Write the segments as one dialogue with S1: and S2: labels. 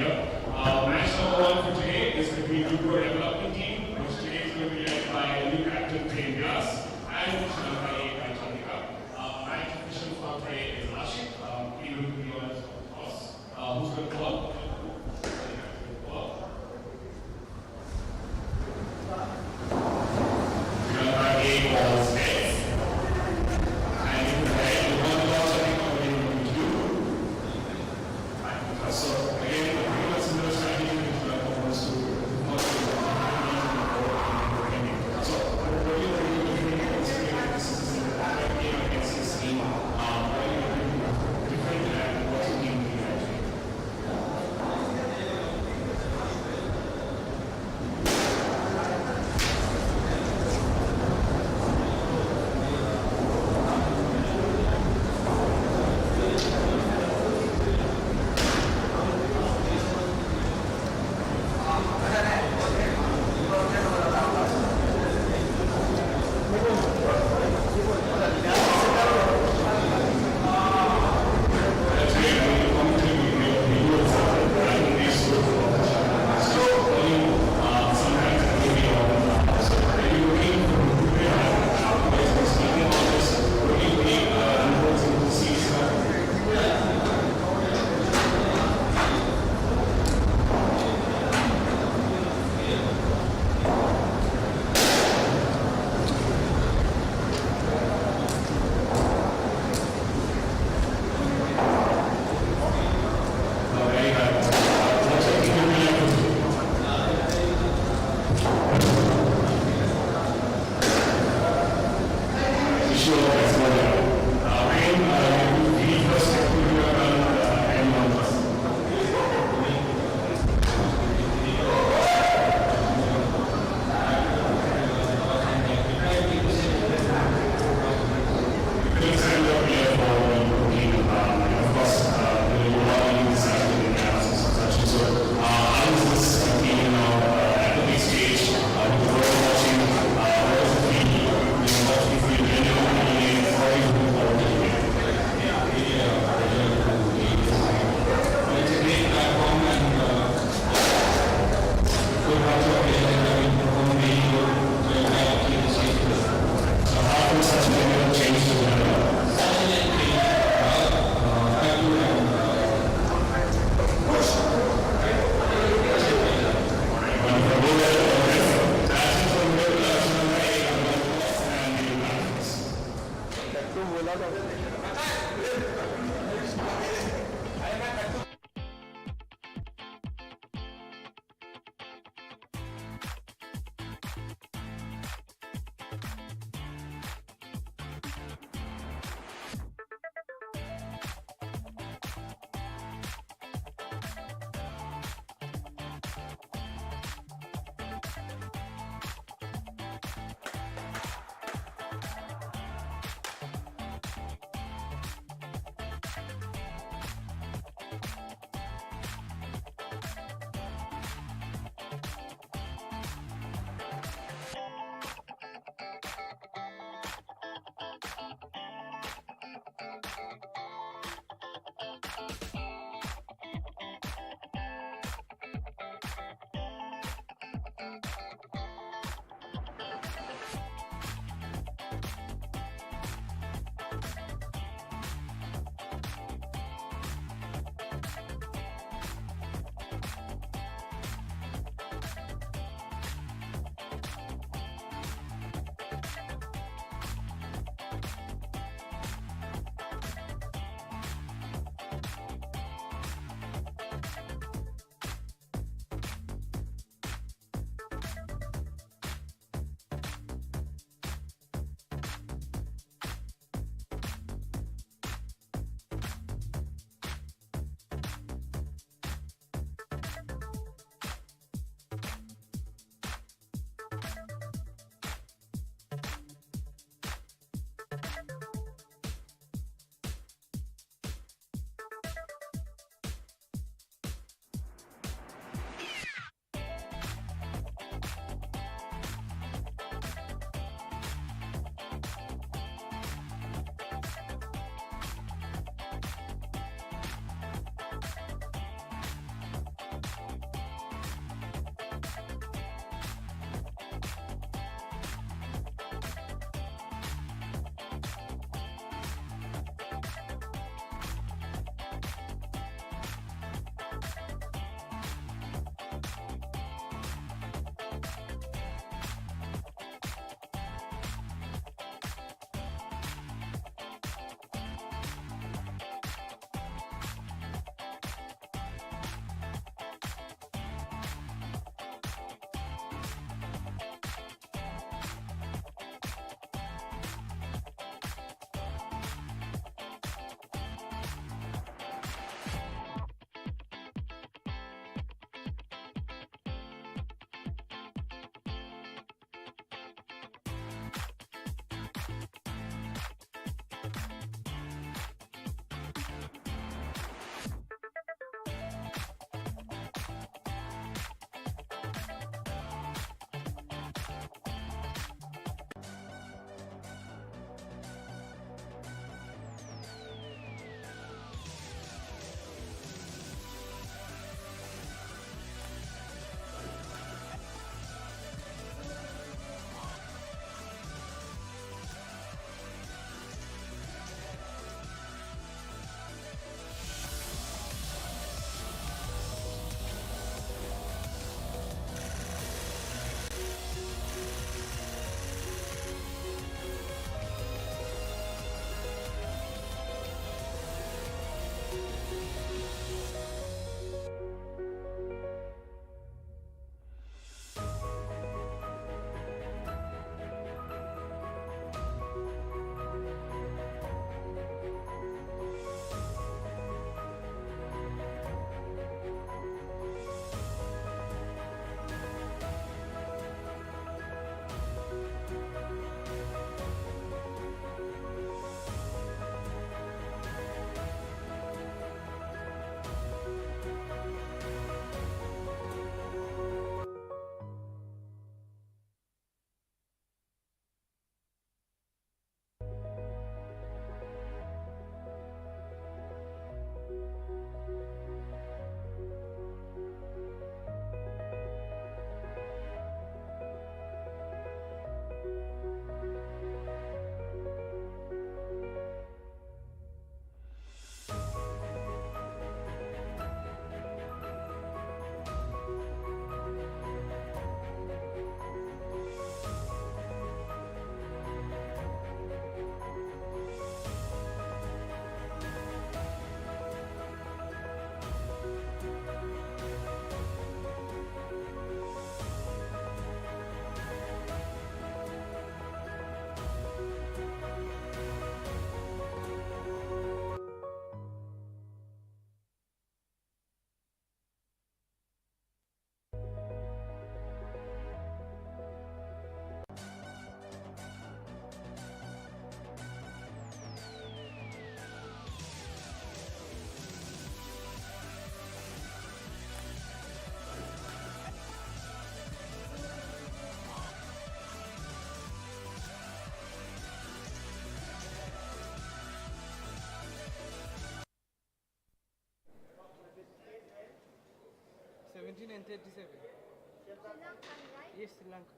S1: here. Match number one for today is between the Pro Development Team, which today is going to be led by new captain Prem Vyas and Sri Lanka by Chandika. Match official for today is Ashik. He will be on his course. Who's going to call? Sri Lanka A calls heads. And if the head, the one loss, I think, what are you going to do? So again, the pretty much similar strategy which Sri Lanka wants to so what are you going to do? This is a game against this team. What are you going to do different and what's the team doing actually?
S2: 17 and 37.
S3: Sri Lankan, right?
S2: Yes, Sri Lanka.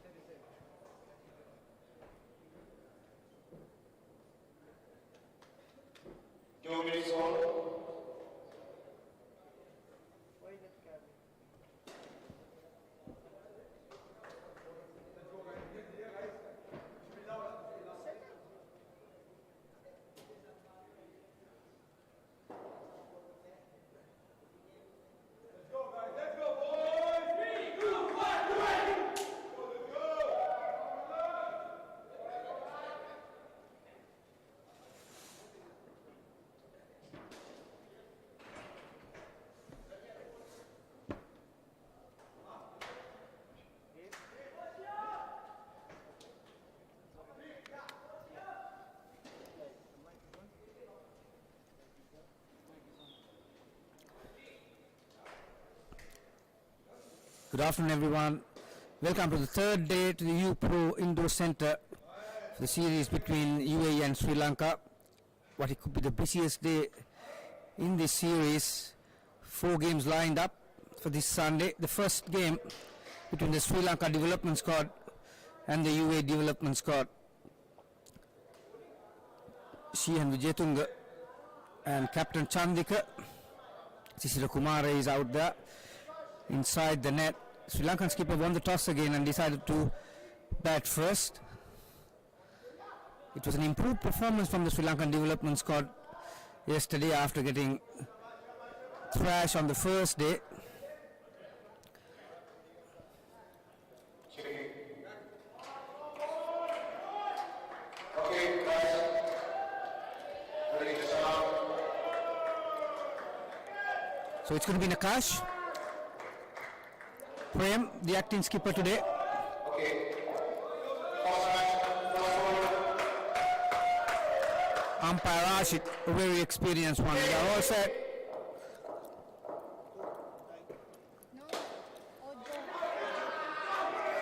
S2: 37.
S4: 2 minutes on.
S2: Why that card?
S5: Good afternoon, everyone. Welcome to the third day to the U Pro Indoor Center for the series between UAE and Sri Lanka. What it could be the busiest day in this series. 4 games lined up for this Sunday. The first game between the Sri Lanka development squad and the UAE development squad. Shihan Vijayatunga and Captain Chandika. Sisira Kumara is out there inside the net. Sri Lankan skipper won the toss again and decided to bat first. It was an improved performance from the Sri Lankan development squad yesterday after getting thrashed on the first day.
S4: Okay, guys. Ready to start.
S5: So it's going to be Nakash Prem, the acting skipper today.
S4: Okay. First
S5: Umpire Rashid, a very experienced one. They are all set.
S3: No.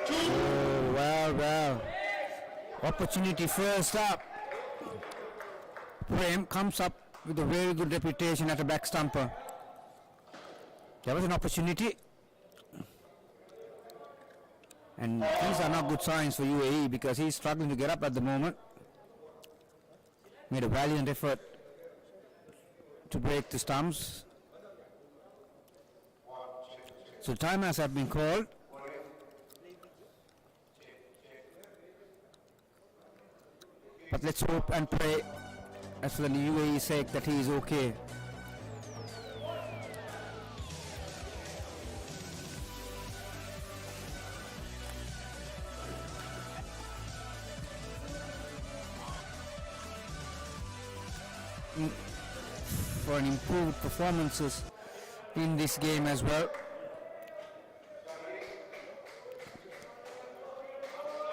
S5: Oh, well. Opportunity first up. Prem comes up with a very good reputation at a back stumper. There was an opportunity. And these are not good signs for UAE because he's struggling to get up at the moment. Made a valiant effort to break the stumps. So timers have been called. But let's hope and pray, as for the UAE's sake, that he is okay. For an improved performances in this game as well.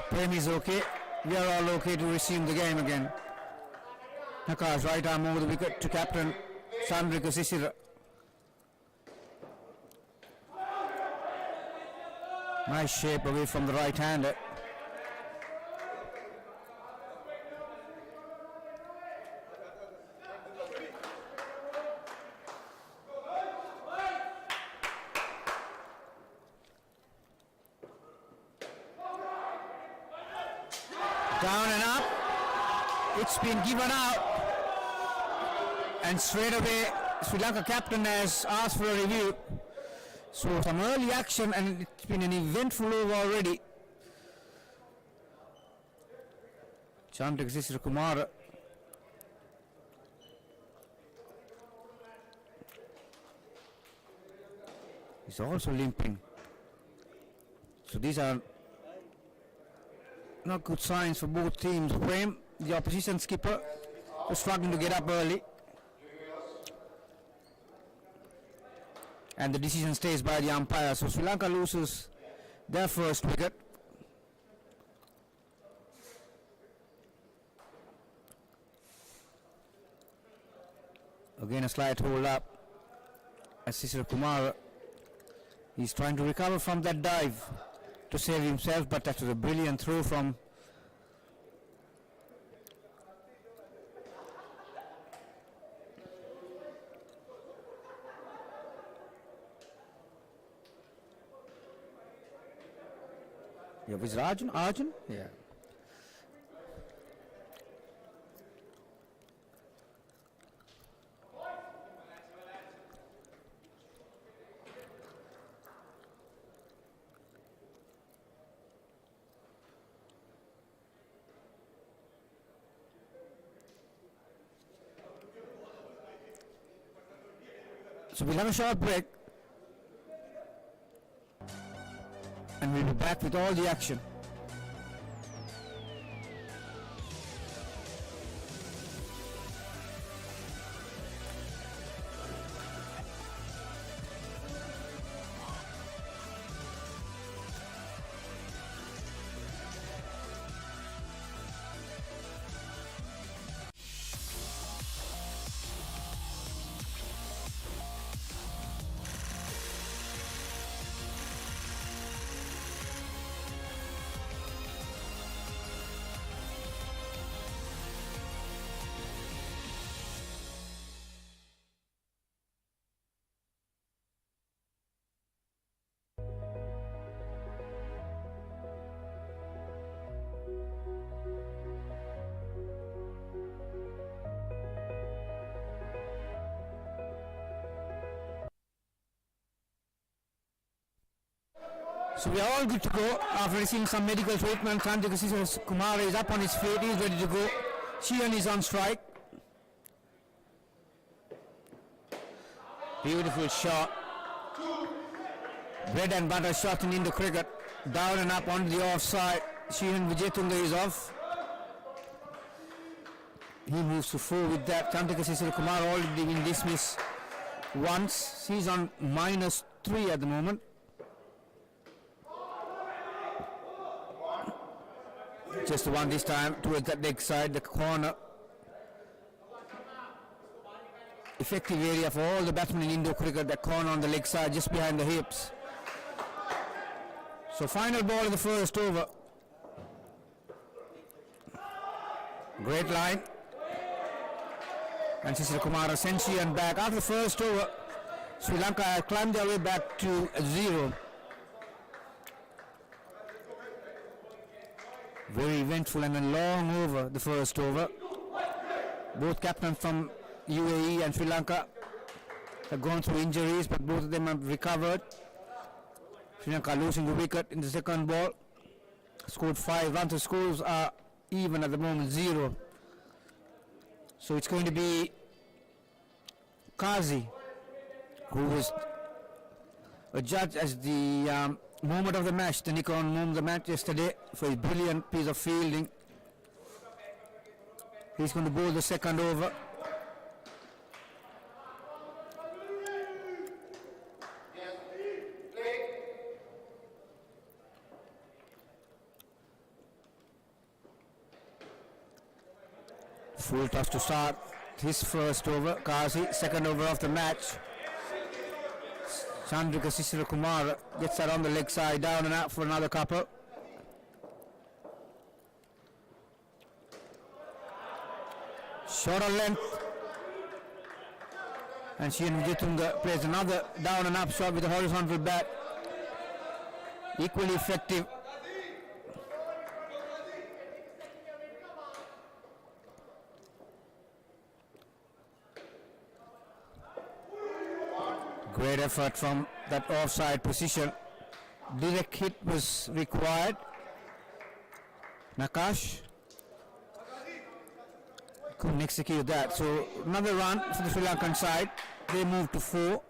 S5: Prem is okay. We are all okay to resume the game again. Nakash right arm over the wicket to captain Chandrika Sisira. Nice shape away from the right hander. Down and up. It's been given out. And straight away, Sri Lanka captain has asked for a review. So some early action and it's been an eventful over already. Chandrika Sisira Kumara. He's also limping. So these are not good signs for both teams. Prem, the opposition skipper, was struggling to get up early. And the decision stays by the umpire. So Sri Lanka loses their first wicket. Again a slight hold up as Sisira Kumara. He's trying to recover from that dive to save himself, but that was a brilliant throw from Yeah, was it Arjun? Arjun? Yeah. So we'll have a short break and we'll be back with all the action. So we are all good to go after receiving some medical treatment. Chandrakasisa Kumar is up on his feet, he is ready to go. Sheehan is on strike. Beautiful shot. Bread and butter shot in Indo cricket. Down and up on the offside. Sheehan Vijayatunga is off. He moves to 4 with that. Chandrakasisa Kumar already been dismissed once. He's on -3 at the moment. Just the one this time towards that leg side, the corner. Effective area for all the batsmen in Indo cricket, that corner on the leg side just behind the hips. So final ball in the first over. Great line. And Sisir Kumar Sensi and back. After the first over, Sri Lanka has climbed their way back to 0. Very eventful and a long over, the first over. Both captains from UAE and Sri Lanka have gone through injuries, but both of them have recovered. Sri Lanka losing the wicket in the second ball. Scored 5 runs. The scores are even at the moment, 0. So it's going to be Kazi, who was a judge as the moment of the match, the Nikon moment of the match yesterday for his brilliant piece of fielding. He's going to bowl the second over. Full toss to start his first over. Kazi, second over of the match. Chandrakasisa Kumar gets that on the leg side, down and out for another couple. Short on length. And Sheehan Vijayatunga plays another down and up shot with a horizontal bat. Equally effective. Great effort from that offside position. Direct hit was required. Nakash couldn't execute that. So another run for the Sri Lankan side. They move to 4.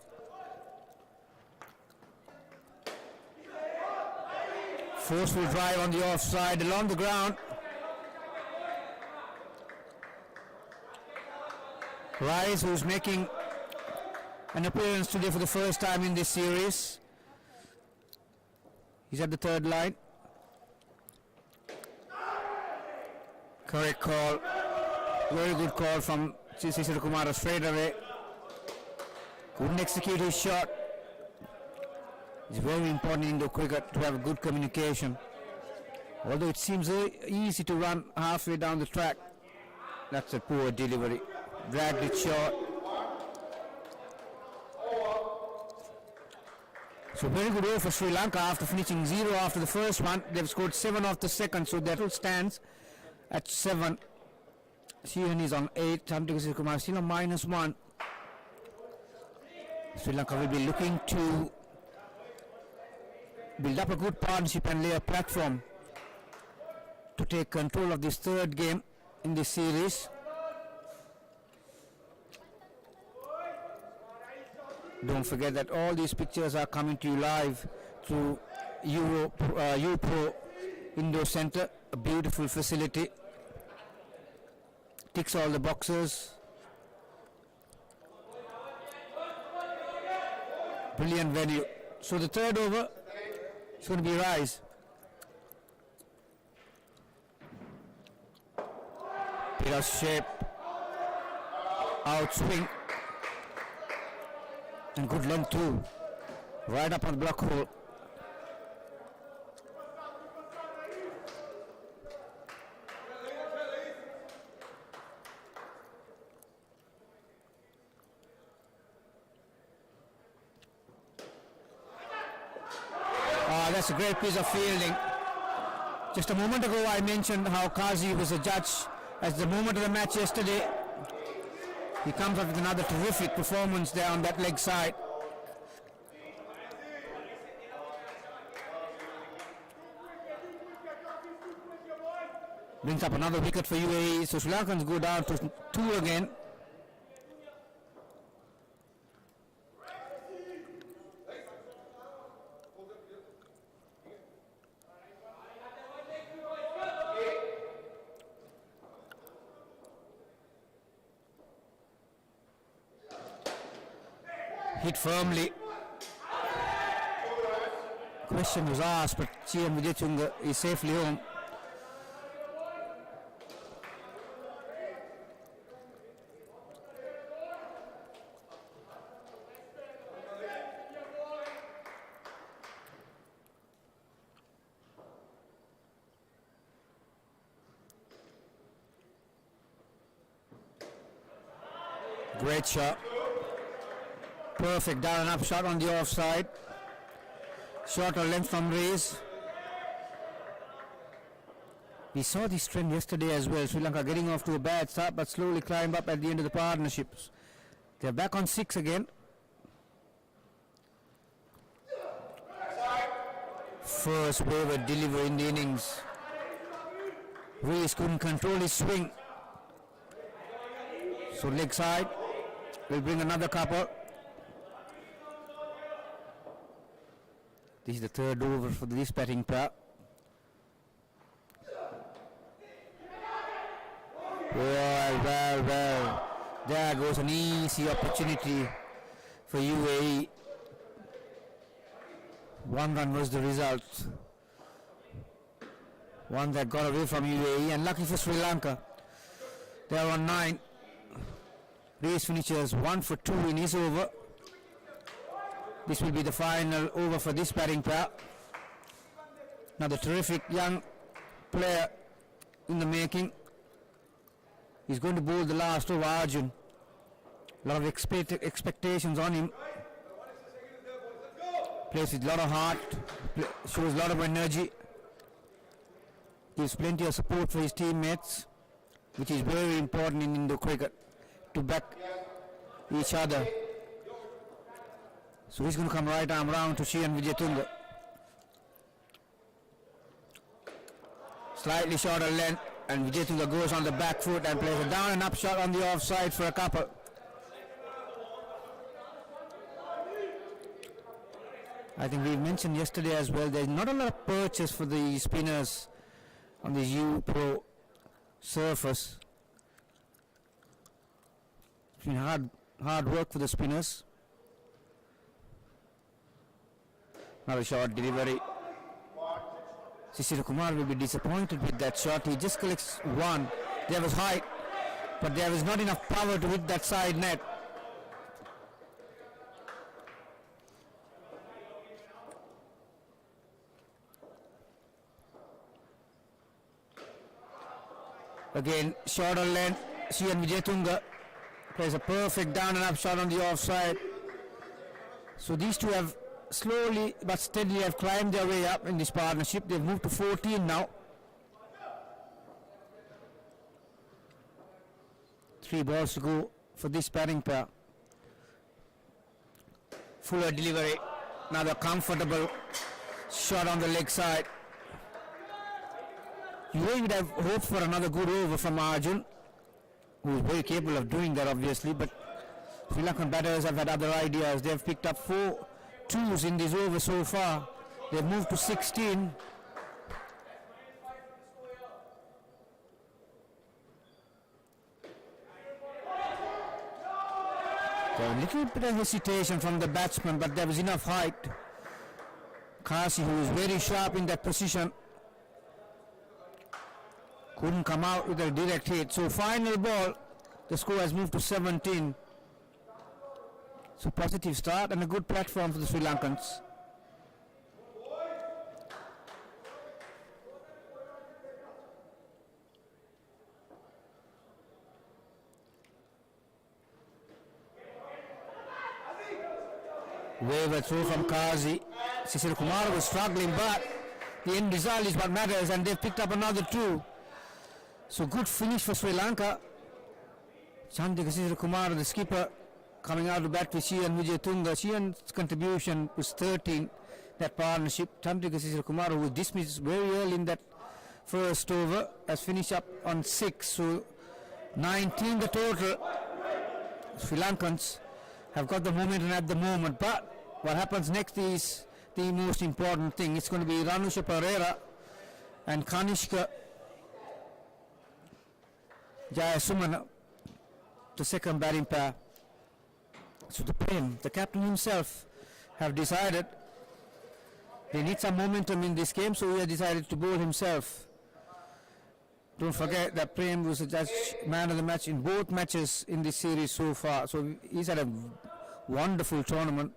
S5: Forceful drive on the offside along the ground. Rice, who's making an appearance today for the first time in this series. He's at the third line. Correct call. Very good call from Sisir Kumar straight away. Couldn't execute his shot. It's very important in the cricket to have good communication. Although it seems easy to run halfway down the track. That's a poor delivery. Dragged it short. So very good over for Sri Lanka after finishing 0 after the first one. They've scored 7 off the second, so that will stands at 7. Sheehan is on 8. Chandrasekhar Kumar still on -1. Sri Lanka will be looking to build up a good partnership and lay a platform to take control of this third game in this series. Don't forget that all these pictures are coming to you live through UPro Indoor Center, a beautiful facility. Ticks all the boxes. Brilliant venue. So the third over is going to be Rise. Bit of shape. Outswing. And good length too. Right up on the block hole. That's a great piece of fielding. Just a moment ago I mentioned how Kazi was a judge as the moment of the match yesterday. He comes up with another terrific performance there on that leg side. Brings up another wicket for UAE, so Sri Lankans go down to 2 again. Hit firmly. Question was asked, but CM Vijaytunga is safely home. Great shot. Perfect down and up shot on the offside. Shorter length from Rees. We saw this trend yesterday as well. Sri Lanka getting off to a bad start but slowly climb up at the end of the partnerships. They're back on 6 again. First wave of delivery in the innings. Rees couldn't control his swing. So leg side will bring another couple. This is the third over for this batting pair. Well. There goes an easy opportunity for UAE. 1 run was the result. One that got away from UAE, and lucky for Sri Lanka. They are on 9. Rees finishes 1 for 2 in his over. This will be the final over for this batting pair. Another terrific young player in the making. He's going to bowl the last over, Arjun. A lot of expectations on him. Plays with a lot of heart, shows a lot of energy. Gives plenty of support for his teammates, which is very important in Indo cricket, to back each other. So he's going to come right arm round to Sheehan Vijaytunga. Slightly shorter length, and Vijaytunga goes on the back foot and plays a down and up shot on the offside for a couple. I think we mentioned yesterday as well, there's not a lot of purchase for the spinners on the UPro surface. It's been hard work for the spinners. Another short delivery. Sisira Kumar will be disappointed with that shot. He just collects 1. There was height, but there was not enough power to hit that side net. Again, shorter length. Sheehan Vijaytunga plays a perfect down and up shot on the offside. So these two have slowly but steadily have climbed their way up in this partnership. They've moved to 14 now. 3 balls to go for this batting pair. Fuller delivery. Another comfortable shot on the leg side. You would have hoped for another good over from Arjun, who is very capable of doing that obviously, but Sri Lankan batters have had other ideas. They have picked up 4 twos in this over so far. They've moved to 16. So a little bit of hesitation from the batsman, but there was enough height. Kasi, who is very sharp in that position, couldn't come out with a direct hit. So final ball, the score has moved to 17. So positive start and a good platform for the Sri Lankans. Wave through from Kazi. Sisir Kumar was struggling, but the end result is what matters, and they've picked up another 2. So good finish for Sri Lanka. Chandika Sisir Kumar, the skipper, coming out to bat with Shian Vijayatunga. Shian's contribution was 13, that partnership. Chandika Sisir Kumar, who was dismissed very early in that first over, has finished up on 6. So 19 the total. Sri Lankans have got the momentum at the moment, but what happens next is the most important thing. It's going to be Ranusha Pereira and Kanishka Jayasumana, the second batting pair. So the Prem, the captain himself, have decided they need some momentum in this game, so he has decided to bowl himself. Don't forget that Prem was a judge man of the match in both matches in this series so far. So he's had a wonderful tournament.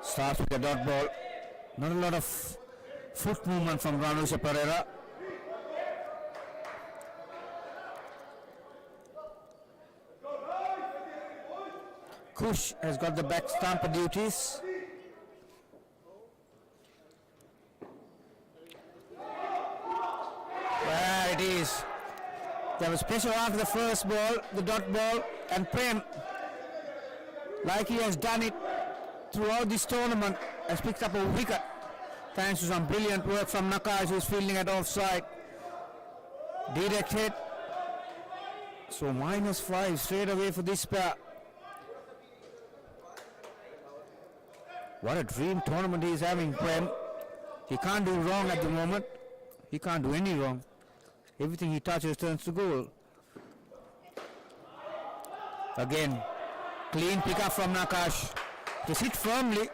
S5: Starts with a dot ball. Not a lot of foot movement from Ranusha Pereira. Kush has got the back stamper duties. There it is. There was pressure after the first ball, the dot ball, and Prem, like he has done it throughout this tournament, has picked up a wicket thanks to some brilliant work from Nakash, who is fielding at offside. Direct hit. So -5 straight away for this pair. What a dream tournament he is having, Prem. He can't do wrong at the moment. He can't do any wrong. Everything he touches turns to goal. Again, clean pick-up from Nakash. Just hit firmly.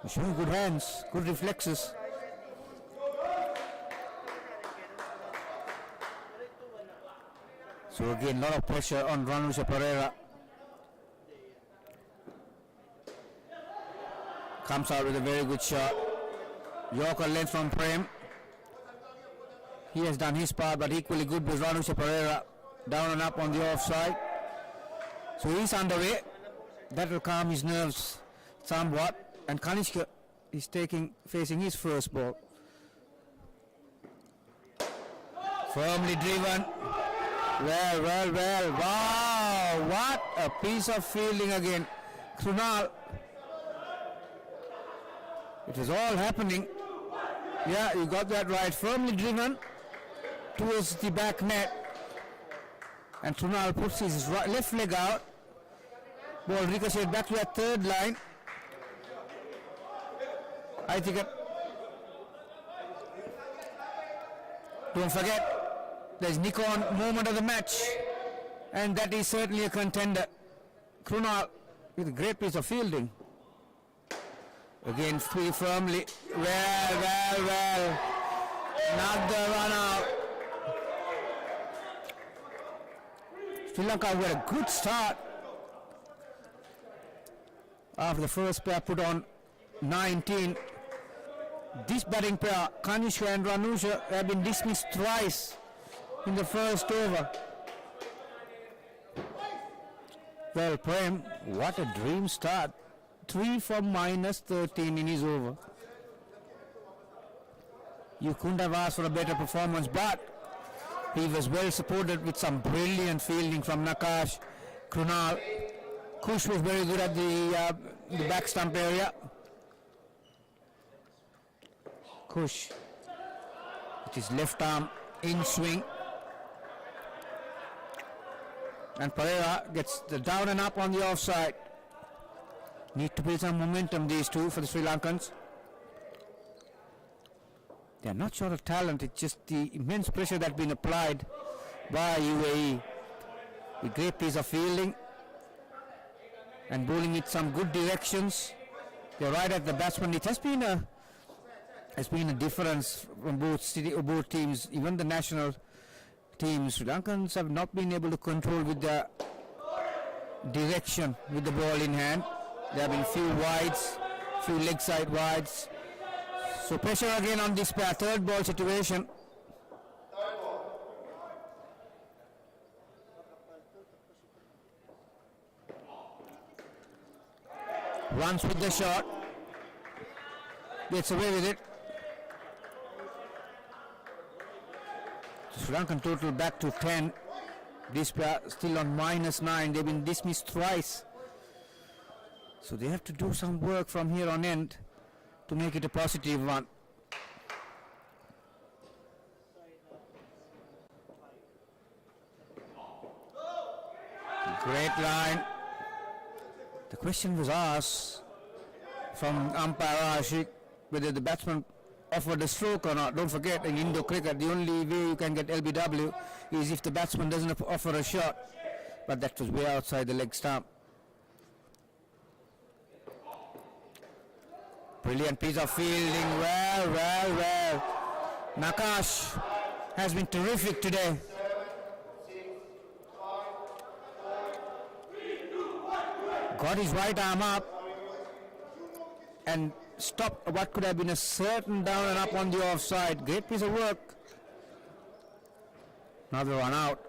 S5: Showing good hands, good reflexes. So again, a lot of pressure on Ranusha Pereira. Comes out with a very good shot. Yorker length from Prem. He has done his part, but equally good with Ranusha Pereira. Down and up on the offside. So he's underway. That will calm his nerves somewhat. And Kanishka is facing his first ball. Firmly driven. Well. Wow, what a piece of fielding again. Krunal. It is all happening. Yeah, you got that right. Firmly driven towards the back net. And Krunal puts his left leg out. Ball ricocheted back to that third line. I think don't forget, there's Nikon moment of the match, and that is certainly a contender. Krunal with a great piece of fielding. Again, pretty firmly. Well. Another run out. Sri Lanka with a good start. After the first pair put on 19. This batting pair, Kanishka and Ranusha, have been dismissed twice in the first over. Well, Prem, what a dream start. 3 for minus 13 in his over. You couldn't have asked for a better performance, but he was well supported with some brilliant fielding from Nakash, Krunal. Kush was very good at the back stump area. Kush with his left arm in swing. And Pereira gets the down and up on the offside. Need to build some momentum, these two, for the Sri Lankans. They are not short of talent, it's just the immense pressure that's been applied by UAE. A great piece of fielding and bowling with some good directions. They're right at the batsman. It has been a difference from both teams, even the national teams. Sri Lankans have not been able to control with the direction with the ball in hand. There have been few wides, few leg side wides. So pressure again on this pair, third ball situation. Runs with the shot. Gets away with it. Sri Lankan total back to 10. This pair still on -9. They've been dismissed twice. So they have to do some work from here on end to make it a positive one. Great line. The question was asked from umpire Ashik whether the batsman offered a stroke or not. Don't forget, in Indo cricket, the only way you can get LBW is if the batsman doesn't offer a shot. But that was way outside the leg stump. Brilliant piece of fielding. Well. Nakash has been terrific today. Got his right arm up and stopped what could have been a certain down and up on the offside. Great piece of work. Another one out.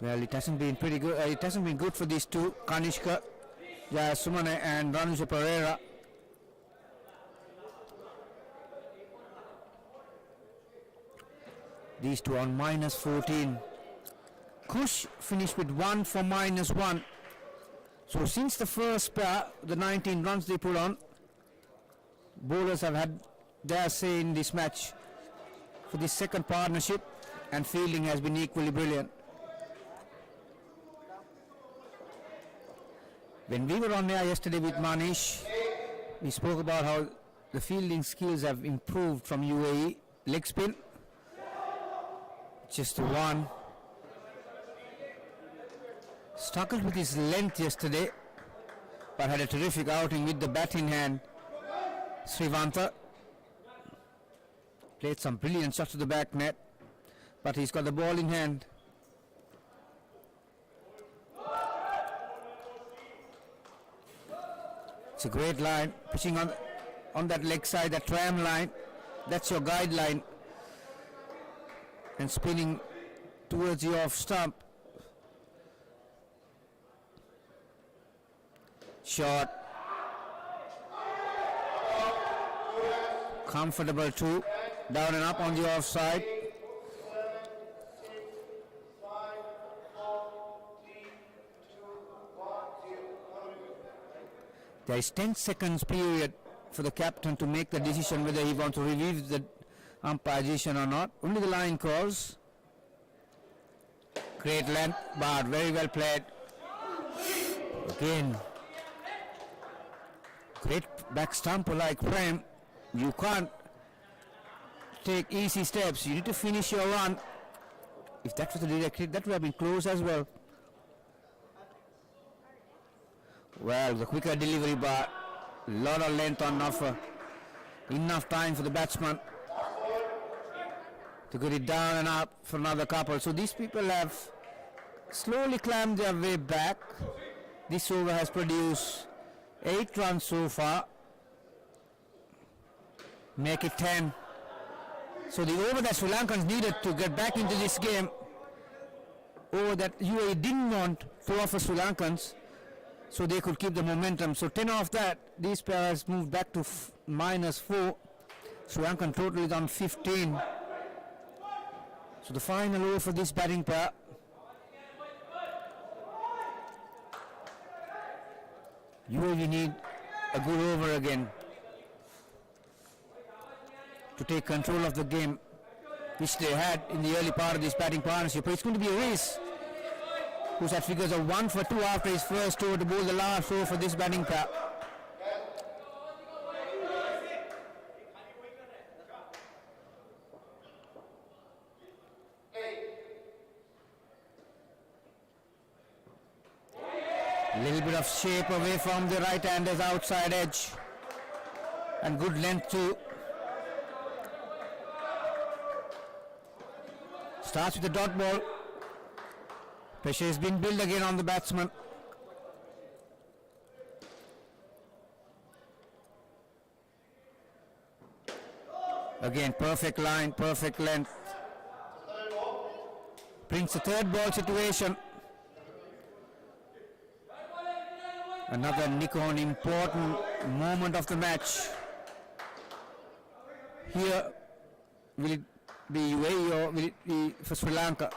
S5: Well, it hasn't been pretty good. It hasn't been good for these two, Kanishka Jayasumane and Ranuja Pereira. These two on -14. Kush finished with 1 for -1. So since the first pair, the 19 runs they put on, bowlers have had their say in this match for this second partnership, and fielding has been equally brilliant. When we were on air yesterday with Manish, we spoke about how the fielding skills have improved from UAE. Leg spin, just one. Struggled with his length yesterday, but had a terrific outing with the bat in hand. Srivanta played some brilliant shots to the back net, but he's got the ball in hand. It's a great line, pitching on that leg side, that tram line. That's your guideline. And spinning towards the off stump. Shot. Comfortable too. Down and up on the offside. There is 10 seconds period for the captain to make the decision whether he wants to review the umpire decision or not. Only the line calls. Great length, but very well played. Again, great back stumper like Prem. You can't take easy steps. You need to finish your run. If that was the direct hit, that would have been close as well. Well, the quicker delivery, but a lot of length on offer. Enough time for the batsman to get it down and up for another couple. So these people have slowly climbed their way back. This over has produced 8 runs so far. Make it 10. So the over that Sri Lankans needed to get back into this game, over that UAE didn't want to offer Sri Lankans, so they could keep the momentum. So 10 off that, these pairs moved back to -4. Sri Lankan total is on 15. So the final over for this batting pair. UAE need a good over again to take control of the game, which they had in the early part of this batting partnership. But it's going to be a race who's had figures of 1 for 2 after his first over to bowl the last over for this batting pair. A little bit of shape away from the right-hander's outside edge, and good length too. Starts with the dot ball. Pressure has been built again on the batsman. Again, perfect line, perfect length. Brings the third ball situation. Another nick on important moment of the match. Here, will it be UAE or will it be for Sri Lanka?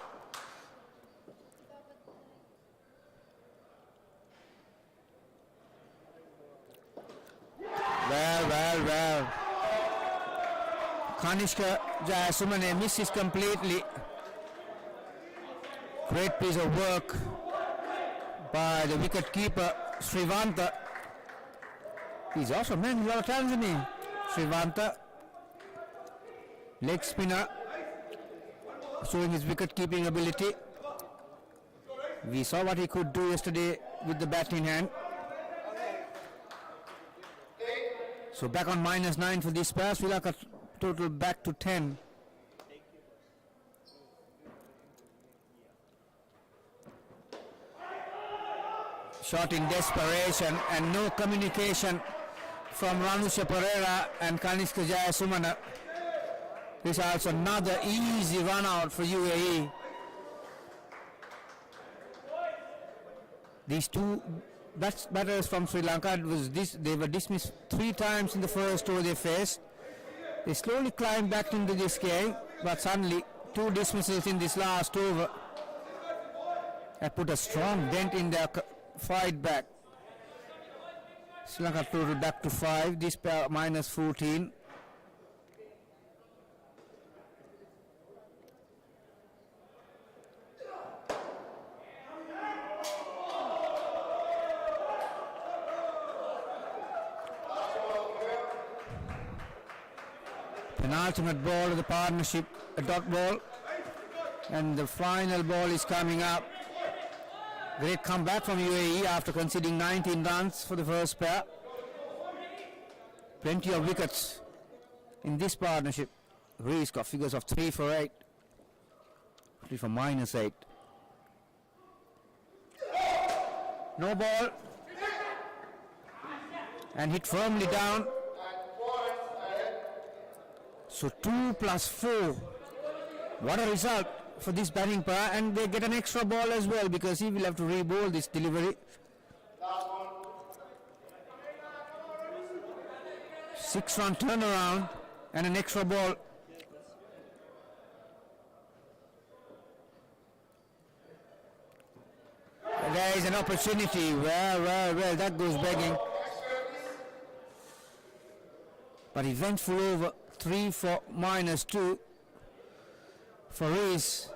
S5: Well. Kanishka Jayasumane misses completely. Great piece of work by the wicket keeper Srivanta. He's also man, a lot of talent in him. Srivanta, leg spinner, showing his wicket keeping ability. We saw what he could do yesterday with the bat in hand. So back on -9 for this pair. Sri Lanka total back to 10. Shot in desperation and no communication from Ranusha Pereira and Kanishka Jayasumana. This is also another easy run out for UAE. These two batters from Sri Lanka, they were dismissed 3 times in the first over they faced. They slowly climbed back into this game, but suddenly 2 dismissals in this last over have put a strong dent in their fight back. Sri Lanka total back to 5, this pair -14. Penultimate ball of the partnership, a dot ball, and the final ball is coming up. Great comeback from UAE after conceding 19 runs for the first pair. Plenty of wickets in this partnership. Rees got figures of 3 for 8, 3 for -8. No ball, and hit firmly down. So 2 + 4. What a result for this batting pair, and they get an extra ball as well because he will have to re-bowl this delivery. 6-run turnaround and an extra ball. There is an opportunity. Well, that goes begging. But eventful over, 3 for -2 for Rees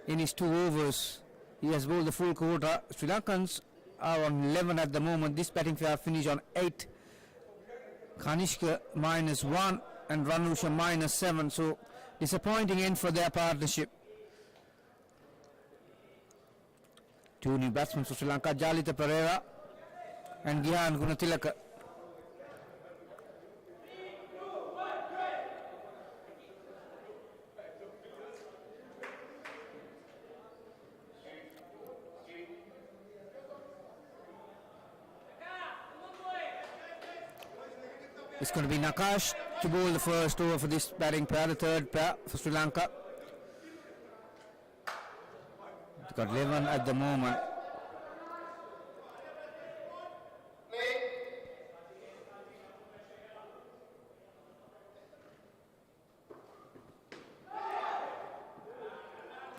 S5: in his 2 overs. He has bowled the full quota. Sri Lankans are on 11 at the moment. This batting pair finish on 8. Kanishka -1 and Ranusha -7. So disappointing end for their partnership. 2 new batsmen for Sri Lanka, Jalita Pereira and Gihan Gunatilaka. It's going to be Nakash to bowl the first over for this batting pair, the third pair for Sri Lanka. Got 11 at the moment.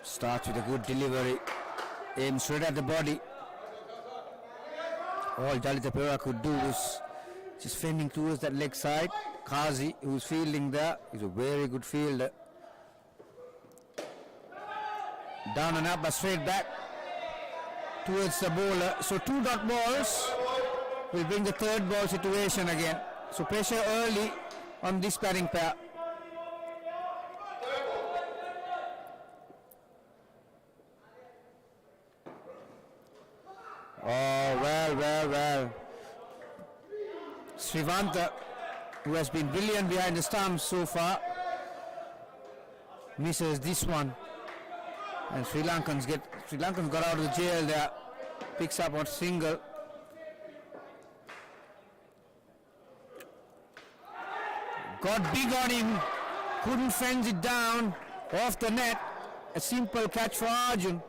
S5: Starts with a good delivery. Aims straight at the body. All Jalita Pereira could do was just fending towards that leg side. Kazi, who's fielding there, is a very good fielder. Down and up, but straight back towards the bowler. So 2 dot balls will bring the third ball situation again. So pressure early on this batting pair. Oh, well. Srivanta, who has been brilliant behind the stumps so far, misses this one. And Sri Lankans got out of the jail there. Picks up on single. Got big on him. Couldn't fence it down. Off the net. A simple catch for Arjun.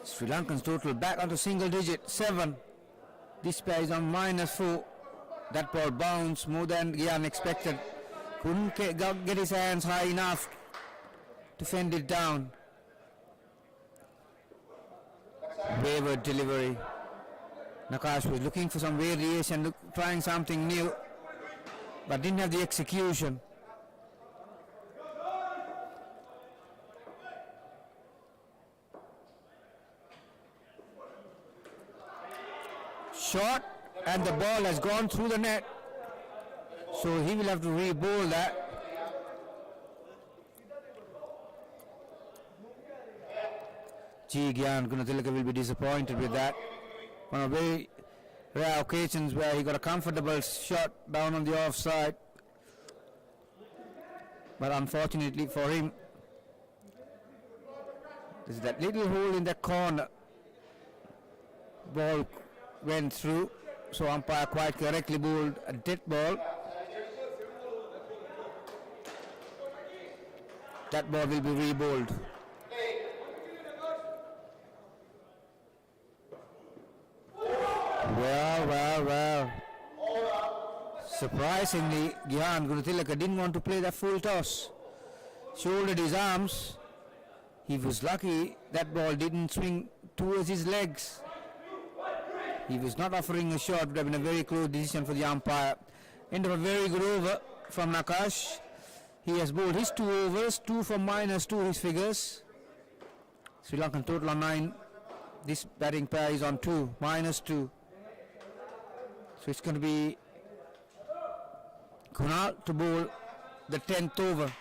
S5: Sri Lankans total back onto single digit, 7. This pair is on -4. That ball bounced more than Gyan expected. Couldn't get his hands high enough to fend it down. Wayward delivery. Nakash was looking for some variation, trying something new, but didn't have the execution. Shot, and the ball has gone through the net, so he will have to re-bowl that. Gyan Gunatilaka will be disappointed with that. One of very rare occasions where he got a comfortable shot down on the offside, but unfortunately for him, there's that little hole in the corner. Ball went through, so umpire quite correctly bowled a dead ball. That ball will be re-bowled. Well. Surprisingly, Gyan Gunatilaka didn't want to play that full toss. Shouldered his arms. He was lucky that ball didn't swing towards his legs. He was not offering a shot. It would have been a very close decision for the umpire. End of a very good over from Nakash. He has bowled his 2 overs, 2 from -2 his figures. Sri Lankan total on 9. This batting pair is on 2, -2. So it's going to be Kunal to bowl the 10th over.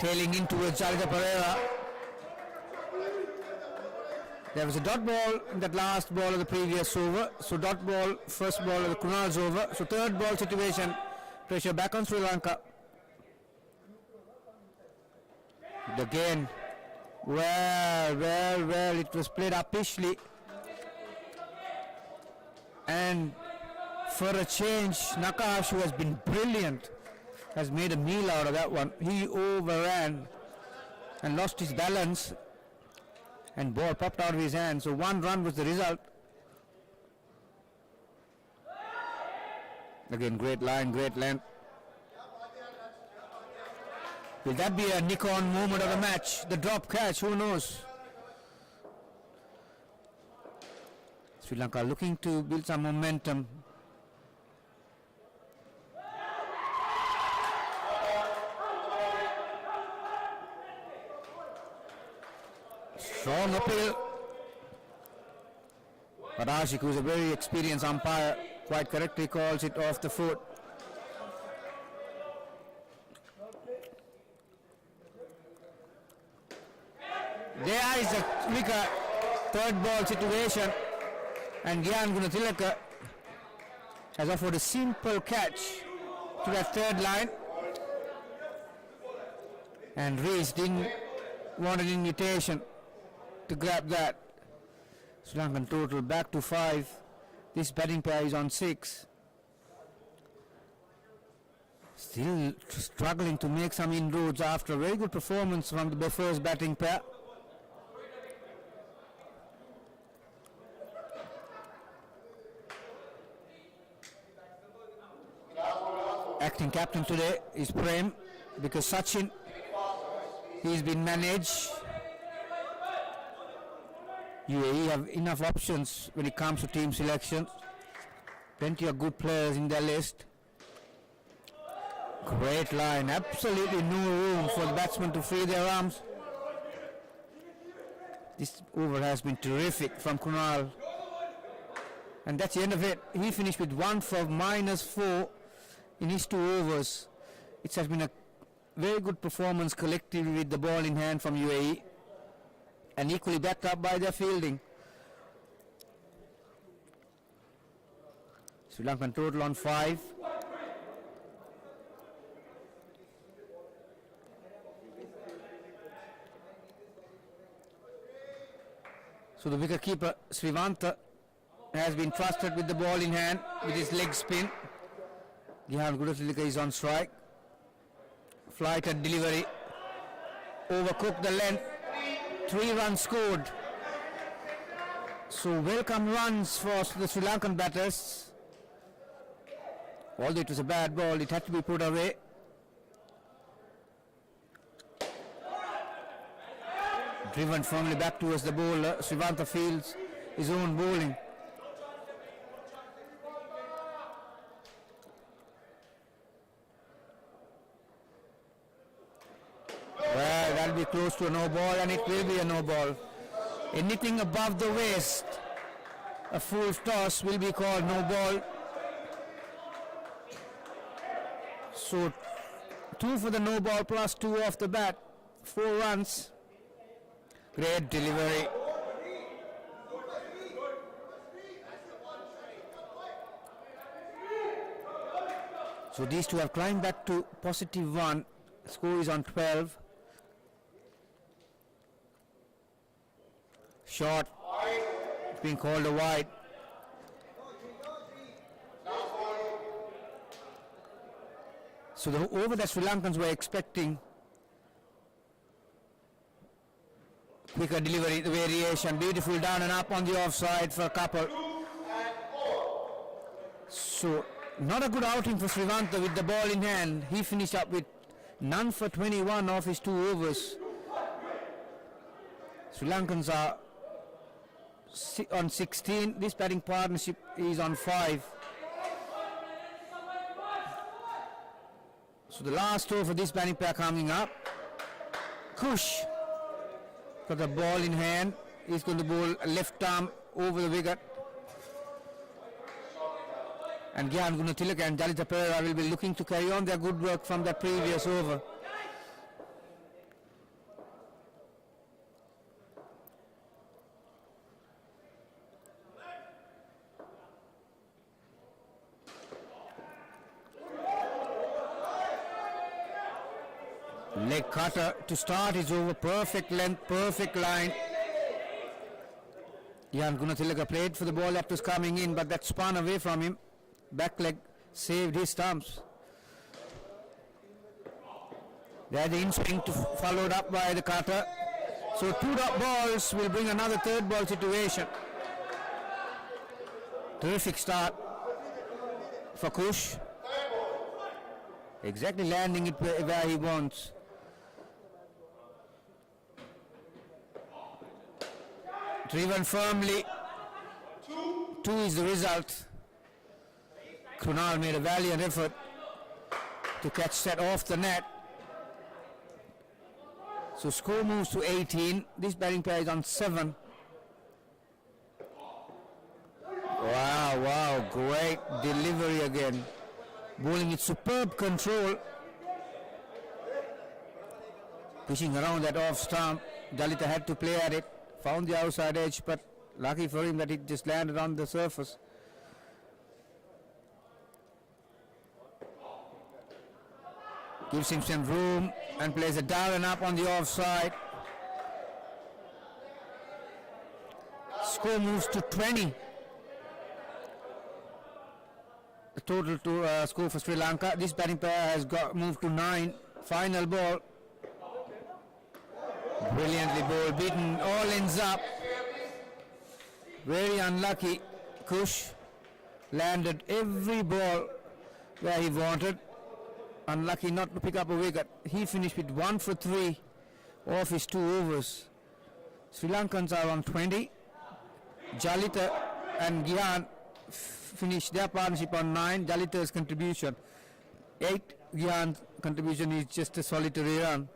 S5: Tailing in towards Jalita Pereira. There was a dot ball in that last ball of the previous over. So dot ball, first ball of the Kunal's over. So third ball situation, pressure back on Sri Lanka. Again, well, it was played uppishly. And for a change, Nakash, who has been brilliant, has made a meal out of that one. He overran and lost his balance, and ball popped out of his hand. So 1 run was the result. Again, great line, great length. Will that be a Nikon moment of the match? The drop catch, who knows? Sri Lanka looking to build some momentum. Strong appeal. But Ashik, who is a very experienced umpire, quite correctly calls it off the foot. There is a wicket, third ball situation, and Gyan Gunatilaka has offered a simple catch to that third line and reached in want an invitation to grab that. Sri Lankan total back to 5. This batting pair is on 6. Still struggling to make some inroads after a very good performance from the first batting pair. Acting captain today is Prem, because Sachin, he's been managed. UAE have enough options when it comes to team selections. Plenty of good players in their list. Great line, absolutely no room for the batsmen to free their arms. This over has been terrific from Kunal. And that's the end of it. He finished with 1 for -4 in his 2 overs. It has been a very good performance collectively with the ball in hand from UAE, and equally backed up by their fielding. Sri Lankan total on 5. So the wicketkeeper Srivanta has been trusted with the ball in hand with his leg spin. Gihan Gudatilika is on strike. Flight and delivery. Overcooked the length. 3 runs scored. So welcome runs for the Sri Lankan batters. Although it was a bad ball, it had to be put away. Driven firmly back towards the bowler. Srivanta fields his own bowling. Well, that'll be close to a no ball, and it will be a no ball. Anything above the waist, a full toss, will be called no ball. So 2 for the no ball plus 2 off the bat, 4 runs. Great delivery. So these two have climbed back to +1. Score is on 12. Short. It's being called a wide. So the over that Sri Lankans were expecting, quicker delivery, the variation, beautiful down and up on the offside for a couple. So not a good outing for Srivanta with the ball in hand. He finished up with none for 21 off his 2 overs. Sri Lankans are on 16. This batting partnership is on 5. So the last over for this batting pair coming up. Kush got the ball in hand. He's going to bowl a left arm over the wicket. And Gyan Gunatilaka and Jalita Pereira will be looking to carry on their good work from the previous over. Leg cutter to start his over, perfect length, perfect line. Jan Gunatilaka played for the ball that was coming in, but that spun away from him. Back leg saved his stumps. There the in-swing followed up by the cutter. So 2 dot balls will bring another 3rd ball situation. Terrific start for Kush. Exactly landing it where he wants. Driven firmly. 2 is the result. Krunal made a valiant effort to catch that off the net. So score moves to 18. This batting pair is on 7. Wow, great delivery again. Bowling with superb control. Pushing around that off stump. Dalita had to play at it. Found the outside edge, but lucky for him that it just landed on the surface. Gives him some room and plays a down and up on the offside. score moves to 20. The total to score for Sri Lanka. This batting pair has got moved to 9. Final ball. Brilliantly bowled, beaten, all ends up. Very unlucky. Kush landed every ball where he wanted. Unlucky not to pick up a wicket. He finished with 1 for 3 off his 2 overs. Sri Lankans are on 20. Jalita and Gihan finished their partnership on 9. Jalita's contribution 8. Gihan's contribution is just a solitary run.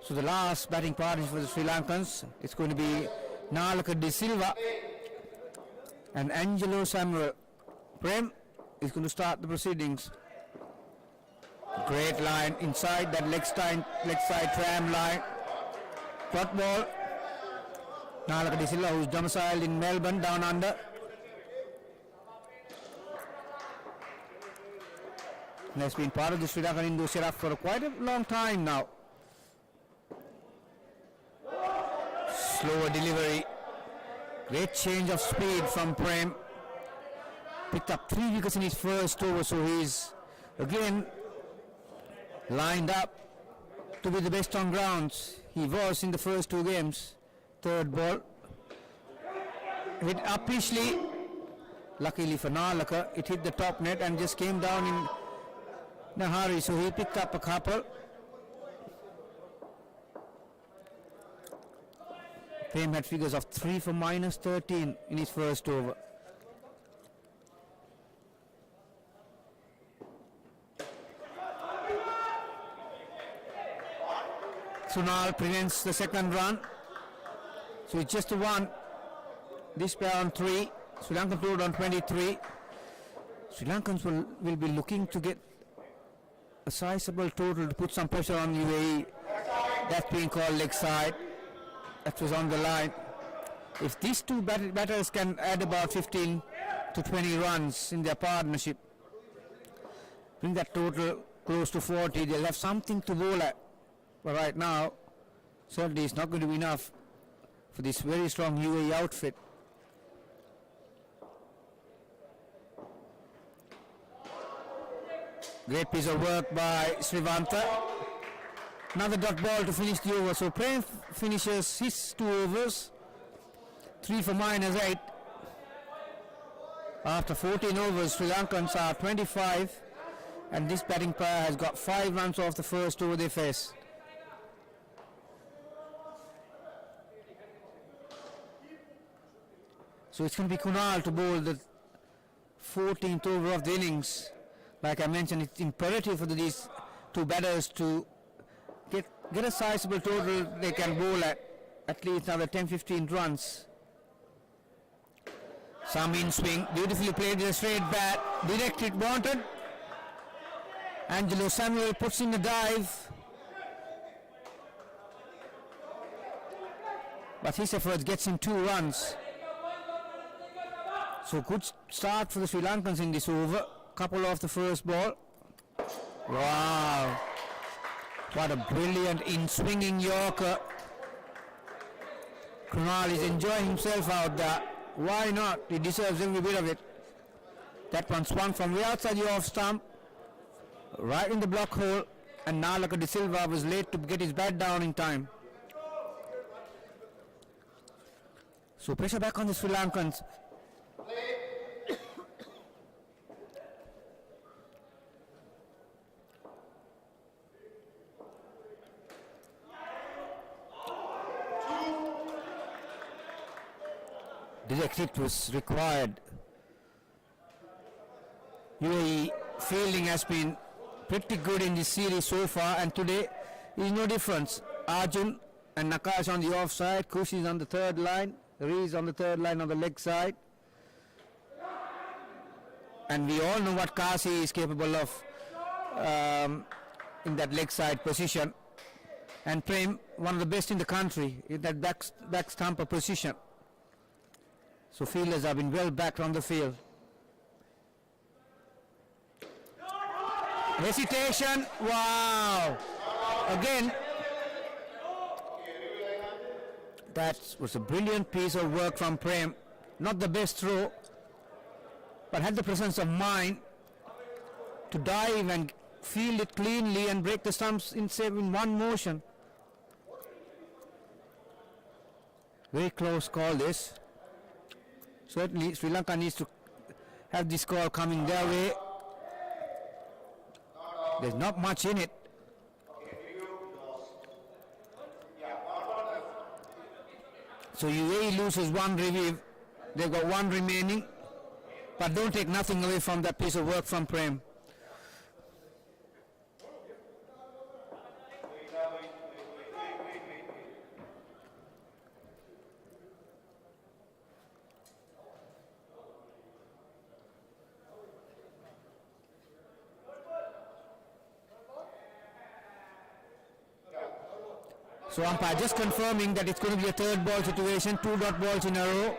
S5: So the last batting partnership for the Sri Lankans, it's going to be Nalaka De Silva and Angelo Samuel. Prem is going to start the proceedings. Great line inside that leg side tram line. Dot ball. Nalaka De Silva, who's domiciled in Melbourne, down under. And has been part of the Sri Lankan Indo setup for quite a long time now. Slower delivery. Great change of speed from Prem. Picked up 3 wickets in his first over, so he's again lined up to be the best on grounds. He was in the first 2 games. Third ball. Hit uppishly. Luckily for Nalaka, it hit the top net and just came down in a hurry, so he picked up a couple. Prem had figures of 3 for -13 in his first over. Sunal prevents the second run. So it's just a 1. This pair on 3. Sri Lankan total on 23. Sri Lankans will be looking to get a sizable total to put some pressure on UAE. That's being called leg side. That was on the line. If these two batters can add about 15 to 20 runs in their partnership, bring that total close to 40, they'll have something to bowl at. But right now, certainly it's not going to be enough for this very strong UAE outfit. Great piece of work by Srivanta. Another dot ball to finish the over. So Prem finishes his 2 overs. 3 for -8. After 14 overs, Sri Lankans are 25. And this batting pair has got 5 runs off the first over they face. So it's going to be Kunal to bowl the 14th over of the innings. Like I mentioned, it's imperative for these 2 batters to get a sizable total they can bowl at least another 10-15 runs. Some in swing, beautifully played with a straight bat, directed, wanted. Angelo Samuel puts in the dive. But his efforts gets him 2 runs. So good start for the Sri Lankans in this over. Couple off the first ball. Wow. What a brilliant in-swinging Yorker. Kunal is enjoying himself out there. Why not? He deserves every bit of it. That one swung from way outside the off stump, right in the block hole, and Nalaka De Silva was late to get his bat down in time. So pressure back on the Sri Lankans. Direct hit was required. UAE fielding has been pretty good in this series so far, and today is no difference. Arjun and Nakash on the offside, Kush is on the 3rd line, Rees on the 3rd line on the leg side. And we all know what Kasi is capable of in that leg side position. And Prem, one of the best in the country in that back stumper position. So fielders have been well backed on the field. Hesitation. Wow. Again. That was a brilliant piece of work from Prem. Not the best throw, but had the presence of mind to dive and field it cleanly and break the stumps in one motion. Very close call this. Certainly Sri Lanka needs to have this call coming their way. There's not much in it. So UAE loses one review. They've got one remaining. But don't take nothing away from that piece of work from Prem. So umpire just confirming that it's going to be a third ball situation, 2 dot balls in a row.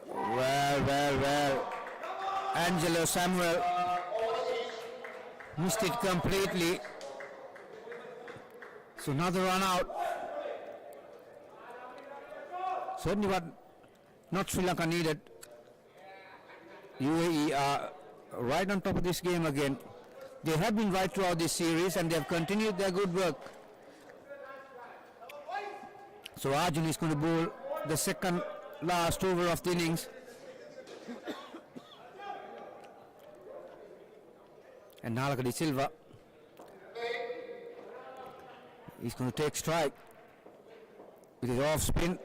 S5: Well. Angelo Samuel missed it completely. So another run out. Certainly what not Sri Lanka needed. UAE are right on top of this game again. They have been right throughout this series and they have continued their good work. So Arjun is going to bowl the second last over of the innings. And Nalaka de Silva is going to take strike with his off spin.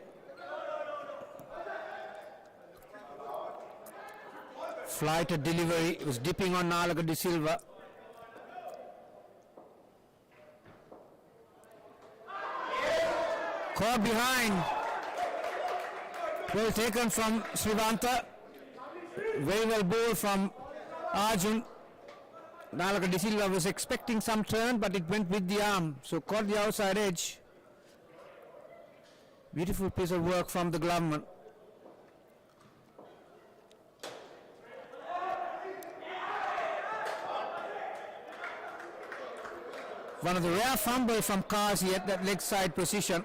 S5: Flighted delivery was dipping on Nalaka de Silva. Caught behind. Well taken from Srivanta. Very well bowled from Arjun. Nalaka de Silva was expecting some turn, but it went with the arm. So caught the outside edge. Beautiful piece of work from the gloveman. One of the rare fumbles from Kazi at that leg side position.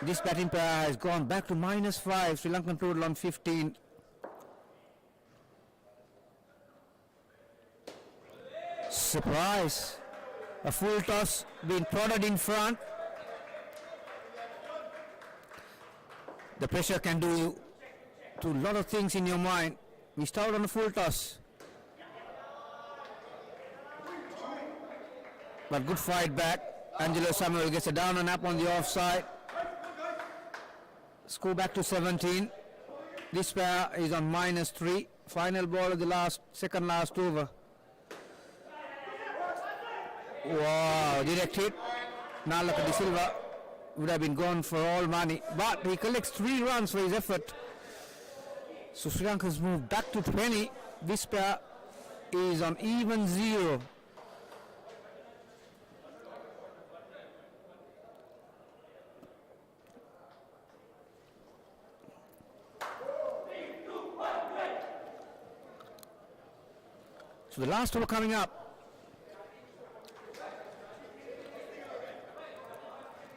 S5: This batting pair has gone back to -5. Sri Lankan total on 15. Surprise. A full toss being prodded in front. The pressure can do to a lot of things in your mind. Missed out on a full toss. But good fight back. Angelo Samuel gets a down and up on the offside. Score back to 17. This pair is on -3. Final ball of the second last over. Wow, direct hit. Nalaka de Silva would have been gone for all money. But he collects 3 runs for his effort. So Sri Lanka has moved back to 20. This pair is on even 0. So the last over coming up.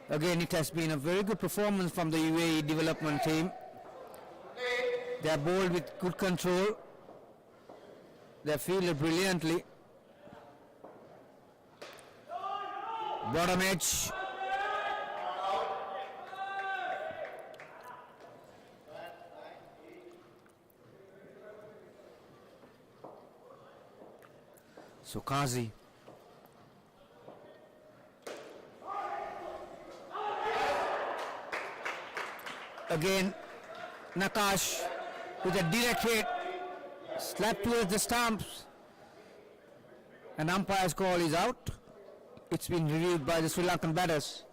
S5: Again, it has been a very good performance from the UAE development team. They are bowled with good control. They have fielded brilliantly. Bottom edge. So Kazi. Again, Nakash with a direct hit, slap towards the stumps, and umpire's call is out. It's been reviewed by the Sri Lankan batters.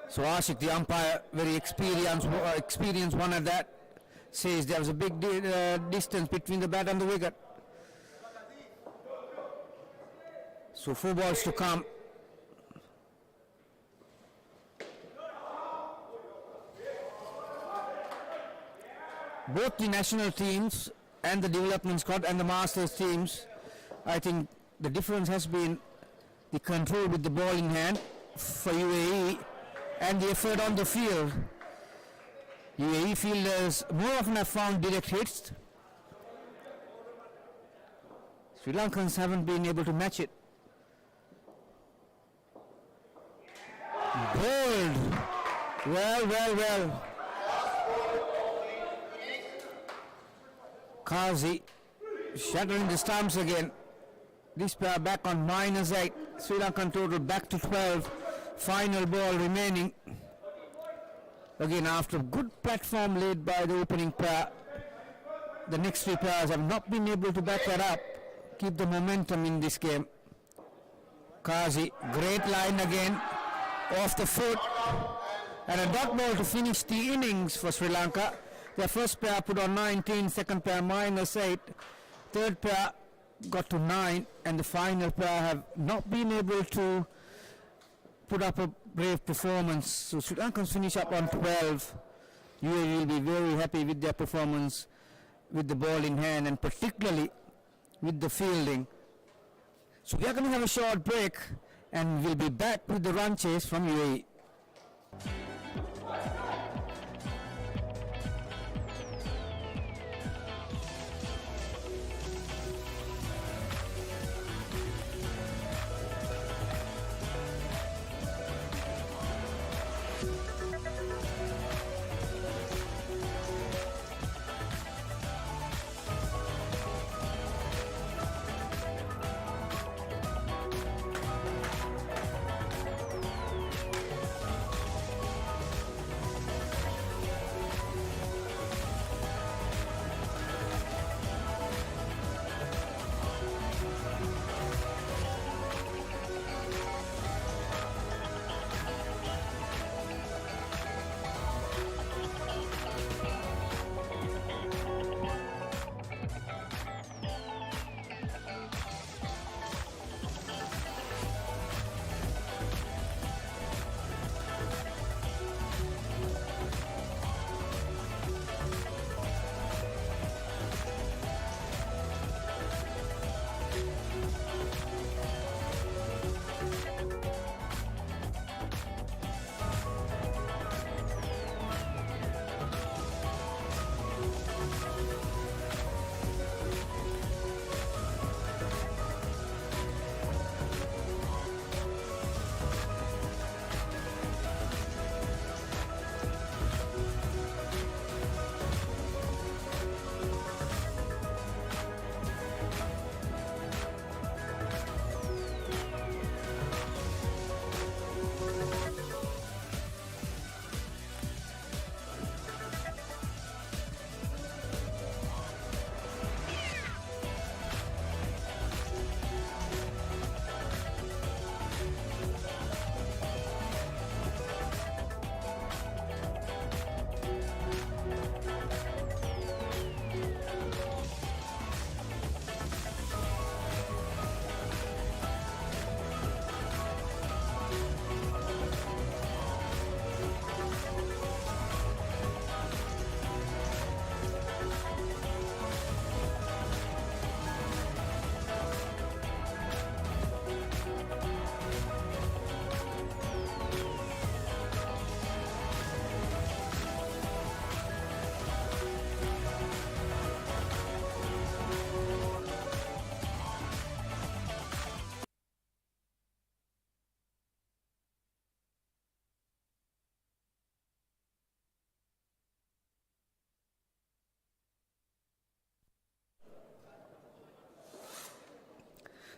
S5: So Ashik, the umpire, very experienced one at that. says there was a big distance between the bat and the wicket. So 4 balls to come. Both the national teams and the development squad and the masters teams, I think the difference has been the control with the ball in hand for UAE and the effort on the field. UAE fielders more often have found direct hits. Sri Lankans haven't been able to match it. Bold. Well. Kazi shattering the stumps again. This pair back on -8. Sri Lankan total back to 12. Final ball remaining. Again, after good platform laid by the opening pair, the next 3 pairs have not been able to back that up, keep the momentum in this game. Kazi, great line again, off the foot, and a dot ball to finish the innings for Sri Lanka. Their first pair put on 19, second pair -8, third pair got to 9, and the final pair have not been able to put up a brave performance. So Sri Lankans finish up on 12. UAE will be very happy with their performance with the ball in hand and particularly with the fielding. So we are going to have a short break and we'll be back with the run chase from UAE.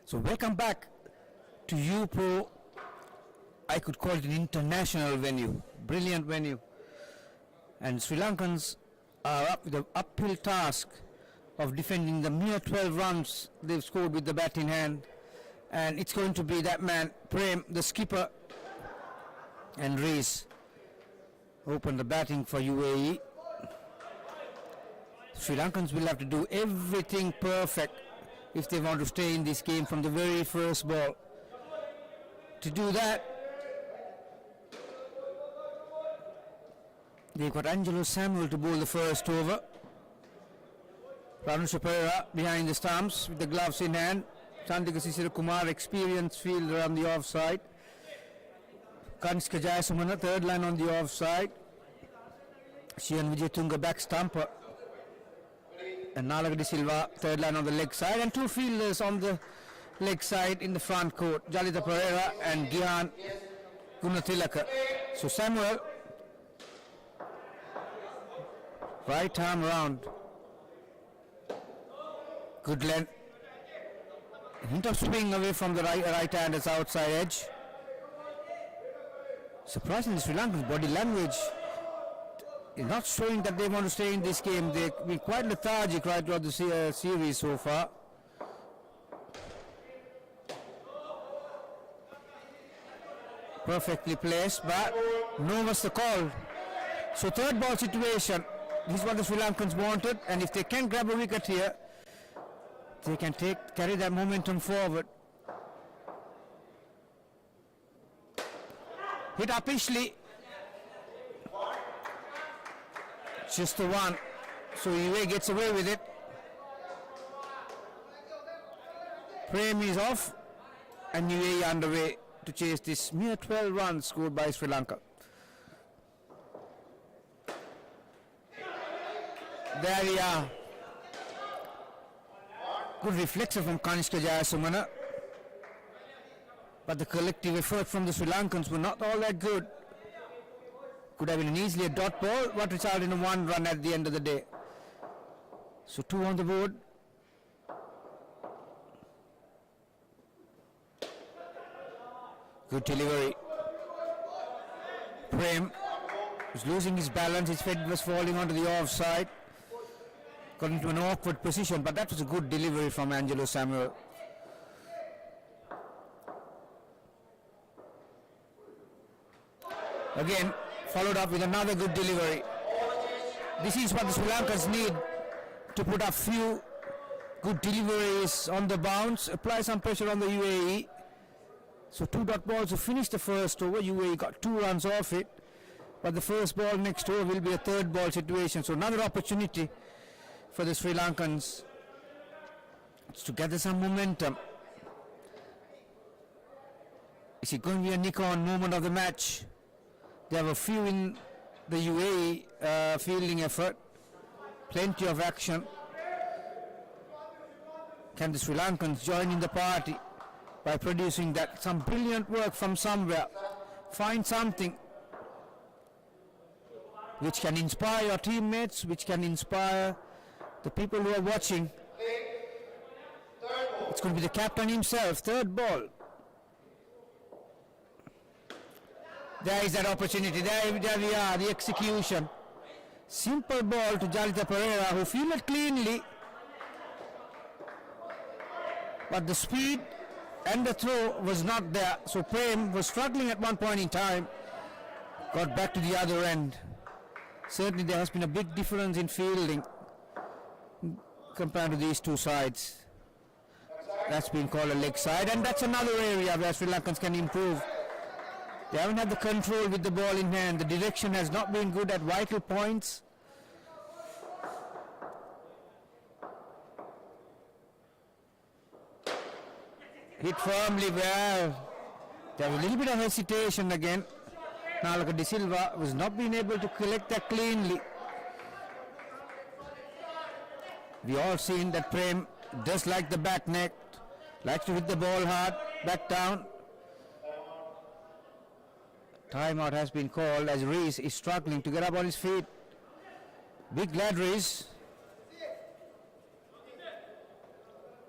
S5: So welcome back to UPro. I could call it an international venue, brilliant venue. And Sri Lankans are up with the uphill task of defending the mere 12 runs they've scored with the bat in hand. And it's going to be that man, Prem, the skipper, and Rees open the batting for UAE. Sri Lankans will have to do everything perfect if they want to stay in this game from the very first ball. To do that, they've got Angelo Samuel to bowl the first over. Ranusha Pereira behind the stumps with the gloves in hand. Chandika Sisira Kumar, experienced fielder on the offside. Kanishka Jayasumana, third line on the offside. Shian Vijayatunga, back stumper. And Nalagadi Silva, third line on the leg side. And two fielders on the leg side in the front court. Jalita Pereira and Gyan Gunathilaka. So Samuel, right arm round. Good length. Hint of swing away from the right-hander's outside edge. Surprisingly, Sri Lanka's body language is not showing that they want to stay in this game. They've been quite lethargic right throughout the series so far. Perfectly placed, but no was the call. So third ball situation. This is what the Sri Lankans wanted, and if they can grab a wicket here, they can carry that momentum forward. Hit uppishly. Just the one. So UAE gets away with it. Prem is off and UAE underway to chase this mere 12 runs scored by Sri Lanka. There we are. Good reflection from Kanishka Jayasumana. But the collective effort from the Sri Lankans were not all that good. Could have been easily a dot ball, but resulted in a one run at the end of the day. So two on the board. Good delivery. Prem was losing his balance, his head was falling onto the offside. Got into an awkward position, but that was a good delivery from Angelo Samuel. Again, followed up with another good delivery. This is what the Sri Lankans need to put a few good deliveries on the bounce, apply some pressure on the UAE. So two dot balls to finish the first over. UAE got 2 runs off it, but the first ball next over will be a third ball situation. So another opportunity for the Sri Lankans to gather some momentum. Is it going to be a nick-on moment of the match? There were few in the UAE fielding effort, plenty of action. Can the Sri Lankans join in the party by producing that some brilliant work from somewhere? Find something which can inspire your teammates, which can inspire the people who are watching. It's going to be the captain himself. Third ball. There is that opportunity. There we are, the execution. Simple ball to Jalita Pereira, who fielded cleanly. But the speed and the throw was not there. So Prem was struggling at one point in time. Got back to the other end. Certainly there has been a big difference in fielding compared to these two sides. That's been called a leg side, and that's another area where Sri Lankans can improve. They haven't had the control with the ball in hand. The direction has not been good at vital points. Hit firmly well. There was a little bit of hesitation again. Nalaka De Silva was not being able to collect that cleanly. We all seen that Prem does like the back net, likes to hit the ball hard, back down. Timeout has been called as Rees is struggling to get up on his feet. Big lad Rees.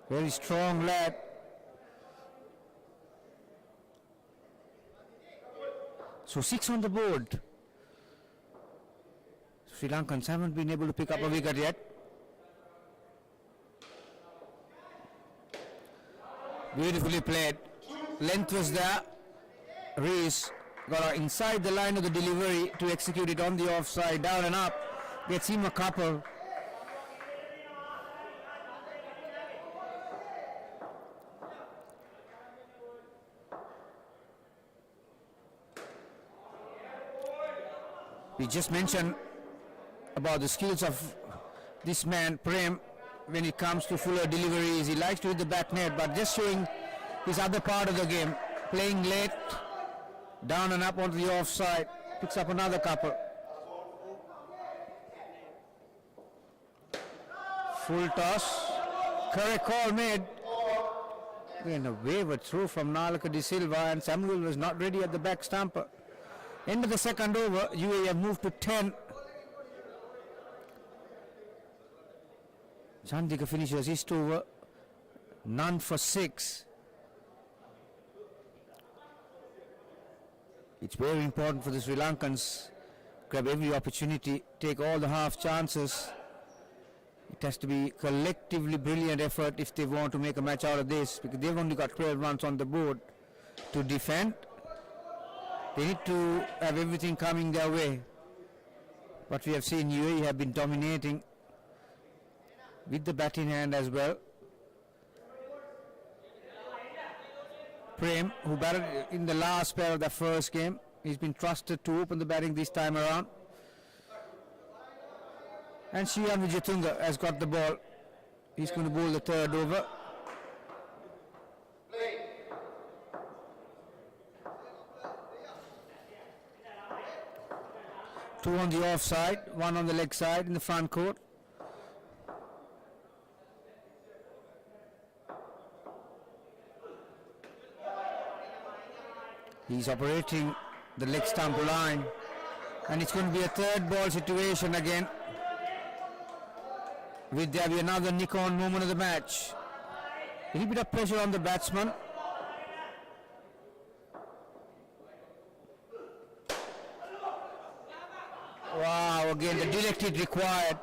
S5: Very strong lad. So 6 on the board. Sri Lankans haven't been able to pick up a wicket yet. Beautifully played. Length was there. Rees got inside the line of the delivery to execute it on the offside, down and up. Gets him a couple. We just mentioned about the skills of this man, Prem, when it comes to fuller deliveries. He likes to hit the back net, but just showing his other part of the game, playing late, down and up onto the offside, picks up another couple. Full toss, correct call made. Again, a wavered through from Lanka de Silva, and Samuel was not ready at the back stumper. End of the second over, UAE have moved to 10. Chandika finishes his over, none for 6. It's very important for the Sri Lankans, grab every opportunity, take all the half chances. It has to be collectively brilliant effort if they want to make a match out of this, because they've only got 12 runs on the board to defend. They need to have everything coming their way. But we have seen UAE have been dominating with the bat in hand as well. Prem, who batted in the last pair of the first game, he's been trusted to open the batting this time around. And Shian Vijayatunga has got the ball. He's going to bowl the third over. Two on the offside, one on the leg side in the front court. He's operating the leg stump line, and it's going to be a third ball situation again. Will there be another nick-on moment of the match? A little bit of pressure on the batsman. Wow, again the direct required.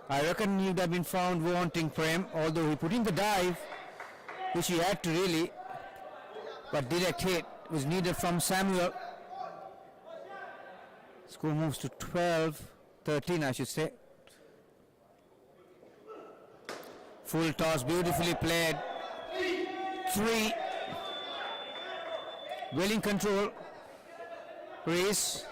S5: I reckon he would have been found wanting Prem, although he put in the dive, which he had to really, but direct hit was needed from Samuel. Score moves to 13 I should say. Full toss, beautifully played. 3. Well in control. Reese.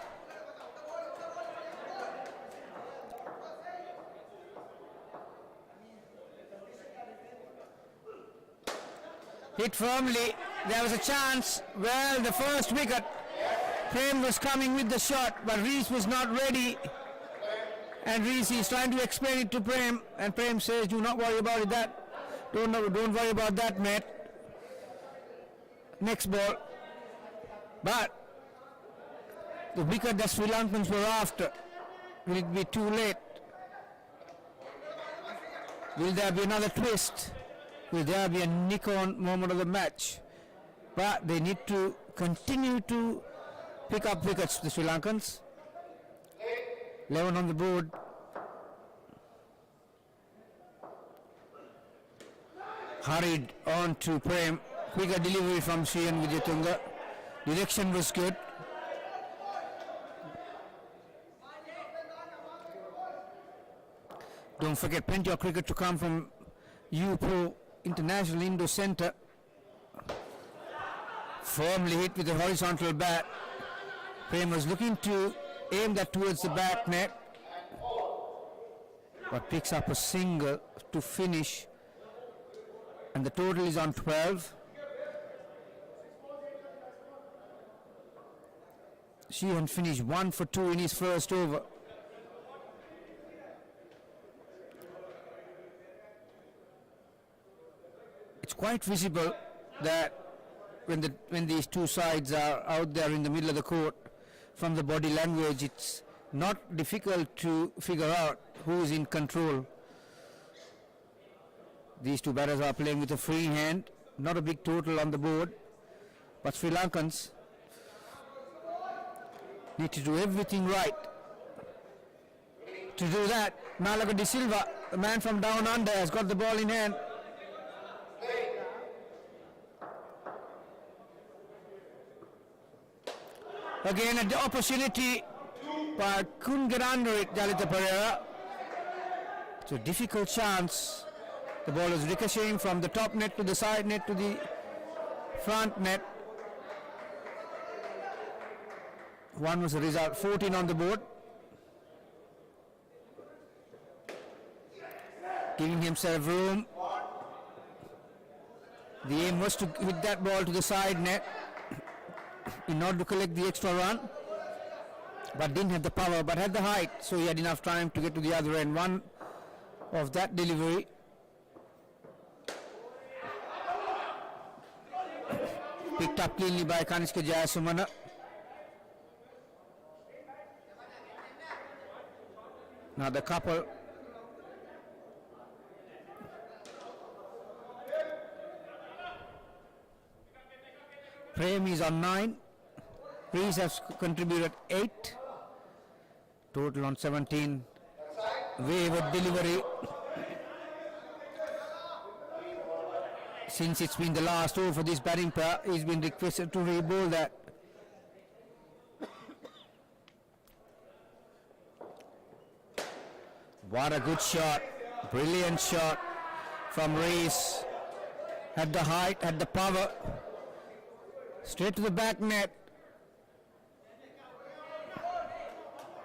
S5: Hit firmly. There was a chance. Well, the first wicket. Prem was coming with the shot, but Reese was not ready. And Reese is trying to explain it to Prem, and Prem says, "Do not worry about that. Don't worry about that, mate. Next ball." But the wicket that Sri Lankans were after, will it be too late? Will there be another twist? Will there be a nick-on moment of the match? But they need to continue to pick up wickets, the Sri Lankans. 11 on the board. Hurried on to Prem. Quicker delivery from Shian Vijayatunga. Direction was good. Don't forget, plenty of cricket to come from UPro International Indoor Centre. Firmly hit with a horizontal bat. Prem was looking to aim that towards the back net, but picks up a single to finish, and the total is on 12. Sheehan finished 1 for 2 in his first over. It's quite visible that when these two sides are out there in the middle of the court, from the body language, it's not difficult to figure out who is in control. These two batters are playing with a free hand, not a big total on the board, but Sri Lankans need to do everything right. To do that, Lanka de Silva, the man from down under, has got the ball in hand. Again, at the opportunity, but couldn't get under it, Jalita Pereira. It's a difficult chance. The ball is ricocheting from the top net to the side net to the front net. 1 was the result, 14 on the board. giving himself room. The aim was to hit that ball to the side net in order to collect the extra run, but didn't have the power, but had the height, so he had enough time to get to the other end. One of that delivery. Picked up cleanly by Kanishka Jayasumana. Now the couple. Prem is on 9. Reese has contributed 8. Total on 17. Wayward delivery. Since it's been the last over for this batting pair, he's been requested to re-bowl that. What a good shot. Brilliant shot from Reese. Had the height, had the power. Straight to the back net.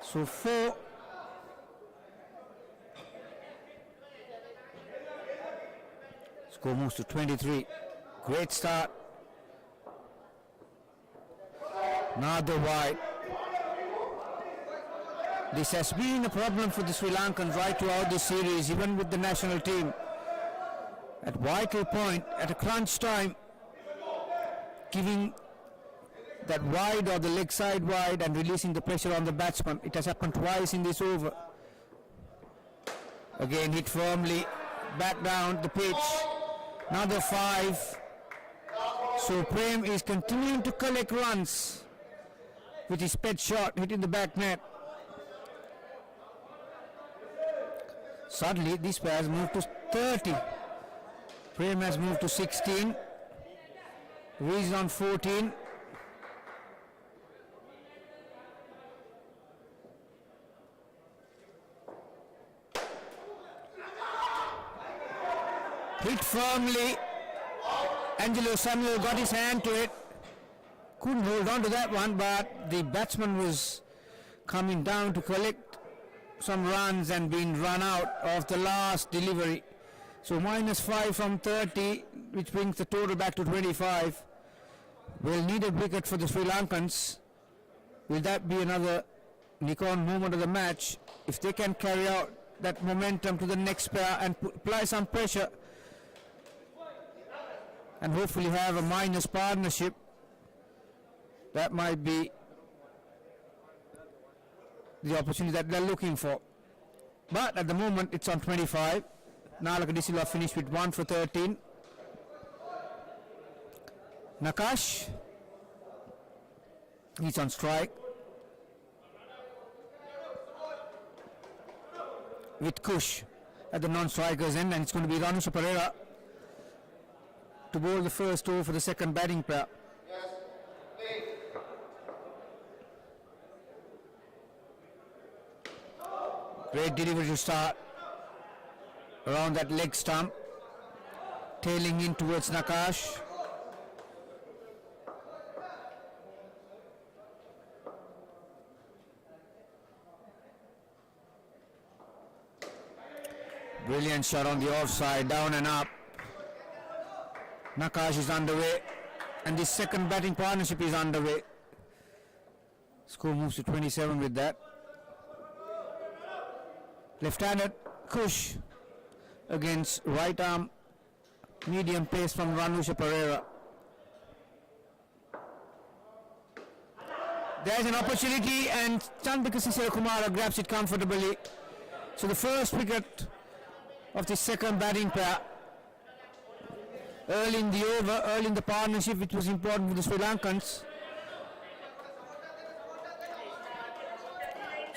S5: So 4. Score moves to 23. Great start. Another wide. This has been a problem for the Sri Lankans right throughout this series, even with the national team. At vital point, at a crunch time, giving that wide or the leg side wide and releasing the pressure on the batsman. It has happened twice in this over. Again hit firmly, back down the pitch. Another 5. So Prem is continuing to collect runs with his pet shot hitting the back net. Suddenly this pair has moved to 30. Prem has moved to 16. Reese on 14. Hit firmly. Angelo Samuel got his hand to it. Couldn't hold on to that one, but the batsman was coming down to collect some runs and being run out of the last delivery. So -5 from 30, which brings the total back to 25. Will need a wicket for the Sri Lankans. Will that be another Nikon moment of the match? If they can carry out that momentum to the next pair and apply some pressure and hopefully have a minus partnership, that might be the opportunity that they're looking for. But at the moment it's on 25. Nalaka De Silva finished with 1 for 13. Nakash, he's on strike with Kush at the non-strikers end, and it's going to be Ranusha Pereira to bowl the first over for the second batting pair. Great delivery to start around that leg stump, tailing in towards Nakash. Brilliant shot on the offside, down and up. Nakash is underway, and the second batting partnership is underway. Score moves to 27 with that. Left-handed Kush against right arm medium pace from Ranusha Pereira. There's an opportunity, and Chandrika Sisirakumara grabs it comfortably. So the first wicket of the second batting pair. Early in the over, early in the partnership, which was important for the Sri Lankans.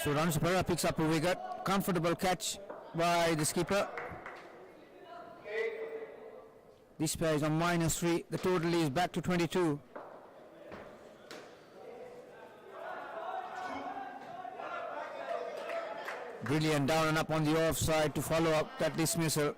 S5: So Ranusha Pereira picks up a wicket. Comfortable catch by the skipper. This pair is on -3. The total is back to 22. Brilliant down and up on the offside to follow up that dismissal.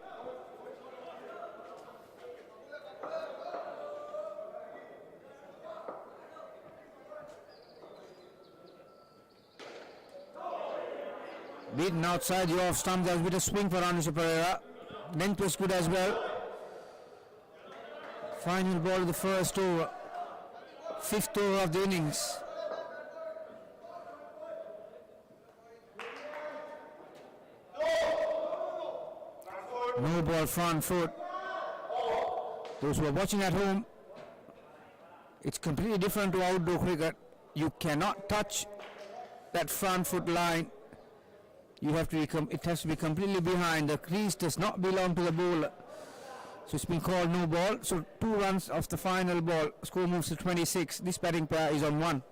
S5: Beaten outside the off stump. There's a bit of swing for Ranusha Pereira. length was good as well. Final ball of the first over, 5th over of the innings. No ball, front foot. Those who are watching at home, it's completely different to outdoor cricket. You cannot touch that front foot line. You have to it has to be completely behind. The crease does not belong to the bowler. So it's been called no ball. So 2 runs off the final ball. Score moves to 26. This batting pair is on 1.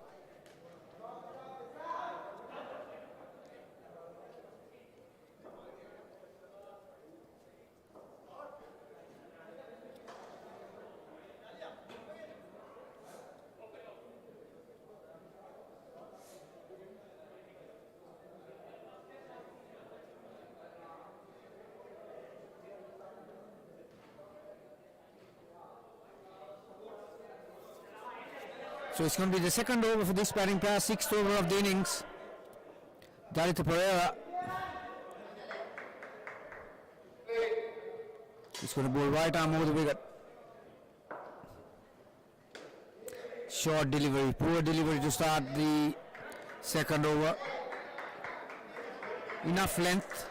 S5: So it's going to be the second over for this batting pair, 6th over of the innings. Dalita Pereira. He's going to bowl right arm over the wicket. Short delivery, poor delivery to start the second over. Enough length.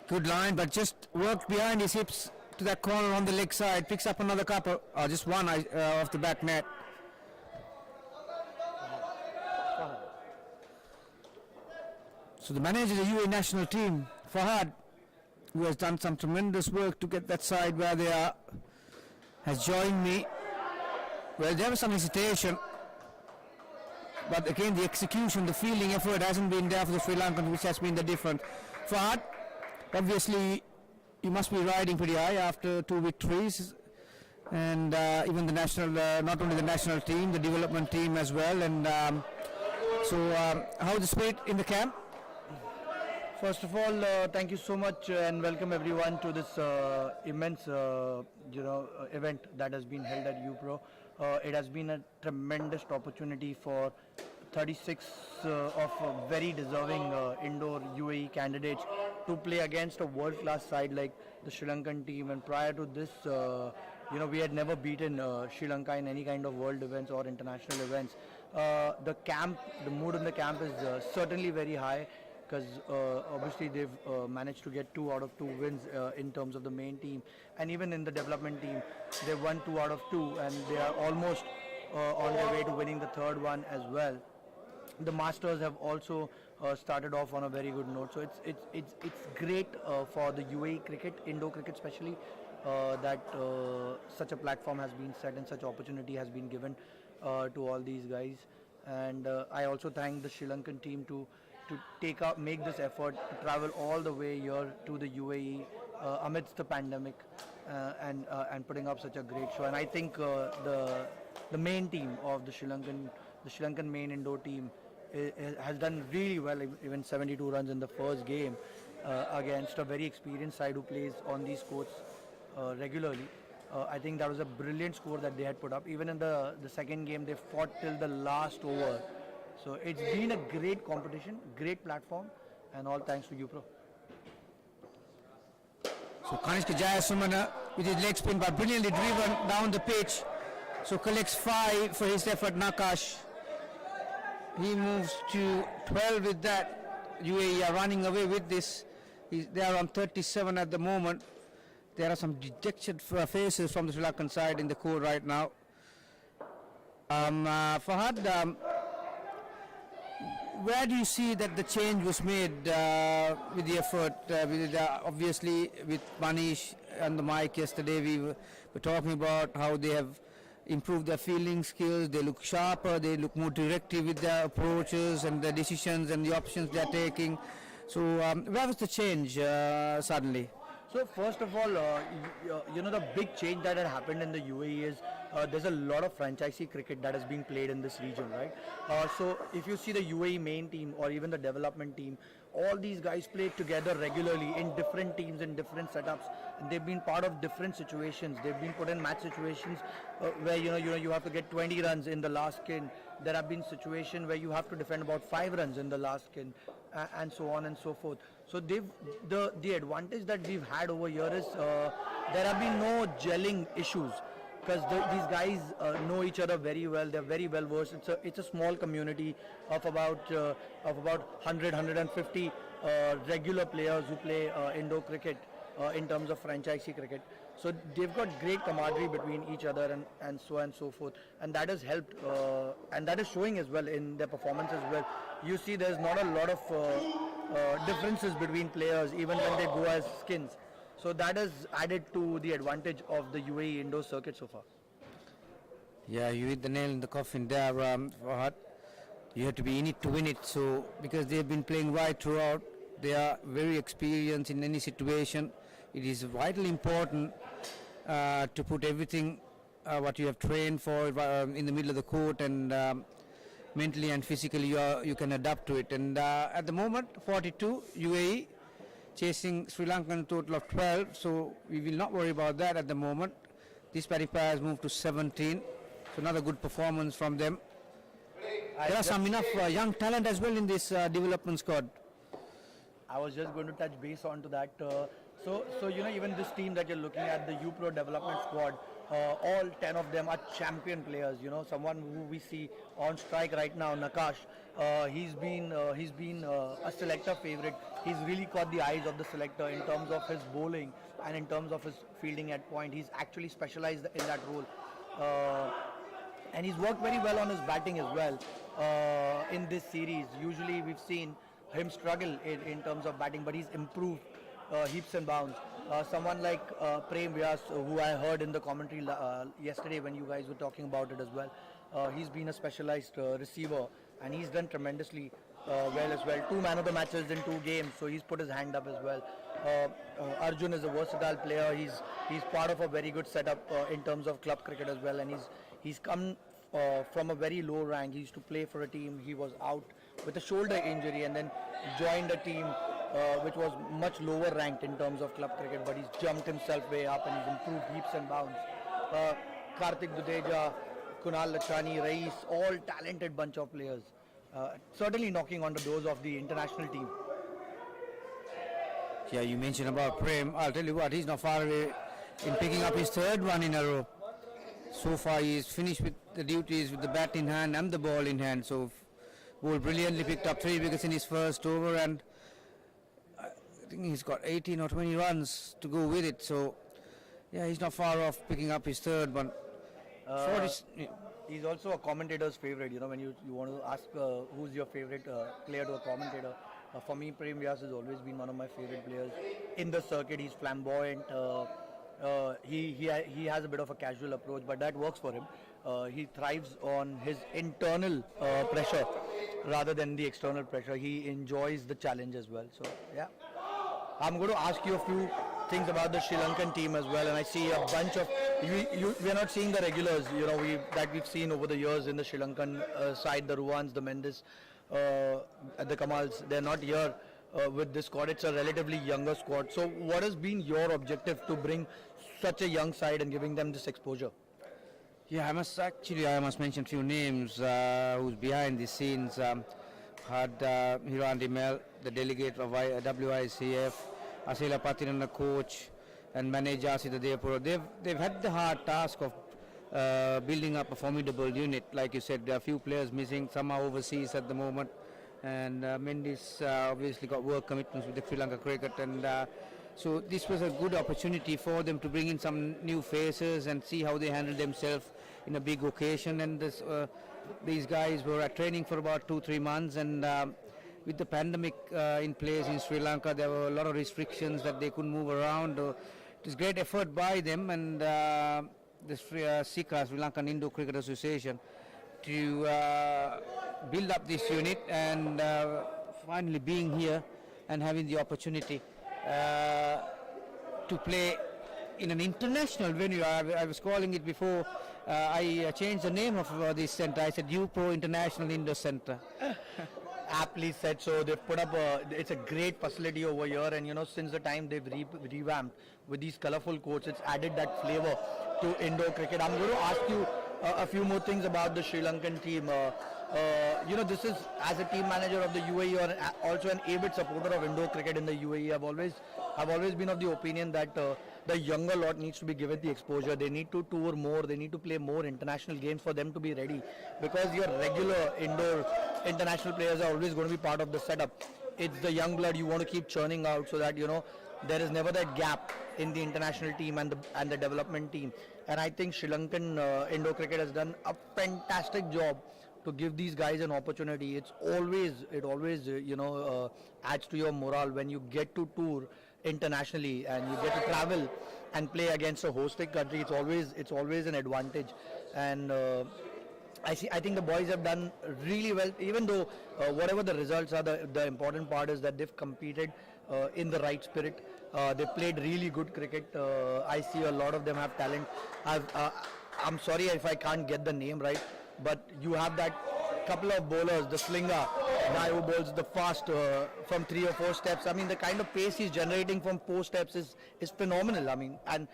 S5: Good line, but just worked behind his hips to that corner on the leg side. Picks up another couple, just one off the back net. So the manager of the UAE national team, Fahad, who has done some tremendous work to get that side where they are, has joined me. Well, there was some hesitation, but again the execution, the fielding effort hasn't been there for the Sri Lankans, which has been the difference. Fahad, obviously, you must be riding pretty high after 2 victories, and even the national, not only the national team, the development team as well. And how the spirit in the camp?
S6: First of all, thank you so much and welcome everyone to this immense, event that has been held at UPro. It has been a tremendous opportunity for 36 of very deserving indoor UAE candidates to play against a world-class side like the Sri Lankan team. And prior to this, we had never beaten Sri Lanka in any kind of world events or international events. The mood in the camp is certainly very high, because obviously they've managed to get 2 out of 2 wins in terms of the main team, and even in the development team they've won 2 out of 2, and they are almost on their way to winning the 3rd one as well. The Masters have also started off on a very good note, so it's great for the UAE cricket, indoor cricket especially, that such a platform has been set and such opportunity has been given to all these guys. And I also thank the Sri Lankan team to make this effort to travel all the way here to the UAE amidst the pandemic and putting up such a great show. And I think the main team of the Sri Lankan main indoor team has done really well, even 72 runs in the first game against a very experienced side who plays on these courts regularly. I think that was a brilliant score that they had put up. Even in the second game, they fought till the last over. So it's been a great competition, great platform, and all thanks to UPro.
S5: So Kanishka Jayasumana with his leg spin, but brilliantly driven down the pitch. So collects 5 for his effort. Nakash, he moves to 12 with that. UAE are running away with this. They are on 37 at the moment. There are some dejected faces from the Sri Lankan side in the court right now. Fahad, where do you see that the change was made with the effort? Obviously, with Manish and the mic yesterday, we were talking about how they have improved their fielding skills. They look sharper, they look more directive with their approaches and their decisions and the options they are taking. So, where was the change suddenly?
S6: So first of all, the big change that had happened in the UAE is there's a lot of franchisee cricket that is being played in this region, right? So if you see the UAE main team or even the development team, all these guys play together regularly in different teams, in different setups, and they've been part of different situations. They've been put in match situations where you have to get 20 runs in the last skin. There have been situations where you have to defend about 5 runs in the last skin, and so on and so forth. So the advantage that we've had over here is there have been no gelling issues, because these guys know each other very well. They're very well versed. It's a small community of about 150 regular players who play indoor cricket in terms of franchisee cricket. So they've got great camaraderie between each other and so on and so forth, and that has helped and that is showing as well in their performance as well. You see, there's not a lot of differences between players even when they go as skins. So that has added to the advantage of the UAE indoor circuit so far.
S5: Yeah, you hit the nail in the coffin there, Fahad. You have to be in it to win it. So because they've been playing right throughout, they are very experienced in any situation. It is vitally important to put everything what you have trained for in the middle of the court, and mentally and physically you can adapt to it. And at the moment, 42 UAE chasing Sri Lankan total of 12, so we will not worry about that at the moment. This batting pair has moved to 17, so another good performance from them. There are some enough young talent as well in this development squad.
S6: I was just going to touch base onto that. So even this team that you're looking at, the UPro development squad, all 10 of them are champion players. Someone who we see on strike right now, Nakash. He's been a selector favorite. He's really caught the eyes of the selector in terms of his bowling and in terms of his fielding at point. He's actually specialized in that role, and he's worked very well on his batting as well in this series. Usually we've seen him struggle in terms of batting, but he's improved heaps and bounds. Someone like Prem Vyas, who I heard in the commentary yesterday when you guys were talking about it as well, he's been a specialized receiver, and he's done tremendously well as well. 2 man of the matches in 2 games, so he's put his hand up as well. Arjun is a versatile player. He's part of a very good setup in terms of club cricket as well, and he's come from a very low rank. He used to play for a team. He was out with a shoulder injury and then joined a team which was much lower ranked in terms of club cricket, but he's jumped himself way up and he's improved heaps and bounds. Karthik Dudeja, Kunal Lachani, Rais, all talented bunch of players. Certainly knocking on the doors of the international team.
S5: Yeah, you mentioned about Prem. I'll tell you what, he's not far away in picking up his 3rd one in a row. So far he's finished with the duties with the bat in hand and the ball in hand. So bowled brilliantly, picked up 3 wickets in his first over, and I think he's got 18 or 20 runs to go with it. So yeah, he's not far off picking up his 3rd one.
S6: He's also a commentator's favorite. When you want to ask who's your favorite player to a commentator, for me, Prem Vyas has always been one of my favorite players in the circuit. He's flamboyant. He has a bit of a casual approach, but that works for him. He thrives on his internal pressure rather than the external pressure. He enjoys the challenge as well. So yeah, I'm going to ask you a few things about the Sri Lankan team as well, and I see a bunch of we are not seeing the regulars that we've seen over the years in the Sri Lankan side, the Ruans, the Mendes, the Kamals. They're not here with this squad. It's a relatively younger squad. So what has been your objective to bring such a young side and giving them this exposure?
S5: Yeah, I must mention a few names who's behind the scenes. Had Hirandi Mel, the delegate of WICF, Asila Patinan, the coach, and manager Asita Devapura. They've had the hard task of building up a formidable unit. Like you said, there are a few players missing. Some are overseas at the moment, and Mendes obviously got work commitments with the Sri Lanka cricket, and so this was a good opportunity for them to bring in some new faces and see how they handle themselves in a big occasion. And these guys were at training for about 2-3 months, and with the pandemic in place in Sri Lanka, there were a lot of restrictions that they couldn't move around. It was great effort by them and the SICA, Sri Lankan Indo Cricket Association, to build up this unit, and finally being here and having the opportunity to play in an international venue. I was calling it before. I changed the name of this centre. I said UPro International Indoor Centre.
S6: aptly said. So they've put up it's a great facility over here, and since the time they've revamped with these colorful courts, it's added that flavor to indoor cricket. I'm going to ask you a few more things about the Sri Lankan team. This is as a team manager of the UAE or also an avid supporter of indoor cricket in the UAE. I've always been of the opinion that the younger lot needs to be given the exposure. They need to tour more. They need to play more international games for them to be ready, because your regular indoor international players are always going to be part of the setup. It's the young blood you want to keep churning out, so that there is never that gap in the international team and the development team. And I think Sri Lankan indoor cricket has done a fantastic job to give these guys an opportunity. It always adds to your morale when you get to tour internationally and you get to travel and play against a hosting country. It's always an advantage. And I think the boys have done really well, even though whatever the results are, the important part is that they've competed in the right spirit. They played really good cricket. I see a lot of them have talent. I'm sorry if I can't get the name right, but you have that couple of bowlers, the slinger guy who bowls the fast from 3 or 4 steps. I mean, the kind of pace he's generating from 4 steps is phenomenal. I mean, and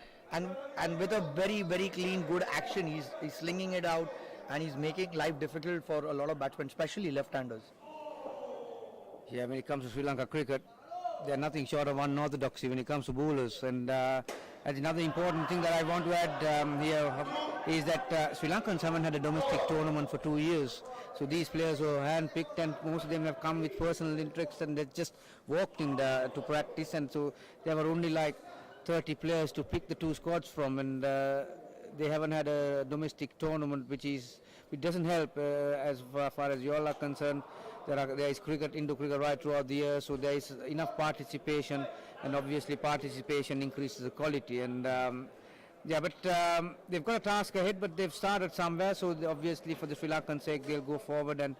S6: with a very, very clean, good action, he's slinging it out, and he's making life difficult for a lot of batsmen, especially left-handers.
S5: Yeah, when it comes to Sri Lanka cricket, they're nothing short of unorthodoxy when it comes to bowlers. And another important thing that I want to add here is that Sri Lankans haven't had a domestic tournament for 2 years. So these players were hand-picked, and most of them have come with personal interests, and they just walked in to practice. And so there were only like 30 players to pick the 2 squads from, and they haven't had a domestic tournament, which doesn't help as far as you all are concerned. There is cricket, indoor cricket right throughout the year, so there is enough participation, and obviously participation increases the quality. And but they've got a task ahead, but they've started somewhere, so obviously for the Sri Lankan sake they'll go forward and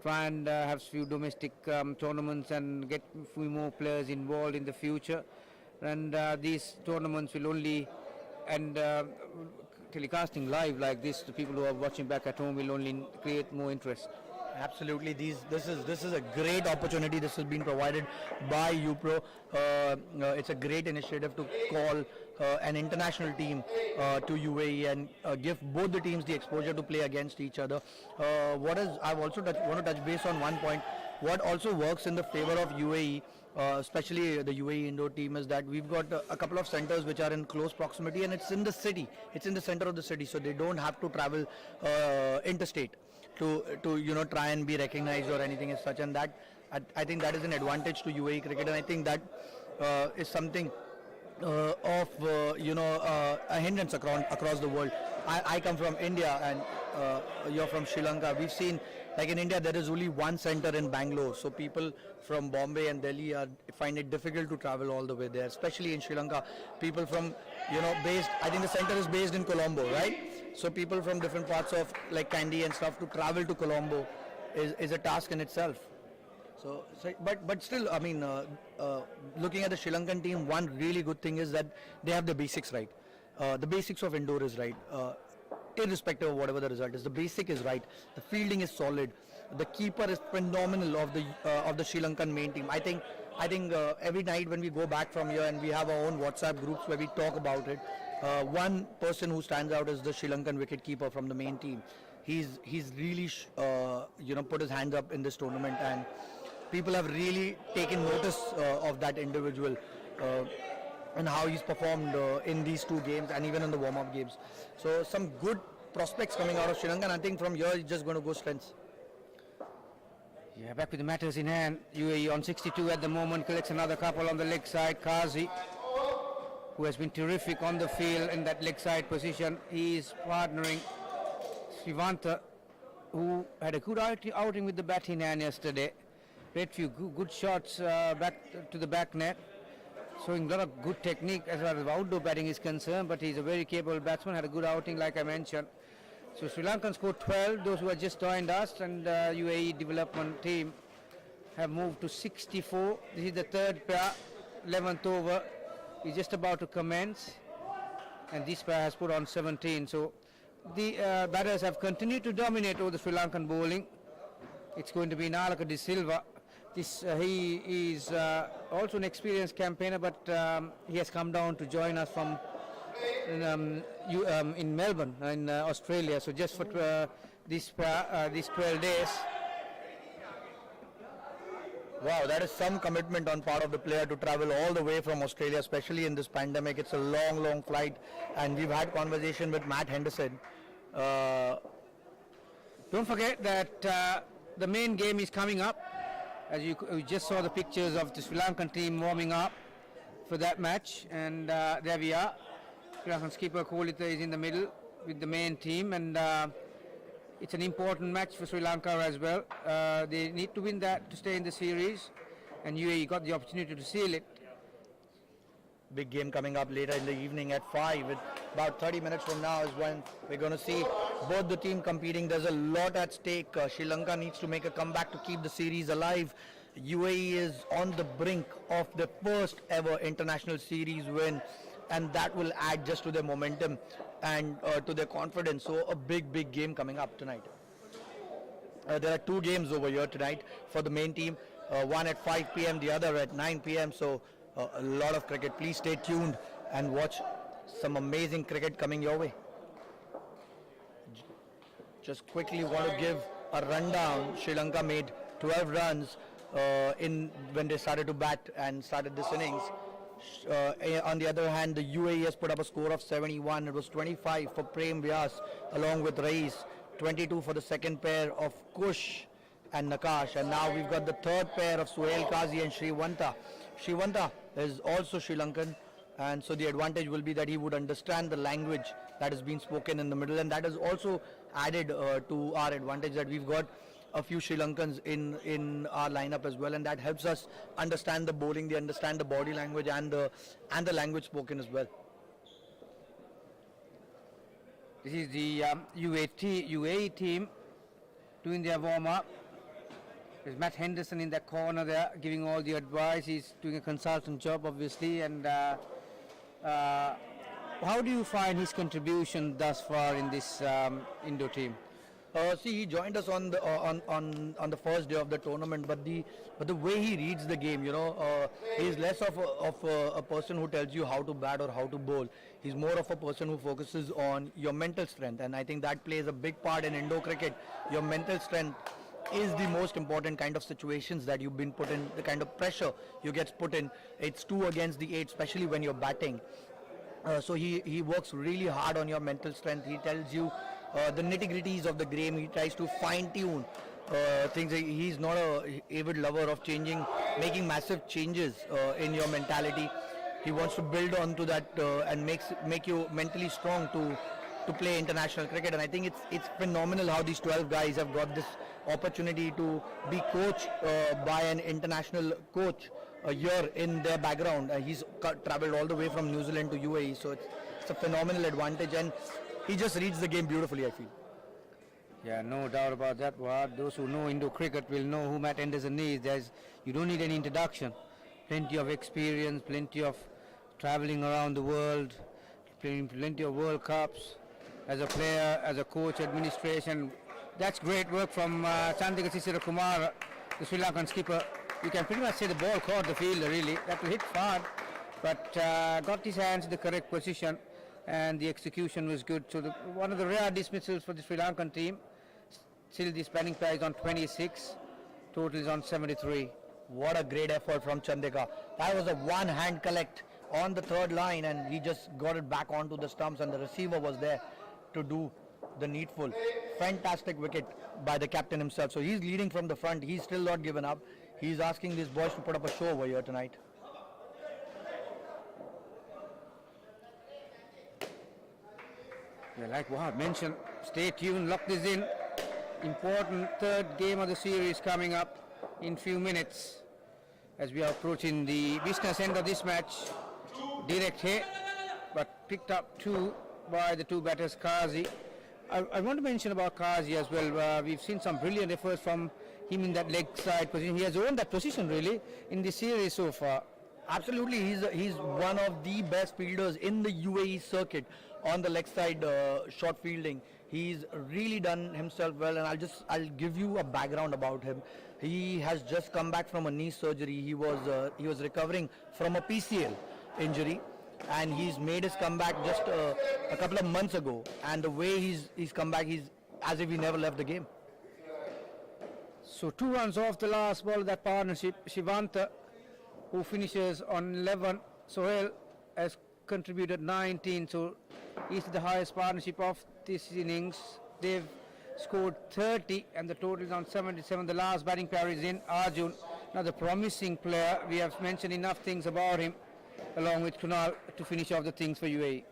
S5: try and have few domestic tournaments and get a few more players involved in the future. And these tournaments will only, and telecasting live like this, the people who are watching back at home, will only create more interest.
S6: Absolutely, this is a great opportunity. This has been provided by UPro. It's a great initiative to call an international team to UAE and give both the teams the exposure to play against each other. I've also want to touch base on one point. What also works in the favor of UAE, especially the UAE indoor team, is that we've got a couple of centers which are in close proximity, and it's in the city. It's in the center of the city, so they don't have to travel interstate to try and be recognized or anything as such. And that I think that is an advantage to UAE cricket, and I think that is something of a hindrance across the world. I come from India, and you're from Sri Lanka. We've seen, like in India, there is only one center in Bangalore, so people from Bombay and Delhi find it difficult to travel all the way there. Especially in Sri Lanka, people from I think the center is based in Colombo, right? So people from different parts of like Kandy and stuff to travel to Colombo is a task in itself. But still, I mean, looking at the Sri Lankan team, one really good thing is that they have the basics right. The basics of indoor is right. Irrespective of whatever the result is, the basic is right. The fielding is solid. The keeper is phenomenal of the Sri Lankan main team. I think every night when we go back from here and we have our own WhatsApp groups where we talk about it, one person who stands out is the Sri Lankan wicket keeper from the main team. He's really put his hands up in this tournament, and people have really taken notice of that individual and how he's performed in these 2 games and even in the warm-up games. So some good prospects coming out of Sri Lanka, and I think from here it's just going to go strengths.
S5: Yeah, back with the matters in hand. UAE on 62 at the moment, collects another couple on the leg side. Kazi, who has been terrific on the field in that leg side position. He is partnering Srivanta, who had a good outing with the bat in hand yesterday. Played few good shots back to the back net, showing a lot of good technique as far as outdoor batting is concerned, but he's a very capable batsman, had a good outing like I mentioned. So Sri Lankan scored 12, those who have just joined us, and UAE development team have moved to 64. This is the 3rd pair, 11th over is just about to commence, and this pair has put on 17. So the batters have continued to dominate over the Sri Lankan bowling, It's going to be Nalaka de Silva. He is also an experienced campaigner, but he has come down to join us from in Melbourne, in Australia. So just for these 12 days.
S6: Wow, that is some commitment on part of the player to travel all the way from Australia, especially in this pandemic. It's a long, long flight, and we've had conversation with Matt Henderson.
S5: Don't forget that the main game is coming up. As you just saw the pictures of the Sri Lankan team warming up for that match, and there we are. Sri Lankan skipper Kolita is in the middle with the main team, and it's an important match for Sri Lanka as well. They need to win that to stay in the series, and UAE got the opportunity to seal it.
S6: Big game coming up later in the evening at 5. About 30 minutes from now is when we're going to see both the team competing. There's a lot at stake. Sri Lanka needs to make a comeback to keep the series alive. UAE is on the brink of the first ever international series win, and that will add just to their momentum and to their confidence. So a big game coming up tonight. There are two games over here tonight for the main team. One at 5 p.m., the other at 9 p.m. So a lot of cricket. Please stay tuned and watch some amazing cricket coming your way. Just quickly want to give a rundown. Sri Lanka made 12 runs when they started to bat and started this innings. On the other hand, the UAE has put up a score of 71. It was 25 for Prem Vyas along with Rais, 22 for the second pair of Kush and Nakash, and now we've got the third pair of Suhail Qazi and Sriwanta. Sriwanta is also Sri Lankan, and so the advantage will be that he would understand the language that is being spoken in the middle, and that is also added to our advantage that we've got a few Sri Lankans in our lineup as well, and that helps us understand the bowling. They understand the body language and the language spoken as well.
S5: This is the UAE team doing their warm-up. There's Matt Henderson in that corner there giving all the advice. He's doing a consultant job obviously, and how do you find his contribution thus far in this Indo team?
S6: See, he joined us on the first day of the tournament, but the way he reads the game, he's less of a person who tells you how to bat or how to bowl. He's more of a person who focuses on your mental strength, and I think that plays a big part in Indo cricket. Your mental strength is the most important kind of situations that you've been put in, the kind of pressure you get put in. It's 2 against the 8, especially when you're batting. So he works really hard on your mental strength. He tells you the nitty-gritties of the game. He tries to fine-tune things. He's not a avid lover of making massive changes in your mentality. He wants to build onto that and make you mentally strong to play international cricket. And I think it's phenomenal how these 12 guys have got this opportunity to be coached by an international coach a year in their background. He's traveled all the way from New Zealand to UAE, so it's a phenomenal advantage, and he just reads the game beautifully, I feel.
S5: Yeah, no doubt about that, Wahab. Those who know Indo cricket will know who Matt Henderson is. You don't need any introduction. Plenty of experience, plenty of traveling around the world, plenty of World Cups as a player, as a coach, administration. That's great work from Chandika Sisira Kumar, the Sri Lankan skipper. You can pretty much say the ball caught the fielder, really. That will hit hard, but got his hands in the correct position, and the execution was good. So one of the rare dismissals for the Sri Lankan team. Still the spanning pair is on 26, total is on 73.
S6: What a great effort from Chandika. That was a one-hand collect on the third line, and he just got it back onto the stumps, and the receiver was there to do the needful. Fantastic wicket by the captain himself. So he's leading from the front. He's still not given up. He's asking these boys to put up a show over here tonight.
S5: Yeah, like Wahab mentioned, stay tuned, lock this in. Important third game of the series coming up in few minutes as we are approaching the business end of this match. Direct hit, but picked up 2 by the 2 batters, Qazi. I want to mention about Qazi as well. We've seen some brilliant efforts from him in that leg side position. He has owned that position really in the series so far.
S6: Absolutely, he's one of the best fielders in the UAE circuit on the leg side short fielding. He's really done himself well, and I'll give you a background about him. He has just come back from a knee surgery. He was recovering from a PCL injury, and he's made his comeback just a couple of months ago. And the way he's come back, he's as if he never left the game.
S5: So 2 runs off the last ball of that partnership. Shivanta, who finishes on 11. Sohail has contributed 19, so he's the highest partnership of this innings. They've scored 30 and the total is on 77. The last batting pair is in Arjun, another promising player. We have mentioned enough things about him along with Kunal to finish off the things for UAE.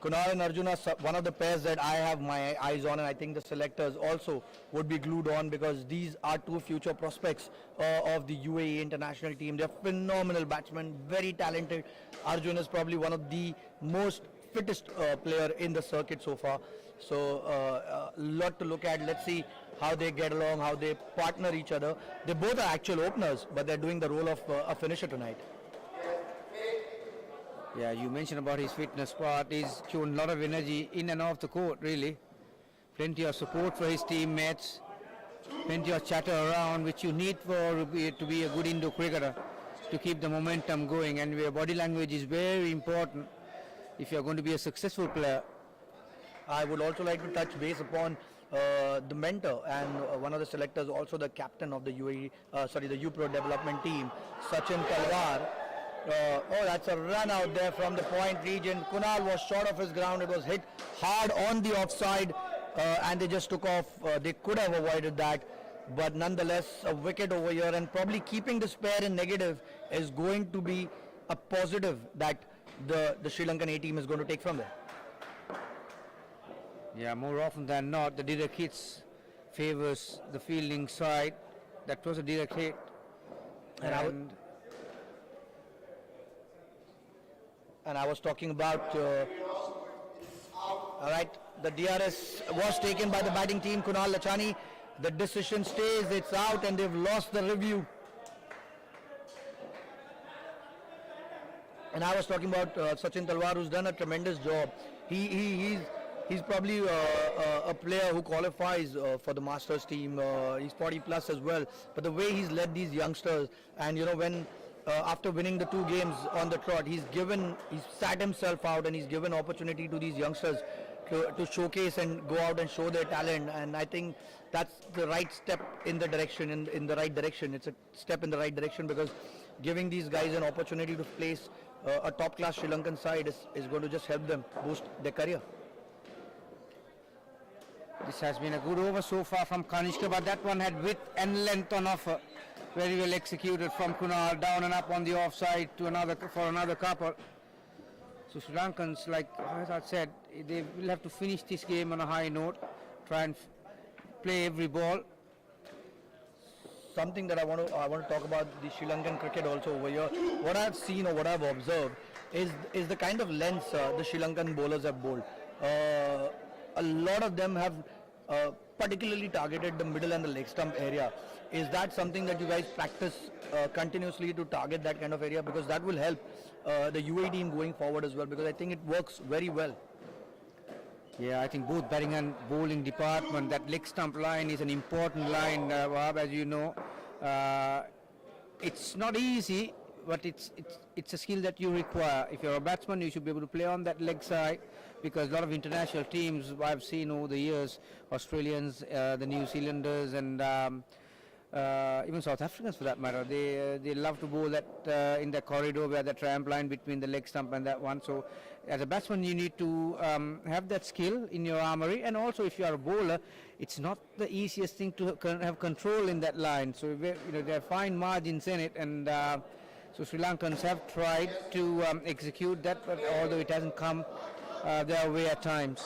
S6: Kunal and Arjun are one of the pairs that I have my eyes on, and I think the selectors also would be glued on, because these are two future prospects of the UAE international team. They're phenomenal batsmen, very talented. Arjun is probably one of the most fittest player in the circuit so far. So a lot to look at. Let's see how they get along, how they partner each other. They both are actual openers, but they're doing the role of a finisher tonight.
S5: Yeah, you mentioned about his fitness part. He's shown a lot of energy in and off the court, really. Plenty of support for his teammates. Plenty of chatter around, which you need to be a good Indo cricketer, to keep the momentum going. And your body language is very important if you're going to be a successful player.
S6: I would also like to touch base upon the mentor and one of the selectors, also the captain of the the UPro development team, Sachin Talwar. Oh, that's a run out there from the point region. Kunal was short of his ground. It was hit hard on the offside, and they just took off. They could have avoided that, but nonetheless, a wicket over here, and probably keeping this pair in negative is going to be a positive that the Sri Lankan A team is going to take from there.
S5: Yeah, more often than not, the direct hits favors the fielding side. That was a direct hit.
S6: And I was talking about, all right, the DRS was taken by the batting team, Kunal Lachani. The decision stays, it's out, and they've lost the review. And I was talking about Sachin Talwar, who's done a tremendous job. He's probably a player who qualifies for the Masters team. He's 40 plus as well. But the way he's led these youngsters, and you know, when after winning the 2 games on the trot, he's sat himself out and he's given opportunity to these youngsters to showcase and go out and show their talent. And I think that's the right step in the direction, in the right direction. It's a step in the right direction, because giving these guys an opportunity to place a top-class Sri Lankan side is going to just help them boost their career.
S5: This has been a good over so far from Kanishka, but that one had width and length on offer. Very well executed from Kunal, down and up on the offside for another couple. So Sri Lankans, like as I said, they will have to finish this game on a high note, try and play every ball.
S6: Something that I want to talk about the Sri Lankan cricket also over here. What I've seen or what I've observed is the kind of lengths the Sri Lankan bowlers have bowled. A lot of them have particularly targeted the middle and the leg stump area. Is that something that you guys practice continuously to target that kind of area? Because that will help the UAE team going forward as well, because I think it works very well.
S5: Yeah, I think both batting and bowling department, that leg stump line is an important line, Wahab, as you know. It's not easy, but it's a skill that you require. If you're a batsman, you should be able to play on that leg side, because a lot of international teams I've seen over the years, Australians, the New Zealanders, and even South Africans for that matter, they love to bowl that in the corridor where the tramp line between the leg stump and that one. So as a batsman, you need to have that skill in your armory, and also if you are a bowler, it's not the easiest thing to have control in that line. So you know, there are fine margins in it, and so Sri Lankans have tried to execute that, but although it hasn't come their way at times.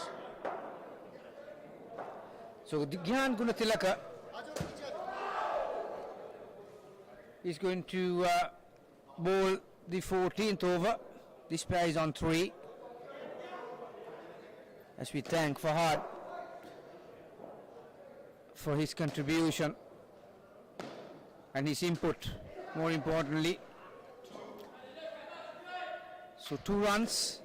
S5: So Gyan Gunatilaka is going to bowl the 14th over. This pair is on 3. As we thank Fahad for his contribution and his input, more importantly. So 2 runs.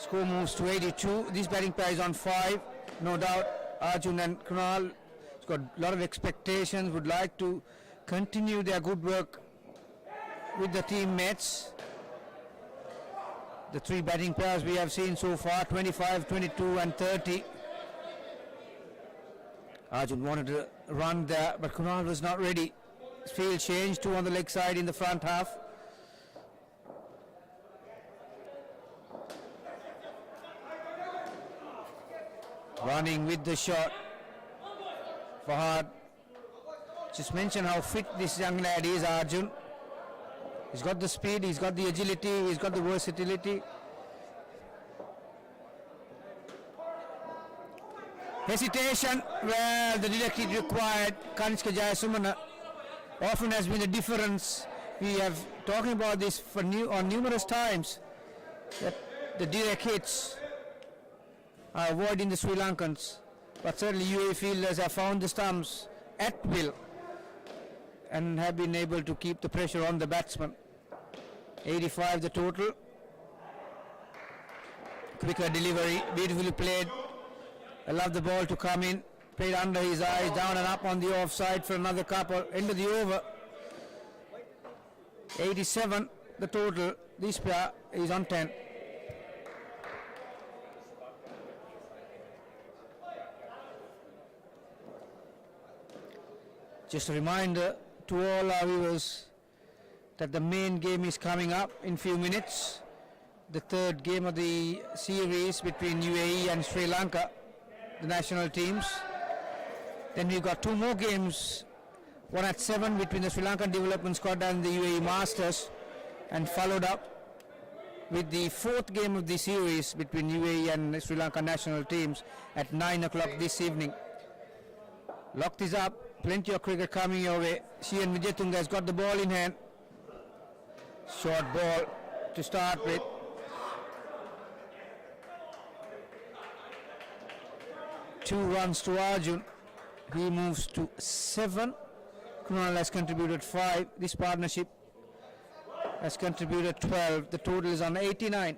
S5: Score moves to 82. This batting pair is on 5, no doubt. Arjun and Kunal has got a lot of expectations, would like to continue their good work with the teammates. The three batting pairs we have seen so far, 25, 22 and 30. Arjun wanted to run there, but Kunal was not ready. Field change, 2 on the leg side in the front half. Running with the shot. Fahad. Just mention how fit this young lad is, Arjun. He's got the speed, he's got the agility, he's got the versatility. Hesitation where the direct hit required. Kanishka Jayasumana often has been a difference. We have talking about this for on numerous times, that the direct hits are avoiding the Sri Lankans, but certainly UAE fielders have found the stumps at will and have been able to keep the pressure on the batsman. 85 the total. Quicker delivery, beautifully played. I love the ball to come in, played under his eyes, down and up on the offside for another couple, end of the over. 87 the total, this pair is on 10. Just a reminder to all our viewers that the main game is coming up in few minutes. The third game of the series between UAE and Sri Lanka, the national teams. Then we've got 2 more games, one at 7 between the Sri Lankan Development Squad and the UAE Masters, and followed up with the 4th game of the series between UAE and the Sri Lanka national teams at 9 o'clock this evening. Locked is up. Plenty of cricket coming your way. Shian Vijayatunga has got the ball in hand. Short ball to start with. Two runs to Arjun. He moves to 7. Kunal has contributed 5. This partnership has contributed 12. The total is on 89.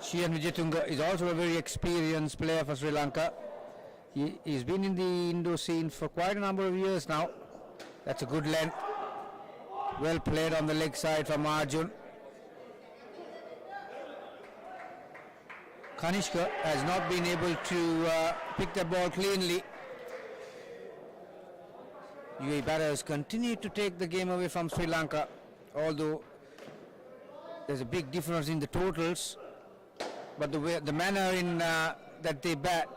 S5: Shian Vijayatunga is also a very experienced player for Sri Lanka. He's been in the Indo scene for quite a number of years now. That's a good length. Well played on the leg side from Arjun. Kanishka has not been able to pick the ball cleanly. UAE batters continue to take the game away from Sri Lanka, although there's a big difference in the totals. But the manner in that they bat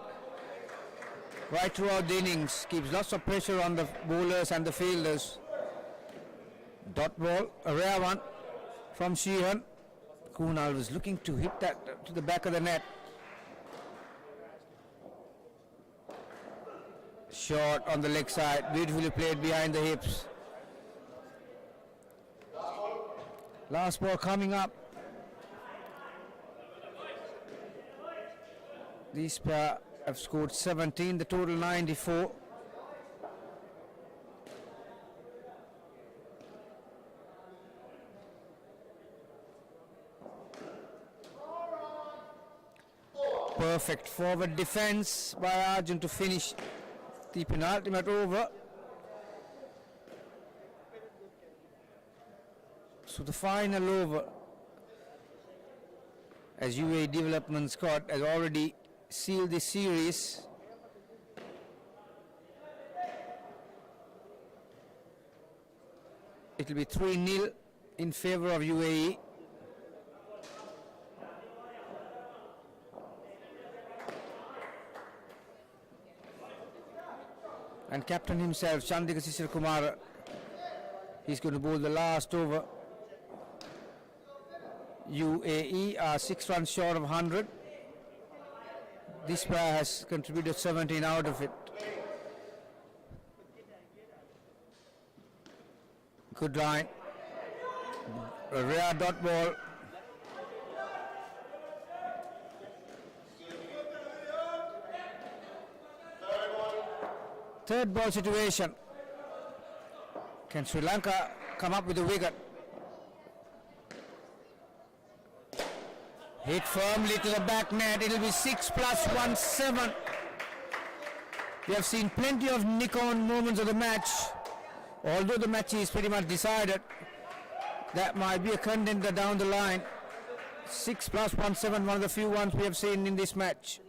S5: right throughout the innings keeps lots of pressure on the bowlers and the fielders. Dot ball, a rare one from Sheehan. Kunal was looking to hit that to the back of the net. Short on the leg side, beautifully played behind the hips. Last ball coming up. These pair have scored 17, the total 94. Perfect forward defense by Arjun to finish the penultimate over. So the final over, as UAE Development Squad has already sealed the series. It will be 3-0 in favor of UAE. And captain himself, Chandika Sisir Kumar, he's going to bowl the last over. UAE are 6 runs short of 100. This pair has contributed 17 out of it. Good line. A rare dot ball. Third ball situation. Can Sri Lanka come up with a wicket? Hit firmly to the back net. It will be 6 plus 1, 7. We have seen plenty of nick-on moments of the match. Although the match is pretty much decided, that might be a contender down the line. 6 plus 1, 7, one of the few ones we have seen in this match.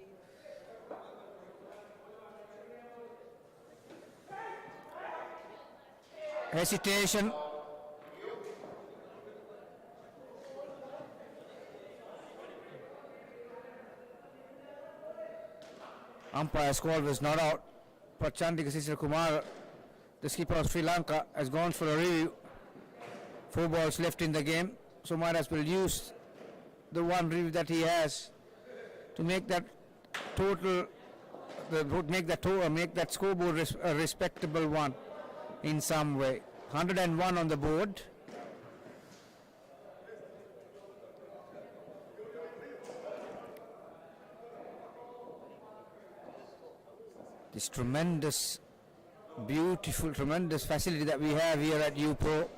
S5: Hesitation. Umpire's call was not out. Prachandika Sisir Kumar, the skipper of Sri Lanka, has gone for a review. 4 balls left in the game, so might as well use the one review that he has to make that total, make that scoreboard a respectable one in some way. 101 on the board. This tremendous, beautiful, tremendous facility that we have here at UPro.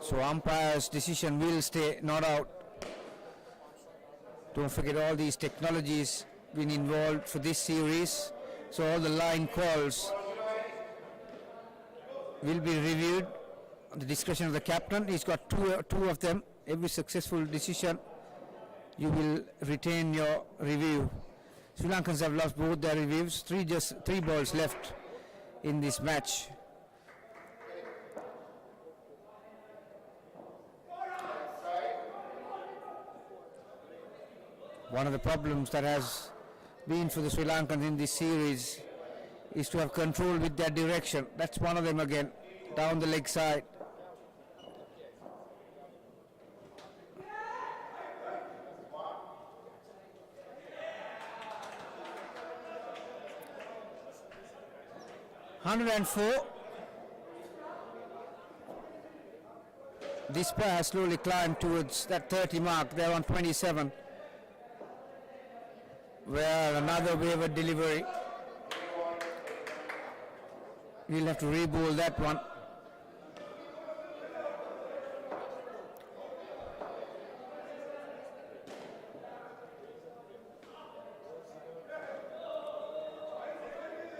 S5: So umpire's decision will stay not out. Don't forget all these technologies been involved for this series. So all the line calls will be reviewed on the discretion of the captain. He's got two of them. Every successful decision, you will retain your review. Sri Lankans have lost both their reviews. Three balls left in this match. One of the problems that has been for the Sri Lankans in this series is to have control with their direction. That's one of them again, down the leg side. .104. This pair has slowly climbed towards that 30 mark. They're on 27. Where another wayward delivery. We'll have to re-bowl that one.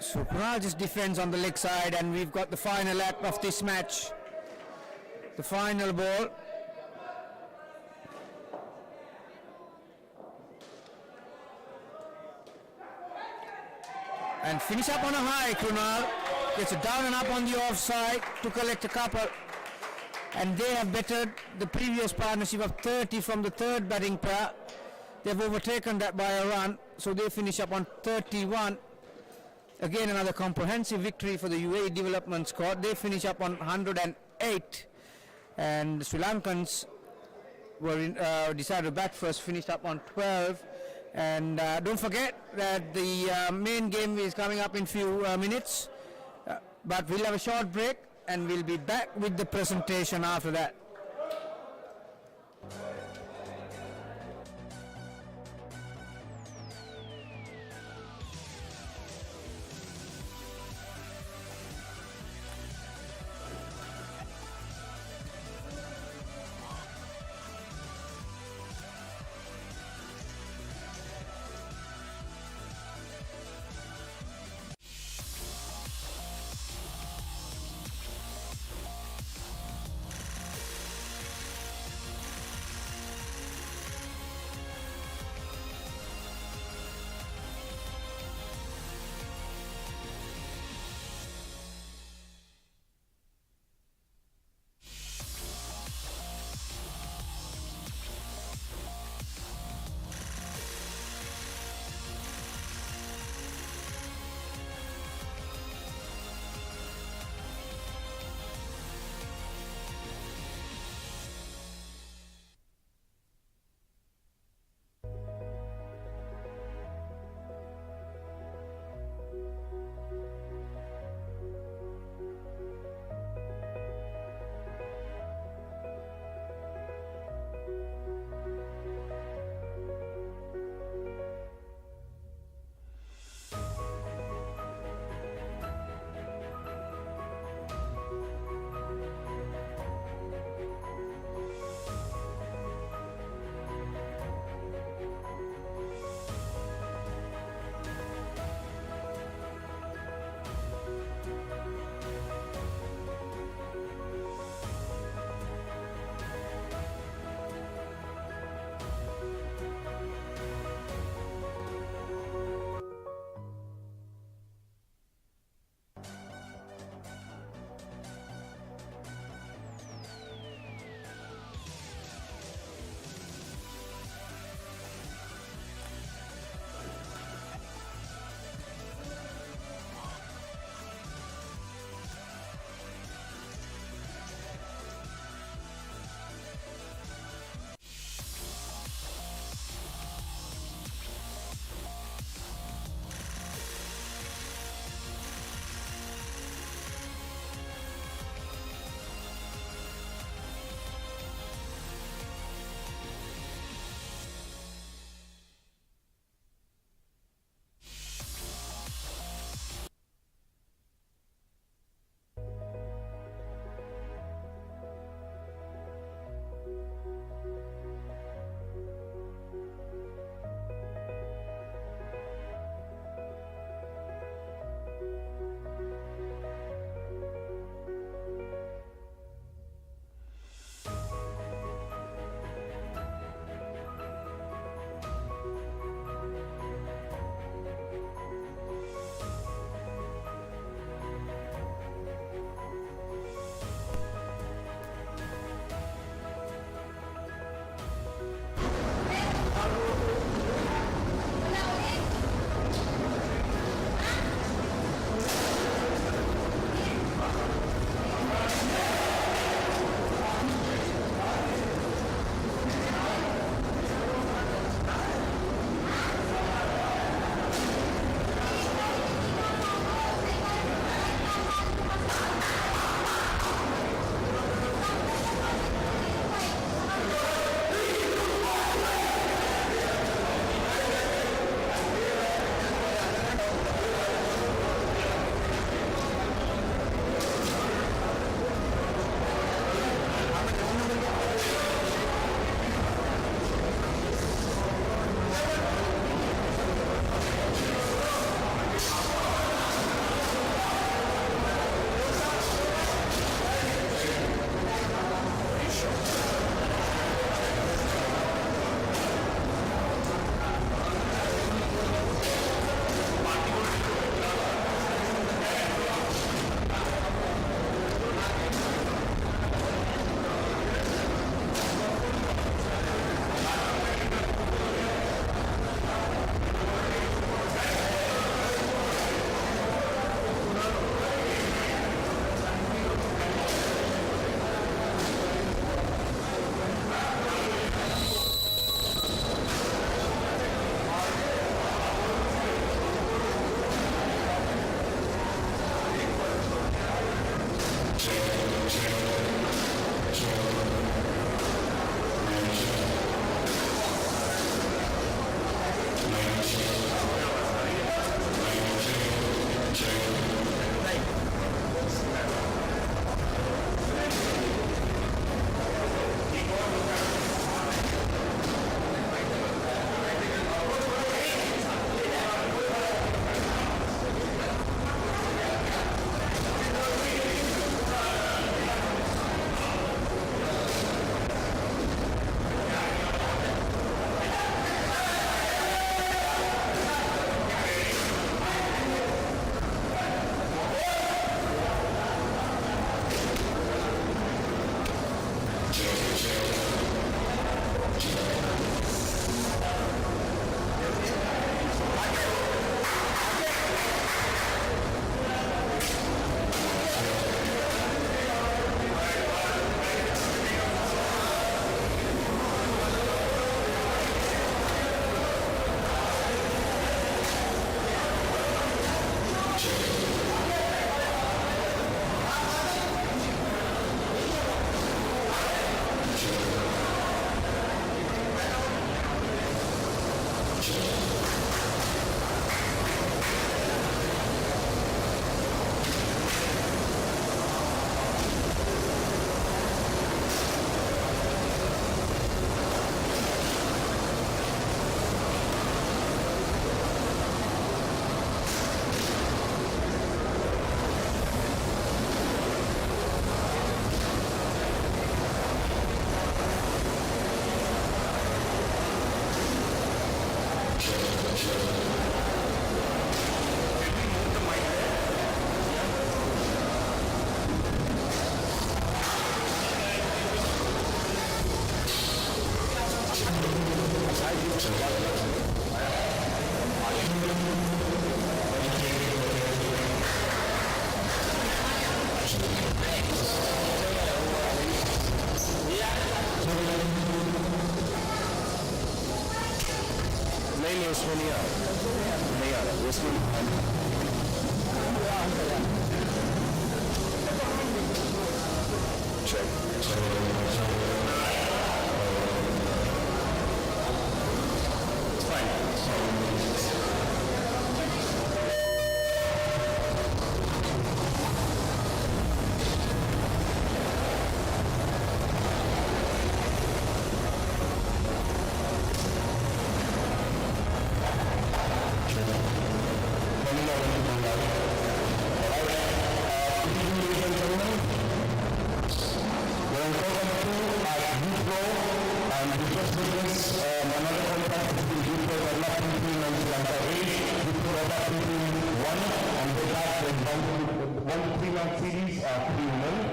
S5: So Kunal just defends on the leg side, and we've got the final act of this match. The final ball. And finish up on a high, Kunal. Gets it down and up on the offside to collect a couple. And they have bettered the previous partnership of 30 from the third batting pair. They've overtaken that by a run, so they finish up on 31. Again, another comprehensive victory for the UAE development squad. They finish up on 108. And the Sri Lankans were decided to bat first, finished up on 12. And don't forget that the main game is coming up in few minutes. But we'll have a short break and we'll be back with the presentation after that.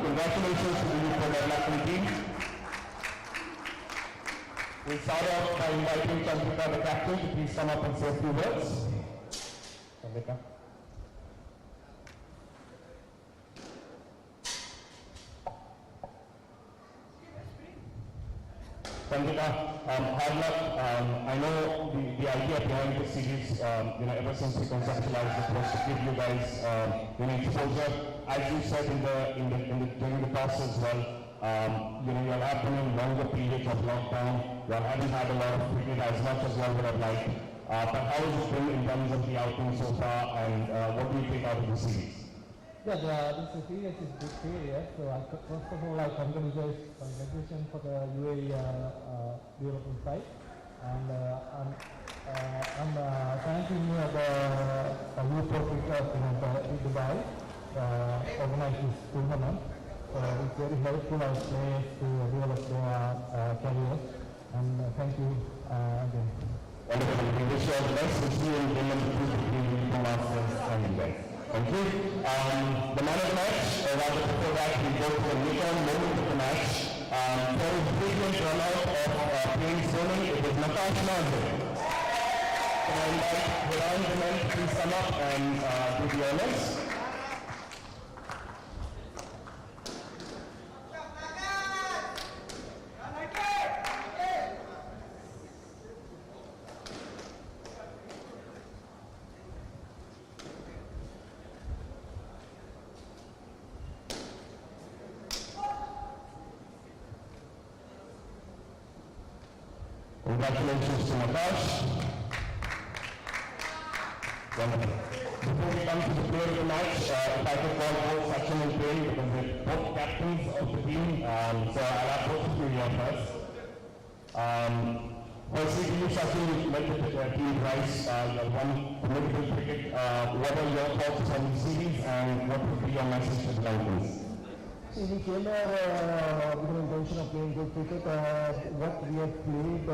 S4: Congratulations to the new pro development team. We'll start off by inviting Chandrika, the captain, to please come up and say a few words. Chandrika. Chandrika, hard luck. I know the idea behind this series, ever since we conceptualized it was to give you guys, exposure. As you said during the process as well, you have been in longer periods of lockdown. You haven't had a lot of cricket as much as one would have liked. But how has it been in terms of the outing so far, and what do you take out of the series?
S7: Yeah, this series is big period. So first of all, I congratulations for the UAE development side, and I'm thanking the youth cricket in Dubai organize this tournament. It's very helpful as players to develop their careers, and thank you again.
S4: Wonderful. We wish you all the best. We'll see you in game number 2 between the Masters and England. Thank you. The man of the match, rather before that, we go to a later moment of the match. For his brilliant run-out of playing swimming, it is Nakash Nazir. Can I invite Hiran the men to please come up and do the honors? Congratulations to Nakash. Wonderful. Before we come to the player of the match, if I could call both Sachin and Prem, because they're both captains of the team, so I'll have both of you here first. Firstly, to you, Sachin, you led the team twice. You have won political cricket. What are your thoughts on the series, and what would be your message to the Lankans?
S7: We came here with an intention of playing good cricket. What we have played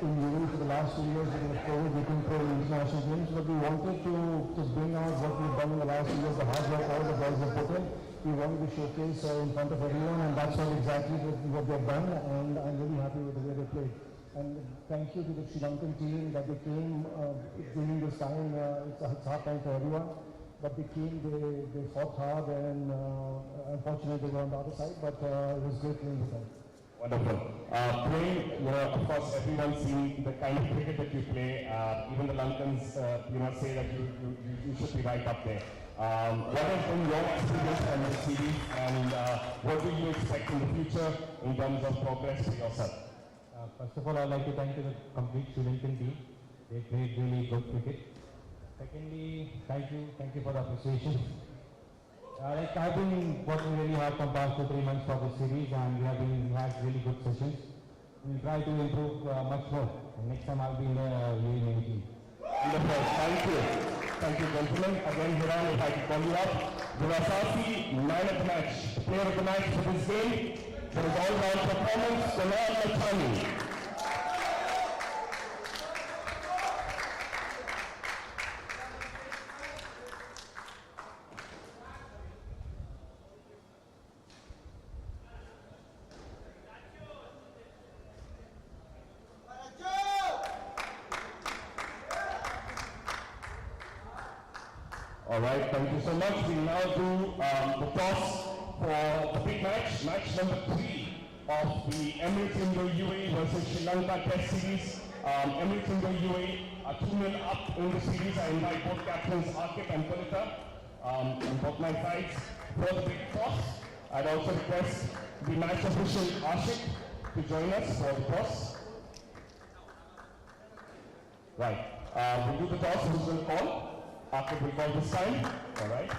S7: in UAE for the last 2 years with COVID, we couldn't play international games, but we wanted to bring out what we've done in the last 2 years, the hard work all the guys have put in. We wanted to showcase in front of everyone, and that's exactly what they've done, and I'm really happy with the way they played. And thank you to the Sri Lankan team that they came during this time. It's a hard time for everyone. But they came, they fought hard, and unfortunately they were on the other side, but it was great playing with them.
S4: Wonderful. Playing, of course, everyone's seen the kind of cricket that you play. Even the Lankans, say that you should be right up there. What has been your experience from this series, and what do you expect in the future in terms of progress for yourself?
S7: First of all, I'd like to thank the complete Sri Lankan team. They played really good cricket. Secondly, thank you for the appreciation. I've been working really hard for the past 2-3 months for this series, and we had really good sessions. We'll try to improve much more. And next time I'll be in the UAE team.
S4: Wonderful. Thank you, gentlemen. Again, Hiran, if I could call you up. Durasasi, man of the match, player of the match for this game, for his all-round performance, Kunal Lathani. All right, thank you so much. We now do the toss for the big match number 3 of the Emirates Indo UAE versus Sri Lanka Test Series. Emirates Indo UAE are 2-0 up in the series. I invite both captains Arkip and Kulita on both my sides for the big toss. I'd also request the match official Ashik to join us for the toss. Right. We'll do the toss. Who's will call? Arkip will call this time. All right.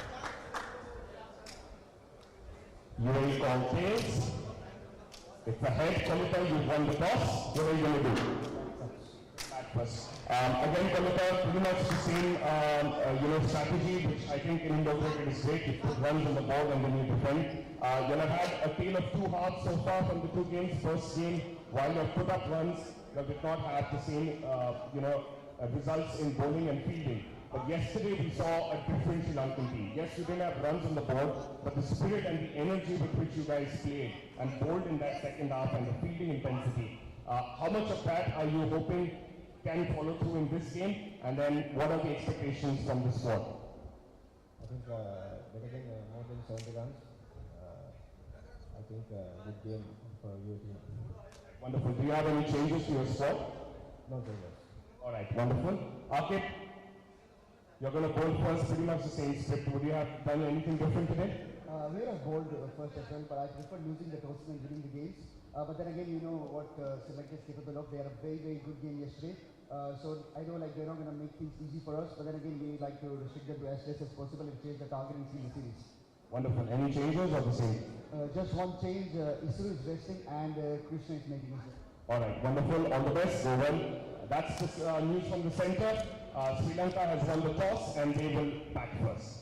S4: UAE call tails. It's the head, Kulita, you've won the toss. What are you going to do? Back first. Again, Kulita, pretty much the same, strategy, which I think in Indo cricket is great. You put runs on the board and then you defend. You'll have had a tale of two halves so far from the two games. First game, while you have put up runs, you did not have the same, results in bowling and fielding. But yesterday we saw a different Sri Lankan team. Yes, you didn't have runs on the board, but the spirit and the energy with which you guys played and bowled in that second half and the fielding intensity. How much of that are you hoping can follow through in this game? And then what are the expectations from the squad?
S7: I think better than more than 70 runs. I think good game for your team.
S4: Wonderful. Do you have any changes to your squad?
S7: No changes.
S4: All right, wonderful. Arkip, you're going to bowl first, pretty much the same script. Would you have done anything different today?
S7: We would have bowled first as well, but I prefer losing the toss and winning the games. But then again, you know what Sri Lanka is capable of. They had a very, very good game yesterday. So I know they're not going to make things easy for us, but then again, we like to restrict them to as less as possible and change the target and see the series.
S4: Wonderful. Any changes or the same?
S7: Just one change, Isru is resting and Krishna is making it.
S4: All right, wonderful. All the best. Go well. That's the news from the center. Sri Lanka has won the toss and they will bat first.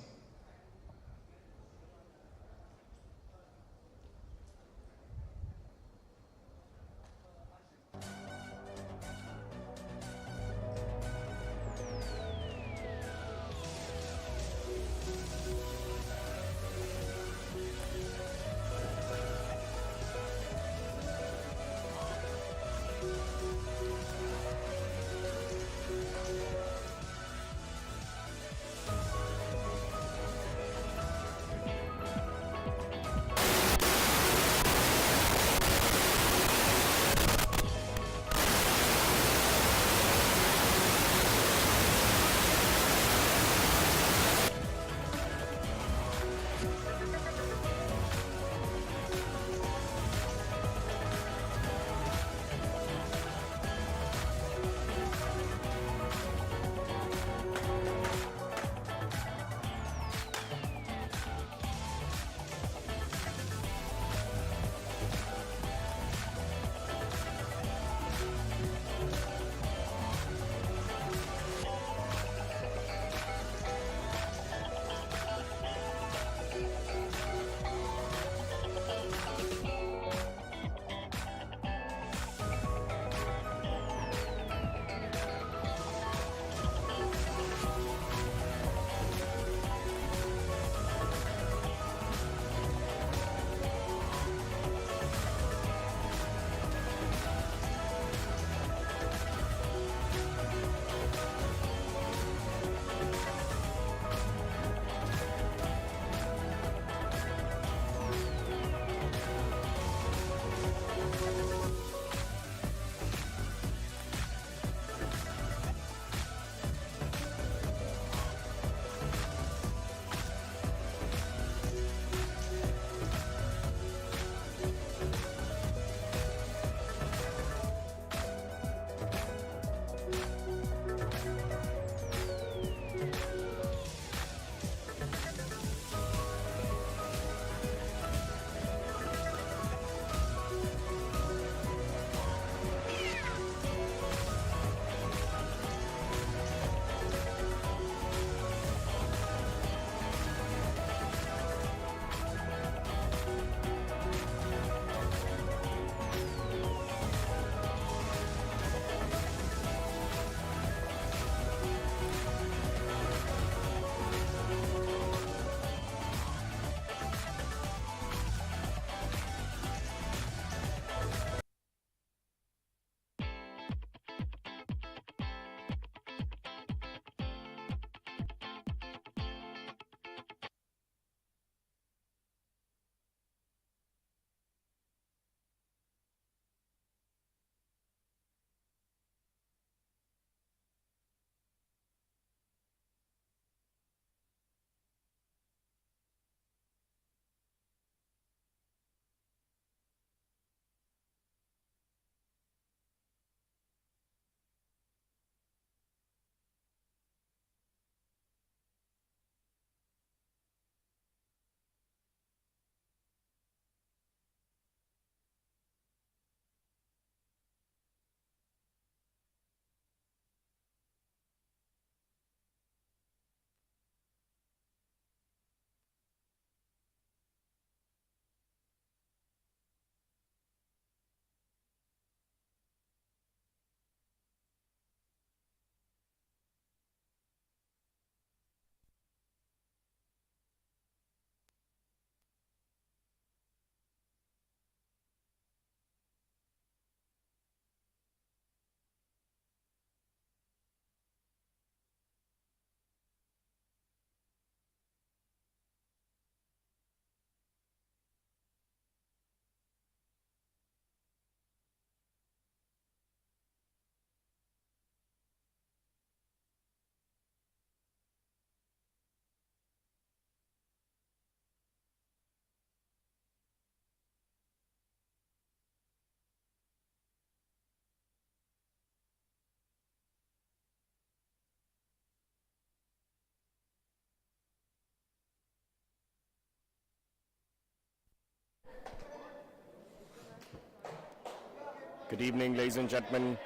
S8: Good evening, ladies and gentlemen.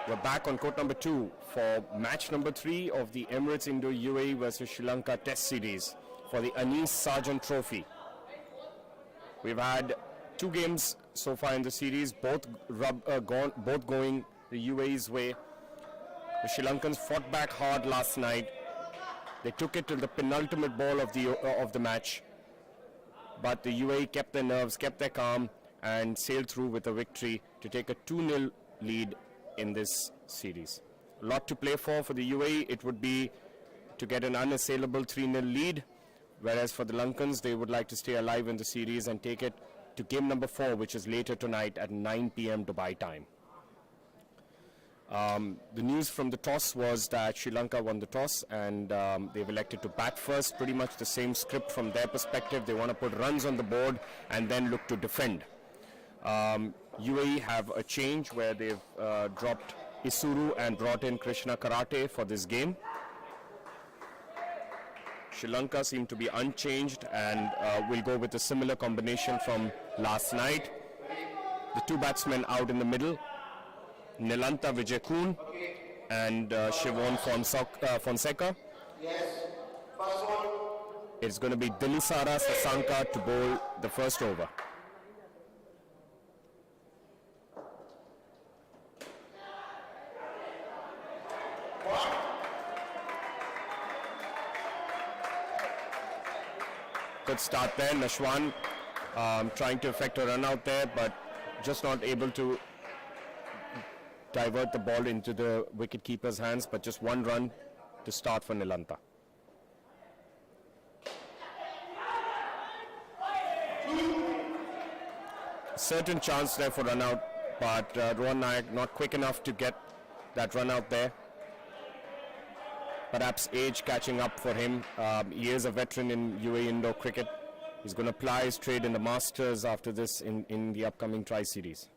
S8: We're back on court number 2 for match number 3 of the Emirates Indo-UAE versus Sri Lanka Test Series for the Anis Sargent Trophy. We've had 2 games so far in the series, both going the UAE's way. The Sri Lankans fought back hard last night. They took it to the penultimate ball of the match, but the UAE kept their nerves, kept their calm, and sailed through with a victory to take a 2-0 lead in this series. A lot to play for the UAE. It would be to get an unassailable 3-0 lead, whereas for the Lankans, they would like to stay alive in the series and take it to game number 4, which is later tonight at 9 p.m. Dubai time. The news from the toss was that Sri Lanka won the toss, and they've elected to bat first. Pretty much the same script from their perspective. They want to put runs on the board and then look to defend. UAE have a change where they've dropped Isuru and brought in Krishna Karate for this game. Sri Lanka seem to be unchanged and will go with a similar combination from last night. The 2 batsmen out in the middle, Nilanta Vijayakun and Shivon Fonseca. It's going to be Dilisara Sasanka to bowl the first over. Good start there, Nashwan trying to effect a run out there, but just not able to divert the ball into the wicket-keeper's hands, but just 1 run to start for Nilanta. Certain chance there for run out, but Rohan Nayak not quick enough to get that run out there. Perhaps age catching up for him. He is a veteran in UAE Indo cricket. He's going to ply his trade in the Masters after this in the upcoming Tri-Series.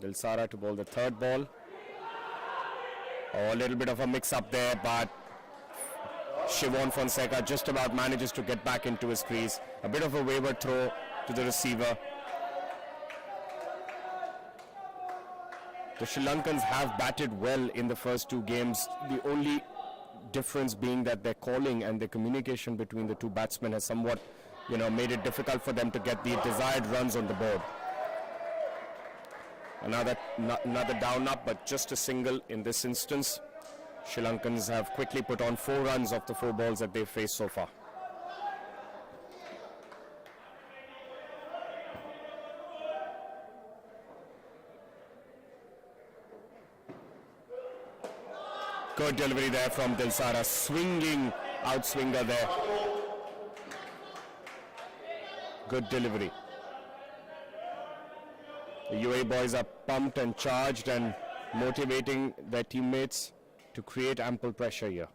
S8: Dilsara to bowl the 3rd ball. Oh, a little bit of a mix-up there, but Shivon Fonseca just about manages to get back into his crease. A bit of a wayward throw to the receiver. The Sri Lankans have batted well in the first 2 games. The only difference being that their calling and the communication between the 2 batsmen has somewhat, made it difficult for them to get the desired runs on the board. Another down up, but just a single in this instance. Sri Lankans have quickly put on 4 runs of the 4 balls that they've faced so far. Good delivery there from Dilsara, swinging outswinger there. Good delivery. The UAE boys are pumped and charged and motivating their teammates to create ample pressure here.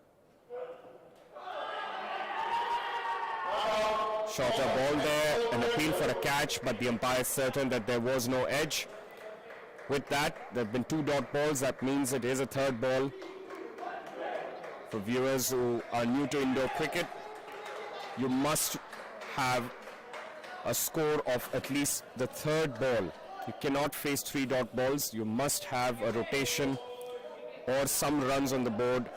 S8: Shorter ball there, an appeal for a catch, but the umpire is certain that there was no edge. With that, there have been 2 dot balls. That means it is a 3rd ball. For viewers who are new to Indo cricket, you must have a score of at least the 3rd ball. You cannot face 3 dot balls. You must have a rotation or some runs on the board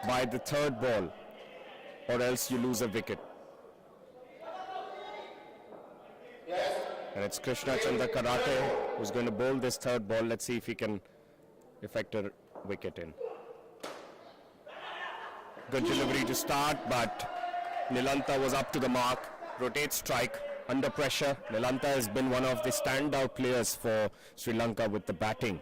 S8: by the 3rd ball, or else you lose a wicket. And it's Krishna Chandra Karate who's going to bowl this 3rd ball. Let's see if he can effect a wicket in. Good delivery to start, but Nilanta was up to the mark. Rotate strike under pressure. Nilanta has been one of the standout players for Sri Lanka with the batting.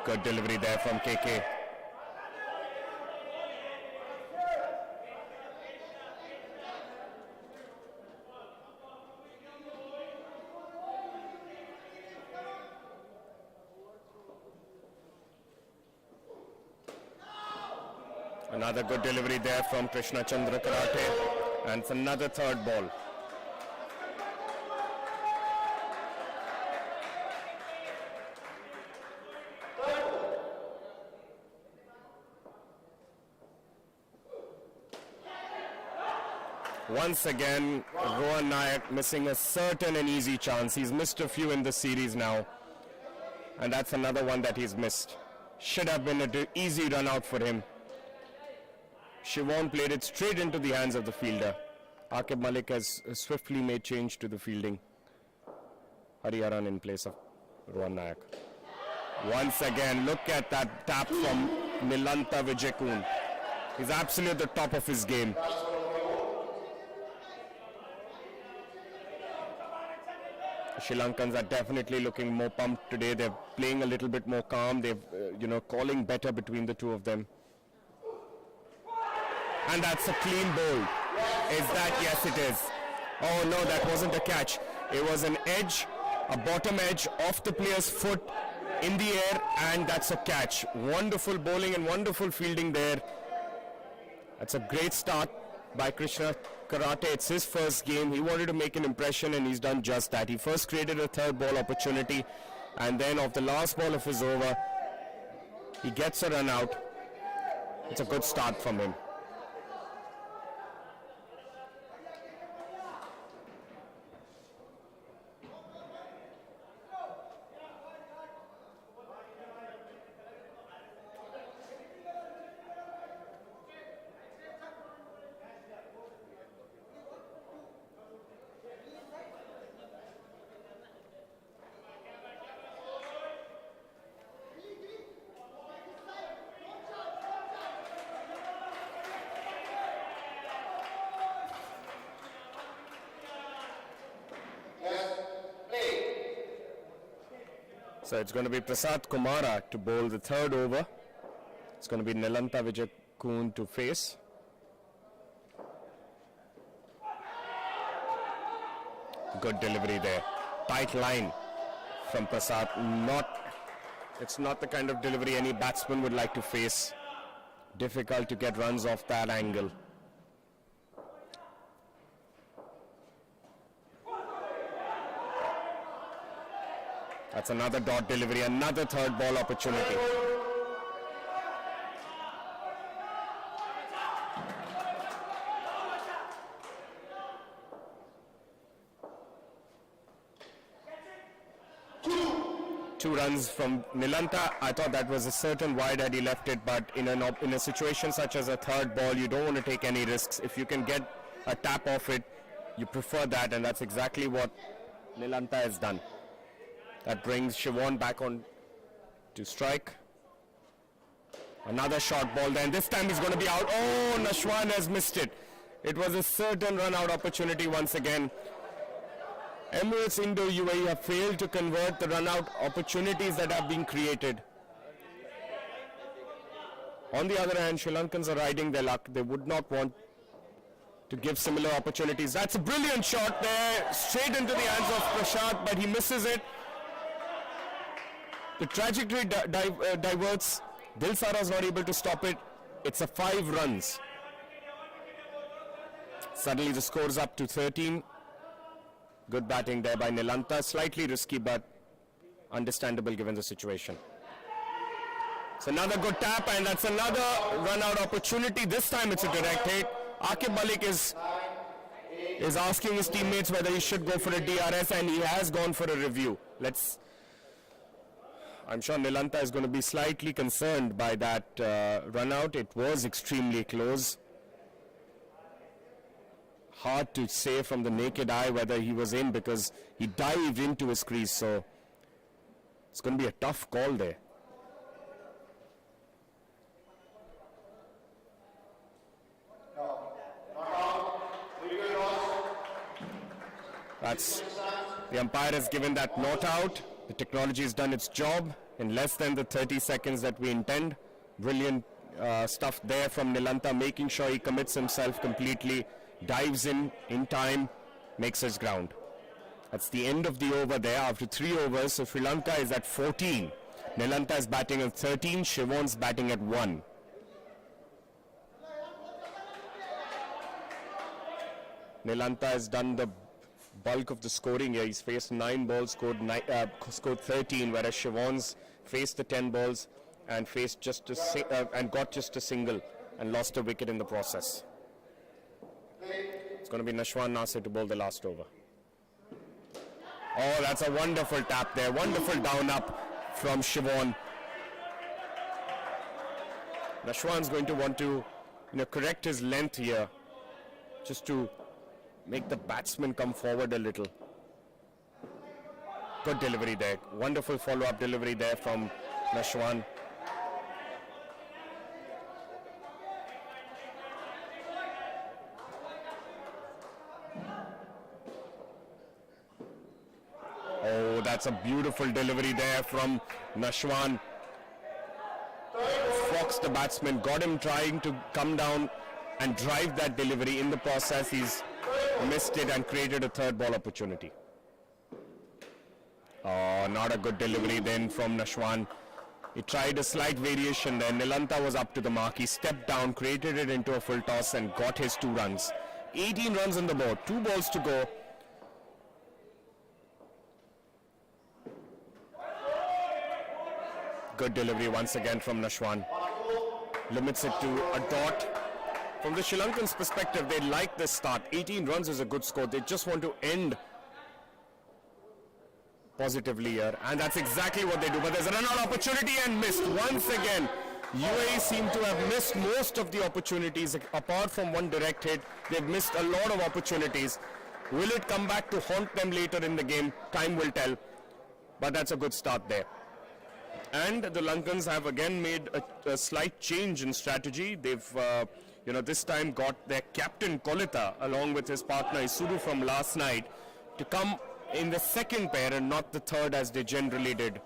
S8: Good delivery there from KK. Another good delivery there from Krishna Chandra Karate, and it's another 3rd ball. Once again, Rohan Nayak missing a certain and easy chance. He's missed a few in the series now. And that's another one that he's missed. Should have been an easy run out for him. Shivan played it straight into the hands of the fielder. Aqib Malik has swiftly made change to the fielding. Hariharan in place of Rohan Nayak. Once again, look at that tap from Nilantha Vijayakun. He's absolutely at the top of his game. Sri Lankans are definitely looking more pumped today. They're playing a little bit more calm. They're, calling better between the two of them. And that's a clean bowl. Is that? Yes, it is. Oh no, that wasn't a catch. It was an edge, a bottom edge off the player's foot in the air, and that's a catch. Wonderful bowling and wonderful fielding there. That's a great start by Krishna Karate. It's his first game. He wanted to make an impression, and he's done just that. He first created a third ball opportunity, and then off the last ball of his over, he gets a run out. It's a good start from him. So it's going to be Prasad Kumara to bowl the third over. It's going to be Nilantha Vijayakun to face. Good delivery there. Tight line from Prasad. It's not the kind of delivery any batsman would like to face. Difficult to get runs off that angle. That's another dot delivery, another third ball opportunity. Two runs from Nilantha. I thought that was a certain wide had he left it, but in a situation such as a third ball, you don't want to take any risks. If you can get a tap off it, you prefer that, and that's exactly what Nilantha has done. That brings Shivan back on to strike. Another short ball there, and this time he's going to be out. Oh, Nashwan has missed it. It was a certain run-out opportunity once again. Emirates Indo-UAE have failed to convert the run-out opportunities that have been created. On the other hand, Sri Lankans are riding their luck. They would not want to give similar opportunities. That's a brilliant shot there, straight into the hands of Prasad, but he misses it. The trajectory diverts. Dilsara is not able to stop it. It's a 5 runs. Suddenly the score's up to 13. Good batting there by Nilantha. Slightly risky, but understandable given the situation. It's another good tap, and that's another run-out opportunity. This time it's a direct hit. Aqib Malik is asking his teammates whether he should go for a DRS, and he has gone for a review. I'm sure Nilantha is going to be slightly concerned by that run out. It was extremely close. Hard to say from the naked eye whether he was in, because he dived into his crease, so it's going to be a tough call there. The umpire has given that not out. The technology has done its job in less than the 30 seconds that we intend. Brilliant stuff there from Nilantha, making sure he commits himself completely, dives in time, makes his ground. That's the end of the over there after 3 overs. So Sri Lanka is at 14. Nilantha is batting at 13. Shivan's batting at 1. Nilantha has done the bulk of the scoring here. He's faced 9 balls, scored 13, whereas Shivan's faced the 10 balls and faced got just a single and lost a wicket in the process. It's going to be Nashwan Nasir to bowl the last over. Oh, that's a wonderful tap there. Wonderful down up from Siobhan. Nashwan's going to want to correct his length here, just to make the batsman come forward a little. Good delivery there. Wonderful follow-up delivery there from Nashwan. Oh, that's a beautiful delivery there from Nashwan. Fox, the batsman, got him trying to come down and drive that delivery. In the process, he's missed it and created a third ball opportunity. Oh, not a good delivery then from Nashwan. He tried a slight variation there. Nilantha was up to the mark. He stepped down, created it into a full toss and got his 2 runs. 18 runs on the board, 2 balls to go. Good delivery once again from Nashwan. Limits it to a dot. From the Sri Lankans' perspective, they like this start. 18 runs is a good score. They just want to end positively here, and that's exactly what they do. But there's a run-out opportunity and missed once again. UAE seem to have missed most of the opportunities. Apart from one direct hit, they've missed a lot of opportunities. Will it come back to haunt them later in the game? Time will tell. But that's a good start there. And the Lankans have again made a slight change in strategy. They've, this time got their captain Kolita along with his partner Isuru from last night to come in the second pair and not the third as they generally did.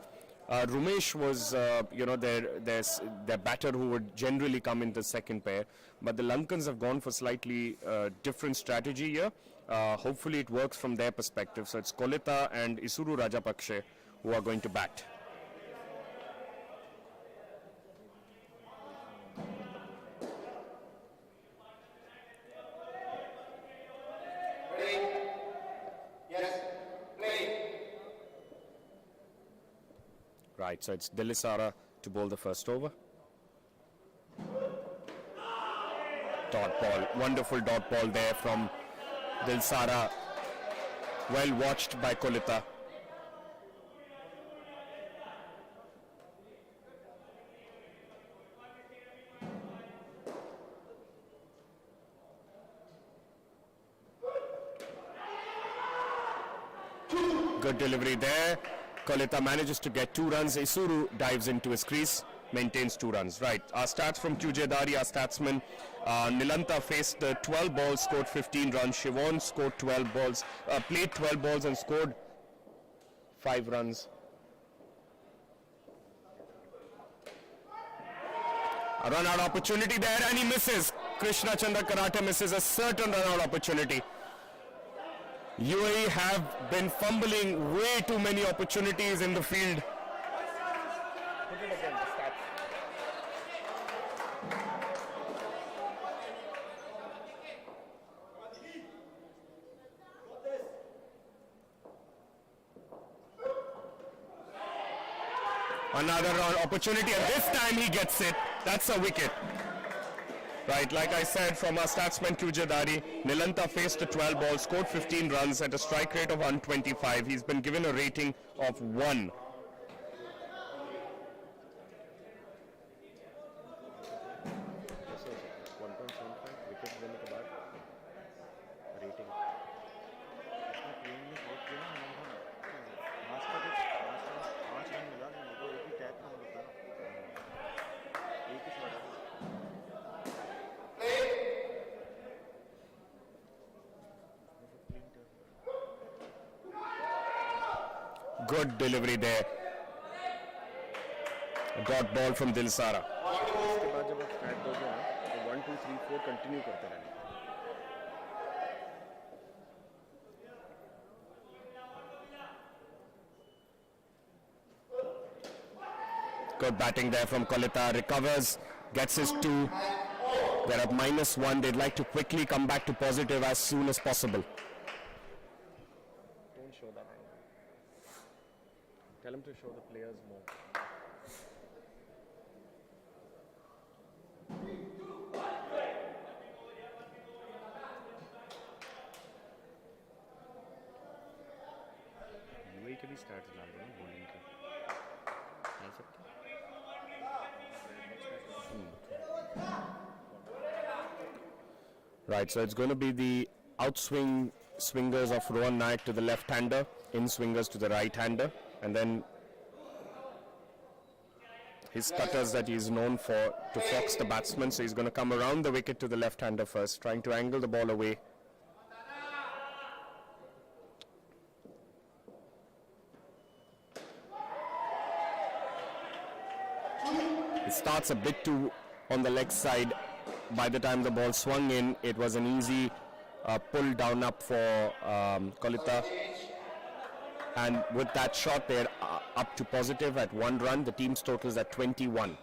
S8: Rumesh was, their batter who would generally come in the second pair. But the Lankans have gone for slightly different strategy here. Hopefully it works from their perspective. So it's Kolita and Isuru Rajapakshe who are going to bat. Right, so it's Dilisara to bowl the first over. Dot ball, wonderful dot ball there from Dilisara. Well watched by Kolita. Good delivery there. Kolita manages to get 2 runs. Isuru dives into his crease, maintains 2 runs. Right, our stats from QJ Dari, our statsman. Nilantha faced 12 balls, scored 15 runs. Siobhan scored 12 balls, played 12 balls and scored 5 runs. A run-out opportunity there and he misses. Krishna Chandra Karate misses a certain run-out opportunity. UAE have been fumbling way too many opportunities in the field. Another opportunity, and this time he gets it. That's a wicket. Right, like I said, from our statsman QJ Dari, Nilantha faced a 12 ball, scored 15 runs at a strike rate of 125. He's been given a rating of 1. Good delivery there. A dot ball from Dilisara. इसके बाद जब आप start दोगे तो 1 2 3 4 continue करते रहना. Good batting there from Kolita. Recovers, gets his 2. They're at -1. They'd like to quickly come back to positive as soon as possible. Don't show that angle. Tell him to show the players more. भी start डाल दो ना bowling का डाल सकते Right, so it's going to be the outswing swingers of Rohan Naik to the left-hander, in swingers to the right-hander, and then his cutters that he's known for to fox the batsman. So he's going to come around the wicket to the left-hander first, trying to angle the ball away. It starts a bit too on the leg side. By the time the ball swung in, it was an easy pull down up for Kolita. And with that shot, they're up to positive at 1 run. The team's total is at 21.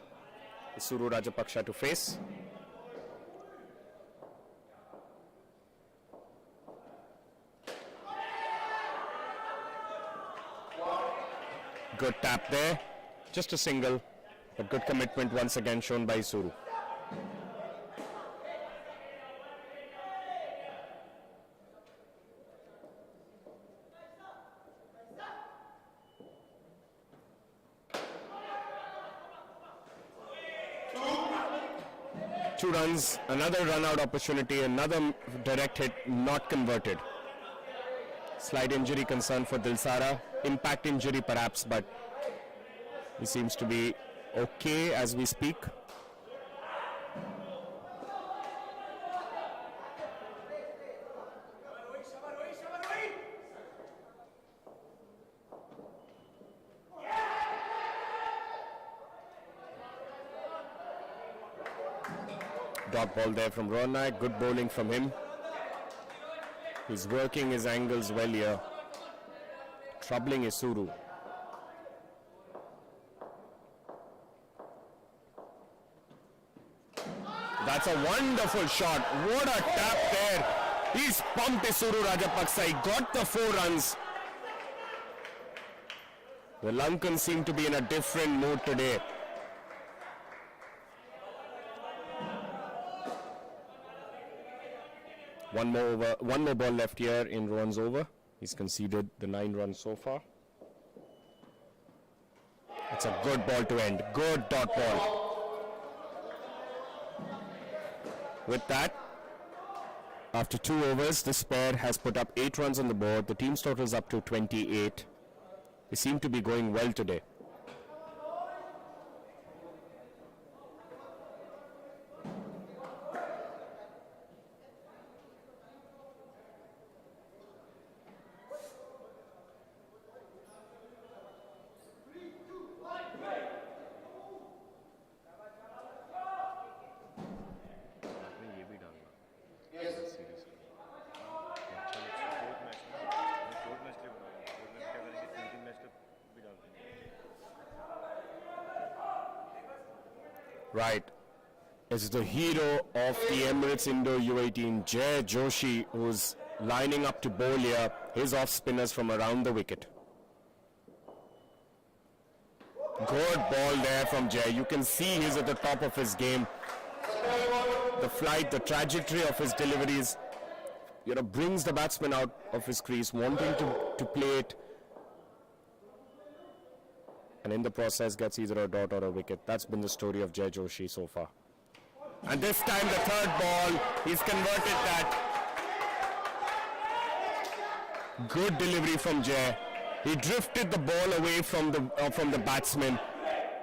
S8: Suru Rajapaksha to face. Good tap there. Just a single, but good commitment once again shown by Suru. Two runs, another run-out opportunity, another direct hit not converted. Slight injury concern for Dilsara. Impact injury perhaps, but he seems to be okay as we speak. Dot ball there from Rohan Naik. Good bowling from him. He's working his angles well here. Troubling Isuru. That's a wonderful shot. What a tap there. He's pumped Isuru Rajapaksa. He got the 4 runs. The Lankans seem to be in a different mood today. One more ball left here in Rohan's over. He's conceded the 9 runs so far. It's a good ball to end. Good dot ball. With that, after 2 overs, this pair has put up 8 runs on the board. The team's total is up to 28. They seem to be going well today. Right. It's the hero of the Emirates Indo-UAE team, Jay Joshi, who's lining up to bowl here. His off-spinners from around the wicket. Good ball there from Jay. You can see he's at the top of his game. The flight, the trajectory of his deliveries, brings the batsman out of his crease, wanting to play it. And in the process gets either a dot or a wicket. That's been the story of Jay Joshi so far. And this time the 3rd ball, he's converted that. Good delivery from Jay. He drifted the ball away from the batsman,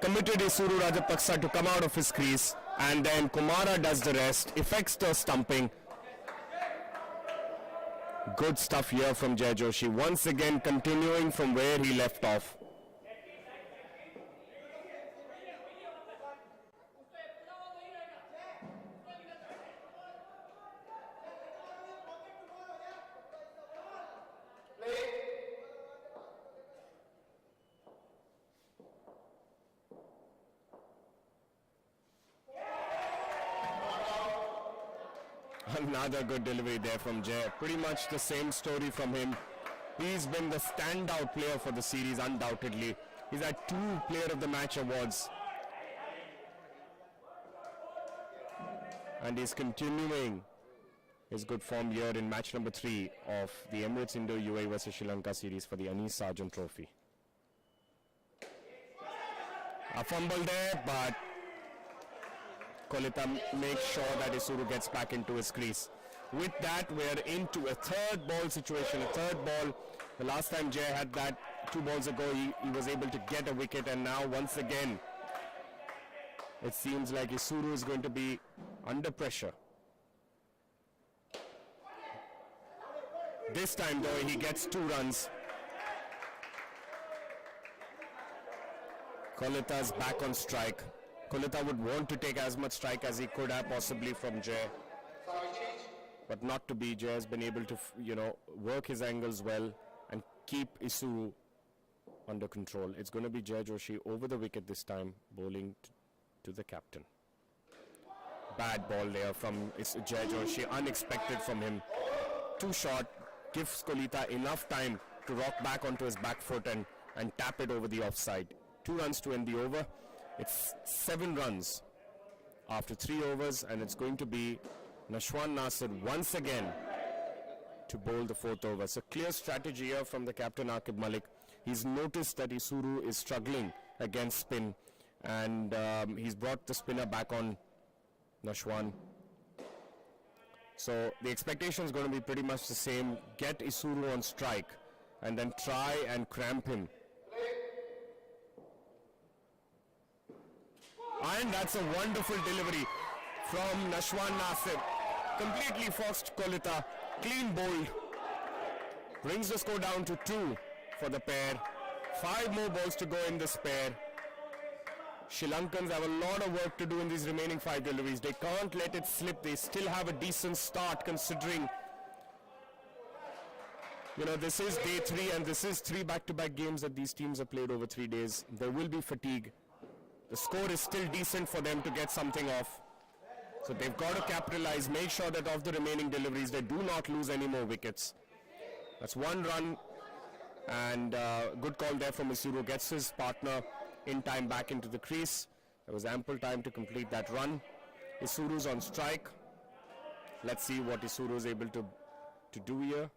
S8: committed Isuru Rajapaksa to come out of his crease, and then Kumara does the rest, effects the stumping. Good stuff here from Jay Joshi, once again continuing from where he left off. Another good delivery there from Jay. Pretty much the same story from him. He's been the standout player for the series, undoubtedly. He's had 2 Player of the Match awards. And he's continuing his good form here in match number 3 of the Emirates Indo-UAE vs Sri Lanka series for the Anis Sargent Trophy. A fumble there, but Kolita makes sure that Isuru gets back into his crease. With that, we're into a third ball situation, a third ball. The last time Jay had that 2 balls ago, he was able to get a wicket, and now once again, it seems like Isuru is going to be under pressure. This time though, he gets 2 runs. Kolita's back on strike. Kolita would want to take as much strike as he could have possibly from Jay. But not to be. Jay has been able to, work his angles well and keep Isuru under control. It's going to be Jay Joshi over the wicket this time, bowling to the captain. Bad ball there from Jay Joshi, unexpected from him. Too short, gives Kolita enough time to rock back onto his back foot and tap it over the offside. 2 runs to end the over. It's 7 runs after 3 overs, and it's going to be Nashwan Nasir once again to bowl the 4th over. So clear strategy here from the captain Aqib Malik. He's noticed that Isuru is struggling against spin, and he's brought the spinner back on Nashwan. So the expectation is going to be pretty much the same. Get Isuru on strike and then try and cramp him. And that's a wonderful delivery from Nashwan Nasir. Completely forced Kolita. Clean bowled. Brings the score down to 2 for the pair. 5 more balls to go in this pair. Sri Lankans have a lot of work to do in these remaining 5 deliveries. They can't let it slip. They still have a decent start considering, this is day 3 and this is 3 back-to-back games that these teams have played over 3 days. There will be fatigue. The score is still decent for them to get something off. So they've got to capitalize, make sure that of the remaining deliveries, they do not lose any more wickets. That's 1 run, and good call there from Isuru. Gets his partner in time back into the crease. There was ample time to complete that run. Isuru's on strike. Let's see what Isuru is able to do here.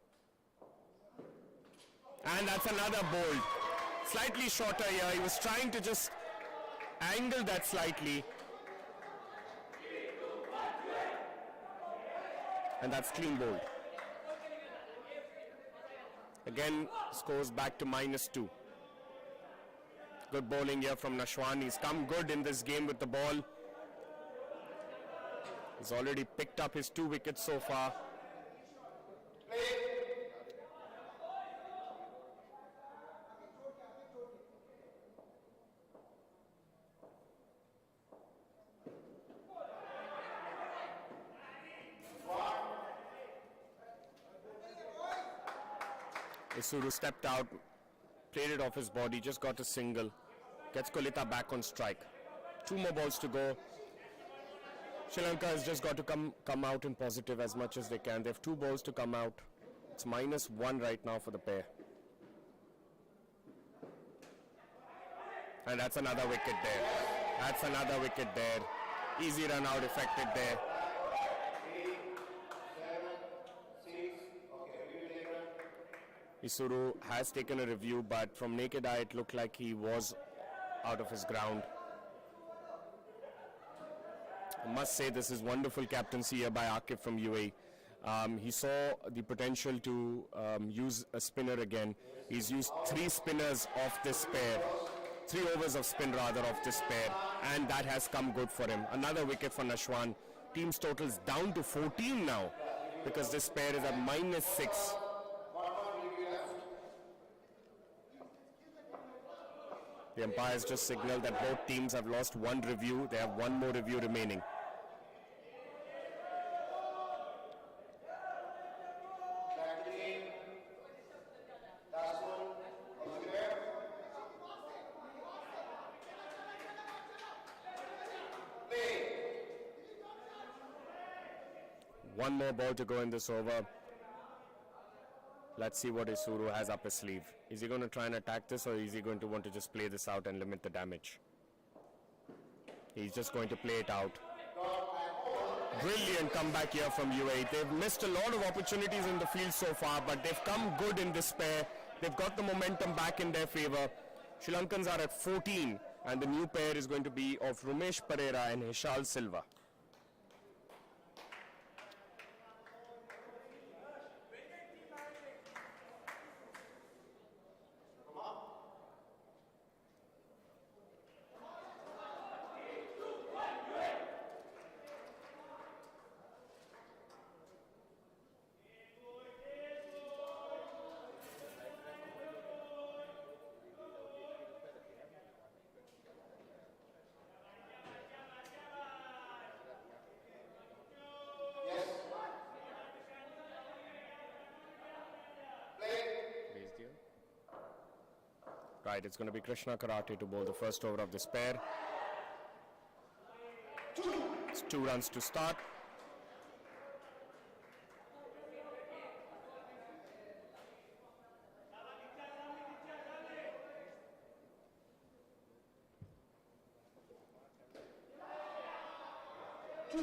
S8: And that's another bold. Slightly shorter here. He was trying to just angle that slightly. And that's clean bowled. Again, scores back to -2. Good bowling here from Nashwan. He's come good in this game with the ball. He's already picked up his 2 wickets so far. Isuru stepped out, played it off his body, just got a single. Gets Kolita back on strike. 2 more balls to go. Sri Lanka has just got to come out in positive as much as they can. They have 2 balls to come out. It's -1 right now for the pair. And that's another wicket there. That's another wicket there. Easy run out affected there. Isuru has taken a review, but from naked eye it looked like he was out of his ground. I must say this is wonderful captaincy here by Aqib from UAE. He saw the potential to use a spinner again. He's used 3 spinners off this pair. 3 overs of spin rather off this pair, and that has come good for him. Another wicket for Nashwan. Team's totals down to 14 now because this pair is at -6. The umpires just signaled that both teams have lost 1 review. They have 1 more review remaining. One more ball to go in this over. Let's see what Isuru has up his sleeve. Is he going to try and attack this, or is he going to want to just play this out and limit the damage? He's just going to play it out. Brilliant comeback here from UAE. They've missed a lot of opportunities in the field so far, but they've come good in this pair. They've got the momentum back in their favor. Sri Lankans are at 14 And the new pair is going to be of Rumesh Pereira and Hishal Silva. Right, it's going to be Krishna Karate to bowl the first over of this pair. It's 2 runs to start.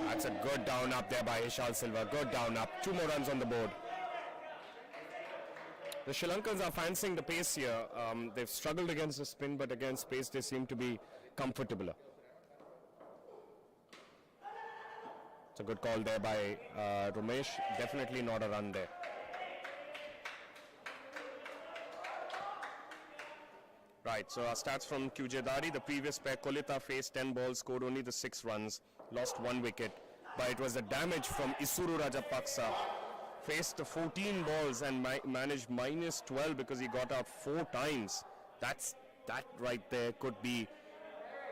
S8: That's a good down up there by Hishal Silva. Good down up. 2 more runs on the board. The Sri Lankans are fancying the pace here. They've struggled against the spin, but against pace they seem to be comfortable. It's a good call there by Rumesh. Definitely not a run there. Right, so our stats from QJ Dari. The previous pair, Kolita faced 10 balls, scored only the 6 runs, lost 1 wicket. But it was the damage from Isuru Rajapaksa. Faced 14 balls and managed minus 12 because he got out 4 times. That right there could be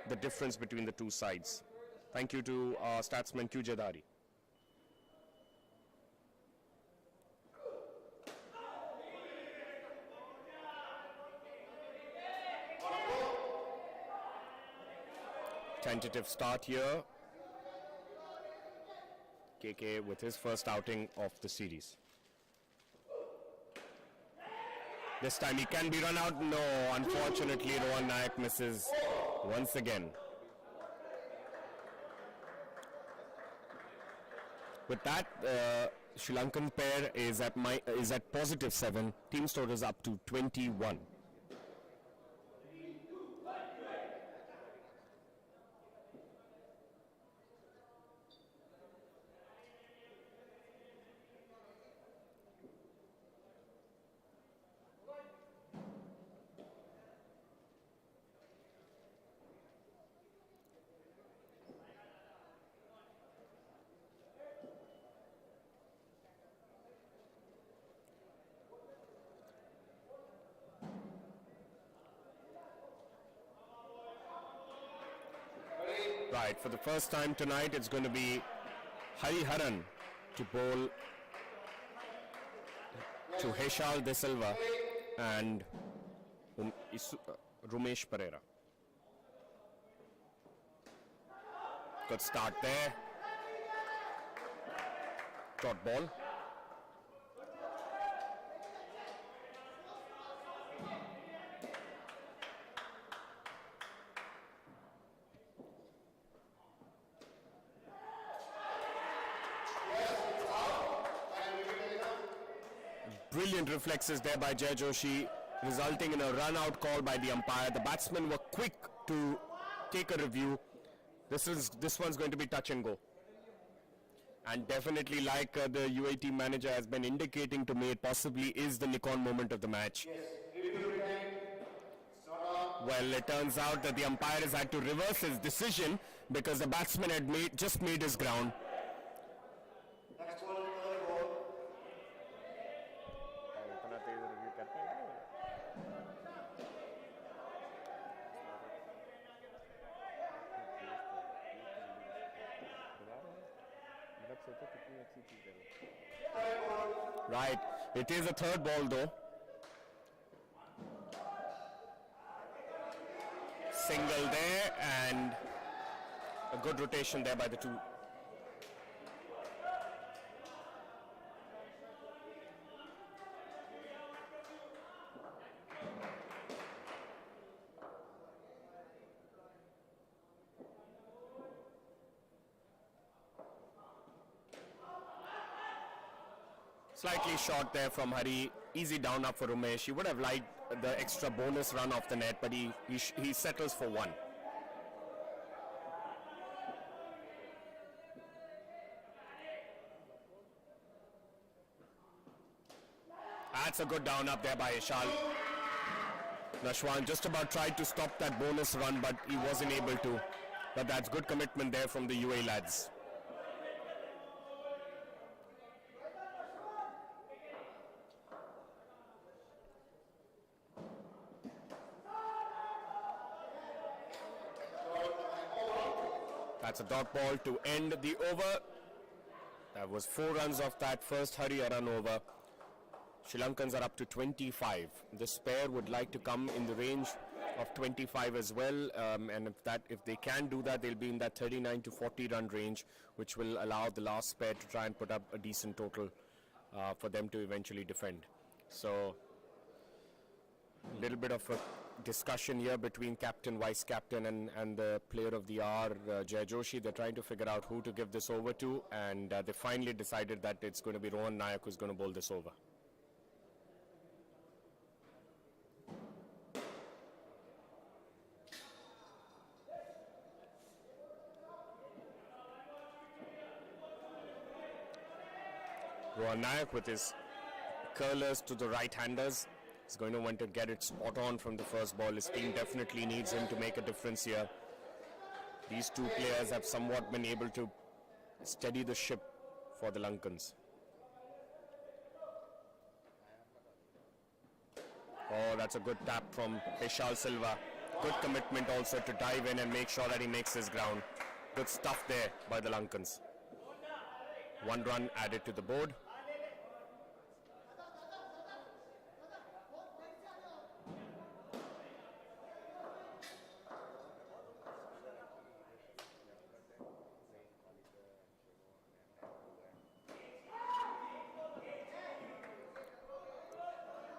S8: the difference between the two sides. Thank you to our statsman QJ Dari. Tentative start here. KK with his first outing of the series. This time he can be run out. No, unfortunately Rohan Nayak misses once again. With that, Sri Lankan pair is at +7. Team score is up to 21. Right, for the first time tonight, it's going to be Hariharan to bowl to Hishal De Silva and Rumesh Pereira. Good start there. Dot ball. Brilliant reflexes there by Jai Joshi, resulting in a run-out call by the umpire. The batsmen were quick to take a review. This one's going to be touch and go. And definitely, like the UAE team manager has been indicating to me, it possibly is the Nikon moment of the match. Well, it turns out that the umpire has had to reverse his decision because the batsman had just made his ground. Right, it is a third ball though. Single there and a good rotation there by the two. Slightly short there from Hari. Easy down up for Umesh. He would have liked the extra bonus run off the net, but he settles for 1. that's a good down up there by Ishal. Nashwan just about tried to stop that bonus run, but he wasn't able to. But that's good commitment there from the UAE lads. That's a dot ball to end the over. That was 4 runs off that first hurry run over. Sri Lankans are up to 25. This pair would like to come in the range of 25 as well, and if they can do that, they'll be in that 39 to 40 run range, which will allow the last pair to try and put up a decent total for them to eventually defend. So, a little bit of a discussion here between captain, vice captain and the player of the hour, Jay Joshi. They're trying to figure out who to give this over to, and they finally decided that it's going to be Rohan Nayak who's going to bowl this over. Rohan Nayak with his curlers to the right-handers. He's going to want to get it spot on from the first ball. His team definitely needs him to make a difference here. These two players have somewhat been able to steady the ship for the Lankans. Oh, that's a good tap from Ishal Silva. Good commitment also to dive in and make sure that he makes his ground. Good stuff there by the Lankans. 1 run added to the board.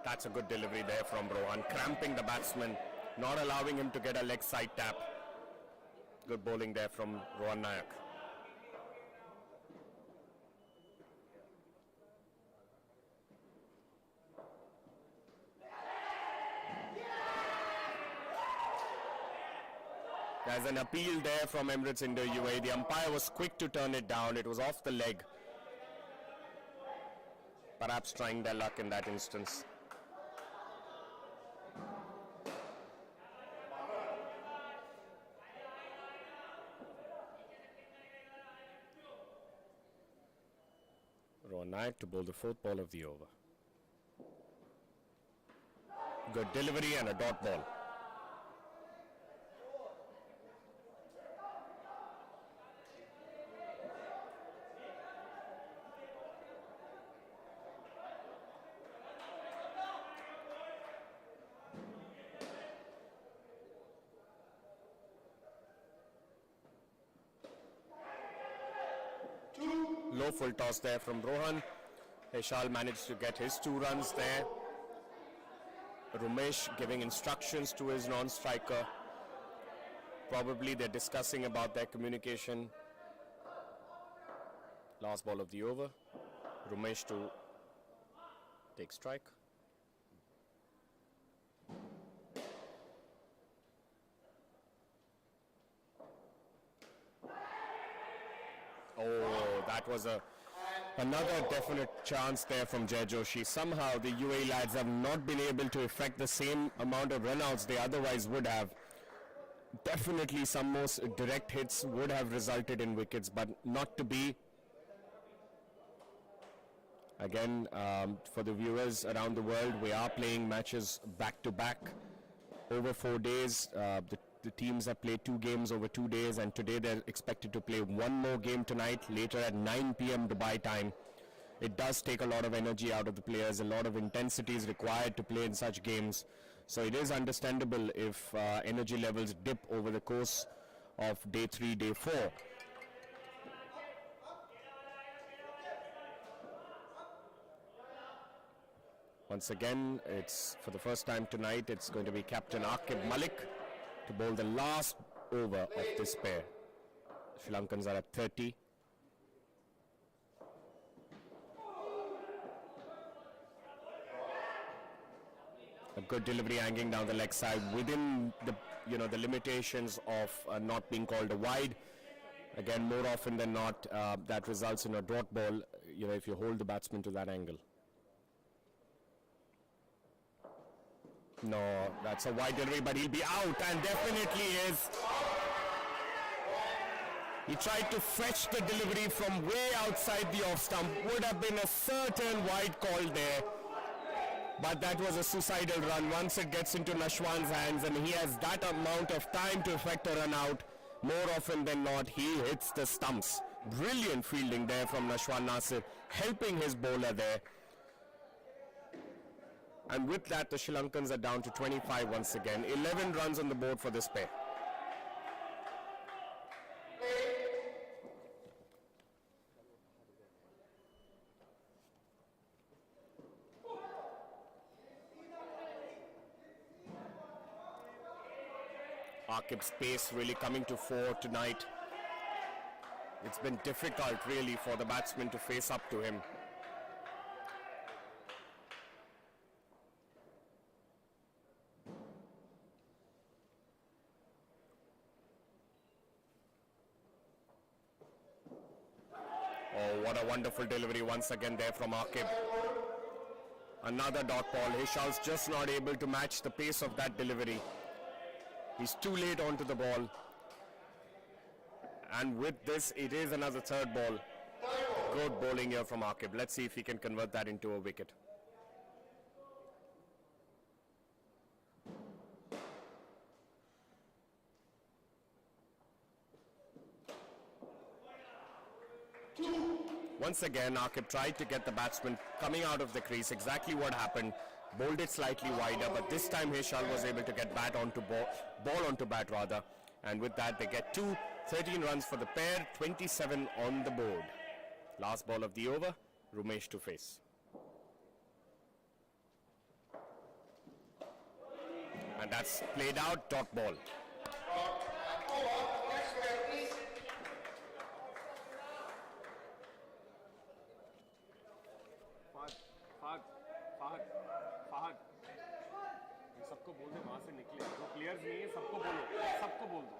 S8: That's a good delivery there from Rohan, cramping the batsman, not allowing him to get a leg side tap. Good bowling there from Rohan Nayak. There's an appeal there from Emirates Indo UAE. The umpire was quick to turn it down. It was off the leg. Perhaps trying their luck in that instance. Rohan Nayak to bowl the 4th ball of the over. Good delivery and a dot ball. Low full toss there from Rohan. Ishal managed to get his 2 runs there. Rumesh giving instructions to his non-striker. Probably they're discussing about their communication. Last ball of the over. Rumesh to take strike. Oh, that was another definite chance there from Jay Joshi. Somehow the UAE lads have not been able to effect the same amount of runouts they otherwise would have. Definitely some most direct hits would have resulted in wickets, but not to be. Again, for the viewers around the world, we are playing matches back to back over 4 days. The teams have played 2 games over 2 days, and today they're expected to play 1 more game tonight, later at 9 p.m. Dubai time. It does take a lot of energy out of the players, a lot of intensity is required to play in such games. So it is understandable if energy levels dip over the course of day 3, day 4. Once again, it's for the first time tonight, it's going to be Captain Aqib Malik to bowl the last over of this pair. Sri Lankans are at 30. A good delivery hanging down the leg side within the limitations of not being called a wide. Again, more often than not, that results in a dot ball. If you hold the batsman to that angle. No, that's a wide delivery, but he'll be out, and definitely is. He tried to fetch the delivery from way outside the off stump. Would have been a certain wide call there. But that was a suicidal run. Once it gets into Nashwan's hands and he has that amount of time to effect a run out, more often than not, he hits the stumps. Brilliant fielding there from Nashwan Nasir, helping his bowler there. And with that, the Sri Lankans are down to 25 once again. 11 runs on the board for this pair. Aqib's pace really coming to fore tonight. It's been difficult really for the batsman to face up to him. Oh, what a wonderful delivery once again there from Aqib. Another dot ball. Hishal's just not able to match the pace of that delivery. He's too late onto the ball. And with this, it is another third ball. Good bowling here from Aqib. Let's see if he can convert that into a wicket. Once again, Aqib tried to get the batsman coming out of the crease. Exactly what happened. Bowled it slightly wider, but this time Hishal was able to get ball onto bat rather. And with that, they get 13 runs for the pair, 27 on the board. Last ball of the over, Rumesh to face. And that's played out, dot ball.
S1: Fahad ये सबको बोल दे वहां से निकले जो players नहीं है सबको बोल दो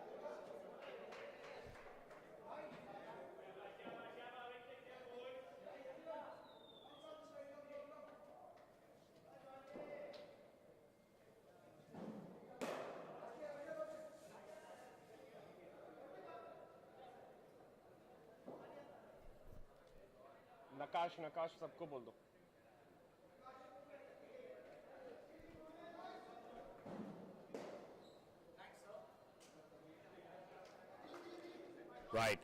S1: नकाश सबको बोल दो
S8: Right.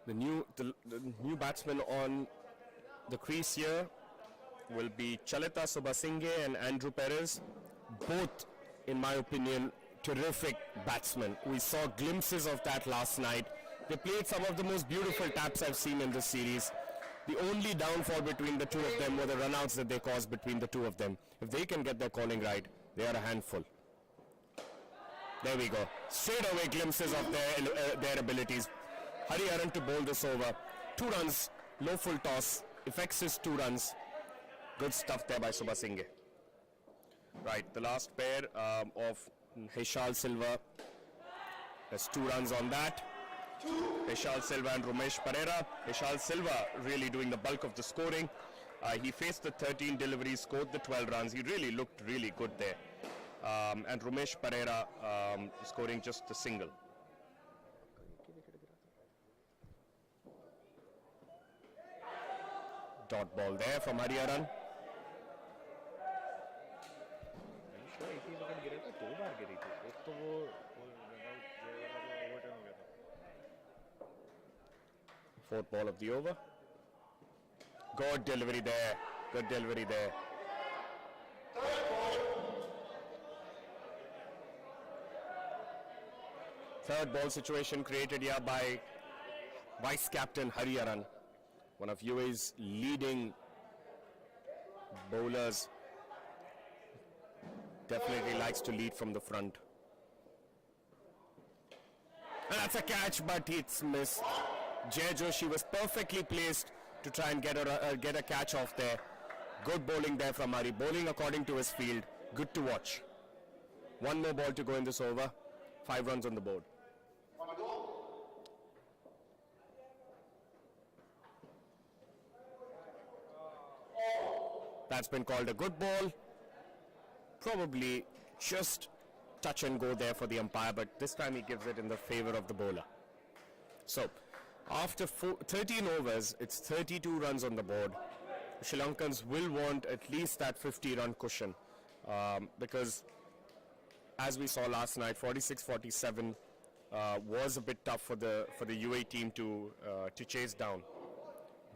S8: The new batsmen on the crease here will be Chalita Subasinghe and Andrew Perez. Both, in my opinion, terrific batsmen. We saw glimpses of that last night. They played some of the most beautiful taps I've seen in this series. The only downfall between the two of them were the runouts that they caused between the two of them. If they can get their calling right, they are a handful. There we go. Straight away glimpses of their abilities. Hariharan to bowl this over. 2 runs, low full toss. Effects his 2 runs. Good stuff there by Subasinghe. Right, the last pair of Hishal Silva. There's 2 runs on that. Hishal Silva and Rumesh Pereira. Hishal Silva really doing the bulk of the scoring. He faced the 13 deliveries, scored the 12 runs. He really looked really good there. And Rumesh Pereira scoring just a single. Dot ball there from Hariharan. Fourth ball of the over. Good delivery there. Good delivery there. Third ball situation created here by Vice Captain Hariharan, one of UAE's leading bowlers. Definitely likes to lead from the front. And that's a catch, but it's missed. Jay Joshi was perfectly placed to try and get a catch off there. Good bowling there from Hari. Bowling according to his field. Good to watch. 1 more ball to go in this over. 5 runs on the board. That's been called a good ball. probably just touch and go there for the umpire, but this time he gives it in the favor of the bowler. So, after 13 overs, it's 32 runs on the board. Sri Lankans will want at least that 50-run cushion because, as we saw last night, 46-47 was a bit tough for the UAE team to chase down.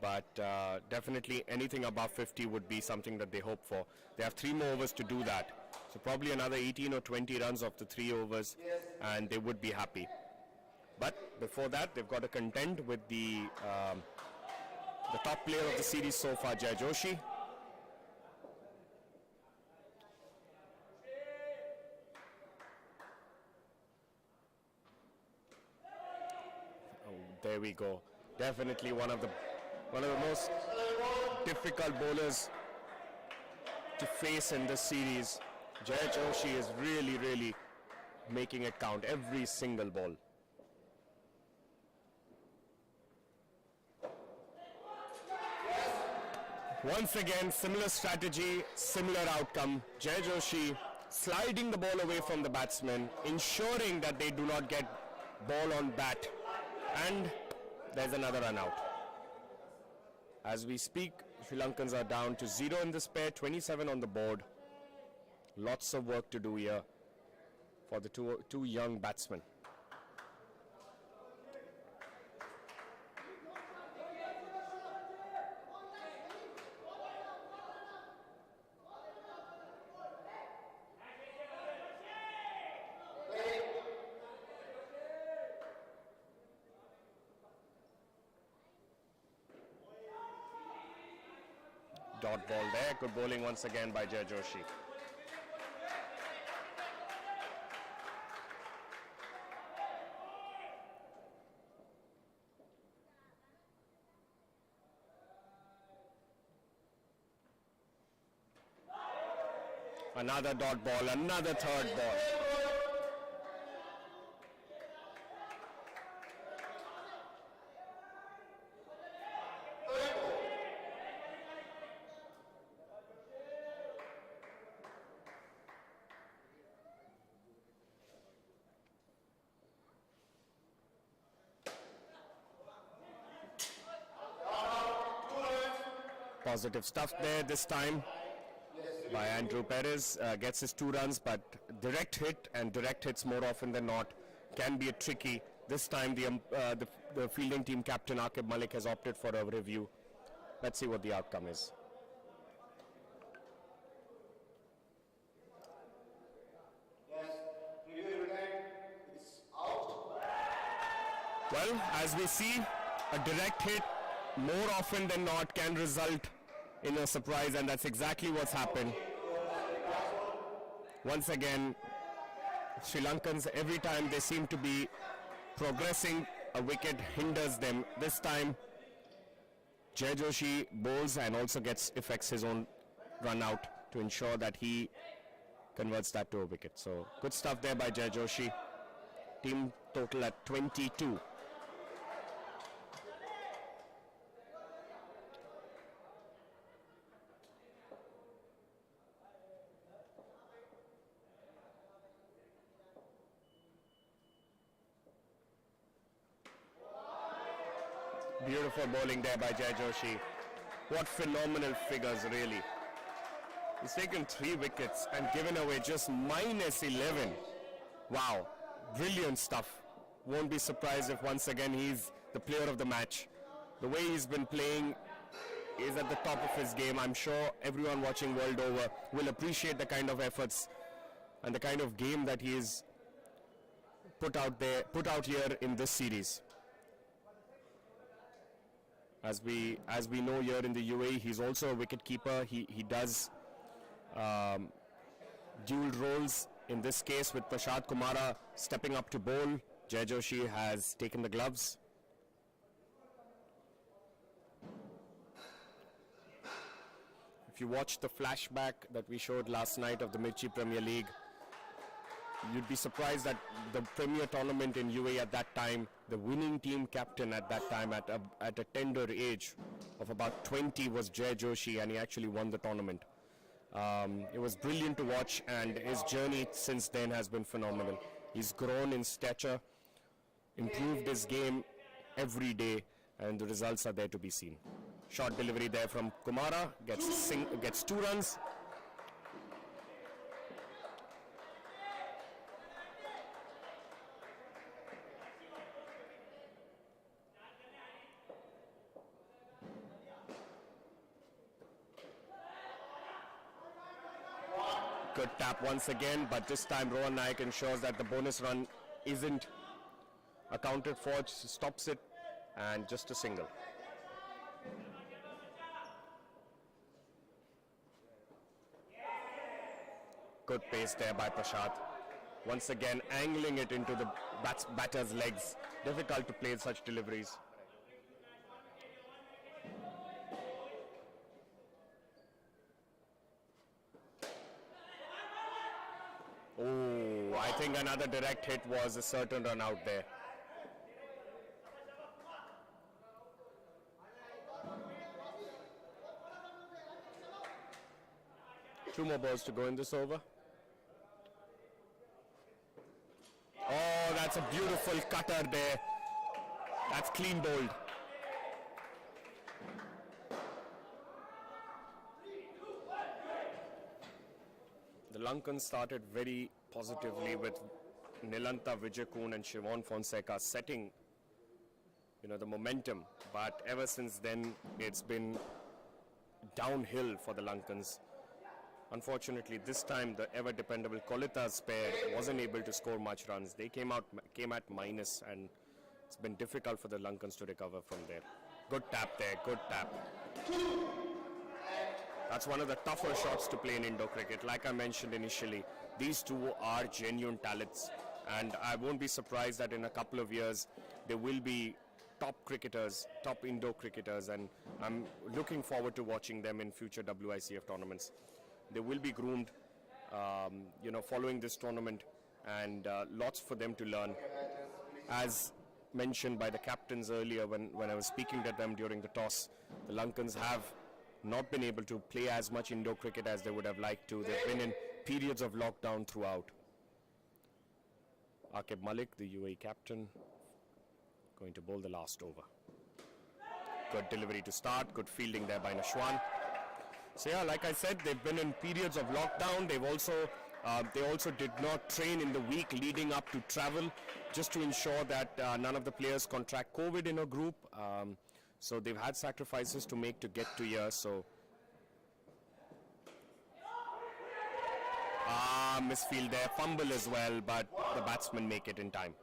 S8: But definitely anything above 50 would be something that they hope for. They have 3 more overs to do that. So probably another 18 or 20 runs after 3 overs and they would be happy. But before that, they've got to contend with the top player of the series so far, Jai Joshi. Oh, there we go. Definitely one of the most difficult bowlers to face in this series. Jai Joshi is really making it count, every single ball. Once again, similar strategy, similar outcome. Jai Joshi sliding the ball away from the batsman, ensuring that they do not get ball on bat. And there's another run out. As we speak, Sri Lankans are down to 0 in this pair, 27 on the board. Lots of work to do here for the two young batsmen. Dot ball there, good bowling once again by Jai Joshi. Another dot ball, another third ball. Positive stuff there this time by Andrew Perez. Gets his 2 runs, but direct hit and direct hits more often than not can be a tricky. This time the fielding team captain Aqib Malik has opted for a review. Let's see what the outcome is. Well, as we see, a direct hit more often than not can result in a surprise, and that's exactly what's happened. Once again, Sri Lankans, every time they seem to be progressing, a wicket hinders them. This time, Jai Joshi bowls and also effects his own run out to ensure that he converts that to a wicket. So good stuff there by Jai Joshi. Team total at 22. Beautiful bowling there by Jai Joshi. What phenomenal figures, really. He's taken 3 wickets and given away just -11. Wow, brilliant stuff. Won't be surprised if once again he's the player of the match. The way he's been playing is at the top of his game. I'm sure everyone watching world over will appreciate the kind of efforts and the kind of game that he is put out here in this series. As we know here in the UAE, he's also a wicket keeper. He does dual roles. In this case, with Prashad Kumara stepping up to bowl, Jai Joshi has taken the gloves. If you watch the flashback that we showed last night of the Mirchi Premier League, you'd be surprised that the Premier tournament in UAE at that time, the winning team captain at that time at a tender age of about 20 was Jai Joshi, and he actually won the tournament. It was brilliant to watch, and his journey since then has been phenomenal. He's grown in stature, improved his game every day, and the results are there to be seen. Short delivery there from Kumara, gets 2 runs. Good tap once again, but this time Rohan Naik ensures that the bonus run isn't accounted for, stops it, and just a single. Good pace there by Prashad. Once again angling it into the batter's legs. Difficult to play such deliveries. Oh, I think another direct hit was a certain run out there. Two more balls to go in this over. Oh, that's a beautiful cutter there. That's clean bowled. The Lankans started very positively with Nilantha Vijayakoon and Siobhan Fonseca setting, the momentum. But ever since then, it's been downhill for the Lankans. Unfortunately, this time the ever dependable Kolita's pair wasn't able to score much runs. They came at minus, and it's been difficult for the Lankans to recover from there. Good tap there, good tap. That's one of the tougher shots to play in Indo cricket. Like I mentioned initially, these two are genuine talents, and I won't be surprised that in a couple of years there will be top cricketers, top Indo cricketers, and I'm looking forward to watching them in future WICF tournaments. They will be groomed, following this tournament, and lots for them to learn. As mentioned by the captains earlier when I was speaking to them during the toss, the Lankans have not been able to play as much Indo cricket as they would have liked to. They've been in periods of lockdown throughout. Aqib Malik, the UAE captain, going to bowl the last over. Good delivery to start, good fielding there by Nashwan. So yeah, like I said, they've been in periods of lockdown. They also did not train in the week leading up to travel, just to ensure that none of the players contract COVID in a group. So they've had sacrifices to make to get to here. So misfield there, fumble as well, but the batsmen make it in time.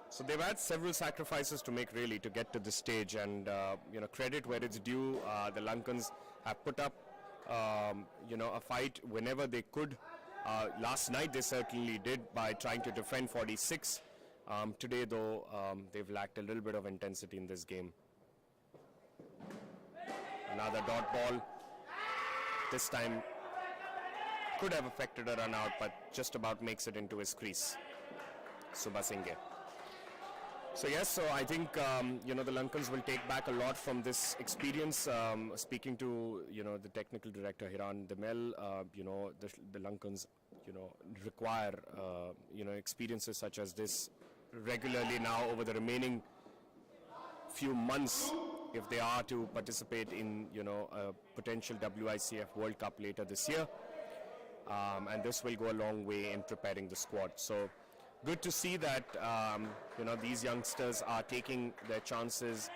S8: So they've had several sacrifices to make really to get to this stage, and credit where it's due. The Lankans have put up a fight whenever they could. Last night they certainly did by trying to defend 46. Today though, they've lacked a little bit of intensity in this game. Another dot ball. This time could have affected a run out, but just about makes it into his crease. Subhasinghe. So yes, so I think the Lankans will take back a lot from this experience. Speaking to the technical director Hiran Demel, the Lankans require experiences such as this regularly now over the remaining few months if they are to participate in a potential WICF World Cup later this year, and this will go a long way in preparing the squad. So good to see that these youngsters are taking their chances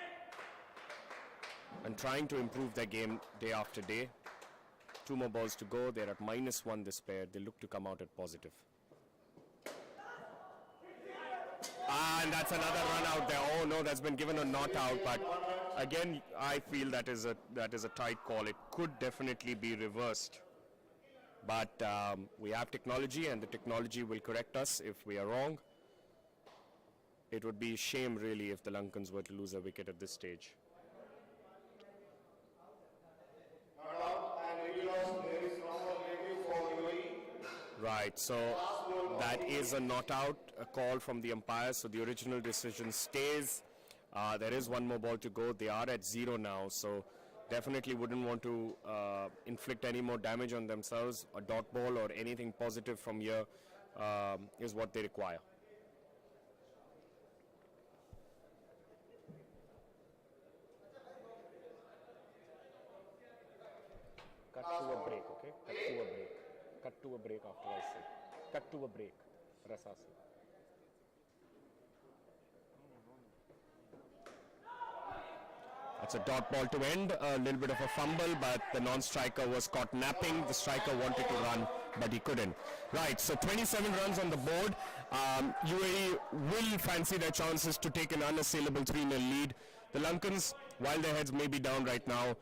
S8: and trying to improve their game day after day. 2 more balls to go. They're at -1 this pair. They look to come out at positive. And that's another run out there. Oh no, that's been given a not out, but again I feel that is a tight call. It could definitely be reversed. But we have technology, and the technology will correct us if we are wrong. It would be a shame, really, if the Lankans were to lose a wicket at this stage. Right, so that is a not out, a call from the umpire, so the original decision stays. There is 1 more ball to go. They are at 0 now, so definitely wouldn't want to inflict any more damage on themselves. A dot ball or anything positive from here is what they require. Cut to a break, okay? Cut to a break. Cut to a break after I say. Cut to a break. Rasasi. That's a dot ball to end. A little bit of a fumble, but the non-striker was caught napping. The striker wanted to run, but he couldn't. Right, so 27 runs on the board. UAE will fancy their chances to take an unassailable 3-0 lead. The Lankans, while their heads may be down right now,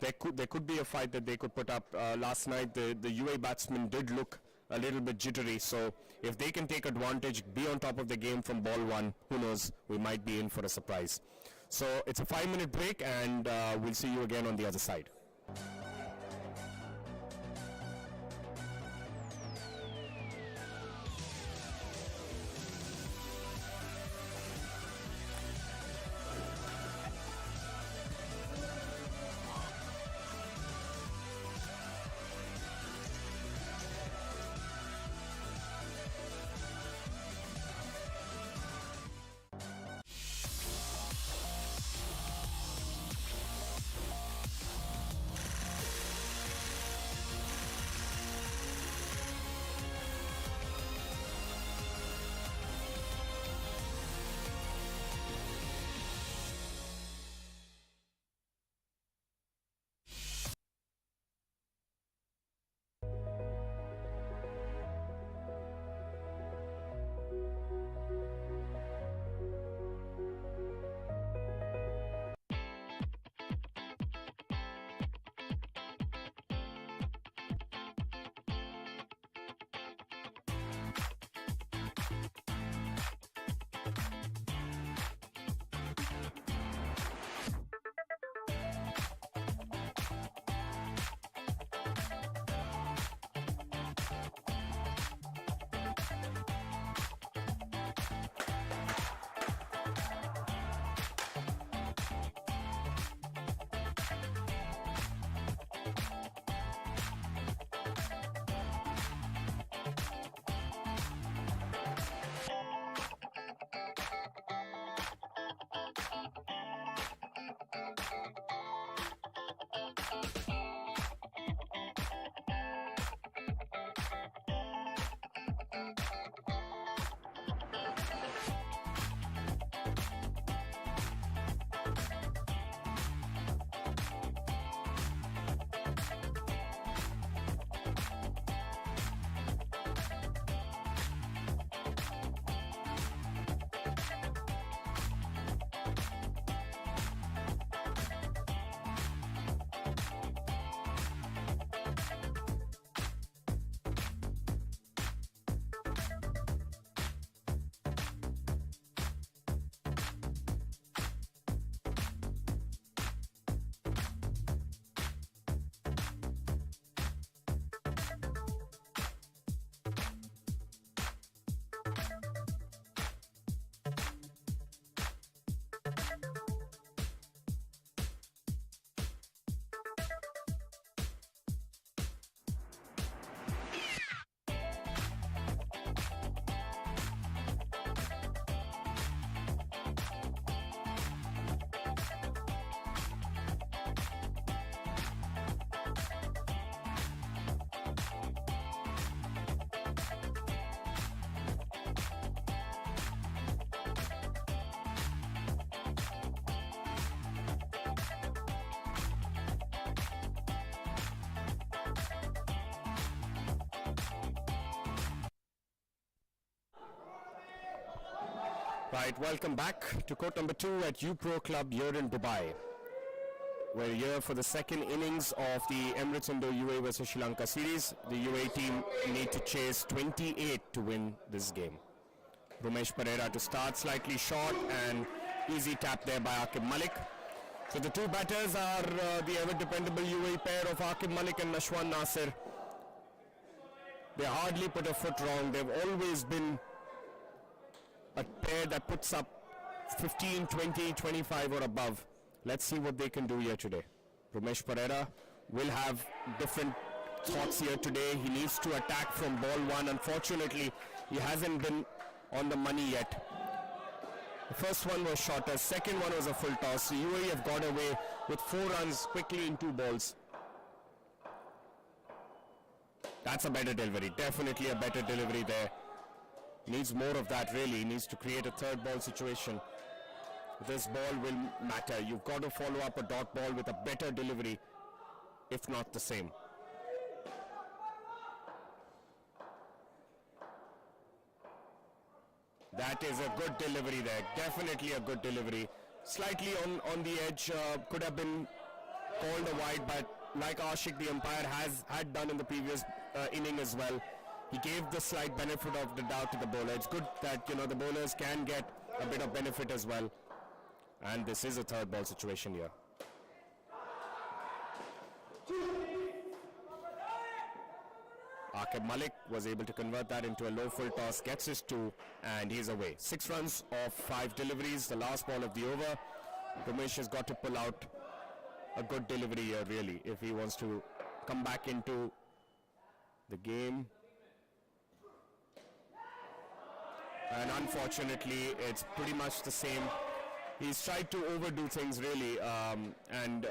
S8: there could be a fight that they could put up. Last night, the UAE batsmen did look a little bit jittery, so if they can take advantage, be on top of the game from ball one, who knows, we might be in for a surprise. So it's a 5-minute break, and we'll see you again on the other side. Right, welcome back to court number 2 at UPro Club here in Dubai. We're here for the second innings of the Emirates Indo-UAE versus Sri Lanka series. The UAE team need to chase 28 to win this game. Rumesh Pereira to start, slightly short, and easy tap there by Aqib Malik. So the two batters are the ever dependable UAE pair of Aqib Malik and Nashwan Nasir. They hardly put a foot wrong. They've always been a pair that puts up 15, 20, 25 or above. Let's see what they can do here today. Ramesh Pereira will have different thoughts here today. He needs to attack from ball one. Unfortunately, he hasn't been on the money yet. The first one was shorter, second one was a full toss. So UAE have got away with 4 runs quickly in 2 balls. That's a better delivery, definitely a better delivery there. Needs more of that really, he needs to create a third ball situation. This ball will matter. You've got to follow up a dot ball with a better delivery, if not the same. That is a good delivery there, definitely a good delivery. Slightly on the edge, could have been called a wide, but like Ashik, the umpire had done in the previous inning as well. He gave the slight benefit of the doubt to the bowler. It's good that the bowlers can get a bit of benefit as well. And this is a third ball situation here. Akib Malik was able to convert that into a low full toss, gets his 2, and he's away. 6 runs off 5 deliveries, the last ball of the over. Ramesh has got to pull out a good delivery here really if he wants to come back into the game. And unfortunately, it's pretty much the same. He's tried to overdo things really, and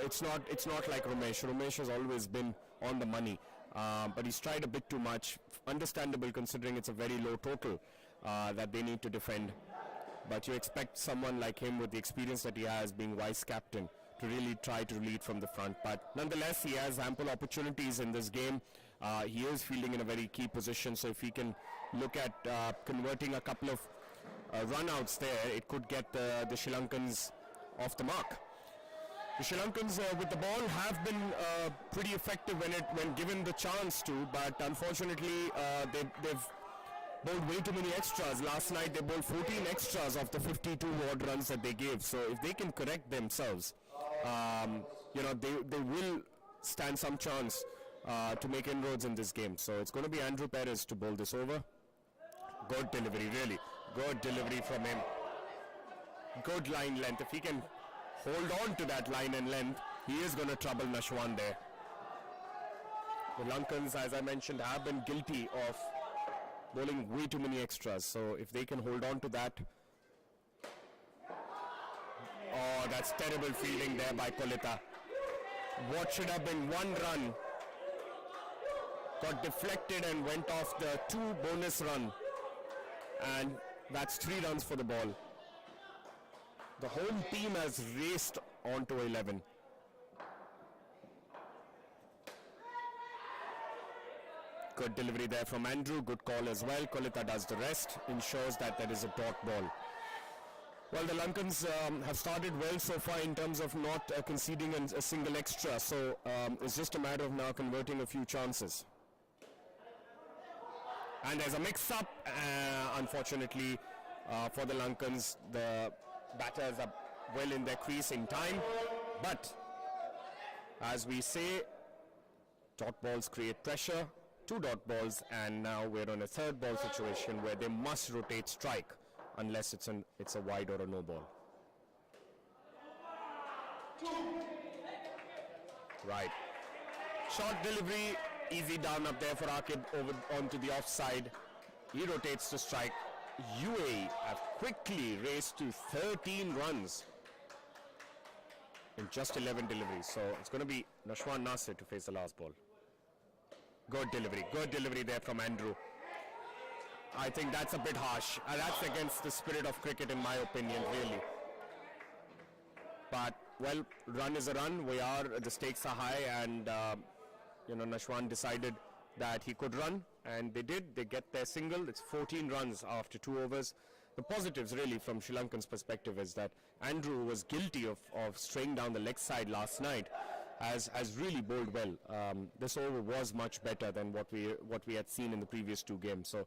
S8: it's not like Ramesh. Ramesh has always been on the money, but he's tried a bit too much. Understandable considering it's a very low total that they need to defend. But you expect someone like him with the experience that he has, being vice captain, to really try to lead from the front. But nonetheless, he has ample opportunities in this game. He is fielding in a very key position, so if he can look at converting a couple of run-outs there, it could get the Sri Lankans off the mark. The Sri Lankans with the ball have been pretty effective when given the chance to, but unfortunately they've bowled way too many extras. Last night they bowled 14 extras of the 52 odd runs that they gave. So if they can correct themselves, they will stand some chance to make inroads in this game. So it's going to be Andrew Perez to bowl this over. Good delivery, really. Good delivery from him. Good line length. If he can hold on to that line and length, he is going to trouble Nashwan there. The Lankans, as I mentioned, have been guilty of bowling way too many extras. So if they can hold on to that. Oh, that's terrible fielding there by Kolita. What should have been 1 run got deflected and went off the 2 bonus run. And that's 3 runs for the ball. The home team has raced on to 11. Good delivery there from Andrew. Good call as well. Kolita does the rest. Ensures that there is a dot ball. Well, the Lankans have started well so far in terms of not conceding a single extra. So it's just a matter of now converting a few chances. And there's a mix-up, unfortunately, for the Lankans. The batters are well in their crease in time. But, as we say, dot balls create pressure. 2 dot balls, and now we're on a third ball situation where they must rotate strike unless it's a wide or a no ball. Right. Short delivery. Easy down up there for Akib over onto the offside. He rotates to strike. UAE have quickly raced to 13 runs in just 11 deliveries. So it's going to be Nashwan Nasir to face the last ball. Good delivery there from Andrew. I think that's a bit harsh. That's against the spirit of cricket in my opinion, really. But, well, run is a run. The stakes are high, and Nashwan decided that he could run, and they did. They get their single. It's 14 runs after 2 overs. The positives really from Sri Lankan's perspective is that Andrew was guilty of straying down the leg side last night, has really bowled well. This over was much better than what we had seen in the previous 2 games. So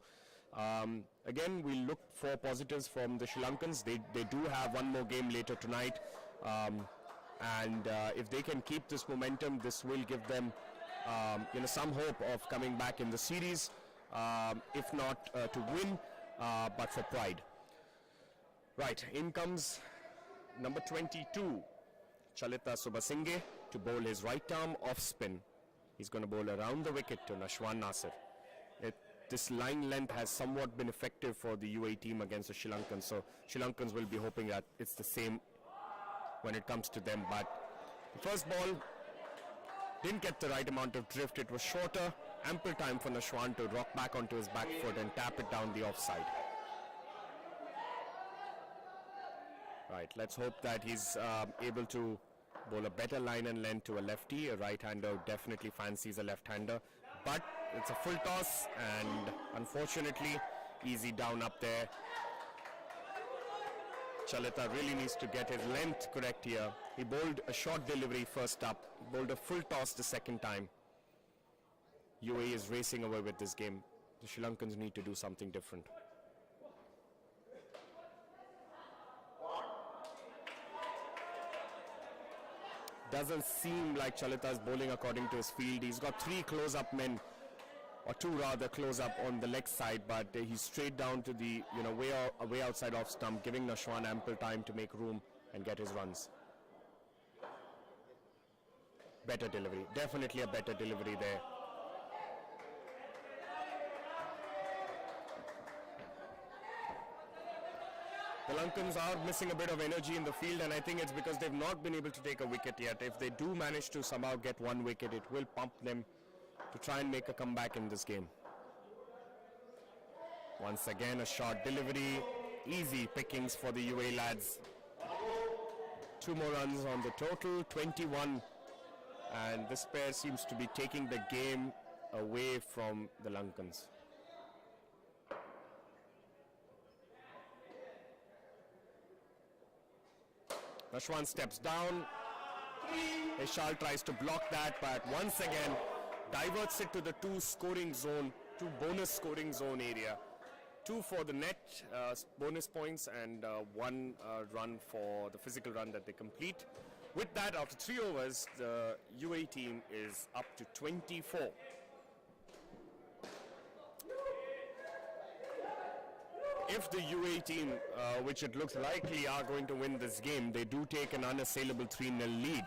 S8: again, we look for positives from the Sri Lankans. They do have one more game later tonight, and if they can keep this momentum, this will give them some hope of coming back in the series, if not to win, but for pride. Right, in comes number 22, Chalita Subasinghe. to bowl his right arm off spin. He's going to bowl around the wicket to Nashwan Nasir. This line length has somewhat been effective for the UAE team against the Sri Lankans, so Sri Lankans will be hoping that it's the same when it comes to them. But the first ball didn't get the right amount of drift. It was shorter, ample time for Nashwan to rock back onto his back foot and tap it down the offside. Right, let's hope that he's able to bowl a better line and length to a lefty. A right-hander definitely fancies a left-hander, but it's a full toss and unfortunately easy down up there. Chalita really needs to get his length correct here. He bowled a short delivery first up, bowled a full toss the second time. UAE is racing away with this game. The Sri Lankans need to do something different. Doesn't seem like Chalita is bowling according to his field. He's got 3 close-up men, or 2 rather, close-up on the leg side, but he's straight down to the way outside off stump, giving Nashwan ample time to make room and get his runs. Better delivery, definitely a better delivery there. The Lankans are missing a bit of energy in the field, and I think it's because they've not been able to take a wicket yet. If they do manage to somehow get 1 wicket, it will pump them to try and make a comeback in this game. Once again, a short delivery, easy pickings for the UAE lads. 2 more runs on the total, 21, and this pair seems to be taking the game away from the Lankans. Nashwan steps down. Ishal tries to block that, but once again diverts it to the 2 scoring zone, 2 bonus scoring zone area. 2 for the net bonus points and 1 run for the physical run that they complete. With that, after 3 overs, the UAE team is up to 24. If the UAE team, which it looks likely are going to win this game, they do take an unassailable 3-0 lead.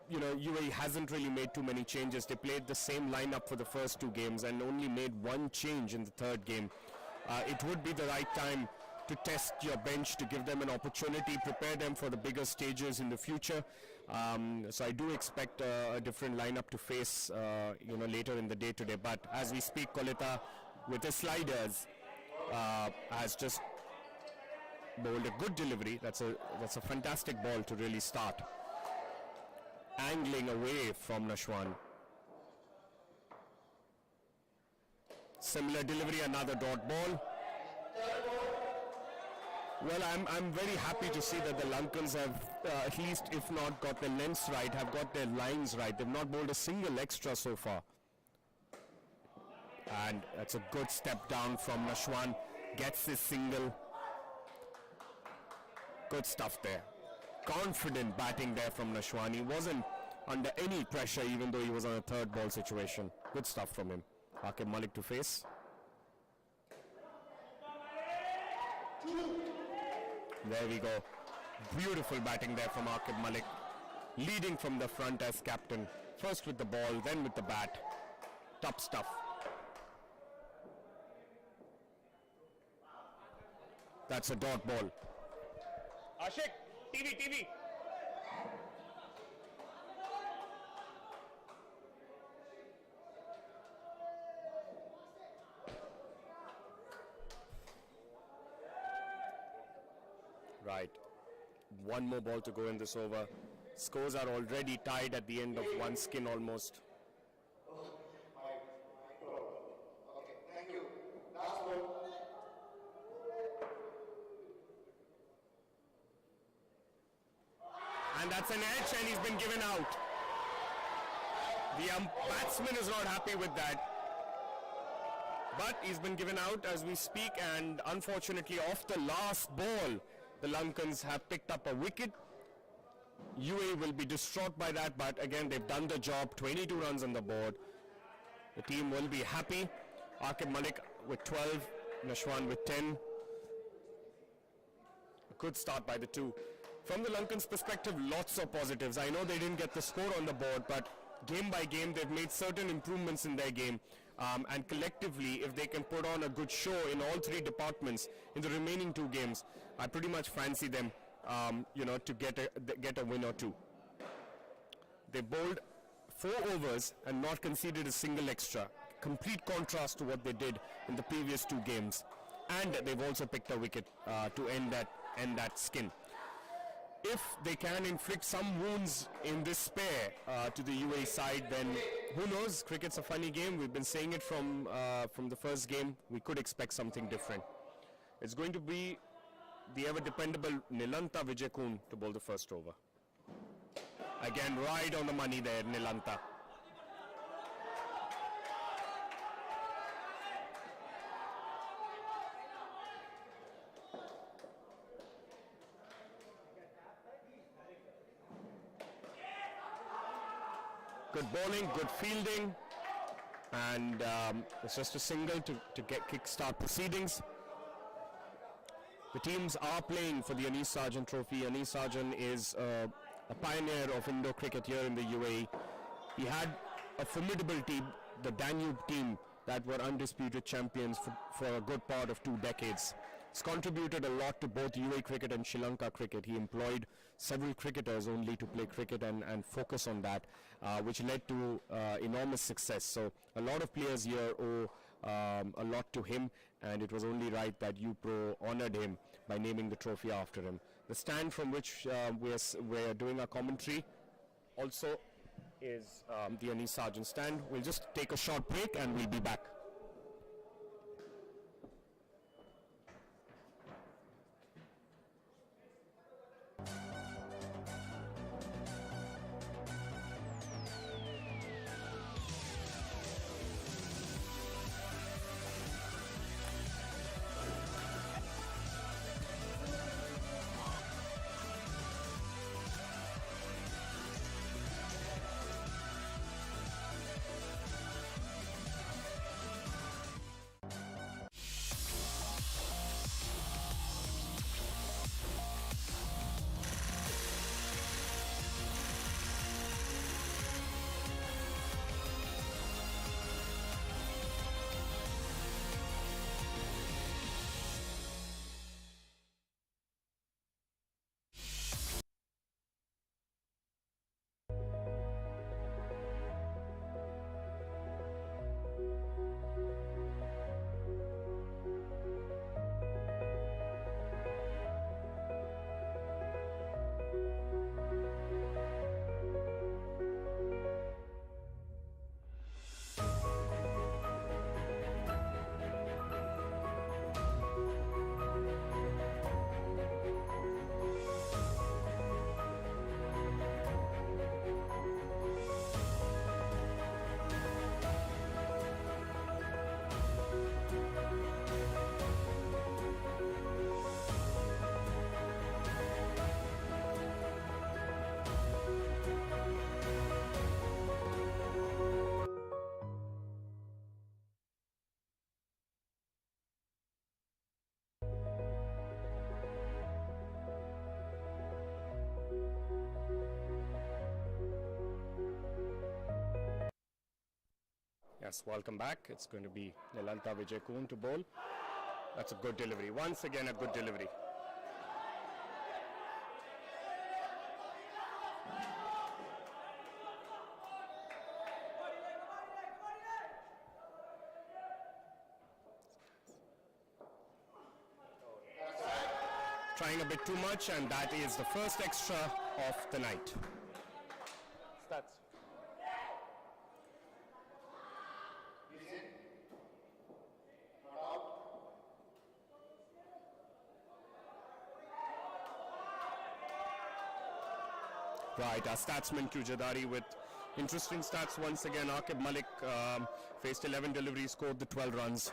S8: UAE hasn't really made too many changes. They played the same lineup for the first 2 games and only made 1 change in the 3rd game. It would be the right time to test your bench, to give them an opportunity, prepare them for the bigger stages in the future. So I do expect a different lineup to face, later in the day today. But as we speak, Kolita with his sliders has just bowled a good delivery. That's a fantastic ball to really start. Angling away from Nashwan. Similar delivery, another dot ball. Well, I'm very happy to see that the Lankans have, at least if not got their lengths right, have got their lines right. They've not bowled a single extra so far. And that's a good step down from Nashwan. Gets his single. Good stuff there. Confident batting there from Nashwan. He wasn't under any pressure even though he was on a 3rd ball situation. Good stuff from him. Aqib Malik to face. There we go. Beautiful batting there from Aqib Malik. Leading from the front as captain. First with the ball, then with the bat. Top stuff. That's a dot ball. Ashik, TV. Right. 1 more ball to go in this over. Scores are already tied at the end of 1 skin almost.
S7: Okay, thank you. Last ball.
S8: And that's an edge and he's been given out. The batsman is not happy with that. But he's been given out as we speak, and unfortunately off the last ball, the Lankans have picked up a wicket. UAE will be distraught by that, but again they've done the job. 22 runs on the board. The team will be happy. Aqib Malik with 12, Nashwan with 10. A good start by the 2. From the Lankans' perspective, lots of positives. I know they didn't get the score on the board, but game by game, they've made certain improvements in their game. And collectively, if they can put on a good show in all three departments in the remaining two games, I pretty much fancy them, to get a win or two. They bowled 4 overs and not conceded a single extra. Complete contrast to what they did in the previous 2 games. And they've also picked a wicket to end that skin. If they can inflict some wounds in this spare to the UAE side, then who knows? Cricket's a funny game. We've been saying it from the first game. We could expect something different. It's going to be the ever-dependable Nilanta Vijayakun to bowl the first over. Again, right on the money there, Nilanta. Good bowling, good fielding, and it's just a single to kick-start proceedings. The teams are playing for the Anis Sargent Trophy. Anis Sargent is a pioneer of indoor cricket here in the UAE. He had a formidable team, the Danube team, that were undisputed champions for a good part of 2 decades. He's contributed a lot to both UAE cricket and Sri Lanka cricket. He employed several cricketers only to play cricket and focus on that, which led to enormous success. So a lot of players here owe a lot to him, and it was only right that UPro honored him by naming the trophy after him. The stand from which we're doing our commentary also is the Anis Sargent stand. We'll just take a short break and we'll be back. Yes, welcome back. It's going to be Nilanta Vijayakun to bowl. That's a good delivery. Once again, a good delivery. Trying a bit too much, and that is the first extra of the night. Stats. Right, our statsman Qujadari with interesting stats once again. Aqib Malik faced 11 deliveries, scored the 12 runs.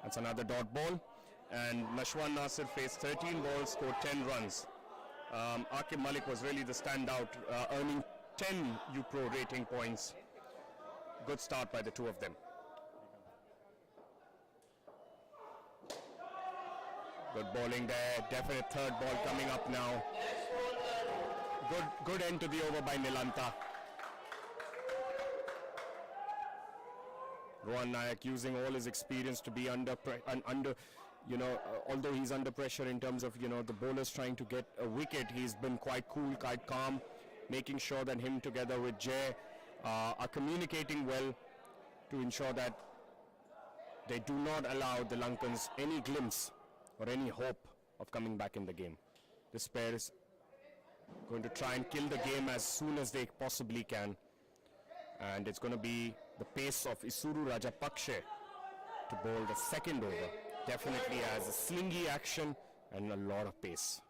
S8: That's another dot ball. And Nashwan Nasir faced 13 balls, scored 10 runs. Aqib Malik was really the standout, earning 10 UPro rating points. Good start by the two of them. Good bowling there. Definite third ball coming up now. Good end to the over by Nilanta. Rohan Nayak using all his experience to be under, although he's under pressure in terms of, the bowlers trying to get a wicket, he's been quite cool, quite calm, making sure that him together with Jay are communicating well to ensure that they do not allow the Lankans any glimpse or any hope of coming back in the game. This pair is going to try and kill the game as soon as they possibly can. And it's going to be the pace of Isuru Rajapakshe to bowl the second over. Definitely has a slingy action and a lot of pace.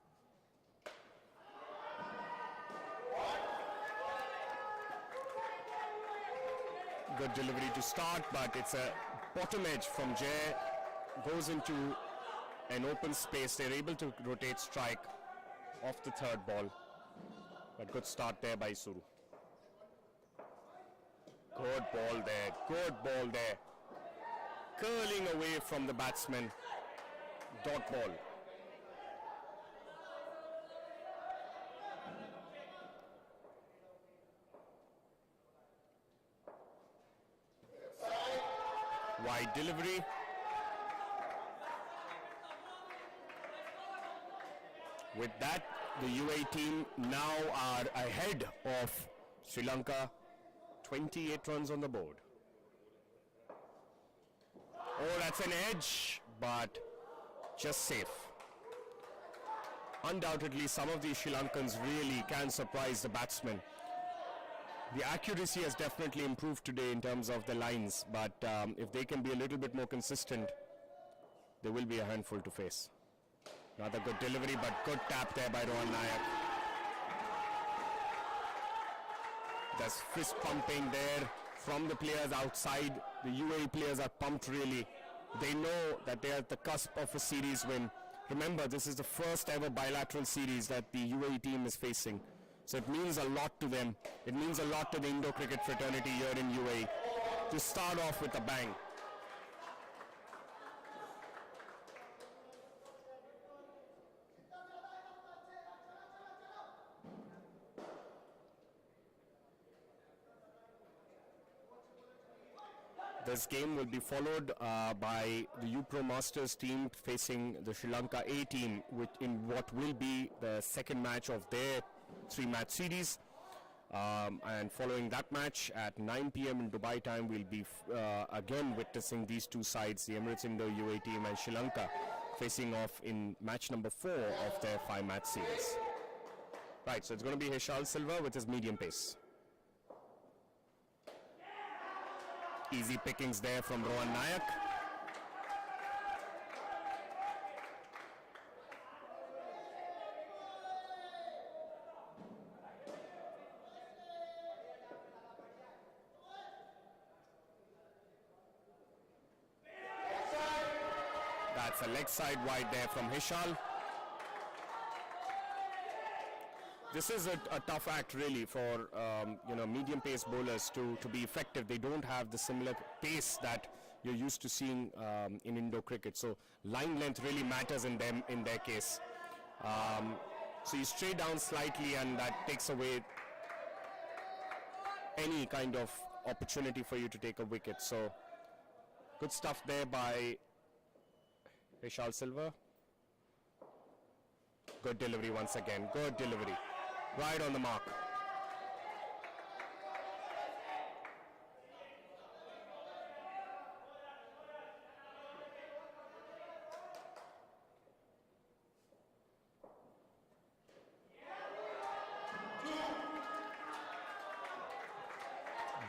S8: Good delivery to start, but it's a bottom edge from Jay. Goes into an open space. They're able to rotate strike off the third ball. But good start there by Isuru. Good ball there, good ball there. Curling away from the batsman. Dot ball. Wide delivery. With that, the UAE team now are ahead of Sri Lanka. 28 runs on the board. Oh, that's an edge, but just safe. Undoubtedly, some of these Sri Lankans really can surprise the batsmen. The accuracy has definitely improved today in terms of the lines, but if they can be a little bit more consistent, they will be a handful to face. Another good delivery, but good tap there by Rohan Nayak. There's fist pumping there from the players outside. The UAE players are pumped really. They know that they are at the cusp of a series win. Remember, this is the first ever bilateral series that the UAE team is facing. So it means a lot to them. It means a lot to the Indo-cricket fraternity here in UAE to start off with a bang. This game will be followed by the UPro Masters team facing the Sri Lanka A team in what will be the second match of their 3-match series. And following that match at 9 p.m. in Dubai time, we'll be again witnessing these two sides, the Emirates Indo-UAE team and Sri Lanka, facing off in match number 4 of their 5-match series. Right, so it's going to be Hishal Silva with his medium pace. Easy pickings there from Rohan Nayak. That's a leg side wide there from Hishal. This is a tough act really for medium pace bowlers to be effective. They don't have the similar pace that you're used to seeing in Indo cricket. So line length really matters in their case. So you stray down slightly and that takes away any kind of opportunity for you to take a wicket. So good stuff there by Hishal Silva. Good delivery once again. Good delivery. Right on the mark.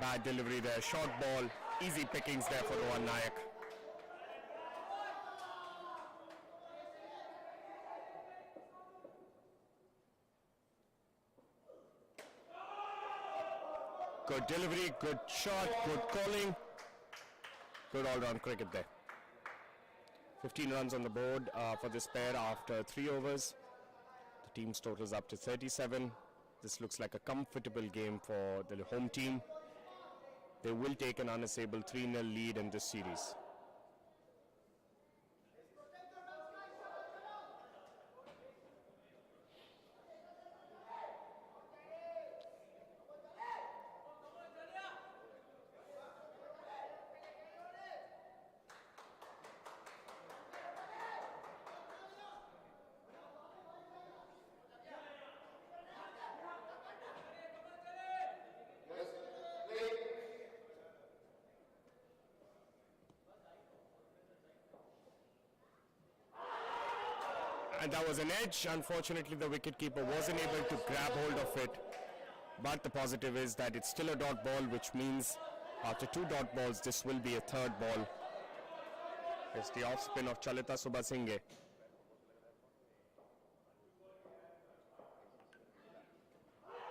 S8: Bad delivery there. Short ball. Easy pickings there for Rohan Nayak. Good delivery, good shot, good calling. Good all-round cricket there. 15 runs on the board for this pair after 3 overs. The team's total is up to 37. This looks like a comfortable game for the home team. They will take an unassailable 3-0 lead in this series. And that was an edge. Unfortunately, the wicketkeeper wasn't able to grab hold of it. But the positive is that it's still a dot ball, which means after 2 dot balls, this will be a 3rd ball. It's the off spin of Chalita Subasinghe.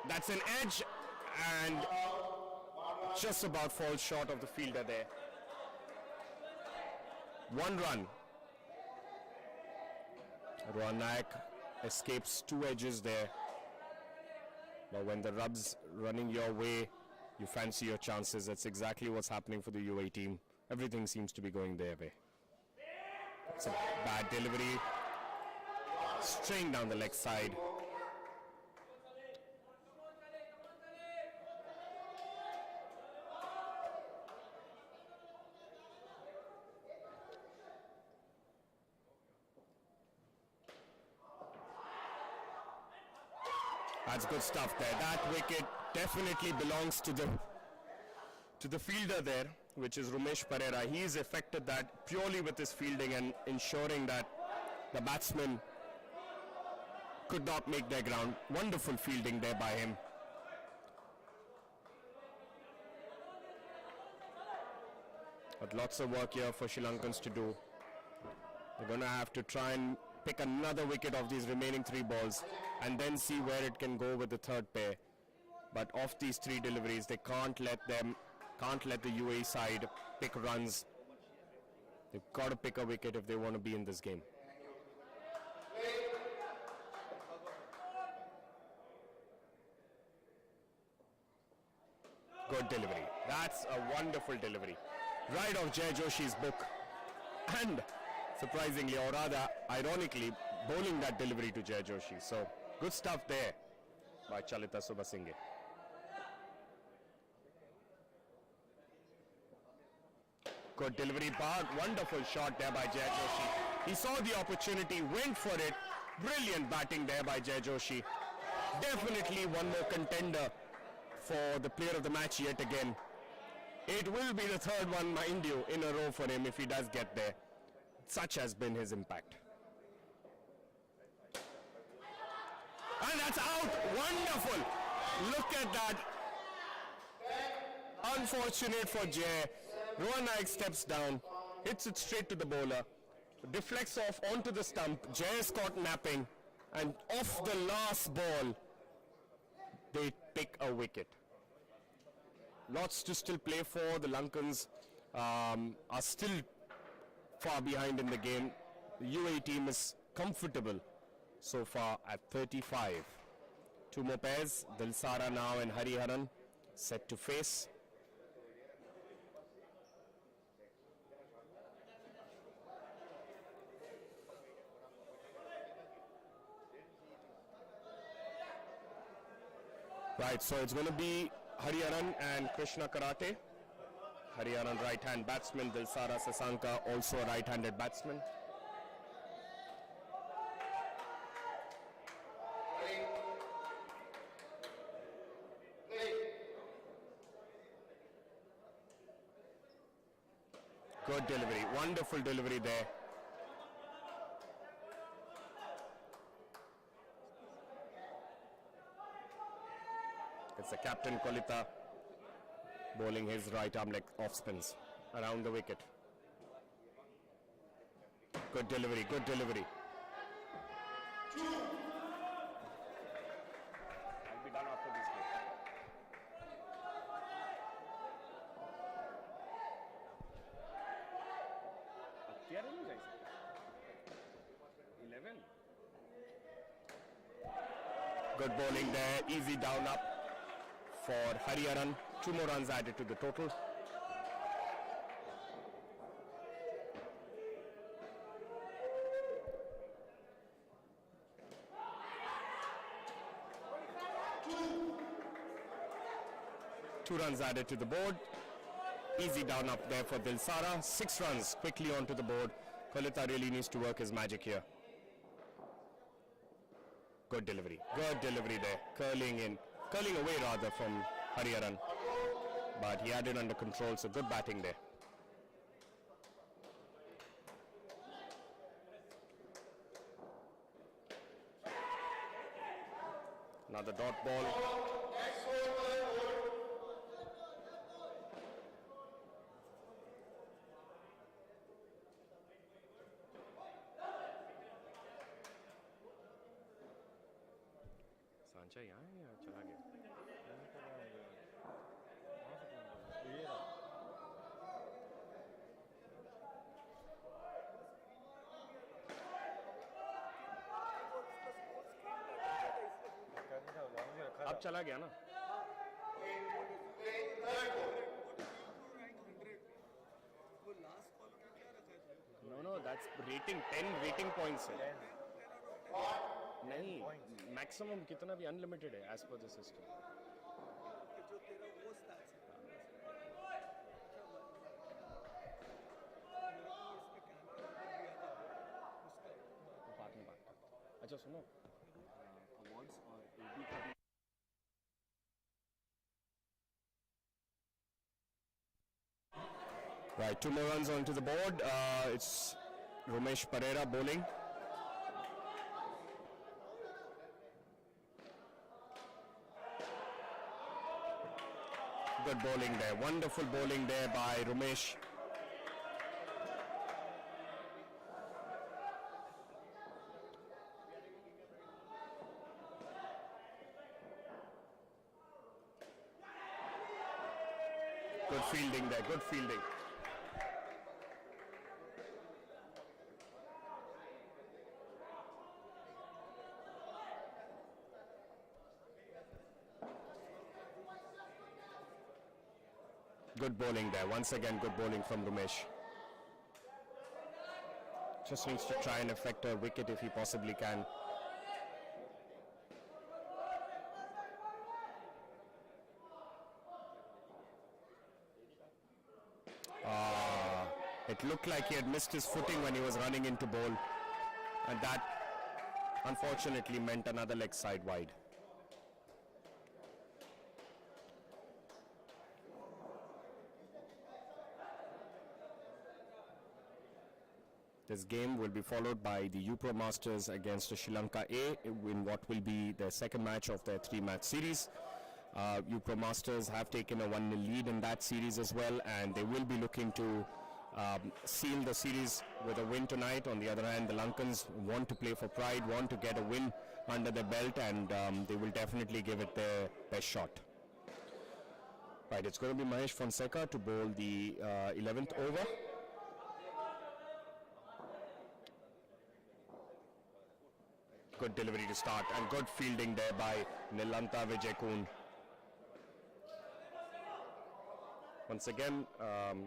S8: That's an edge and just about falls short of the fielder there. 1 run. Rohan Nayak escapes 2 edges there. But when the rub's running your way, you fancy your chances. That's exactly what's happening for the UAE team. Everything seems to be going their way. It's a bad delivery. Straight down the leg side. That's good stuff there. That wicket definitely belongs to the fielder there, which is Rumesh Pereira. He's affected that purely with his fielding and ensuring that the batsmen could not make their ground. Wonderful fielding there by him. But lots of work here for Sri Lankans to do. They're going to have to try and pick another wicket of these remaining 3 balls and then see where it can go with the 3rd pair. But off these 3 deliveries, they can't let the UAE side pick runs. They've got to pick a wicket if they want to be in this game. Good delivery. That's a wonderful delivery. Right off Jay Joshi's book. And surprisingly, or rather ironically, bowling that delivery to Jay Joshi. So good stuff there by Chalita Subasinghe. Good delivery, but wonderful shot there by Jay Joshi. He saw the opportunity, went for it. Brilliant batting there by Jay Joshi. Definitely one more contender for the player of the match yet again. It will be the 3rd one, mind you, in a row for him if he does get there. Such has been his impact. And that's out! Wonderful! Look at that. Unfortunate for Jay. Rohan Nayak steps down, hits it straight to the bowler, deflects off onto the stump. Jay is caught napping, and off the last ball, they pick a wicket. Lots to still play for. The Lankans are still far behind in the game. The UAE team is comfortable so far at 35. 2 more pairs, Dilsara now and Hariharan set to face. Right, so it's going to be Hariharan and Krishna Karate. Hariharan right-hand batsman, Dilsara Sasanka also a right-handed batsman. Good delivery, wonderful delivery there. It's the captain Kolita bowling his right arm leg off spins around the wicket. Good delivery, good delivery. I'll be done after this game. क्या run हो जाए 11. Good bowling there, easy down up for Hariharan. 2 more runs added to the total. Two runs added to the board. Easy down up there for Dilsara. 6 runs quickly onto the board. Kolita really needs to work his magic here. Good delivery there. Curling away rather from Hariharan. But he had it under control, so good batting there. Another dot ball. सांचा यहाँ है या चला गया? अब चला गया ना? No, that's rating 10 rating points है. नहीं, maximum कितना भी unlimited है as per the system. बाद में बात करते हैं. अच्छा सुनो, awards और AB का भी Right, 2 more runs onto the board. It's Ramesh Pereira bowling. Good bowling there. Wonderful bowling there by Ramesh. Good fielding there. Good fielding. Good bowling there. Once again, good bowling from Ramesh. Just needs to try and affect a wicket if he possibly can. It looked like he had missed his footing when he was running into bowl, and that unfortunately meant another leg side wide. This game will be followed by the UPro Masters against the Sri Lanka A in what will be their second match of their 3-match series. UPro Masters have taken a 1-0 lead in that series as well, and they will be looking to seal the series with a win tonight. On the other hand, the Lankans want to play for pride, want to get a win under their belt, and they will definitely give it their best shot. Right, it's going to be Mahesh Fonseca to bowl the 11th over. Good delivery to start and good fielding there by Nilanta Vijayakun. Once again,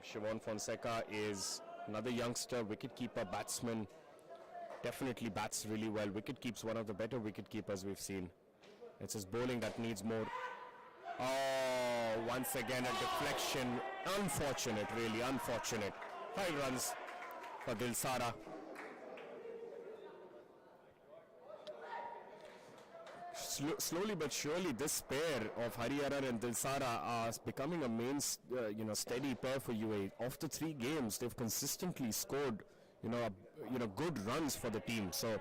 S8: Shivon Fonseca is another youngster, wicketkeeper, batsman. Definitely bats really well. Wicket keeps one of the better wicket keepers we've seen. It's his bowling that needs more. Oh, once again a deflection. Unfortunate, really unfortunate. 5 runs for Dilsara. Slowly but surely, this pair of Hariharan and Dilsara are becoming a main, steady pair for UAE. Of the 3 games, they've consistently scored, good runs for the team. So,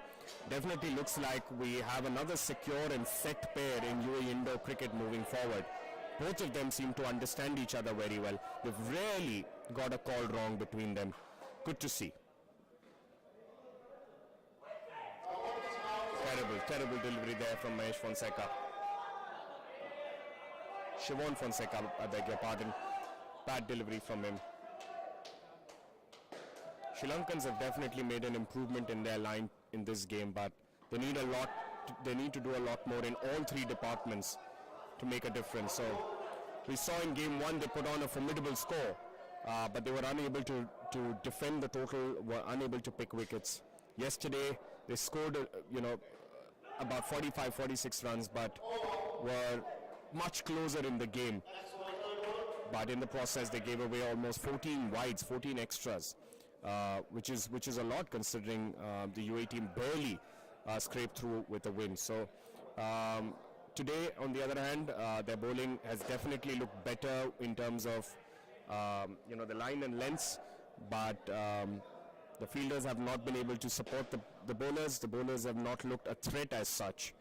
S8: definitely looks like we have another secure and set pair in UAE indoor cricket moving forward. Both of them seem to understand each other very well. They've rarely got a call wrong between them. Good to see. Terrible delivery there from Mahesh Fonseca. Shivon Fonseca, I beg your pardon. Bad delivery from him. Sri Lankans have definitely made an improvement in their line in this game, but they need a lot. They need to do a lot more in all 3 departments to make a difference. So we saw in game 1 they put on a formidable score, but they were unable to defend the total, were unable to pick wickets. Yesterday they scored, about 45-46 runs, but were much closer in the game. But in the process, they gave away almost 14 wides, 14 extras, which is a lot considering the UAE team barely scraped through with a win. So today, on the other hand, their bowling has definitely looked better in terms of the line and lengths, but the fielders have not been able to support the bowlers. The bowlers have not looked a threat as such.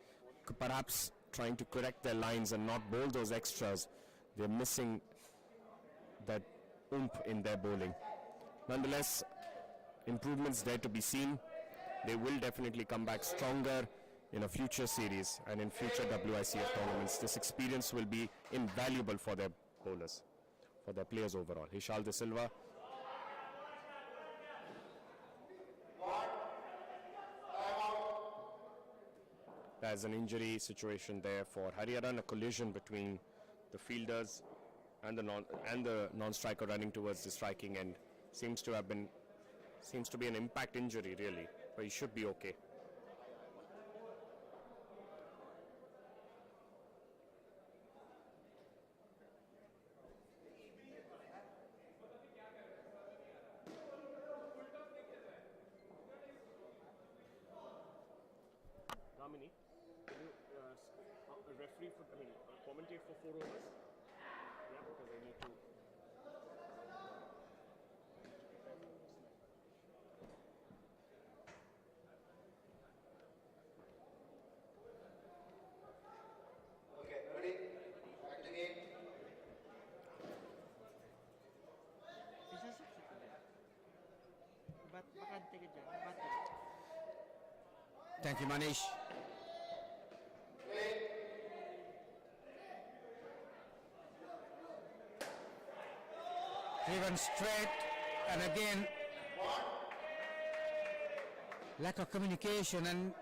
S8: Perhaps trying to correct their lines and not bowl those extras. They're missing that oomph in their bowling. Nonetheless, improvements there to be seen. They will definitely come back stronger in a future series and in future WICF tournaments. This experience will be invaluable for their bowlers, for their players overall. Hishal De Silva. There's an injury situation there for Hariharan, a collision between the fielders and the non-striker running towards the striking end. Seems to be an impact injury really, but he should be okay. Damini, can you referee for, commentate for 4 overs? Yeah, because I need to.
S9: Okay, ready? Back to the game.
S2: Isasaksak ka dyan. Bakante ka dyan. Bata.
S5: Thank you, Manish. Driven straight, and again lack of communication and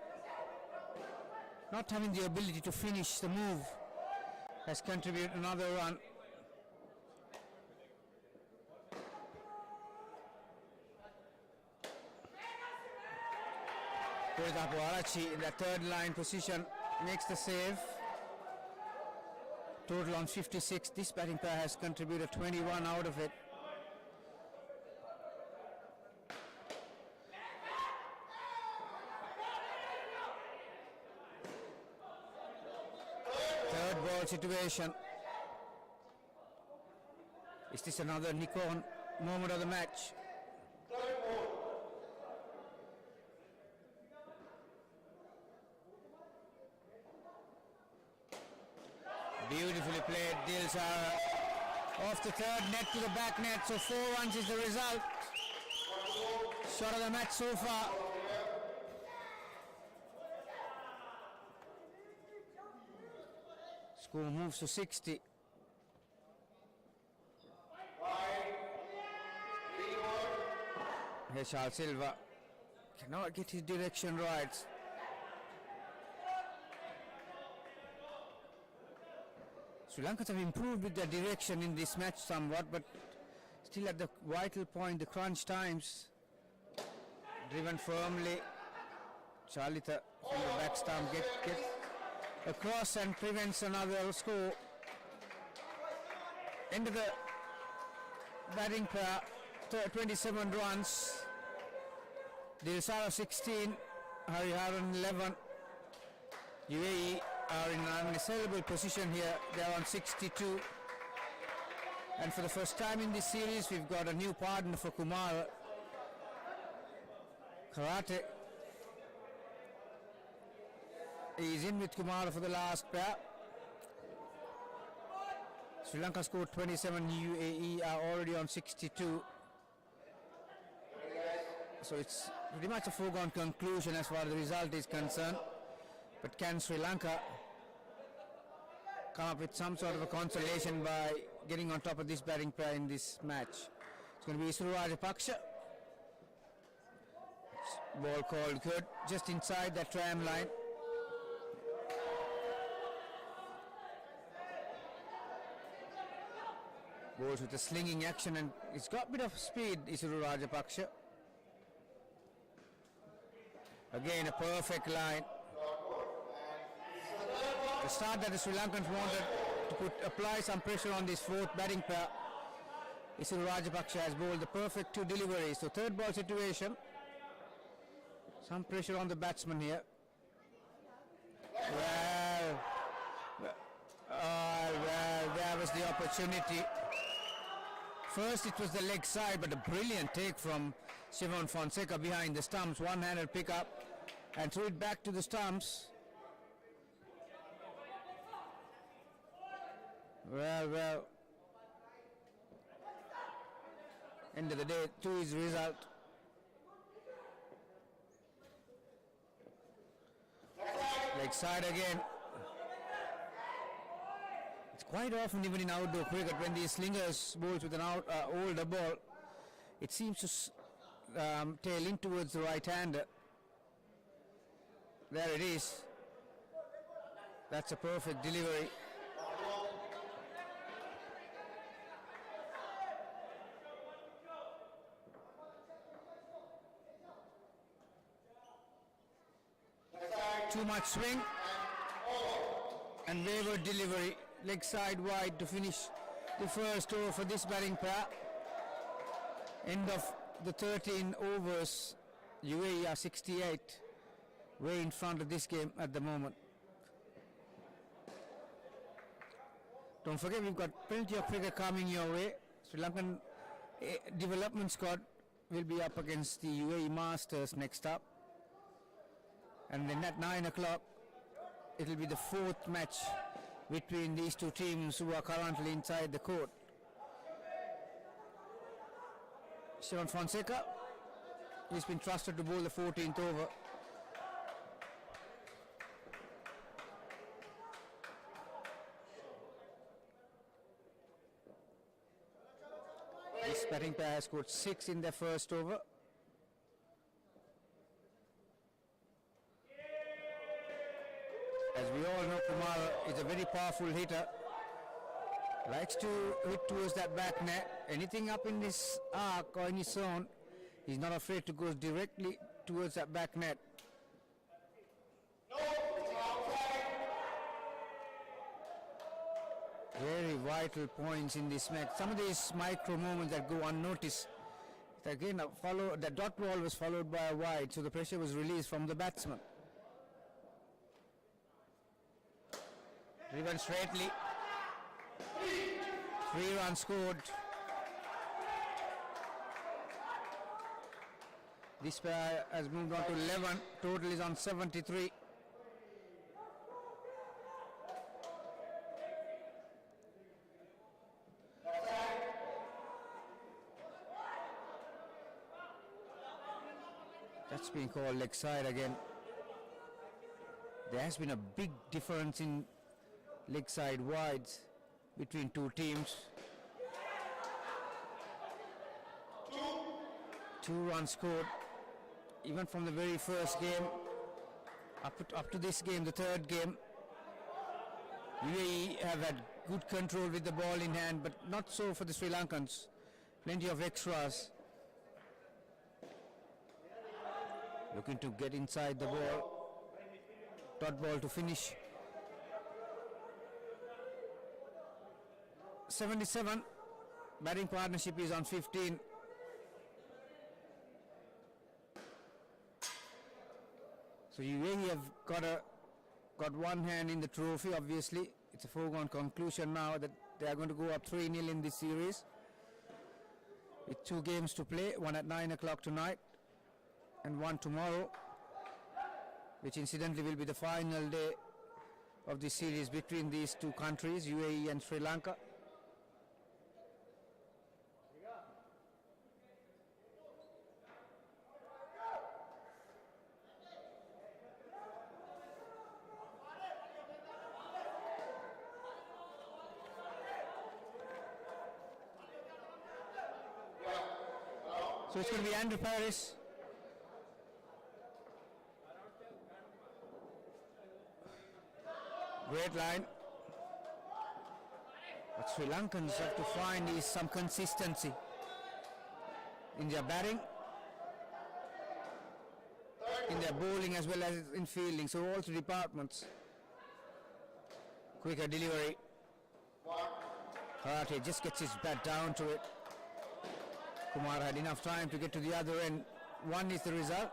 S5: not having the ability to finish the move has contributed another run. Kuritapu Arachi in the third line position makes the save. Total on 56. This batting pair has contributed 21 out of it. Third ball situation. Is this another Nikon moment of the match? Beautifully played, Dilsara off the third net to the back net, so 4 runs is the result. Shot of the match so far. Score moves to 60. Hishal Silva cannot get his direction right. Sri Lanka have improved with their direction in this match somewhat, but still at the vital point, the crunch times. Driven firmly. Charlita from the back stump gets across and prevents another score. End of the batting pair, 27 runs. Dilsara 16, Hariharan 11. UAE are in an unassailable position here. They are on 62. And for the first time in this series, we've got a new partner for Kumar. Karate. He's in with Kumar for the last pair. Sri Lanka scored 27, UAE are already on 62. So it's pretty much a foregone conclusion as far as the result is concerned. But can Sri Lanka come up with some sort of a consolation by getting on top of this batting pair in this match? It's going to be Isuru Rajapaksha. Ball called good, just inside that tram line. Bowls with a slinging action, and it's got a bit of speed, Isuru Rajapaksha. Again, a perfect line. The start that the Sri Lankans wanted to apply some pressure on this fourth batting pair. Isuru Rajapaksha has bowled the perfect 2 deliveries. So third ball situation. Some pressure on the batsman here. Well, there was the opportunity. First it was the leg side, but a brilliant take from Shimon Fonseca behind the stumps. One-handed pick up and threw it back to the stumps. Well. End of the day, 2 is the result. Leg side again. It's quite often, even in outdoor cricket, when these slingers bowls with an older ball, it seems to tail in towards the right hander. There it is. That's a perfect delivery. Too much swing and wayward delivery. Leg side wide to finish the first over for this batting pair. End of the 13 overs. UAE are 68, way in front of this game at the moment. Don't forget, we've got plenty of cricket coming your way. Sri Lankan development squad will be up against the UAE Masters next up. And then at 9 o'clock, it will be the 4th match between these two teams who are currently inside the court. Sharon Fonseca, he's been trusted to bowl the 14th over. This batting pair has scored 6 in their first over. As we all know, Kumar is a very powerful hitter. Likes to hit towards that back net. Anything up in this arc or in his zone, he's not afraid to go directly towards that back net. Very vital points in this match. Some of these micro moments that go unnoticed. Again, the dot ball was followed by a wide, so the pressure was released from the batsman. Driven straightly. 3 runs scored. This pair has moved on to 11. Total is on 73. That's been called leg side again. There has been a big difference in leg side wides between two teams. 2 runs scored even from the very first game up to this game, the third game. UAE have had good control with the ball in hand, but not so for the Sri Lankans. Plenty of extras. Looking to get inside the ball. Dot ball to finish. 77. Batting partnership is on 15. So UAE have got one hand in the trophy. Obviously, it's a foregone conclusion now that they are going to go up 3-0 in this series. With 2 games to play, one at 9 o'clock tonight and one tomorrow, which incidentally will be the final day of this series between these two countries, UAE and Sri Lanka. So it's going to be Andrew Paris. Great line. What Sri Lankans have to find is some consistency in their batting, in their bowling as well as in fielding. So all 3 departments. Quicker delivery. Karate just gets his bat down to it. Kumar had enough time to get to the other end. 1 is the result.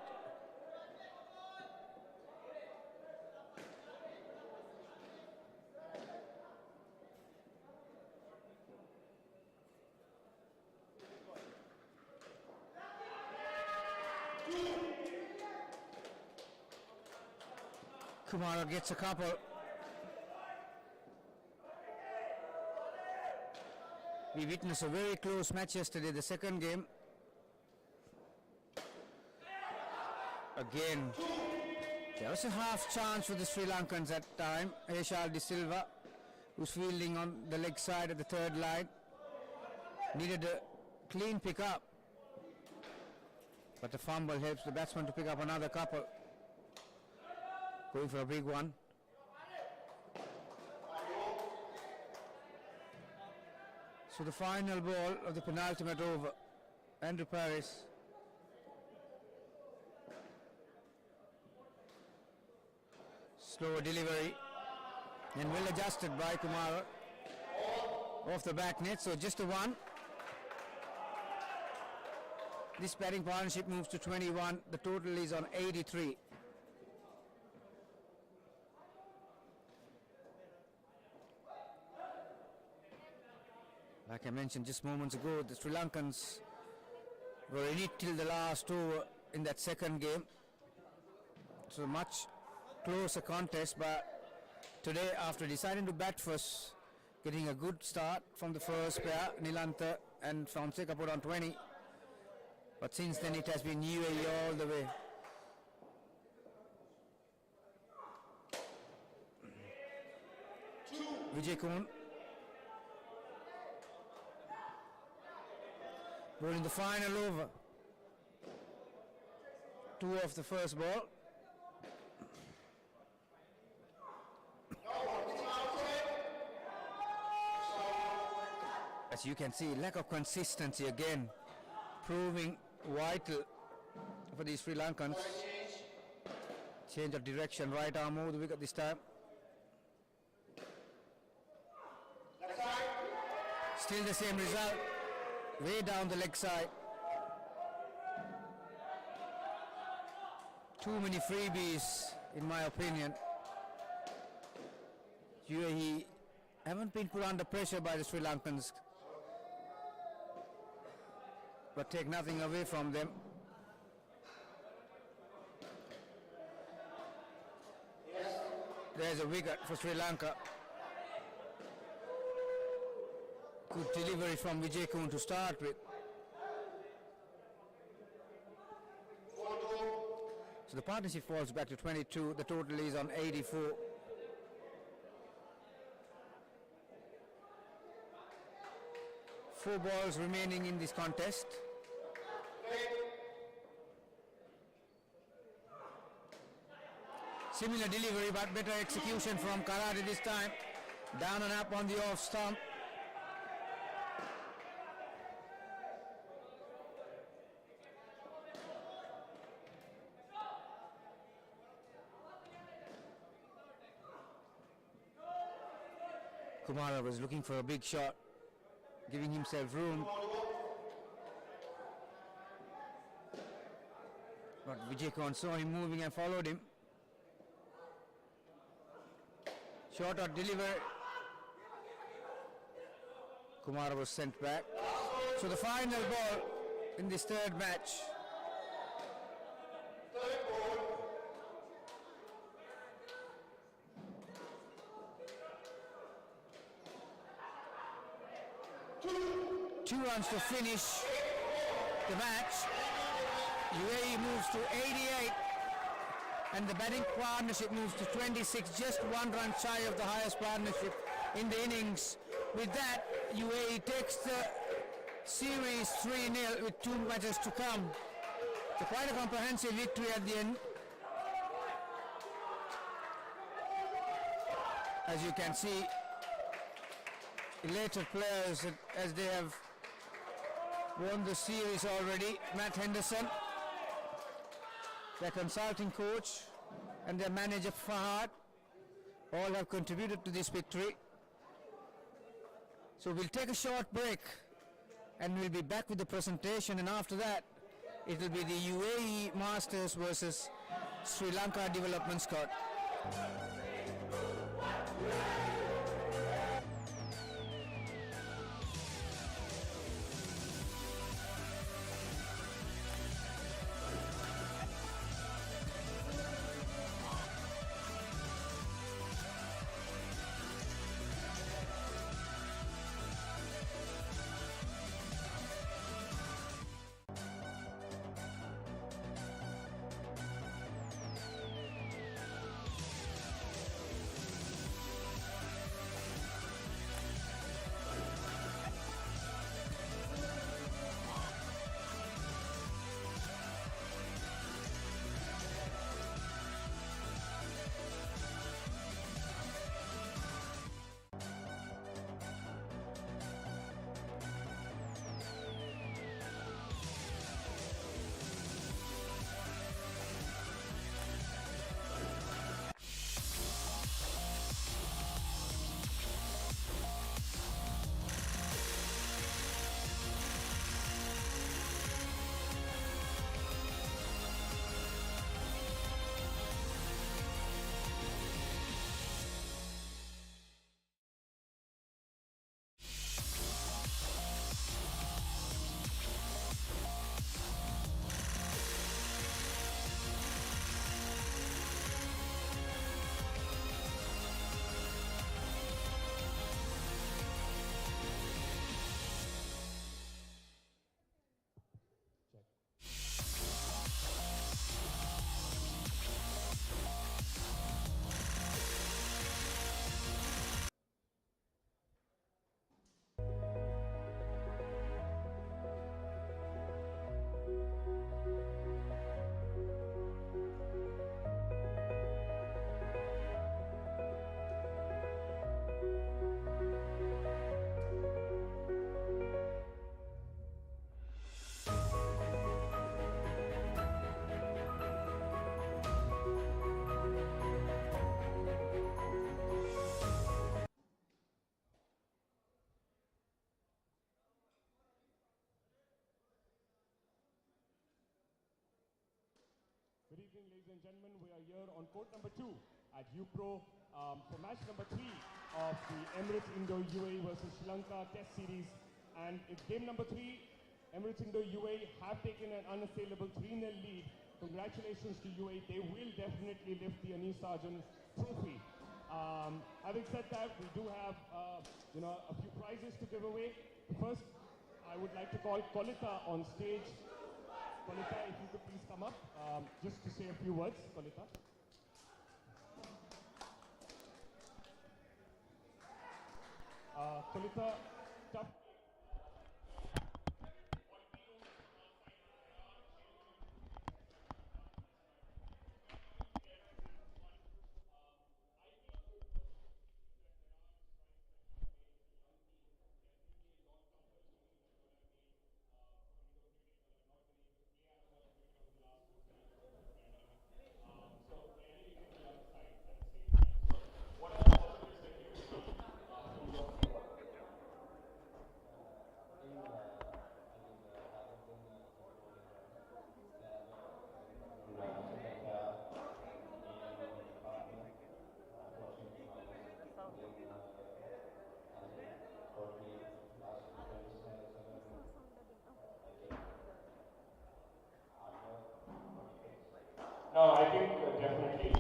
S5: Kumar gets a couple. We witnessed a very close match yesterday, the second game. Again, there was a half chance for the Sri Lankans at time. Heshal De Silva, who's fielding on the leg side of the third line, needed a clean pick up, but the fumble helps the batsman to pick up another couple. Going for a big one. So the final ball of the penultimate over, Andrew Paris. Slow delivery and well adjusted by Kumar off the back net, so just a one. This batting partnership moves to 21, the total is on 83. Like I mentioned just moments ago, the Sri Lankans were in it till the last over in that second game. So much closer contest, but today after deciding to bat first, getting a good start from the first pair, Nilantha and Fonseca put on 20. But since then it has been UAE all the way. Vijay Kumar bowling the final over. 2 off the first ball. As you can see, lack of consistency again, proving vital for the Sri Lankans. Change of direction, right arm over the wicket this time. Still the same result, way down the leg side. Too many freebies in my opinion. UAE haven't been put under pressure by the Sri Lankans, but take nothing away from them. There's a wicket for Sri Lanka. Good delivery from Vijay Kumar to start with. So the partnership falls back to 22. The total is on 84. Four balls remaining in this contest. Similar delivery but better execution from Karate this time. Down and up on the off stump. Kumara was looking for a big shot, giving himself room. But Vijay Kumar saw him moving and followed him. Short or delivered. Kumara was sent back. So the final ball in this third match. Two runs to finish the match. UAE moves to 88 and the batting partnership moves to 26, just 1 run shy of the highest partnership in the innings. With that, UAE takes the series 3-0 with 2 matches to come. So quite a comprehensive victory at the end. As you can see, elated players as they have won the series already. Matt Henderson, their consulting coach, and their manager Fahad all have contributed to this victory. So we'll take a short break and we'll be back with the presentation, and after that it will be the UAE Masters versus Sri Lanka Development Squad.
S4: evening, ladies and gentlemen. We are here on court number 2 at UPro for match number 3 of the Emirates Indo-UAE versus Sri Lanka Test Series. And it's game number 3. Emirates Indo-UAE have taken an unassailable 3-0 lead. Congratulations to UAE. They will definitely lift the Anis Sargent trophy. Having said that, we do have a few prizes to give away. First, I would like to call Kolita on stage. Kolita, if you could please come up, just to say a few words. Kolita. Kolita, tough. No, I think definitely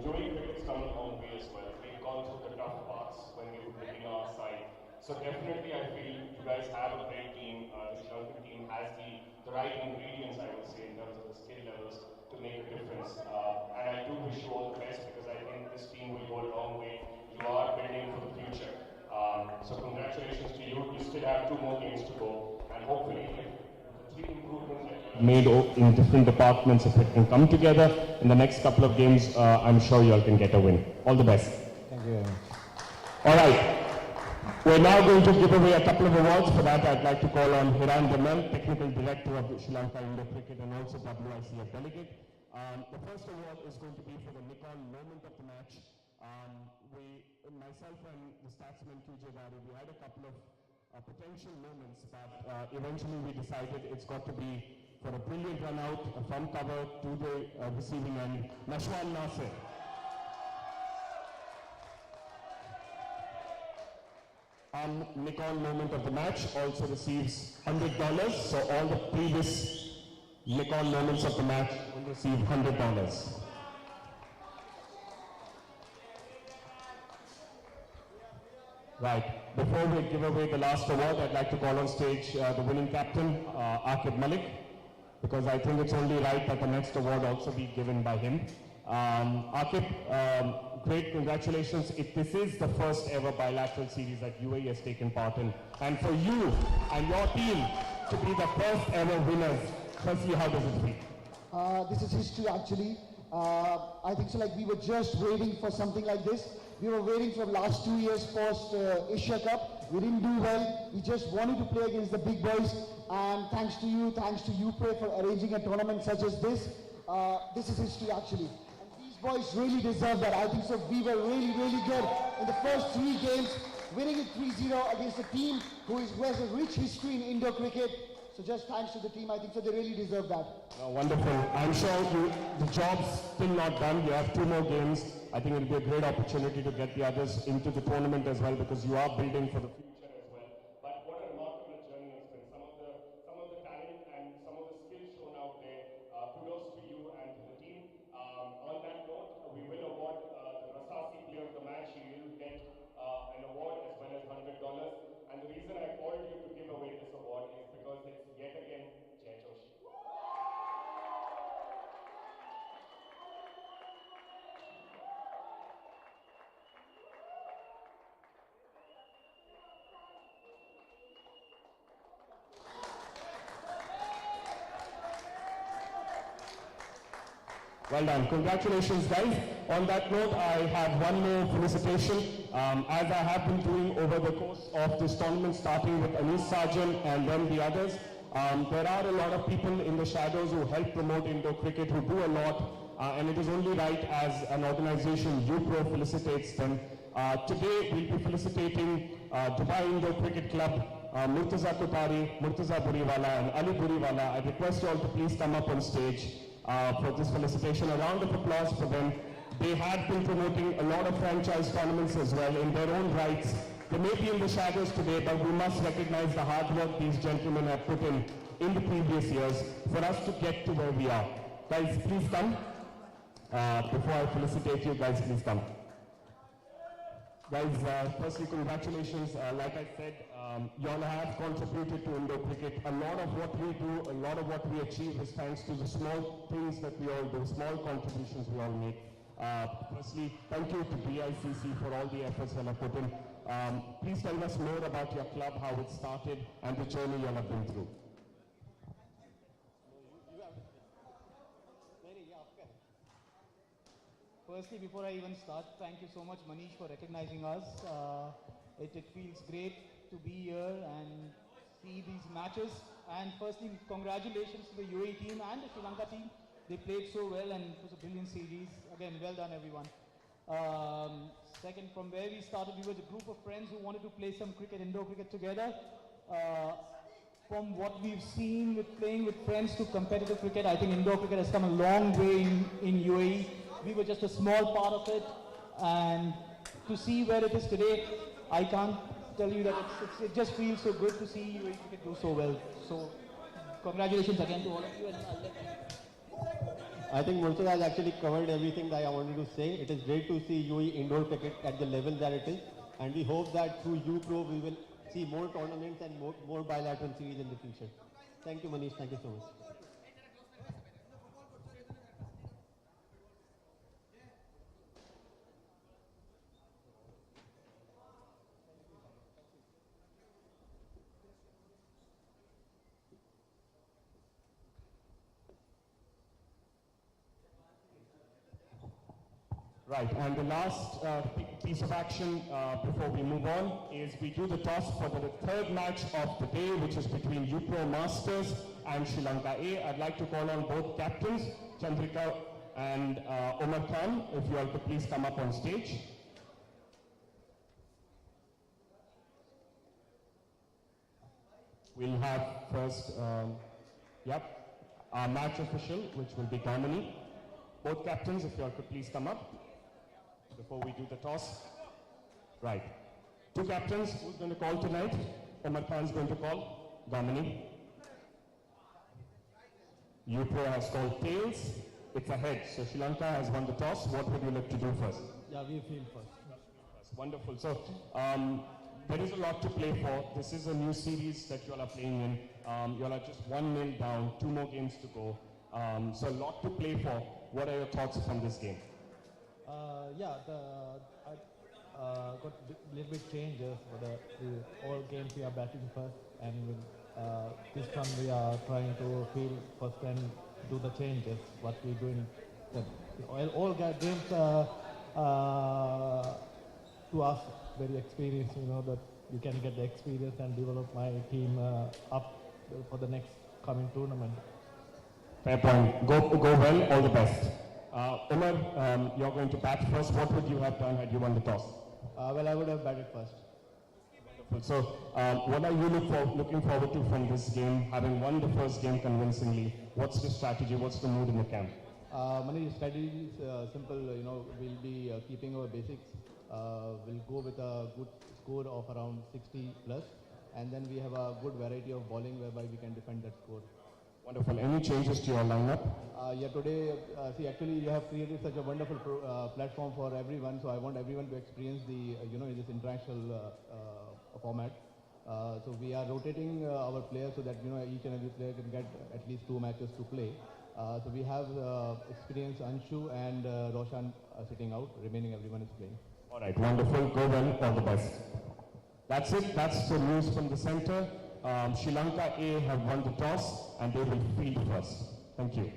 S4: UAE cricket's come a long way as well. We've gone through the tough parts when we were building our side. So definitely I feel you guys have a great team. The Sri Lankan team has the right ingredients, I would say, in terms of the skill levels to make a difference. And I do wish you all the best because I think this team will go a long way. You are building for the future. So congratulations to you. You still have 2 more games to go. And hopefully the 3 improvements that you've made in different departments, if it can come together in the next couple of games, I'm sure you all can get a win. All the best.
S7: Thank you very much.
S4: All right. We're now going to give away a couple of awards. For that, I'd like to call on Hiran Damel, Technical Director of the Sri Lanka Indo Cricket and also WICF Delegate. The first award is going to be for the Nikon Moment of the Match. Myself and the statsman QJ Gari, we had a couple of potential moments, but eventually we decided it's got to be for a brilliant run out from cover to the receiving end, Nashwan Nasir. Nikon Moment of the Match also receives $100, so all the previous Nikon Moments of the Match will receive $100. Right. Before we give away the last award, I'd like to call on stage the winning captain, Akib Malik, because I think it's only right that the next award also be given by him. Akib, great congratulations. This is the first ever bilateral series that UAE has taken part in. And for you and your team to be the first ever winners, firstly, how does it feel?
S7: This is history actually. I think so, like we were just waiting for something like this. We were waiting for the last 2 years post Asia Cup. We didn't do well. We just wanted to play against the big boys. And thanks to you, thanks to UPRE for arranging a tournament such as this. This is history actually. And these boys really deserve that. I think so. We were really, really good in the first 3 games, winning it 3-0 against a team who has a rich history in Indo cricket. So just thanks to the team, I think so they really deserve that.
S4: Wonderful. I'm sure the job's still not done. You have 2 more games. I think it'll be a great opportunity to get the others into the tournament as well because you are building for the future as well. But what a remarkable journey it's been. Some of the talent and some of the skills shown out there. Kudos to you and to the team. On that note, we will award the Rasasi Player of the Match. He will get an award as well as $100. And the reason I called you to give away this award is because it's yet again Jay Joshi. Well done. Congratulations, guys. On that note, I have one more felicitation. As I have been doing over the course of this tournament, starting with Anis Sargent and then the others, there are a lot of people in the shadows who help promote Indo cricket, who do a lot, and it is only right as an organization, UPRO felicitates them. Today, we'll be felicitating Dubai Indo Cricket Club, Murtaza Kotari, Murtaza Buriwala, and Ali Buriwala. I request you all to please come up on stage. for this felicitation. A round of applause for them. They have been promoting a lot of franchise tournaments as well in their own rights. They may be in the shadows today, but we must recognize the hard work these gentlemen have put in the previous years for us to get to where we are. Guys, please come. Before I felicitate you, guys, please come. Guys, firstly, congratulations. Like I said, you all have contributed to Indo cricket. A lot of what we do, a lot of what we achieve is thanks to the small things that we all do, small contributions we all make. Firstly, thank you to BICC for all the efforts you all have put in. Please tell us more about your club, how it started, and the journey you all have been through.
S10: Firstly, before I even start, thank you so much, Manish, for recognizing us. It feels great to be here and see these matches. And firstly, congratulations to the UAE team and the Sri Lanka team. They played so well and it was a brilliant series. Again, well done, everyone. Second, from where we started, we were a group of friends who wanted to play some cricket, indoor cricket together. From what we've seen with playing with friends to competitive cricket, I think indoor cricket has come a long way in UAE. We were just a small part of it, and to see where it is today, I can't tell you that it just feels so good to see UAE cricket do so well. So, congratulations again to all of you. And
S11: I think Murtaza has actually covered everything that I wanted to say. It is great to see UAE indoor cricket at the level that it is, and we hope that through UPro we will see more tournaments and more bilateral series in the future. Thank you, Manish. Thank you so much.
S4: Right, and the last piece of action before we move on is we do the toss for the third match of the day, which is between UPro Masters and Sri Lanka A. I'd like to call on both captains, Chandrika and Omar Khan, if you all could please come up on stage. We'll have first, our match official, which will be Domini. Both captains, if you all could please come up before we do the toss. Right. Two captains, who's going to call tonight? Omar Khan's going to call. Domini. UPro has called tails. It's a head. So Sri Lanka has won the toss. What would you like to do first?
S11: Yeah, we feel first.
S4: Wonderful. So there is a lot to play for. This is a new series that you all are playing in. You all are just 1-0 down, 2 more games to go. So a lot to play for. What are your thoughts from this game?
S11: I got a little bit changes for the all games we are batting first, and this time we are trying to feel first and do the changes. What we're doing, all games to us very experienced. You know that you can get the experience and develop my team up for the next coming tournament.
S4: Fair point. Go well. All the best. Umar, you're going to bat first. What would you have done had you won the toss?
S11: Well, I would have batted first.
S4: Wonderful. So, what are you looking forward to from this game? Having won the first game convincingly, what's the strategy? What's the mood in the camp?
S11: Many strategy is simple. You know, we'll be keeping our basics. We'll go with a good score of around 60 plus, and then we have a good variety of bowling whereby we can defend that score.
S4: Wonderful. Any changes to your lineup?
S11: Yeah, today, actually you have created such a wonderful platform for everyone, so I want everyone to experience the, this international format. So we are rotating our players so that, each and every player can get at least 2 matches to play. So we have experienced Anshu and Roshan sitting out, remaining everyone is playing.
S4: All right, wonderful. Go well, all the best. That's it. That's the news from the center. Sri Lanka A have won the toss and they will field first. Thank you.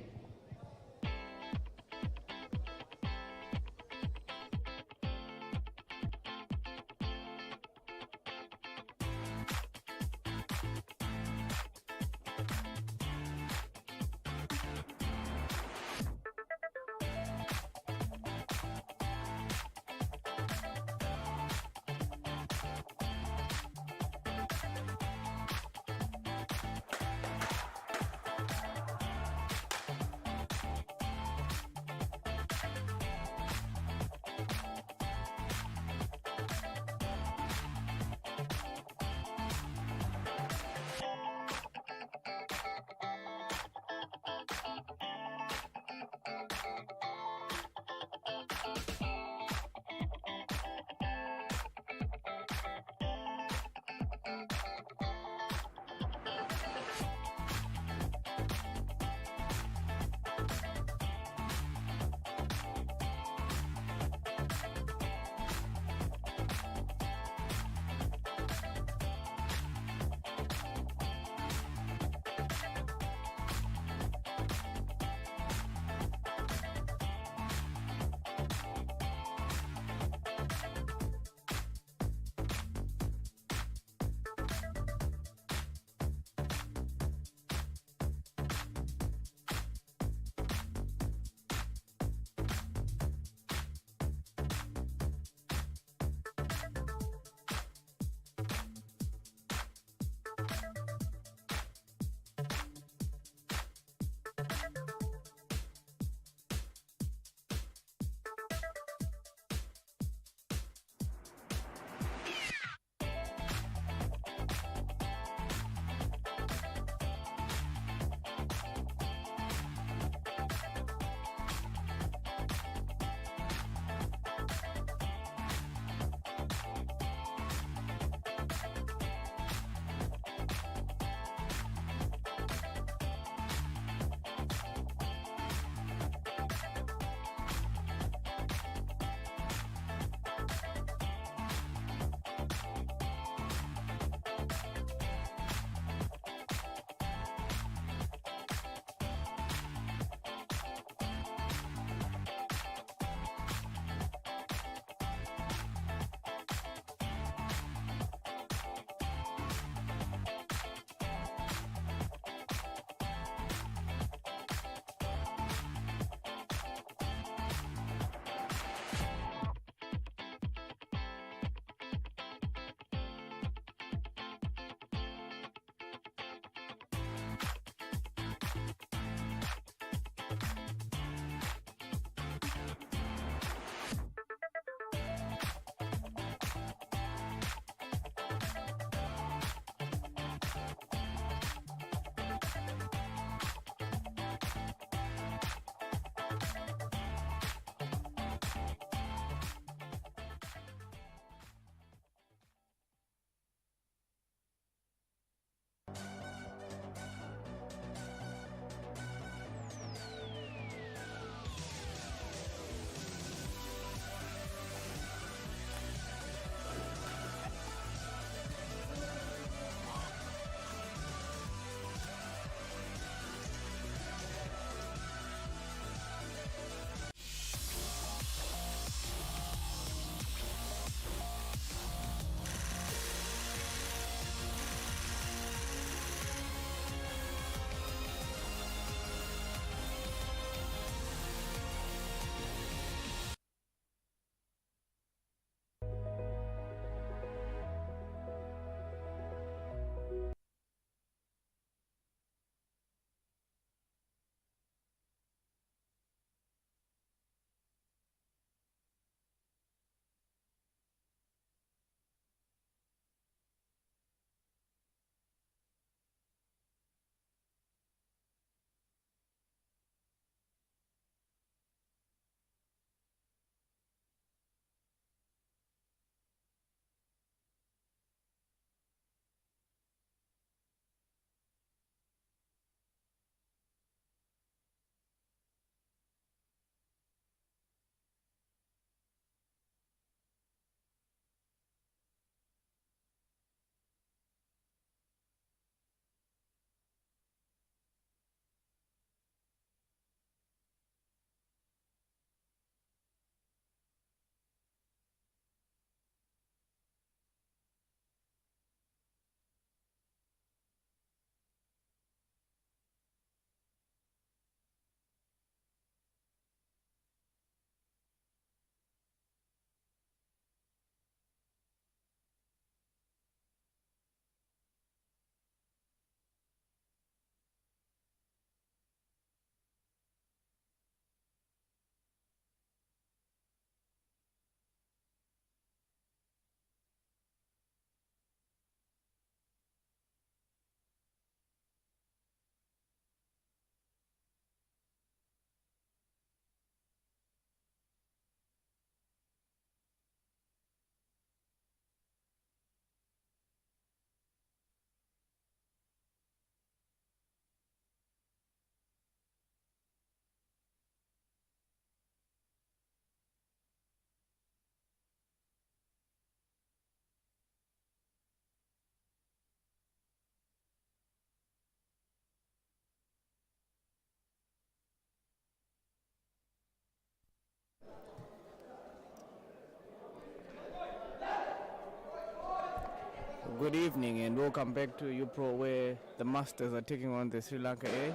S12: Good evening and welcome back to UPro, where the Masters are taking on the Sri Lanka A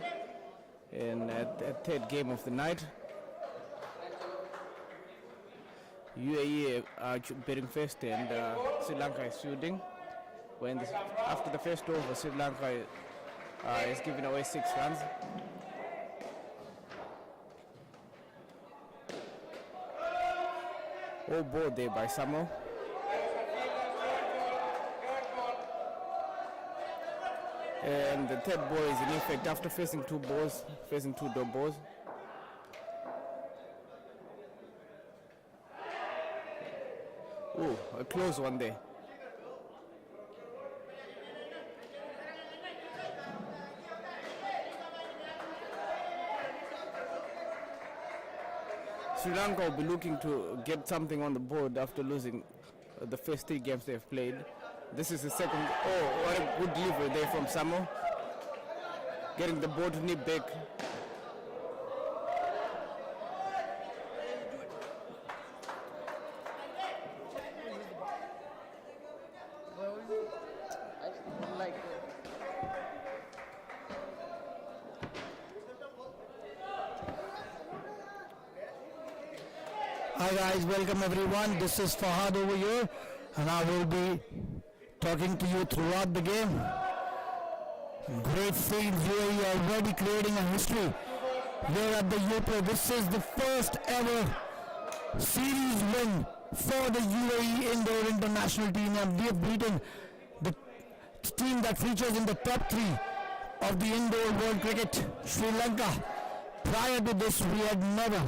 S12: in the third game of the night. UAE are batting first and Sri Lanka is shooting. After the first over, Sri Lanka is giving away 6 runs. All ball there by Samo. And the third ball is in effect after facing 2 dot balls. Oh, a close one there. Sri Lanka will be looking to get something on the board after losing the first 3 games they've played. This is the second. Oh, what a good delivery there from Samo. Getting the ball to nip back.
S6: Hi guys, welcome everyone. This is Fahad over here, and I will be talking to you throughout the game. Great scenes, UAE already creating a history here at the UPro. This is the first ever series win for the UAE indoor international team, and we have beaten the team that features in the top 3 of the indoor world cricket, Sri Lanka. Prior to this, we had never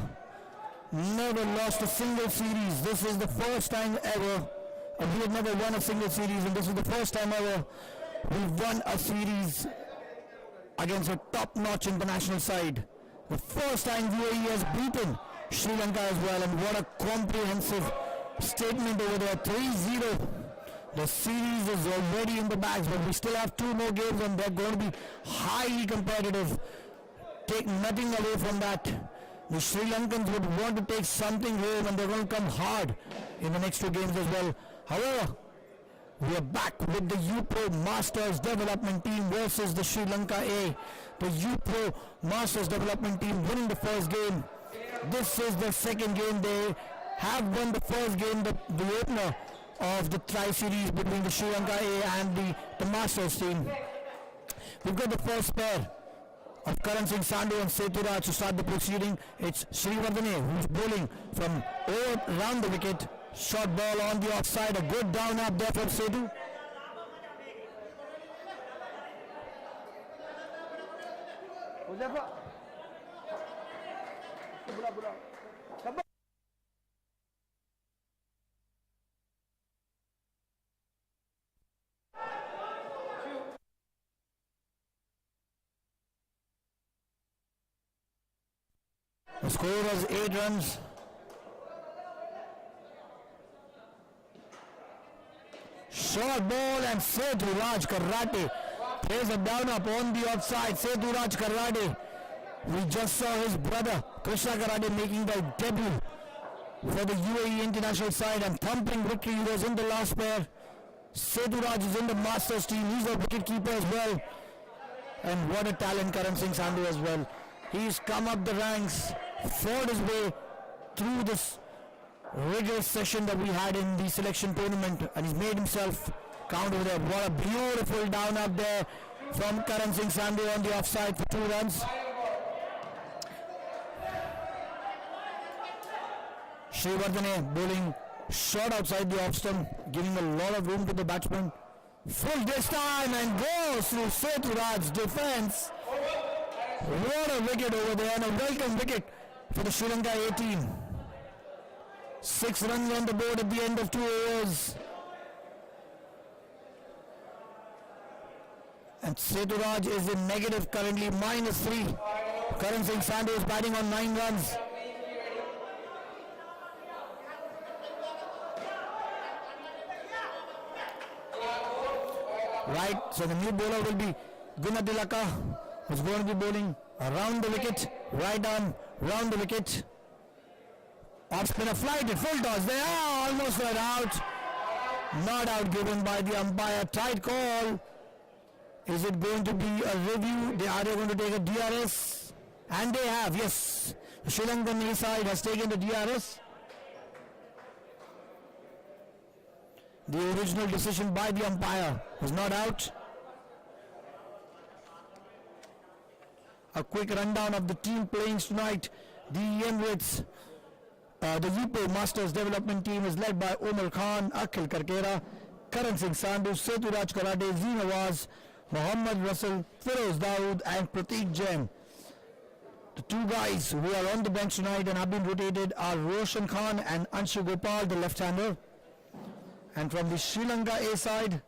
S6: lost a single series. This is the first time ever. We had never won a single series, and this is the first time ever we've won a series against a top-notch international side. The first time UAE has beaten Sri Lanka as well, and what a comprehensive statement over there. 3-0. The series is already in the bags, but we still have 2 more games, and they're going to be highly competitive. Take nothing away from that. The Sri Lankans would want to take something home, and they're going to come hard in the next 2 games as well. However, we are back with the UPro Masters Development Team versus the Sri Lanka A. The UPro Masters Development Team winning the first game. This is the second game. They have won the first game, the opener of the tri-series between the Sri Lanka A and the Masters team. We've got the first pair of Karan Singh Sandhu and Seturaj to start the proceeding. It's Srivardhane who's bowling from around the wicket. Short ball on the offside, a good down up there from Setu. The score was 8 runs. Short ball and Seturaj Karate plays a down up on the offside. Seturaj Karate. We just saw his brother Krishna Karate making the debut for the UAE international side, and thumping victory. He was in the last pair. Seturaj is in the Masters team. He's a wicket keeper as well. And what a talent Karan Singh Sandhu as well. He's come up the ranks, fought his way through this rigorous session that we had in the selection tournament, and he's made himself count over there. What a beautiful down up there from Karan Singh Sandhu on the offside for 2 runs. Srivardhane bowling short outside the off stump, giving a lot of room to the batsman. Full this time and goes through Seturaj's defense. What a wicket over there, and a welcome wicket for the Sri Lanka A team. 6 runs on the board at the end of 2 overs. And Seturaj is in negative currently, -3. Karan Singh Sandhu is batting on 9 runs. Right, so the new bowler will be Gunadilaka, who's going to be bowling around the wicket, right arm, round the wicket.
S5: Off spinner flighted, full toss. They are almost went out. Not out given by the umpire. Tight call. Is it going to be a review? Are they going to take a DRS? And they have, yes. The Sri Lankan A side has taken the DRS. The original decision by the umpire was not out. A quick rundown of the team playing tonight. The Emirates, the UPO Masters Development Team is led by Omar Khan, Akhil Karkera, Karan Singh Sandhu, Setu Raj Karate, Zee Nawaz, Mohammad Russell, Feroz Dawood and Prateek Jain. The two guys who are on the bench tonight and have been rotated are Roshan Khan and Anshu Gopal, the left-hander. And from the Sri Lanka A side,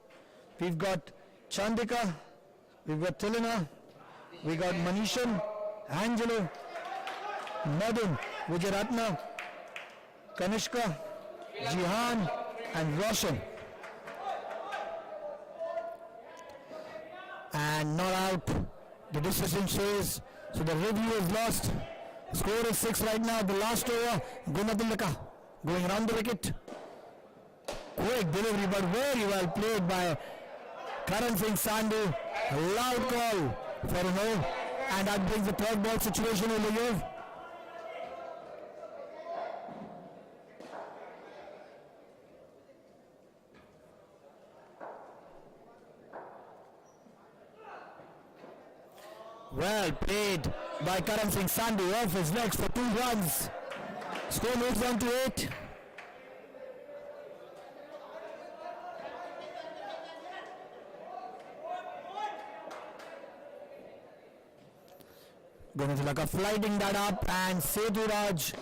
S5: we've got Chandika, we've got Tilina, we got Manishan, Angelo, Madhun, Vijayaratna, Kanishka, Jihan and Roshan. And not out. The decision says, so the review is lost. Score is 6 right now. The last over, Gunadillaka going around the wicket. Quick delivery but very well played by Karan Singh Sandhu. A loud call for a no. And that brings the third ball situation over here. Well played by Karan Singh Sandhu off his legs for 2 runs. Score moves on to 8. Gunadillaka flighting that up and Setu Raj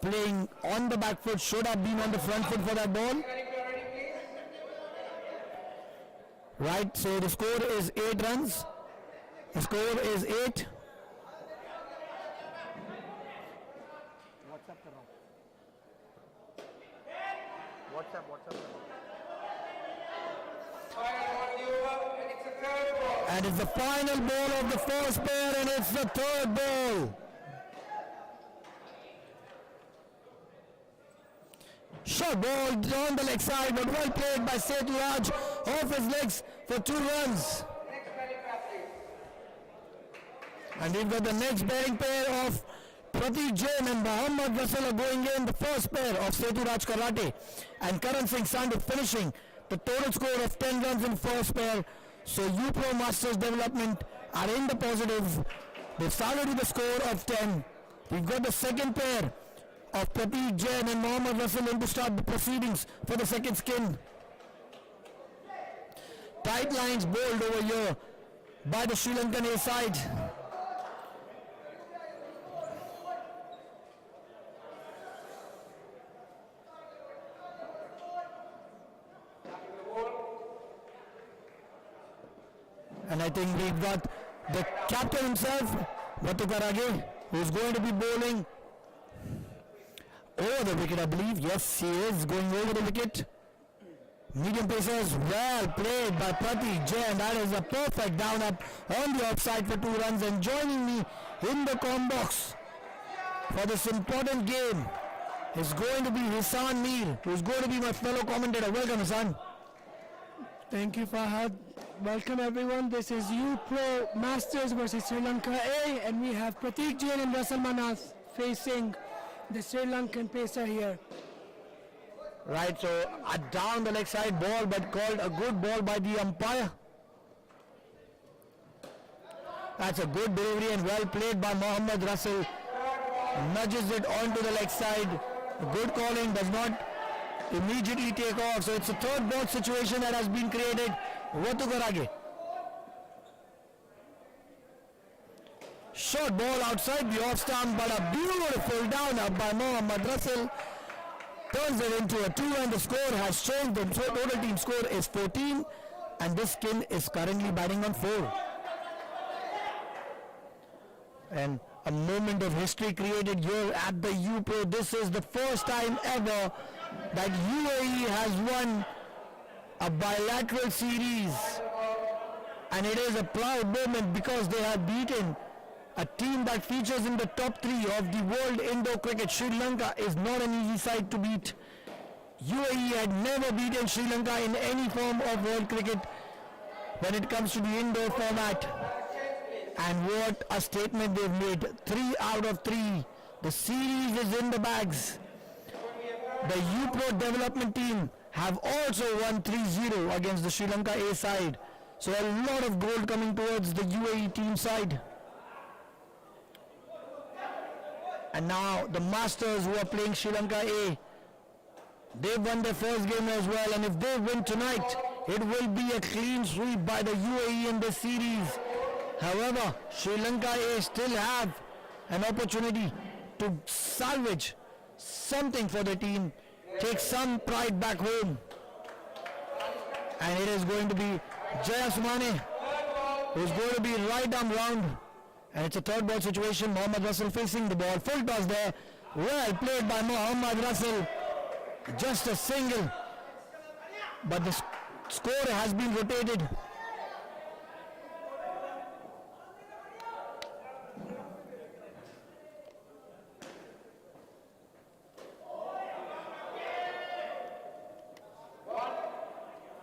S5: playing on the back foot, should have been on the front foot for that ball. Right, so the score is 8 runs. The score is 8. And it's the final ball of the first pair and it's the third ball. Short ball on the leg side but well played by Setu Raj off his legs for 2 runs. And we've got the next batting pair of Prateek Jain and Mohammad Russell going in. The first pair of Setu Raj Karate and Karan Singh Sandhu finishing the total score of 10 runs in first pair. So UPro Masters Development are in the positive. They started with a score of 10. We've got the second pair of Prateek Jain and Mohammad Russell in to start the proceedings for the second skin. Tight lines bowled over here by the Sri Lankan A side. And I think we've got the captain himself, Vatukarage, who's going to be bowling over the wicket, I believe. Yes, he is going over the wicket. Medium pacers, well played by Prateek Jain. That is a perfect down up on the outside for 2 runs. And joining me in the comm box for this important game is going to be Hassan Mir, who's going to be my fellow commentator. Welcome, Hassan.
S13: Thank you, Fahad. Welcome everyone. This is UPro Masters versus Sri Lanka A, and we have Prateek Jain and Russell Manath facing the Sri Lankan pacer here.
S5: Right, so a down the leg side ball, but called a good ball by the umpire. That's a good delivery and well played by Mohammad Russell. Nudges it onto the leg side. Good calling, does not immediately take off. So it's a third ball situation that has been created. Vatukarage. Short ball outside the off stump, but a beautiful down up by Mohammad Russell. Turns it into a 2 and the score has changed. The total team score is 14 and this skin is currently batting on 4. And a moment of history created here at the UPro. This is the first time ever that UAE has won a bilateral series, and it is a proud moment because they have beaten a team that features in the top 3 of the world indoor cricket. Sri Lanka is not an easy side to beat. UAE had never beaten Sri Lanka in any form of world cricket when it comes to the indoor format. And what a statement they've made. 3 out of 3. The series is in the bags. The UPro development team have also won 3-0 against the Sri Lanka A side. So a lot of gold coming towards the UAE team side. And now the Masters who are playing Sri Lanka A, they've won their first game as well, and if they win tonight, it will be a clean sweep by the UAE in this series. However, Sri Lanka A still have an opportunity to salvage something for the team, take some pride back home. And it is going to be Jaya Sumane who's going to be right arm round. And it's a third ball situation. Mohammad Russell facing the ball. Full toss there. Well played by Mohammad Russell. Just a single. But the score has been rotated.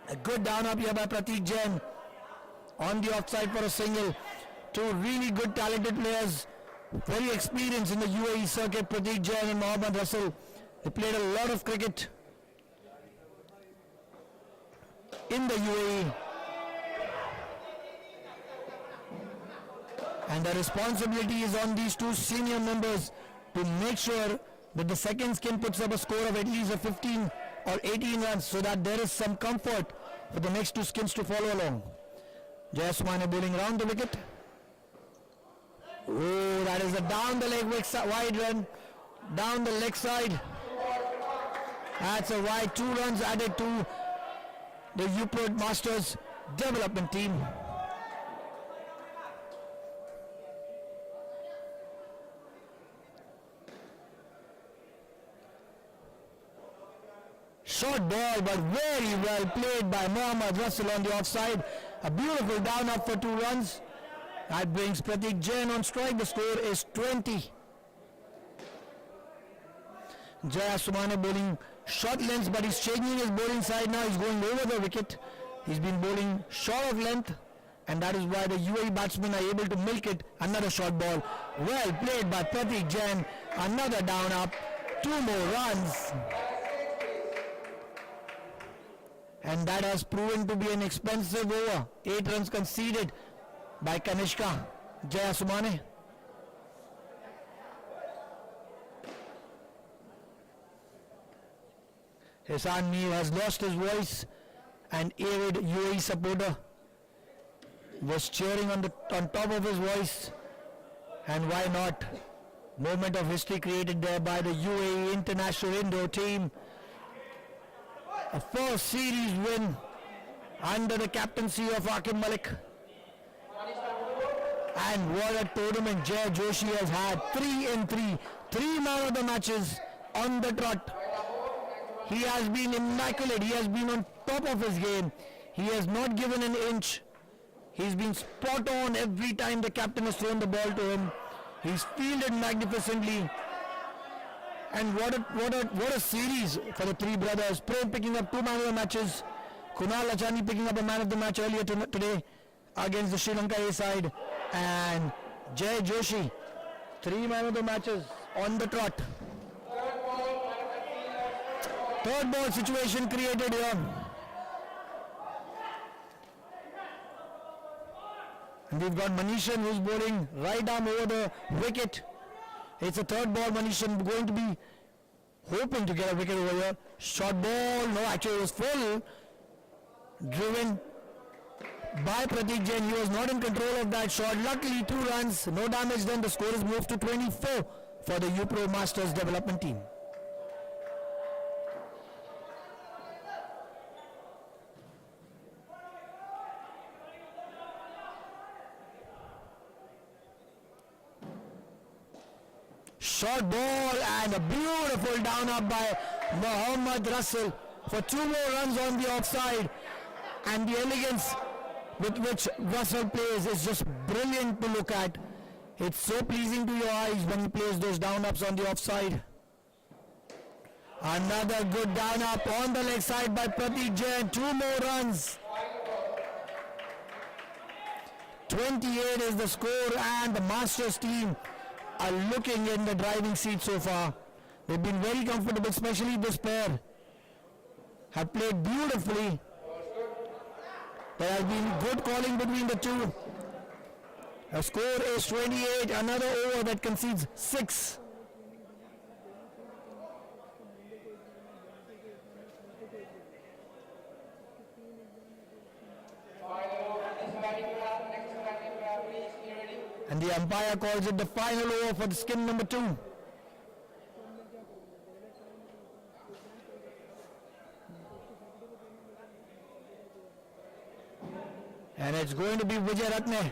S5: A good down up here by Prateek Jain. On the offside for a single. Two really good talented players, very experienced in the UAE circuit, Prateek Jain and Mohammad Russell. They played a lot of cricket in the UAE. And the responsibility is on these two senior members to make sure that the second skin puts up a score of at least a 15 or 18 runs so that there is some comfort for the next two skins to follow along. Jaya Sumane bowling round the wicket. Oh, that is a down the leg wide run, down the leg side. That's a wide, 2 runs added to the UPro Masters development team. Short ball, but very well played by Mohammad Russell on the offside. A beautiful down up for 2 runs. That brings Prateek Jain on strike. The score is 20. Jaya Sumane bowling short lengths, but he's changing his bowling side now. He's going over the wicket. He's been bowling short of length, and that is why the UAE batsmen are able to milk it. Another short ball. Well played by Prateek Jain. Another down up. 2 more runs. And that has proven to be an expensive over. 8 runs conceded by Kanishka. Jaya Sumane. Hassan Mir has lost his voice, and avid UAE supporter was cheering on top of his voice. And why not? Moment of history created there by the UAE international indoor team. A first series win under the captaincy of Akim Malik. And what a tournament Jay Joshi has had. 3 in 3. 3 man of the matches on the trot. He has been immaculate. He has been on top of his game. He has not given an inch. He's been spot on every time the captain has thrown the ball to him. He's fielded magnificently. And what a series for the 3 brothers. Prem picking up 2 man of the matches. Kunal Lachani picking up a man of the match earlier today against the Sri Lanka A side. And Jay Joshi, 3 man of the matches on the trot. Third ball situation created here. And we've got Manishan who's bowling right arm over the wicket. It's a third ball. Manishan going to be hoping to get a wicket over here. Short ball. No, actually it was full. Driven by Prateek Jain. He was not in control of that shot. Luckily 2 runs. No damage done. The score is moved to 24 for the UPro Masters development team. Short ball and a beautiful down up by Mohammad Russell for 2 more runs on the offside. And the elegance with which Russell plays is just brilliant to look at. It's so pleasing to your eyes when he plays those down-ups on the offside. Another good down-up on the leg side by Pratik Jain. 2 more runs. 28 is the score, and the Masters team are looking in the driving seat so far. They've been very comfortable, especially this pair. Have played beautifully. There has been good calling between the two. The score is 28, another over that concedes 6. And the umpire calls it the final over for the skin number 2. And it's going to be Vijay Ratne.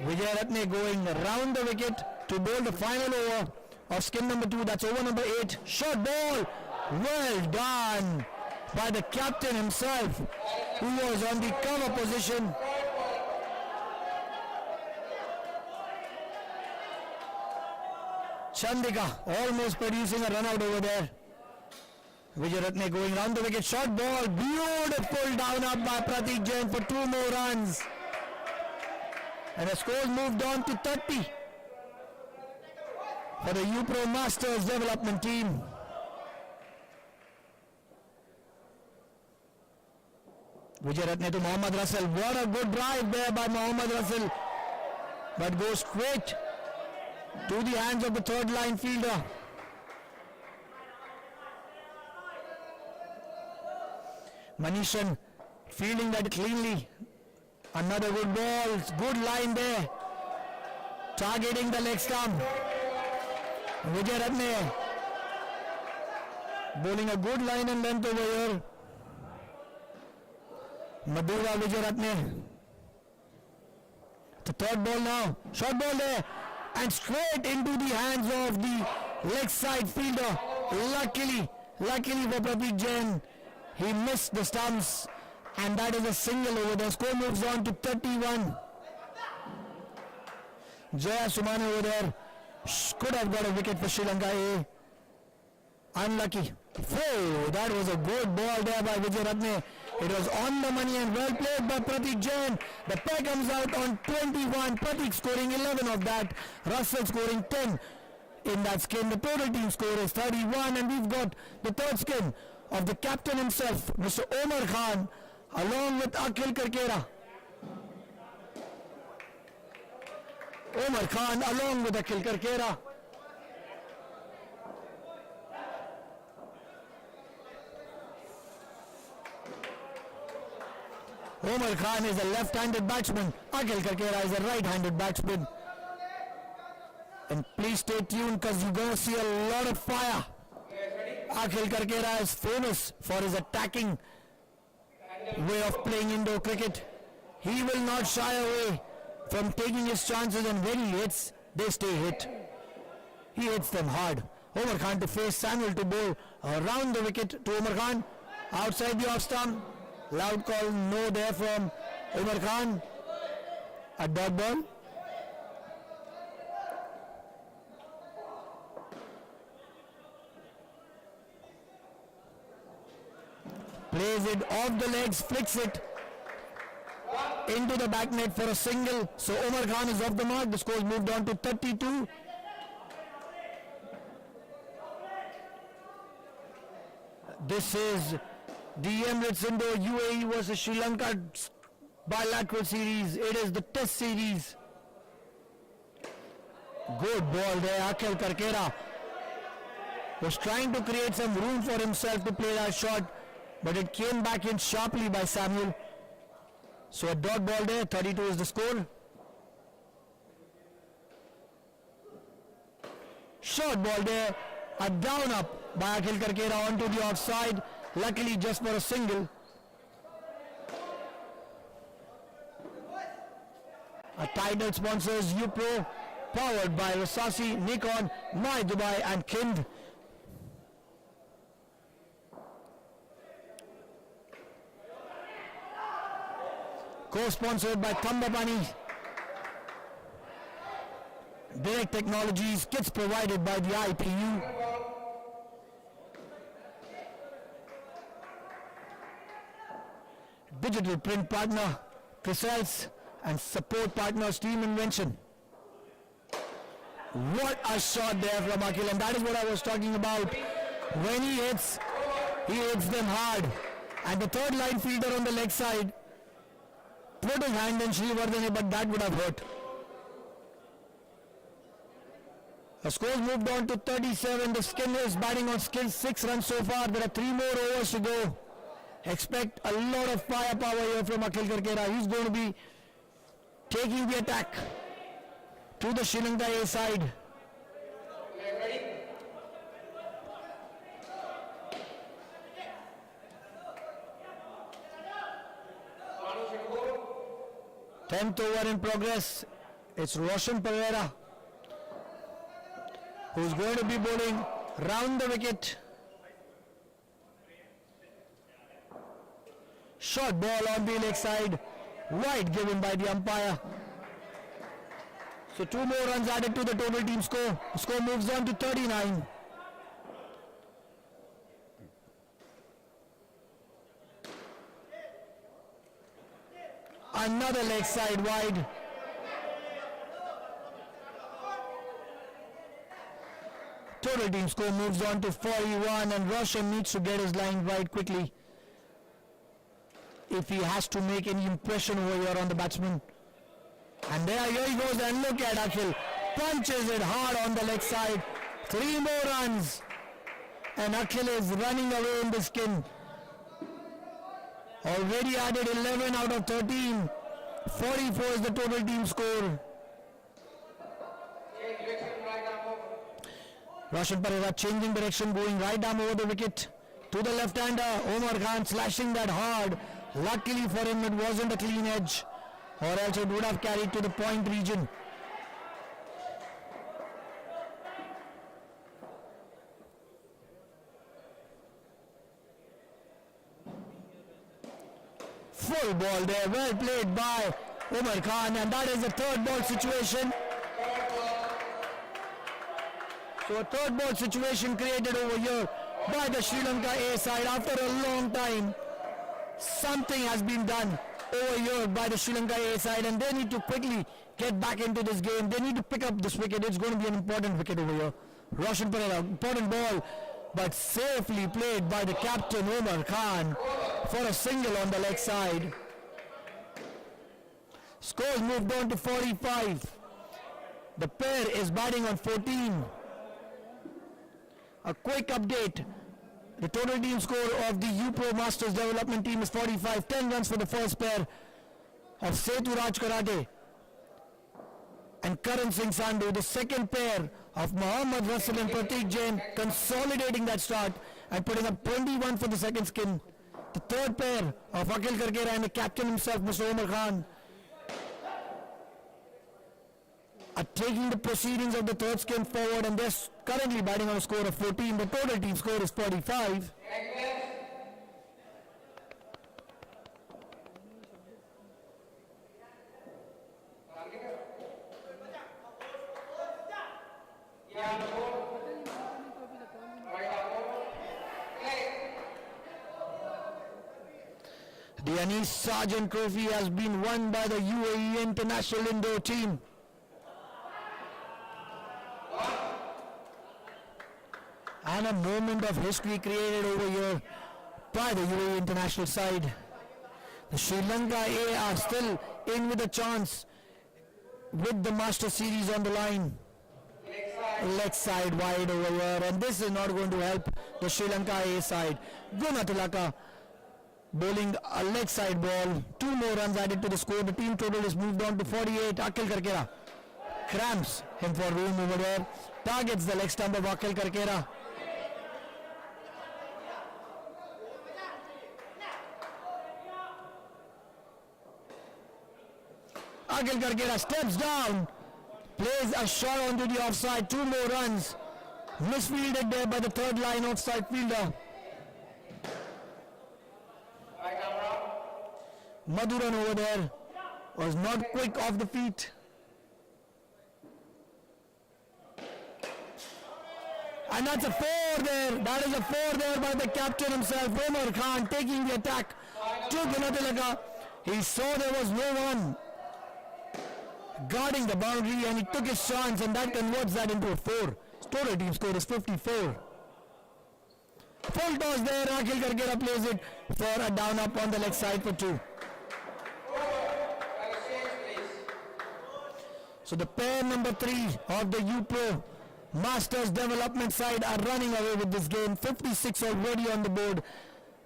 S5: Vijay Ratne going round the wicket to bowl the final over of skin number 2. That's over number 8. Short ball. Well done by the captain himself, who was on the cover position. Chandika almost producing a run out over there. Vijay Ratne going round the wicket. Short ball. Beautiful down up by Pratik Jain for 2 more runs. And the score moved on to 30 for the UPro Masters development team. Vijay Ratne to Mohammad Russell. What a good drive there by Mohammad Russell. But goes straight to the hands of the third line fielder. Manishan fielding that cleanly. Another good ball. Good line there. Targeting the leg stump. Vijay Ratne bowling a good line and length over here. Madura Vijay Ratne. The third ball now. Short ball there. And straight into the hands of the leg side fielder. Luckily for Pratik Jain, he missed the stumps. And that is a single over. The score moves on to 31. Jaya Sumane over there could have got a wicket for Sri Lanka. Unlucky. Oh, that was a good ball there by Vijay Ratne. It was on the money and well played by Pratik Jain. The pair comes out on 21. Pratik scoring 11 of that. Russell scoring 10 in that skin. The total team score is 31, and we've got the third skin of the captain himself, Mr. Omar Khan, along with Akhil Karkera. Omar Khan along with Akhil Karkera. Omar Khan is a left-handed batsman. Akhil Karkera is a right-handed batsman. And please stay tuned because you're going to see a lot of fire. Akhil Karkera is famous for his attacking way of playing indoor cricket. He will not shy away from taking his chances, and when he hits, they stay hit. He hits them hard. Omar Khan to face Samuel to bowl around the wicket to Omar Khan. Outside the off stump. Loud call, no there from Omar Khan. A dot ball. Plays it off the legs, flicks it into the back net for a single. So Omar Khan is off the mark. The score is moved on to 32. This is the Emirates Indo UAE versus Sri Lanka bilateral series. It is the test series. Good ball there. Akhil Karkera was trying to create some room for himself to play that shot, but it came back in sharply by Samuel. So a dot ball there. 32 is the score. Short ball there. A down up by Akhil Karkera onto the offside. Luckily just for a single. Our title sponsors UPro, powered by Rasasi, Nikon, My Dubai and Kind. Co-sponsored by Thambapani. Direct Technologies, kits provided by the IPU. Digital print partner, Precise, and support partners, Team Invention. What a shot there from Akhil, and that is what I was talking about. When he hits them hard. And the third line fielder on the leg side put his hand in Shrivardhane, but that would have hurt. The score moved on to 37. The Skin is batting on skill, 6 runs so far. There are 3 more overs to go. Expect a lot of firepower here from Akhil Karkera. He's going to be taking the attack to the Sri Lanka A side. Tenth over in progress. It's Roshan Pereira who's going to be bowling round the wicket. Short ball on the leg side, wide given by the umpire. So 2 more runs added to the total team score. The score moves on to 39. Another leg side wide. Total team score moves on to 41, and Roshan needs to get his line right quickly if he has to make any impression over here on the batsman. And here he goes, and look at Akhil. Punches it hard on the leg side. 3 more runs. And Akhil is running away in the Skin. Already added 11 out of 13. 44 is the total team score. Roshan Pereira changing direction, going right arm over the wicket to the left-hander. Omar Khan slashing that hard. Luckily for him, it wasn't a clean edge, or else it would have carried to the point region. Full ball there, well played by Omar Khan, and that is the third ball situation. So a third ball situation created over here by the Sri Lanka A side after a long time. Something has been done over here by the Sri Lanka A side, and they need to quickly get back into this game. They need to pick up this wicket. It's going to be an important wicket over here. Roshan Pereira, important ball, but safely played by the captain Omar Khan for a single on the leg side. Scores moved on to 45. The pair is batting on 14. A quick update. The total team score of the UPro Masters Development Team is 45. 10 runs for the first pair of Setu Raj Karate and Karan Singh Sandhu. The second pair of Mohammad Russell and Prateek Jain consolidating that start and putting up 21 for the second Skin. The third pair of Akhil Karkera and the captain himself, Mr. Omar Khan, are taking the proceedings of the third Skin forward, and they're currently batting on a score of 14. The total team score is 45. The Anis Sargent Trophy has been won by the UAE International Indoor Team. And a moment of history created over here by the UAE international side. The Sri Lanka A are still in with a chance with the Master Series on the line. Leg side wide over here, and this is not going to help the Sri Lanka A side. Gunatilaka bowling a leg side ball. 2 more runs added to the score. The team total is moved on to 48. Akhil Karkera cramps him for room over there. Targets the leg stump of Akhil Karkera. Akhil Karkera steps down, plays a shot onto the offside. 2 more runs. Misfielded there by the third line offside fielder. Madhuran over there
S6: was not quick off the feet. And that's a 4 there. That is a 4 there by the captain himself, Omar Khan, taking the attack to Gunadilaka. He saw there was no one guarding the boundary and he took his chance, and that converts that into a 4. His total team score is 54. Full toss there. Akhil Karkera plays it for a down up on the leg side for 2. So the pair number 3 of the UPro Masters development side are running away with this game. 56 already on the board.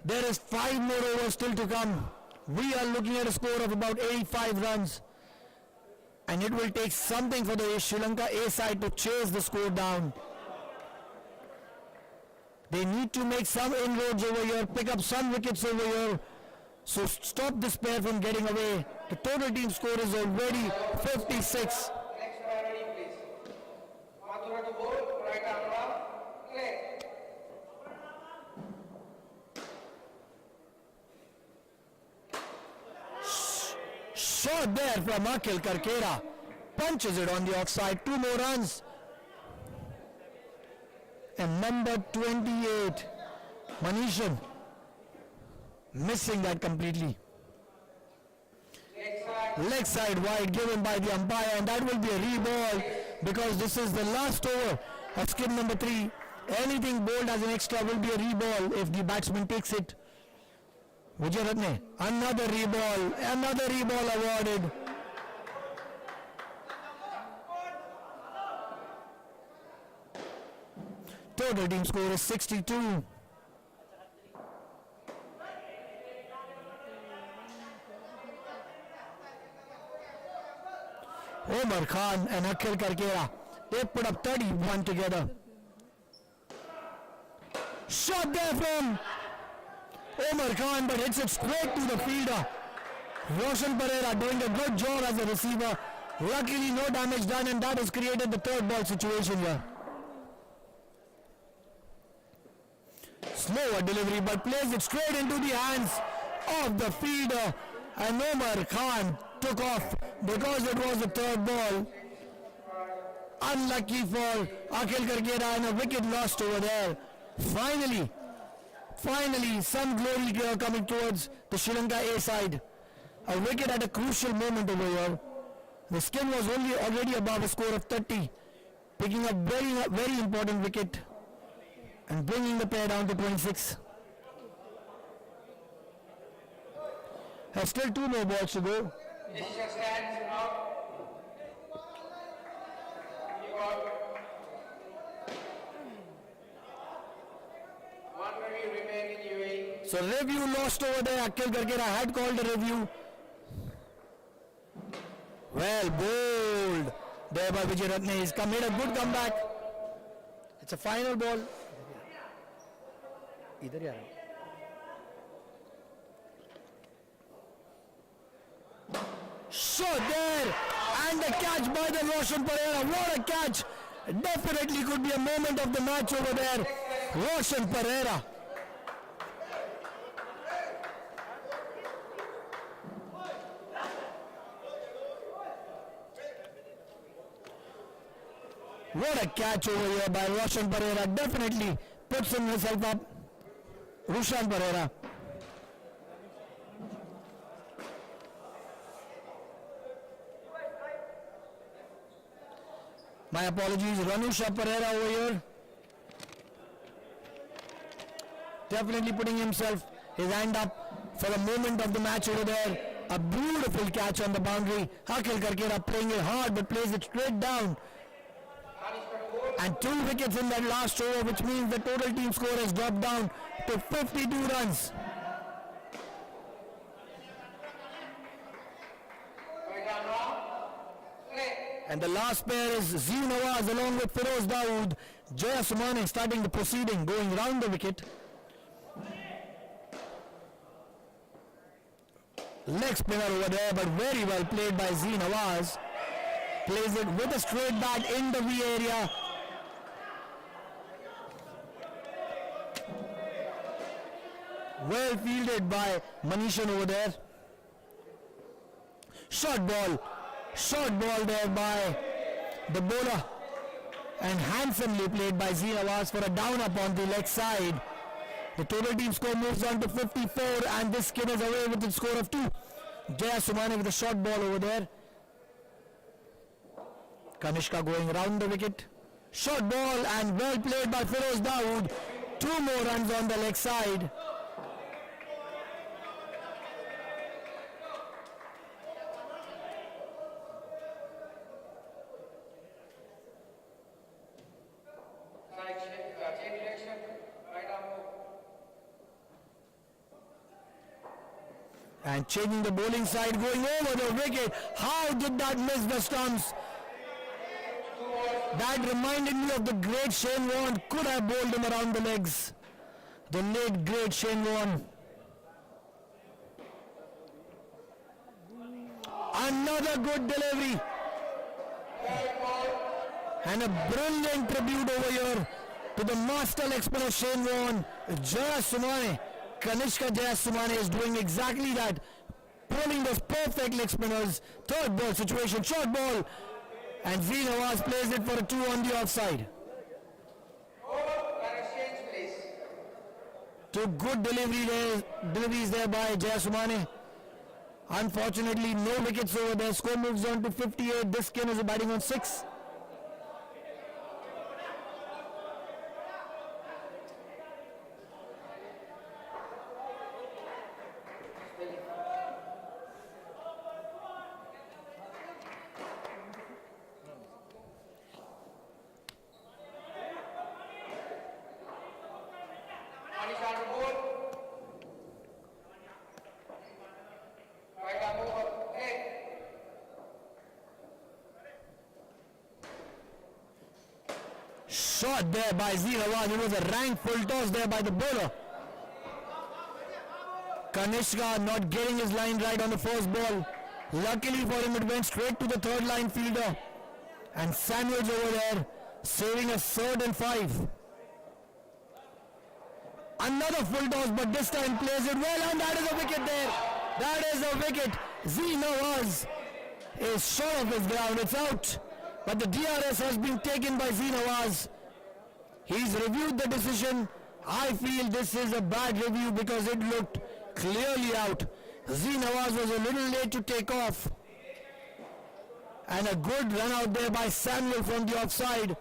S6: There is 5 more overs still to come. We are looking at a score of about 85 runs. And it will take something for the Sri Lanka A side to chase the score down. They need to make some inroads over here, pick up some wickets over here. So stop this pair from getting away. The total team score is already 56. Shot there from Akhil Karkera. Punches it on the offside. 2 more runs. And number 28, Manishan, missing that completely. Leg side wide given by the umpire, and that will be a re-ball because this is the last over of skip number 3. Anything bowled as an extra will be a re-ball if the batsman takes it. Vijay Ratne, another re-ball awarded. Total team score is 62. Omar Khan and Akhil Karkera, they put up 31 together. Shot there from Omar Khan, but hits it straight to the fielder. Roshan Pereira doing a good job as a receiver. Luckily no damage done, and that has created the 3rd ball situation here. Slower delivery, but plays it straight into the hands of the fielder, and Omar Khan took off because it was the 3rd ball. Unlucky for Akhil Karkera, and a wicket lost over there. Finally, some glory here coming towards the Sri Lanka A side. A wicket at a crucial moment over here. The skin was already above a score of 30, picking up very important wicket and bringing the pair down to 26. Has still 2 more balls to go. So review lost over there. Akhil Karkera had called a review. Well bowled there by Vijay Ratne. He's made a good comeback. It's a final ball. Idhar hi aa raha. Shot there, and the catch by the Roshan Pereira. What a catch! Definitely could be a moment of the match over there. Roshan Pereira. What a catch over here by Roshan Pereira. Definitely puts himself up. Roshan Pereira. My apologies, Ranusha Pereira over here. Definitely putting his hand up for the moment of the match over there. A beautiful catch on the boundary. Akhil Karkera playing it hard but plays it straight down. And 2 wickets in that last over, which means the total team score has dropped down to 52 runs. And the last pair is Zee Nawaz along with Feroz Dawood. Jaya Sumane starting the proceeding, going round the wicket. Leg spinner over there, but very well played by Zee Nawaz. Plays it with a straight bat in the V area. Well fielded by Manishan over there.
S5: Short ball there by the bowler, and handsomely played by Nawaz for a down up on the leg side. The total team score moves on to 54, and this skin is away with a score of 2. Jaya Sumane with a short ball over there. Kanishka going round the wicket. Short ball and well played by Feroz Dawood. 2 more runs on the leg side. And changing the bowling side, going over the wicket. How did that miss the stumps? That reminded me of the great Shane Warne. Could have bowled him around the legs. The late great Shane Warne. Another good delivery. And a brilliant tribute over here to the master leg spinner Shane Warne. Jaya Sumane. Kanishka Jaya Sumane is doing exactly that. Pulling those perfect leg spinners. Third ball situation. Short ball. And Nawaz plays it for a 2 on the offside. Two good deliveries there by Jaya Sumane. Unfortunately, no wickets over there. Score moves on to 58. This skin is batting on 6. Shot there by Nawaz. It was a rank full toss there by the bowler. Kanishka not getting his line right on the first ball. Luckily for him, it went straight to the third line fielder. And Samuels over there saving a 3rd and 5. Another full toss, but this time plays it well, and that is a wicket there. That is a wicket. Nawaz is short of his ground. It's out. But the DRS has been taken by Nawaz. He's reviewed the decision. I feel this is a bad review because it looked clearly out. Nawaz was a little late to take off. And a good run out there by Samuel from the offside.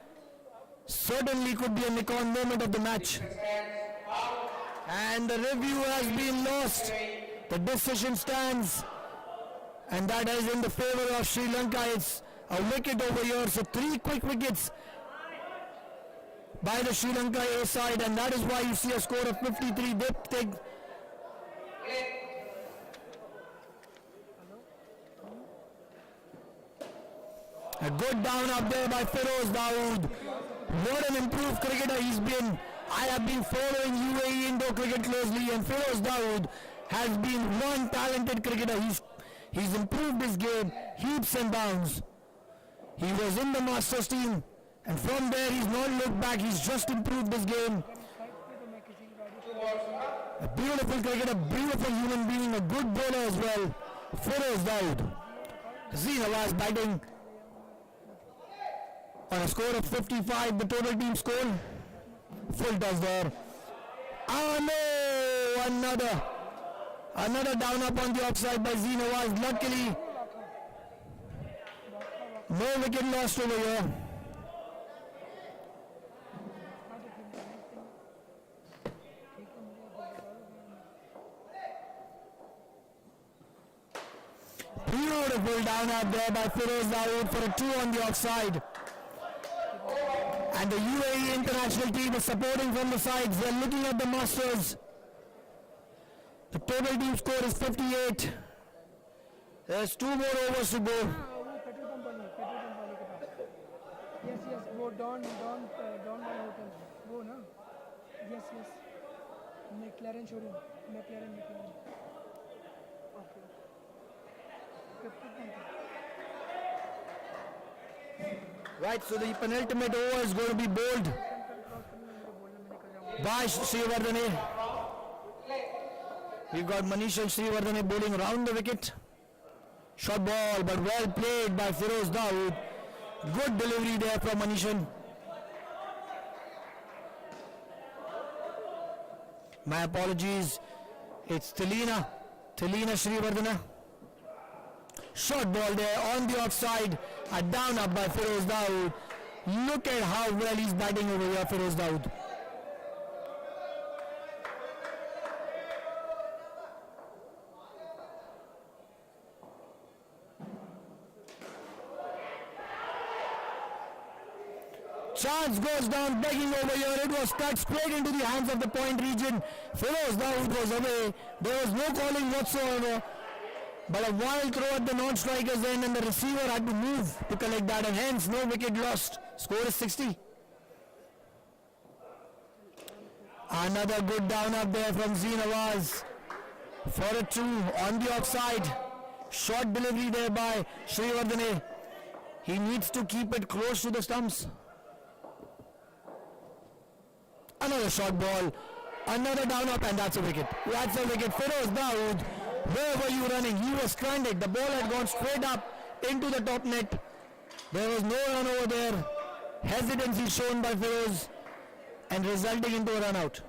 S5: Certainly could be a Nikon moment of the match. And the review has been lost. The decision stands. And that is in the favor of Sri Lanka. It's a wicket over here. So 3 quick wickets by the Sri Lanka A side. And that is why you see a score of 53. They take a good down up there by Feroz Dawood. What an improved cricketer he's been. I have been following UAE indoor cricket closely, and Feroz Dawood has been one talented cricketer. He's improved his game, heaps and bounds. He was in the Masters team, and from there he's not looked back. He's just improved his game. A beautiful cricketer, beautiful human being, a good bowler as well. Feroz Dawood. Nawaz batting on a score of 55, the total team score. Full toss there. Oh no! Another down up on the offside by Nawaz. Luckily, no wicket lost over here. Beautiful down up there by Feroz Dawood for a 2 on the offside. And the UAE international team is supporting from the sides. They're looking at the Masters. The total team score is 58. There's 2 more overs to go.
S13: Yes, वो Don वाला hotel वो ना. Yes. McLaren showroom. McLaren. Okay.
S5: Right, so the penultimate over is going to be bowled by Srivardhane. We've got Manish and Srivardhane bowling around the wicket. Short ball, but well played by Feroz Dawood. Good delivery there from Manishan. My apologies. It's Talina Shrivardhana. Short ball there on the offside. A down up by Feroz Dawood. Look at how well he's batting over here, Feroz Dawood. Chance goes down, begging over here. It was cut straight into the hands of the point region. Feroz Dawood was away. There was no calling whatsoever. But a wild throw at the non-striker's end, and the receiver had to move to collect that, and hence no wicket lost. Score is 60. Another good down up there from Nawaz for a 2 on the offside. Short delivery there by Shrivardhane. He needs to keep it close to the stumps. Another short ball, another down up, and that's a wicket. That's a wicket. Feroz Dawood, where were you running? He was stranded. The ball had gone straight up into the top net. There was no run over there. Hesitancy shown by Feroz and resulting into a run out.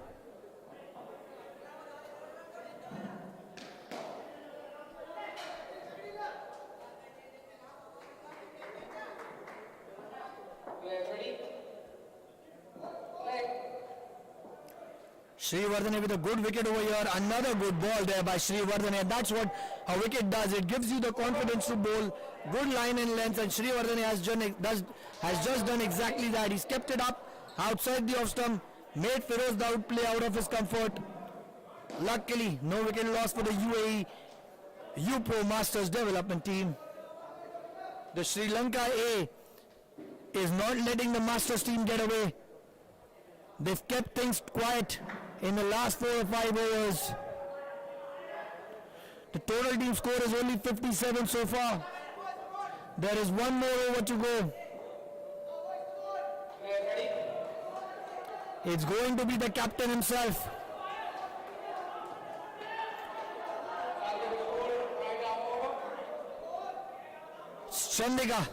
S5: Shrivardhane with a good wicket over here. Another good ball there by Shrivardhane. That's what a wicket does. It gives you the confidence to bowl. Good line and length, and Shrivardhane has just done exactly that. He's kept it up outside the off stump, made Feroz Dawood play out of his comfort. Luckily, no wicket loss for the UAE UPro Masters development team. The Sri Lanka A is not letting the Masters team get away. They've kept things quiet in the last 4 or 5 overs. The total team score is only 57 so far. There is one more over to go. It's going to be the captain himself. Chandika,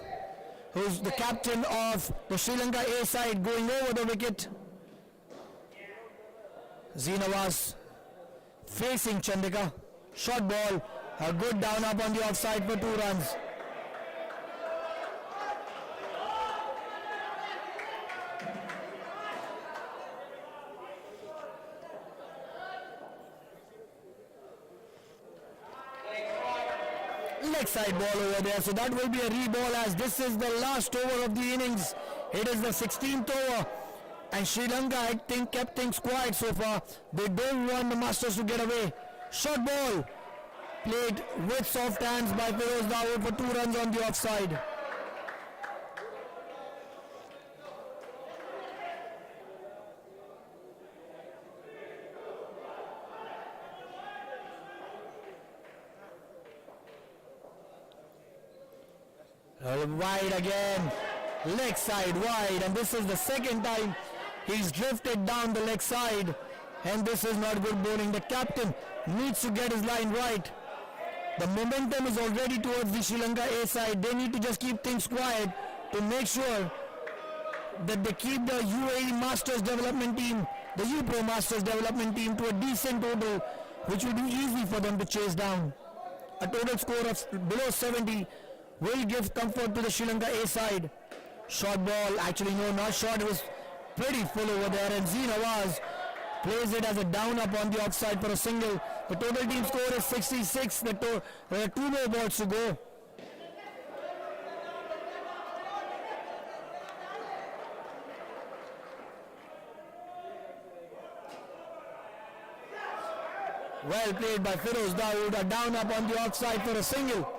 S5: who's the captain of the Sri Lanka A side, going over the wicket. Nawaz facing Chandika. Short ball, a good down up on the offside for 2 runs. Leg side ball over there, so that will be a re-ball as this is the last over of the innings. It is the 16th over. And Sri Lanka, I think, kept things quiet so far. They don't want the Masters to get away. Short ball played with soft hands by Feroz Dawood for 2 runs on the offside. Wide again. Leg side wide, and this is the second time he's drifted down the leg side, and this is not good bowling. The captain needs to get his line right. The momentum is already towards the Sri Lanka A side. They need to just keep things quiet to make sure that they keep the UAE Masters development team, the UPro Masters development team, to a decent total, which will be easy for them to chase down. A total score of below 70 will give comfort to the Sri Lanka A side. Short ball, actually no, not short, it was pretty full over there, and Nawaz plays it as a down up on the offside for a single. The total team score is 66. There are 2 more balls to go. Well played by Feroz Dawood, a down up on the offside for a single.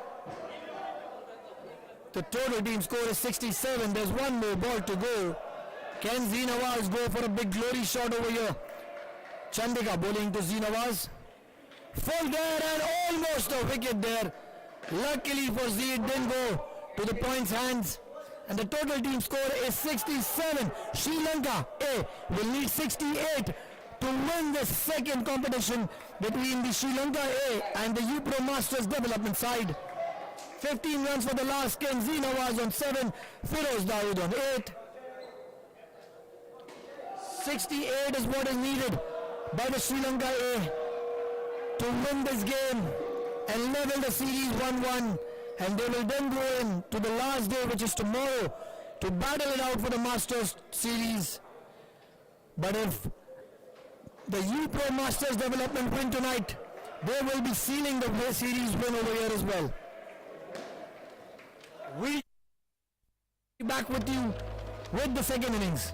S5: The total team score is 67. There's 1 more ball to go. Can Nawaz go for a big glory shot over here? Chandika bowling to Nawaz. Full there and almost a wicket there. Luckily for Z, it didn't go to the points hands. And the total team score is 67. Sri Lanka A will need 68 to win the second competition between the Sri Lanka A and the UPro Masters development side. 15 runs for the last Kenzi Nawaz on 7, Firoz Dawood on 8. 68 is what is needed by the Sri Lanka A to win this game and level the series 1-1, and they will then go in to the last day, which is tomorrow, to battle it out for the Masters series. But if the U-Pro Masters development win tonight, they will be sealing the series win over here as well. We'll be back with you with the second innings.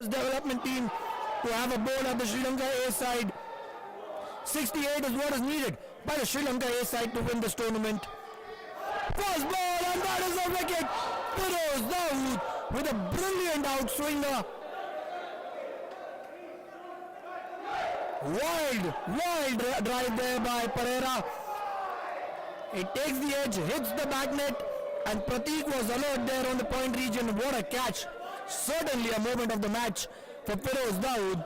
S5: Development team to have a ball at the Sri Lanka A side. 68 is what is needed by the Sri Lanka A side to win this tournament. First ball, and that is a wicket. Firoz Dawood with a brilliant outswinger. Wild drive there by Pereira. It takes the edge, hits the back net, and Pratik was alert there on the point region. What a catch. Certainly a moment of the match for Firoz Dawood.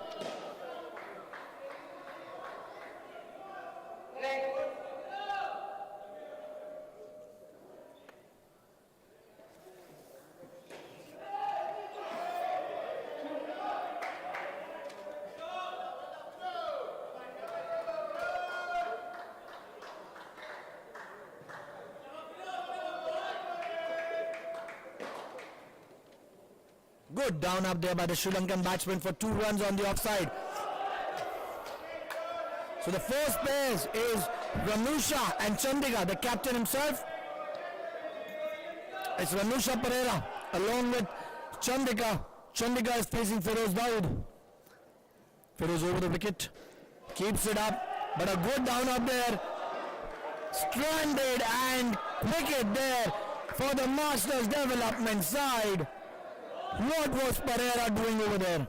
S5: Good down up there by the Sri Lankan batsman for 2 runs on the offside. So the first pairs is Ranusha and Chandika, the captain himself. It's Ranusha Pereira along with Chandika. Chandika is facing Firoz Dawood. Firoz over the wicket, keeps it up, but a good down up there. Stranded and wicket there for the Masters development side. What was Pereira doing over there?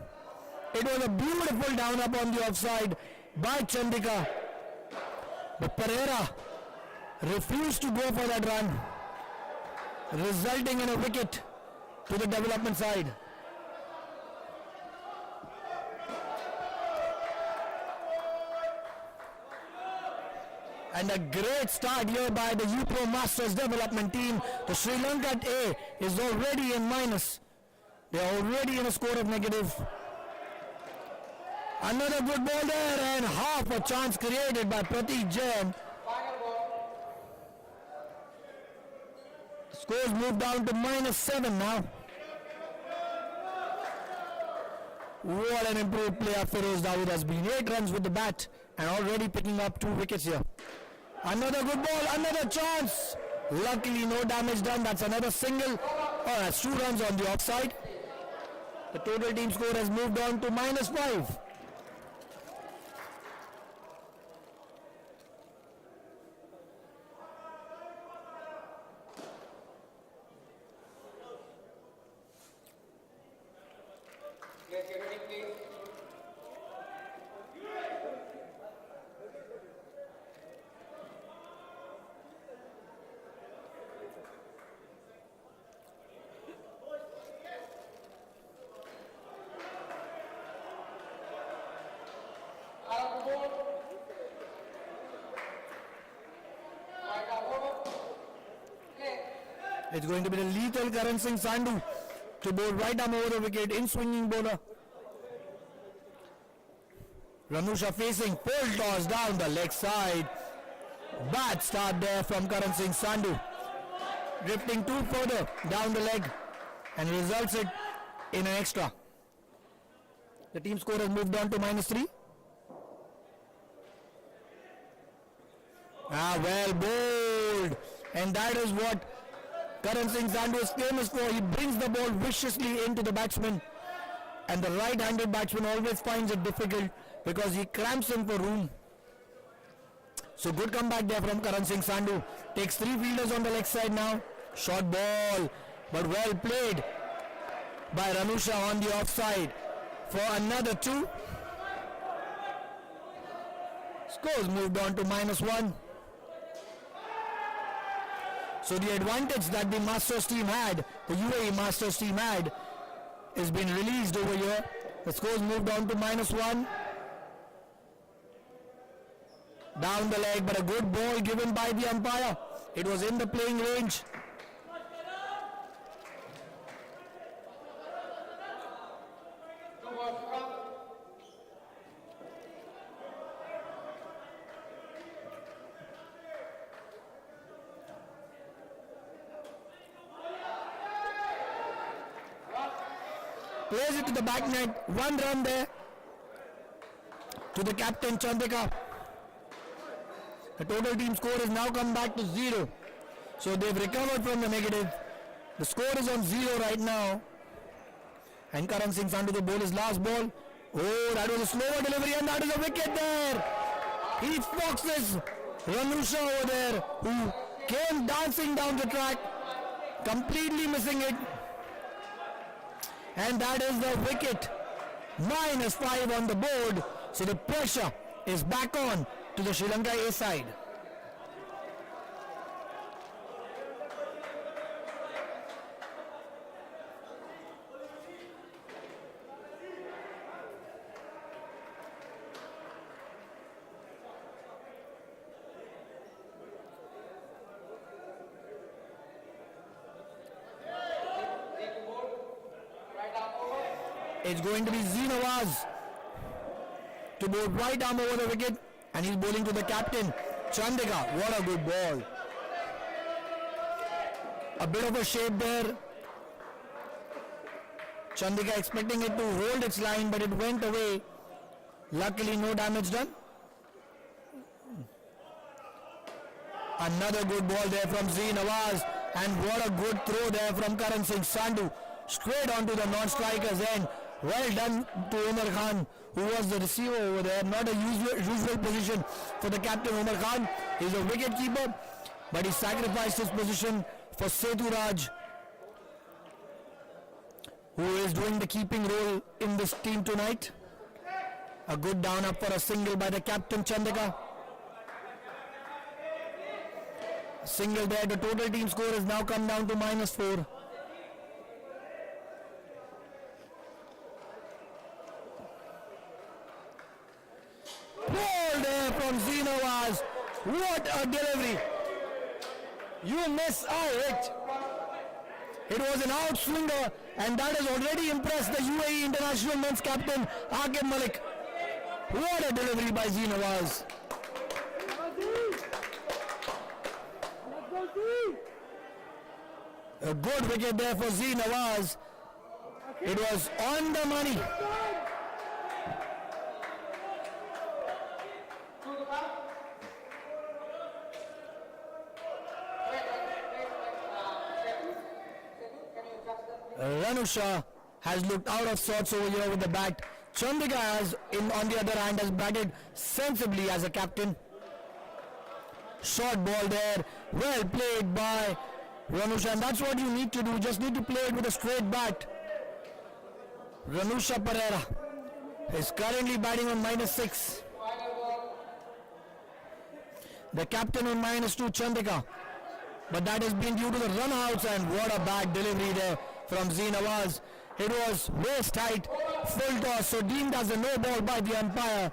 S5: It was a beautiful down up on the offside by Chandika. But Pereira refused to go for that run, resulting in a wicket to the development side.
S6: And a great start here by the UPro Masters development team. The Sri Lanka A is already in minus. They are already in a score of negative. Another good ball there and half a chance created by Pratik Jain. The scores moved down to -7 now. What an improved player Feroz Dawood has been. 8 runs with the bat and already picking up 2 wickets here. Another good ball, another chance. Luckily no damage done. That's another single. Oh, that's 2 runs on the offside. The total team score has moved on to -5.
S9: Let's get ready, please.
S6: It's going to be the lethal Karan Singh Sandhu to bowl right arm over the wicket in swinging bowler. Ranusha facing, full toss down the leg side. Bad start there from Karan Singh Sandhu. Drifting too further down the leg and results it in an extra. The team score has moved on to -3. Well bowled. And that is what Karan Singh Sandhu is famous for. He brings the ball viciously into the batsman. And the right-handed batsman always finds it difficult because he cramps in for room. So good comeback there from Karan Singh Sandhu. Takes 3 fielders on the leg side now. Short ball, but well played by Ranusha on the offside for another 2. Scores moved on to -1. So the advantage that the Masters team had, the UAE Masters team had, has been released over here. The scores moved on to -1. Down the leg, but a good ball given by the umpire. It was in the playing range. Plays it to the back net. 1 run there to the captain Chandika. The total team score has now come back to 0. So they've recovered from the negative. The score is on 0 right now. And Karan Singh Sandhu to bowl his last ball. Oh, that was a slower delivery and that is a wicket there. He foxes Ranusha over there, who came dancing down the track, completely missing it. And that is the wicket. -5 on the board. So the pressure is back on to the Sri Lanka A side. It's going to be Nawaz to bowl right arm over the wicket, and he's bowling to the captain Chandika. What a good ball. A bit of a shape there. Chandika expecting it to hold its line, but it went away. Luckily no damage done. Another good ball there from Nawaz, and what a good throw there from Karan Singh Sandhu. Straight onto the non-striker's end. Well done to Umar Khan, who was the receiver over there. Not a usual position for the captain Umar Khan. He's a wicket keeper, but he sacrificed his position for Setu Raj, who is doing the keeping role in this team tonight. A good down up for a single by the captain Chandika. Single there. The total team score has now come down to -4. Ball there from Nawaz. What a delivery! You miss a hit. It was an outswinger, and that has already impressed the UAE international men's captain Aqib Malik. What a delivery by Z Nawaz. A good wicket there for Z Nawaz. It was on the money. Ranusha has looked out of sorts over here with the bat. Chandika has, on the other hand, has batted sensibly as a captain. Short ball there, well played by Ranusha, and that's what you need to do. Just need to play it with a straight bat. Ranusha Pereira is currently batting on -6. The captain on -2, Chandika. But that has been due to the run-outs, and what a bad delivery there from Z Nawaz. It was waist height, full toss, so deemed as a no ball by the umpire.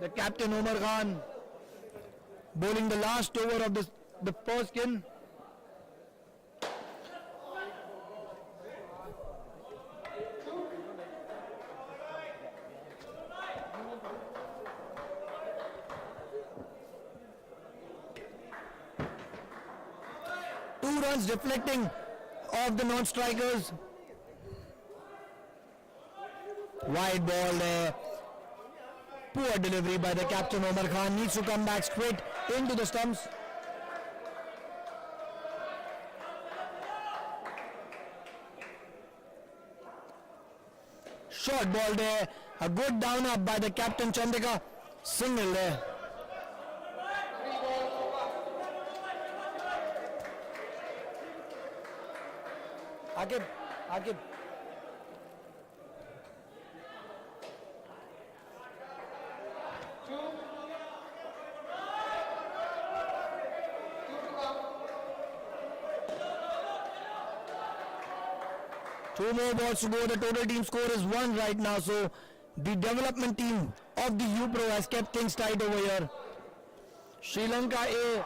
S6: The captain Omar Khan bowling the last over of the first skin. Two runs deflecting off the non-strikers. Wide ball there. Poor delivery by the captain. Omar Khan needs to come back straight into the stumps. Short ball there. A good down up by the captain Chandika. Single there. Aqib. Two more balls to go. The total team score is 1 right now. So the development team of the UPro has kept things tight over here. Sri Lanka A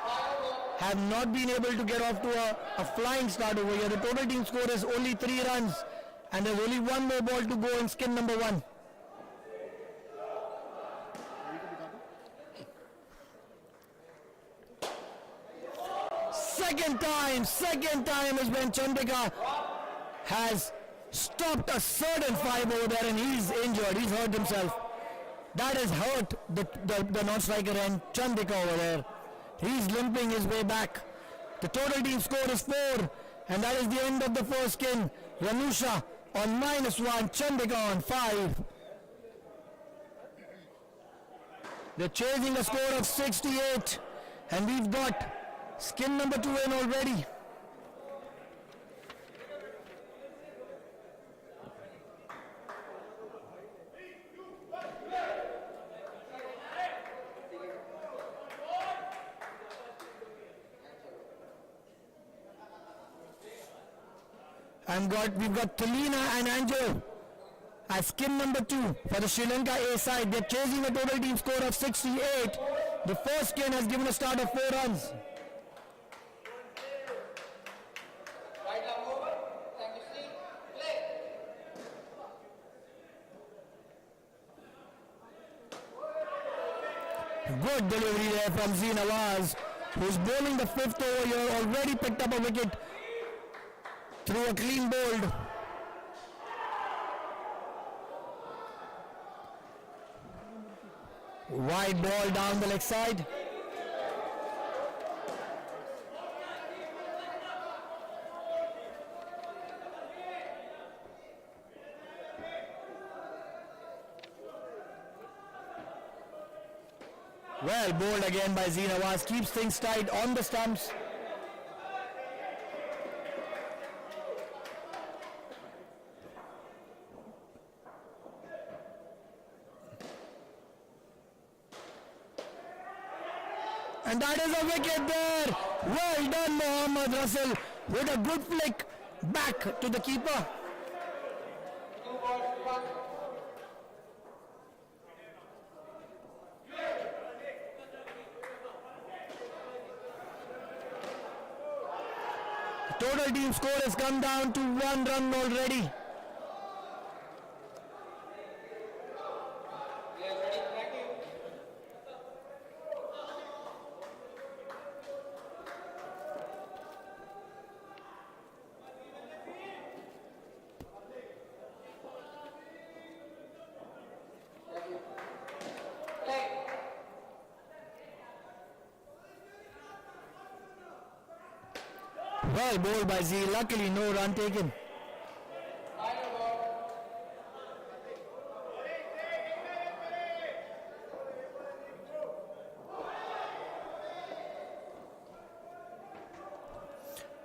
S6: have not been able to get off to a flying start over here. The total team score is only 3 runs. And there's only 1 more ball to go in skin number 1. Second time is when Chandika has stopped a certain 5 over there, and he's injured. He's hurt himself. That has hurt the non-striker and Chandika over there. He's limping his way back. The total team score is 4, and that is the end of the first skin. Ranusha on -1, Chandika on 5. They're chasing a score of 68, and we've got skin number 2 in already. We've got Talina and Angelo as skin number 2 for the Sri Lanka A side. They're chasing a total team score of 68. The first skin has given a start of 4 runs. Good delivery there from Z Nawaz, who's bowling the 5th over here, already picked up a wicket through a clean bowled. Wide ball down the leg side. Well, bowled again by Nawaz, keeps things tight on the stumps. And that is a wicket there. Well done, Mohammad Russell, with a good flick back to the keeper. Total team score has come down to 1 run already. Well bowled by Z, luckily no run taken.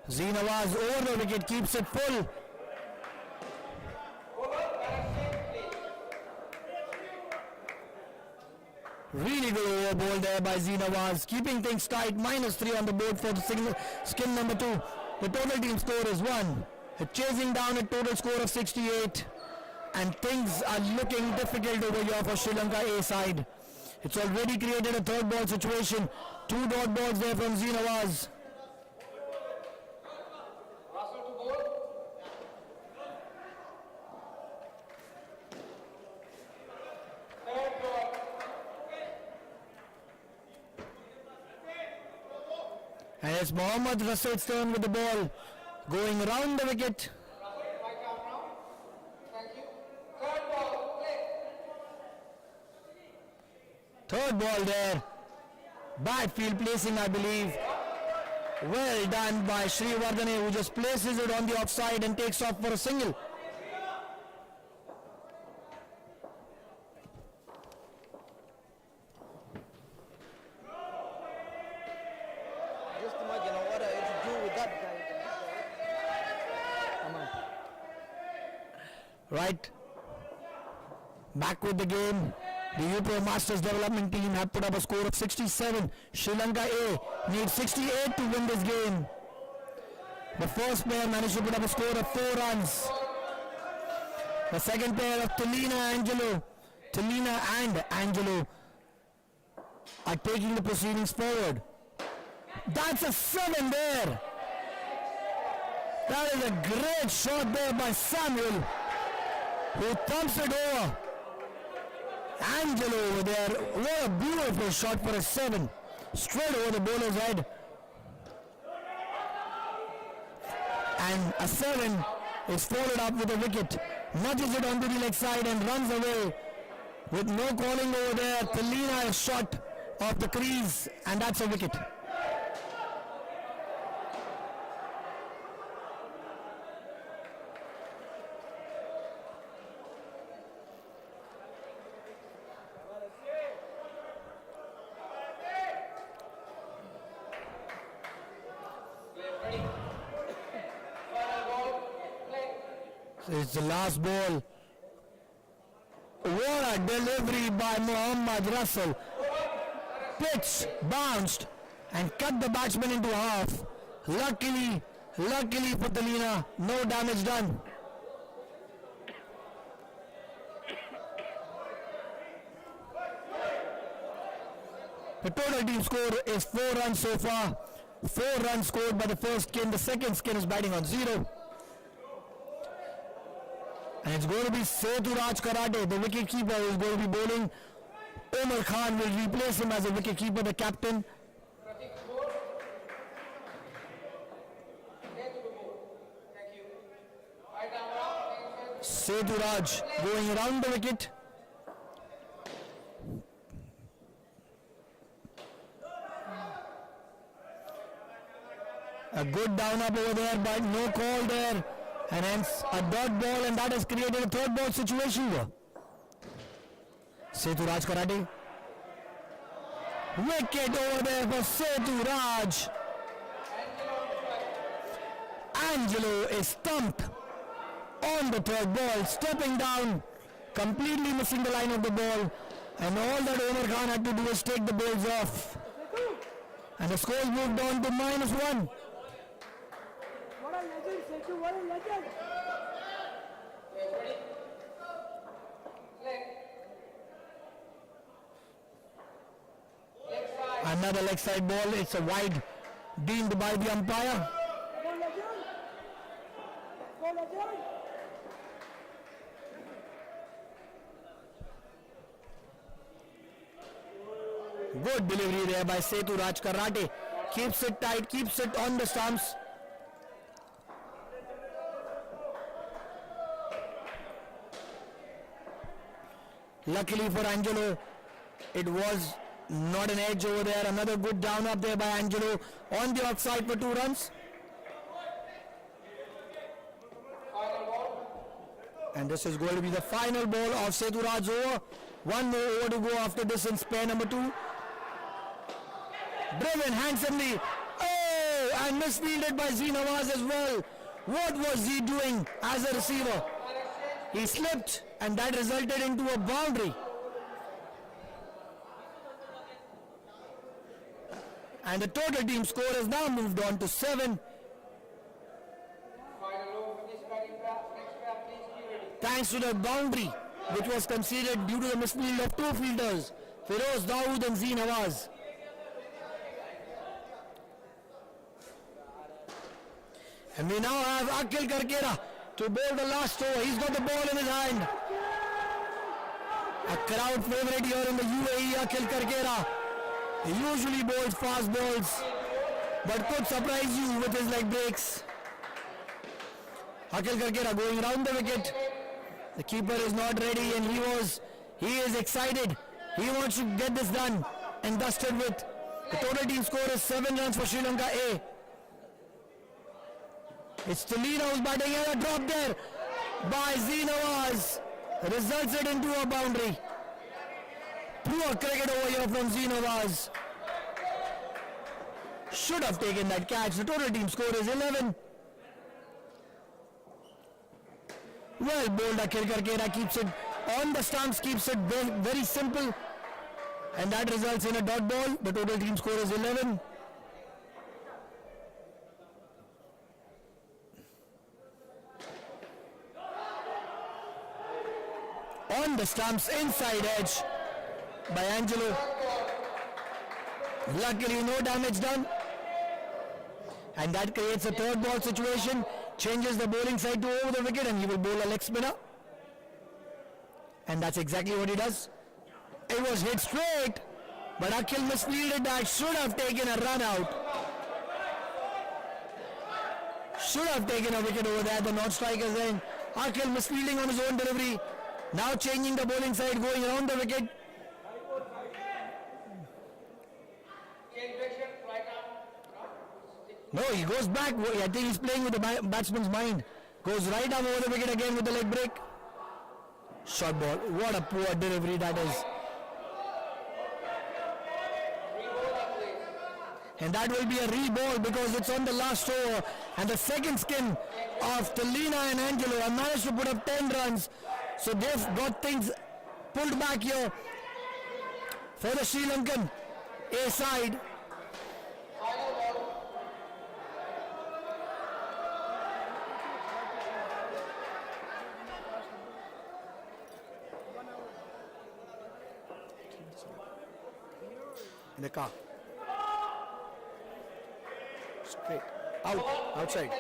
S6: Z Nawaz over the wicket, keeps it full. Really good over ball there by Z Nawaz, keeping things tight. -3 on the board for the skin number 2. The total team score is 1. Chasing down a total score of 68. And things are looking difficult over here for Sri Lanka A side. It's already created a third ball situation. 2 dot balls there from Z Nawaz. And it's Mohammad Russell's turn with the ball, going round the wicket. Third ball there. Bad field placing, I believe. Well done by Srivardhane, who just places it on the offside and takes off for a single.
S2: Just imagine what I had to do with that guy. Come on.
S6: Right. Back with the game. The UPro Masters development team have put up a score of 67. Sri Lanka A needs 68 to win this game. The first player managed to put up a score of 4 runs. The second pair of Talina and Angelo are taking the proceedings forward. That's a 7 there. That is a great shot there by Samuel, who thumps it over. Angelo over there. What a beautiful shot for a 7. Straight over the bowler's head. And a 7 is followed up with a wicket. Nudges it onto the leg side and runs away. With no calling over there, Talina is shot off the crease, and that's a wicket. It's the last ball. What a delivery by Mohammad Russell. Pitch bounced and cut the batsman into half. Luckily for Talina, no damage done. The total team score is 4 runs so far. 4 runs scored by the first skin. The second skin is batting on 0. And it's going to be Seturaj Karate, the wicketkeeper, who is going to be bowling. Omar Khan will replace him as a wicketkeeper, the captain. Seturaj going around the wicket. A good down up over there, but no call there. And hence a dot ball, and that has created a third ball situation here. Seturaj Karate.
S5: Wicket over there for Setu Raj. Angelo is stumped on the third ball, stepping down, completely missing the line of the ball, and all that Omar Khan had to do was take the balls off. And the score moved on to -1.
S13: What a legend, Setu, what a legend.
S5: Another leg side ball, it's a wide deemed by the umpire.
S13: Go legend. Go legend.
S5: Good delivery there by Setu Raj. Karate keeps it tight, keeps it on the stumps. Luckily for Angelo, it was not an edge over there. Another good down up there by Angelo on the offside for 2 runs. And this is going to be the final ball of Setu Raj over. 1 more over to go after this in spare number 2. Driven handsomely. Oh, and misfielded by Z Nawaz as well. What was he doing as a receiver? He slipped and that resulted into a boundary. And the total team score has now moved on to 7. Thanks to the boundary which was conceded due to the misfield of 2 fielders, Firoz Dawood and Z Nawaz. And we now have Akhil Karkera to bowl the last over. He's got the ball in his hand. A crowd favorite here in the UAE, Akhil Karkera. He usually bowls fast balls, but could surprise you with his leg breaks. Akhil Karkera going around the wicket. The keeper is not ready and he is excited. He wants to get this done and dusted with. The total team score is 7 runs for Sri Lanka A. It's Talina who's batting and a drop there by Z Nawaz. Results it into a boundary. Poor cricket over here from Z Nawaz. Should have taken that catch. The total team score is 11. Well bowled, Akhil Karkera keeps it on the stumps, keeps it very, very simple. And that results in a dot ball. The total team score is 11. On the stumps, inside edge by Angelo. Luckily no damage done. And that creates a third ball situation. Changes the bowling side to over the wicket and he will bowl a leg spinner. And that's exactly what he does. It was hit straight, but Akhil misfielded that. Should have taken a run out. Should have taken a wicket over there. The non-strikers in. Akhil misfielding on his own delivery. Now changing the bowling side, going around the wicket. No, he goes back. I think he's playing with the batsman's mind. Goes right arm over the wicket again with the leg break. Short ball. What a poor delivery that is. And that will be a re-ball because it's on the last over. And the second skin of Talina and Angelo have managed to put up 10 runs. So they've got things pulled back here for the Sri Lankan A side. In the car. Straight. Outside.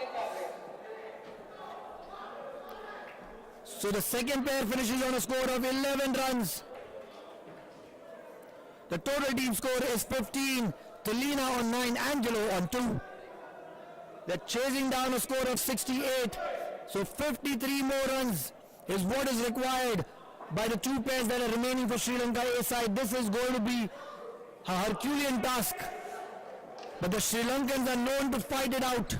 S5: So the second pair finishes on a score of 11 runs. The total team score is 15. Talina on 9, Angelo on 2. They're chasing down a score of 68. So 53 more runs is what is required by the 2 pairs that are remaining for Sri Lanka A side. This is going to be a Herculean task. But the Sri Lankans are known to fight it out.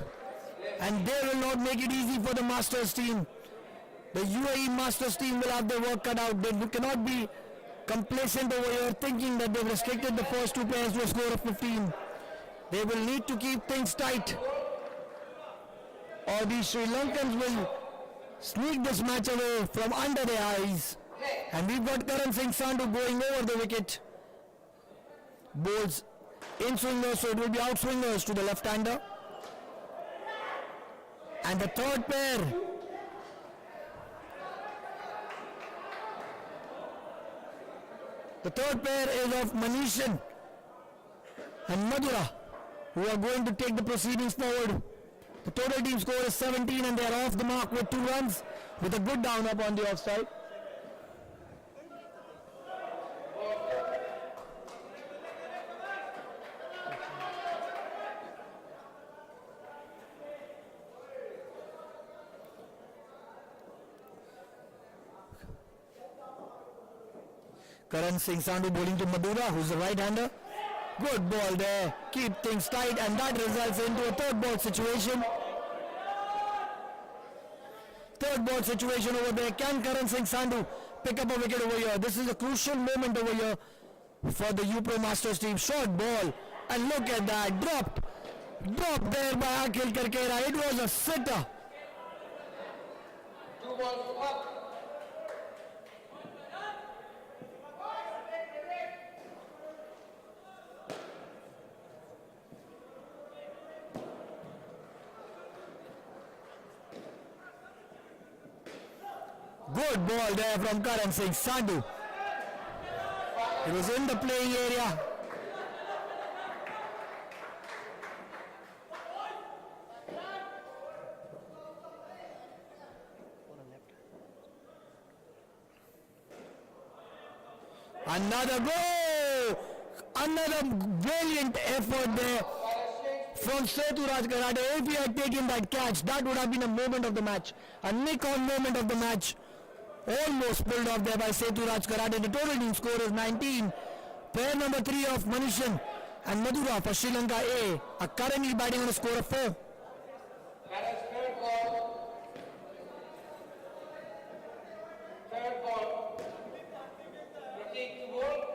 S5: And they will not make it easy for the Masters team. The UAE Masters team will have their work cut out. They cannot be complacent over here, thinking that they've restricted the first two players to a score of 15. They will need to keep things tight, or the Sri Lankans will sneak this match away from under their eyes. And we've got Karan Singh Sandhu going over the wicket. Bowls in swingers, so it will be out swingers to the left-hander. And the third pair, is of Manishan and Madura, who are going to take the proceedings forward. The total team score is 17 and they are off the mark with 2 runs with a good down up on the offside. Karan Singh Sandhu bowling to Madura, who's a right-hander. Good ball there. Keep things tight, and that results into a third ball situation. Third ball situation over there. Can Karan Singh Sandhu pick up a wicket over here? This is a crucial moment over here for the UPro Masters team. Short ball, and look at that. Dropped there by Akhil Karkera. It was a sitter.
S9: 2 balls up.
S5: Good ball there from Karan Singh Sandhu. It was in the playing area. Another goal! Another brilliant effort there from Setu Rajkarate. If he had taken that catch, that would have been a moment of the match. A nick-on moment of the match. Almost pulled off there by Setu Rajkarate. The total team score is 19. Pair number 3 of Manishan and Madura for Sri Lanka A are currently batting on a score of 4.
S9: Third ball. Pratik to bowl.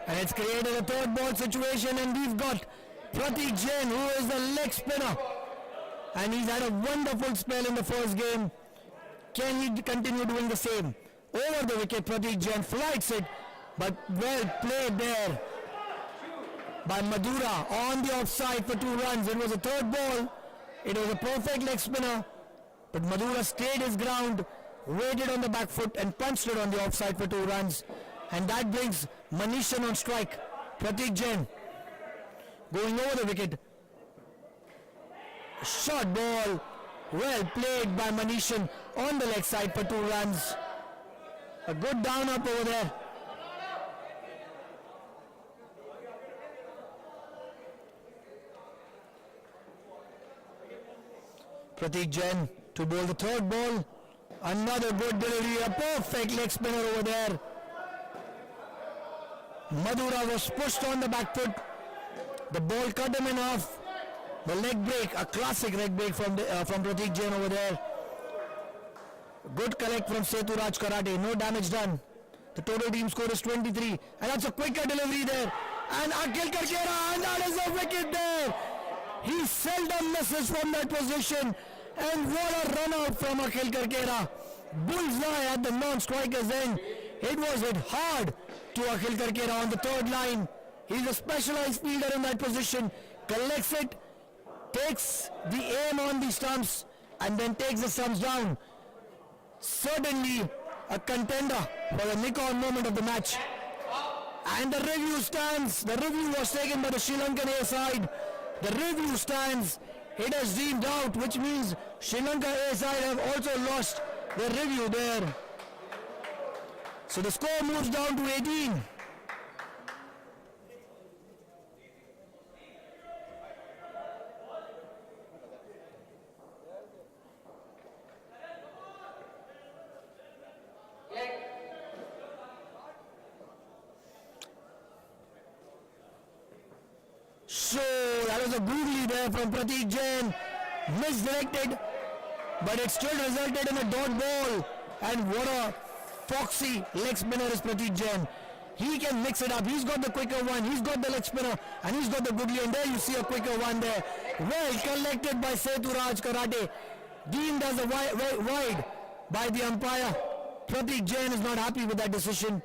S5: And it's created a third ball situation, and we've got Pratik Jain, who is the leg spinner, and he's had a wonderful spell in the first game. Can he continue doing the same? Over the wicket, Pratik Jain flights it, but well played there by Madura on the offside for 2 runs. It was a third ball. It was a perfect leg spinner, but Madura stayed his ground, waited on the back foot and punched it on the offside for 2 runs. And that brings Manishan on strike. Pratik Jain going over the wicket. Short ball, well played by Manishan on the leg side for 2 runs. A good down up over there. Pratik Jain to bowl the third ball. Another good delivery, a perfect leg spinner over there. Madura was pushed on the back foot. The ball cut him in half. The leg break, a classic leg break from Pratik Jain over there. Good collect from Setu Rajkarate, no damage done. The total team score is 23, and that's a quicker delivery there. And Akhil Karkera, and that is a wicket there. He seldom misses from that position, and what a run out from Akhil Karkera. Bullseye at the non-striker's end. It was hit hard to Akhil Karkera on the third line. He's a specialized fielder in that position. Collects it, takes the aim on the stumps, and then takes the stumps down. Certainly a contender for the nick-on moment of the match. And the review stands. The review was taken by the Sri Lankan A side. The review stands. It has deemed out, which means Sri Lanka A side have also lost the review there. So the score moves down to 18. So that was a googly there from Pratik Jain, misdirected, but it still resulted in a dot ball. And what a foxy leg spinner is Pratik Jain. He can mix it up. He's got the quicker one, he's got the leg spinner, and he's got the googly. And there you see a quicker one there. Well collected by Seturaj Karate. Deemed as a wide by the umpire. Pratik Jain is not happy with that decision,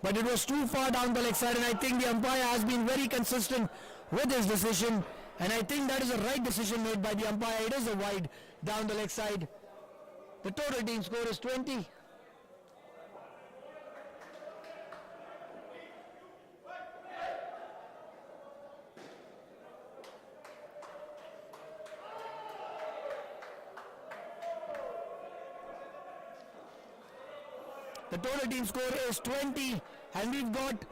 S5: but it was too far down the leg side, and I think the umpire has been very consistent with his decision, and I think that is a right decision made by the umpire. It is a wide down the leg side. The total team score is 20. The total team score is 20, and we've got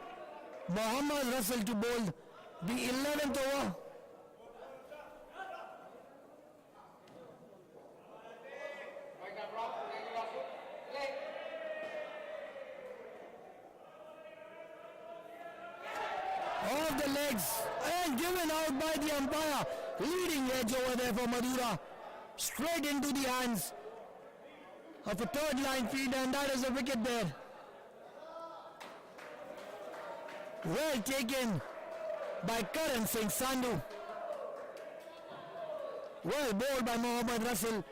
S5: Mohammad Russell to bowl the 11th over. Off the legs and given out by the umpire. Leading edge over there for Madura. Straight into the hands of a third line fielder, and that is a wicket there. Well taken by Karan Singh Sandhu. Well bowled by Mohammad Russell,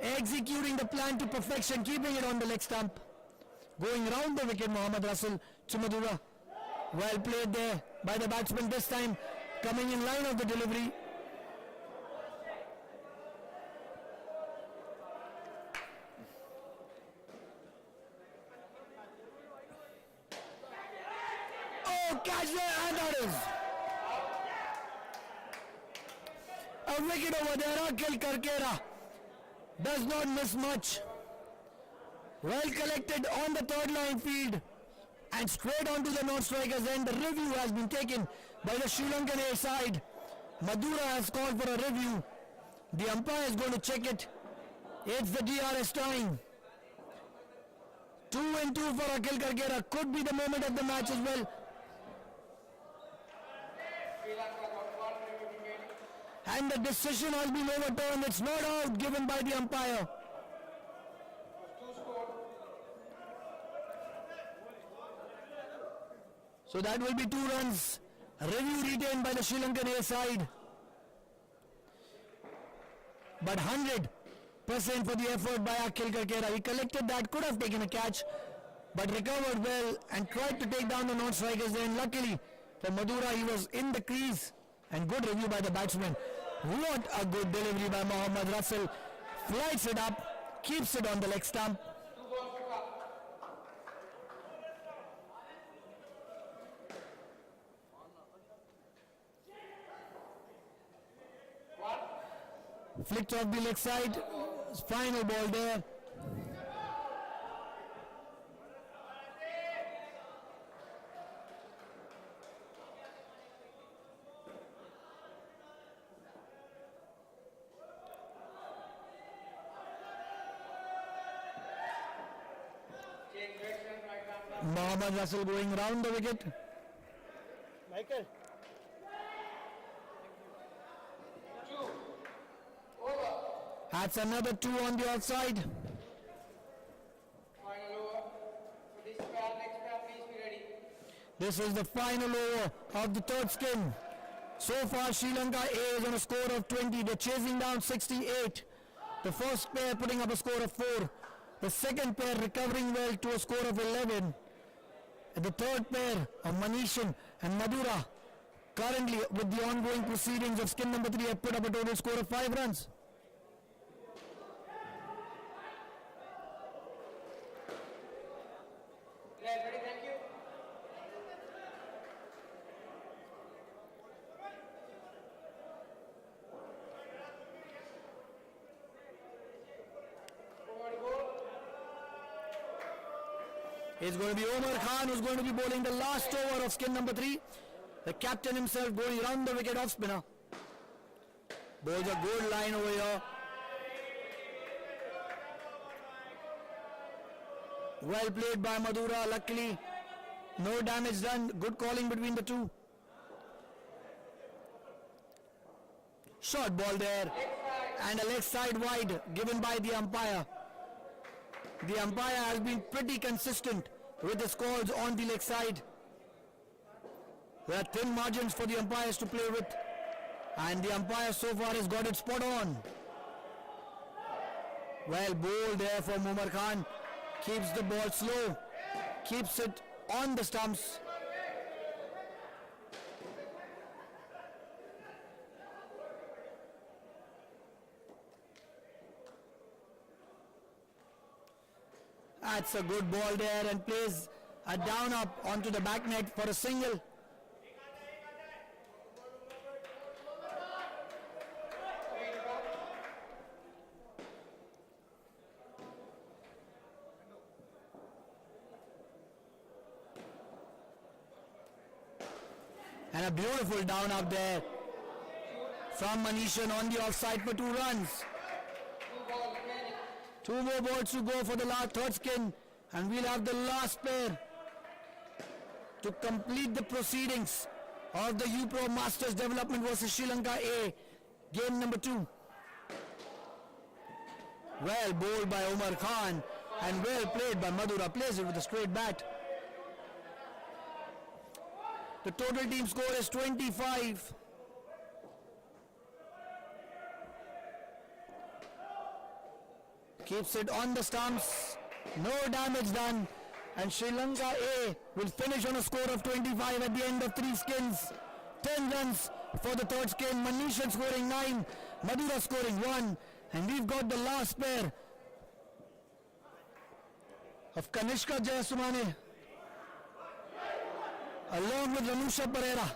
S5: executing the plan to perfection, keeping it on the leg stump. Going round the wicket, Mohammad Russell to Madura. Well played there by the batsman, this time coming in line of the delivery. Oh, catch there, and that is a wicket over there. Akhil Karkera does not miss much. Well collected on the third line field and straight onto the non-strikers end. The review has been taken by the Sri Lankan air side. Madura has called for a review. The umpire is going to check it. It's the DRS time. 2-2 for Akhil Karkera. Could be the moment of the match as well. And the decision has been overturned. It's not out given by the umpire. So that will be 2 runs. Review retained by the Sri Lankan air side. But 100% for the effort by Akhil Karkera. He collected that, could have taken a catch, but recovered well and tried to take down the non-strikers. And luckily for Madura, he was in the crease, and good review by the batsman. What a good delivery by Mohammad Russell. Flights it up, keeps it on the leg stump. Flicked off the leg side. Final ball there. Mohammad Russell going round the wicket.
S6: Michael.
S5: That's another 2 on the outside. This is the final over of the third skin. So far, Sri Lanka A is on a score of 20. They're chasing down 68. The first pair putting up a score of 4. The second pair recovering well to a score of 11. And the third pair of Manishan and Madura currently with the ongoing proceedings of skin number 3 have put up a total score of 5 runs. It's going to be Omar Khan who's going to be bowling the last over of skin number 3. The captain himself going round the wicket off spinner. Bowls a good line over here. Well played by Madura. Luckily, no damage done. Good calling between the two. Short ball there. And a leg side wide given by the umpire. The umpire has been pretty consistent with his calls on the leg side. There are thin margins for the umpires to play with. And the umpire so far has got it spot on. Well, ball there from Umar Khan. Keeps the ball slow. Keeps it on the stumps. That's a good ball there and plays a down up onto the back net for a single. And a beautiful down up there from Manishan on the offside for 2 runs. 2 more balls to go for the third skin, and we'll have the last pair to complete the proceedings of the UPro Masters Development versus Sri Lanka A, game number 2. Well bowled by Umar Khan and well played by Madhura, plays it with a straight bat. The total team score is 25. Keeps it on the stumps, no damage done, and Sri Lanka A will finish on a score of 25 at the end of 3 skins. 10 runs for the third skin, Manishan scoring 9, Madhura scoring 1, and we've got the last pair of Kanishka Jayasumane along with Ranusha Pereira.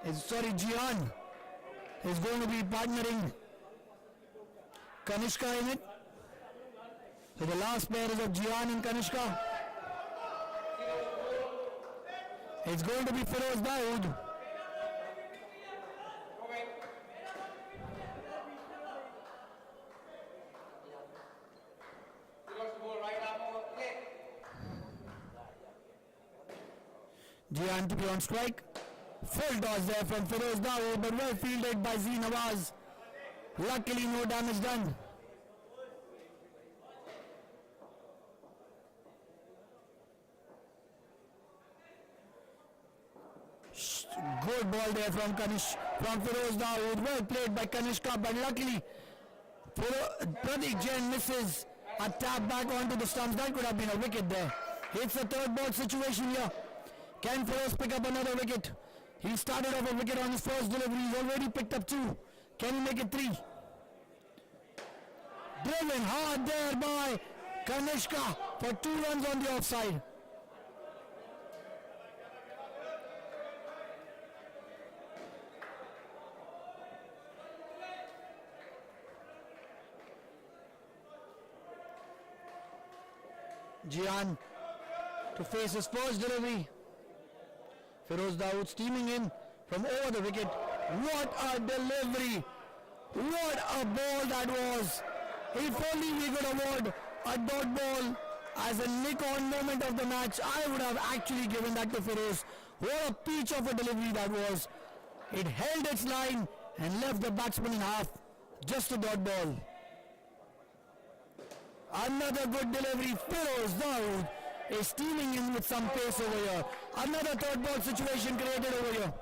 S5: Jian is going to be partnering Kanishka in it. So the last pair is of Jian and Kanishka. It's going to be Feroz Dawood. Jian to be on strike. Full toss there from Feroz Dawood, but well fielded by Z Nawaz. Luckily no damage done. Good ball there from Feroz Dawood. Well played by Kanishka, but luckily Pratik Jain misses a tap back onto the stumps. That could have been a wicket there. It's a third ball situation here. Can Feroz pick up another wicket? He started off a wicket on his first delivery. He's already picked up 2. Can he make it 3? Driven hard there by Kanishka for 2 runs on the offside. Jian to face his first delivery. Feroz Dawood steaming in from over the wicket. What a delivery! What a ball that was! If only we could award a dot ball as a nick-on moment of the match, I would have actually given that to Feroz. What a peach of a delivery that was! It held its line and left the batsman in half. Just a dot ball. Another good delivery. Feroz Dawood is steaming in with some pace over here. Another third ball situation created over here.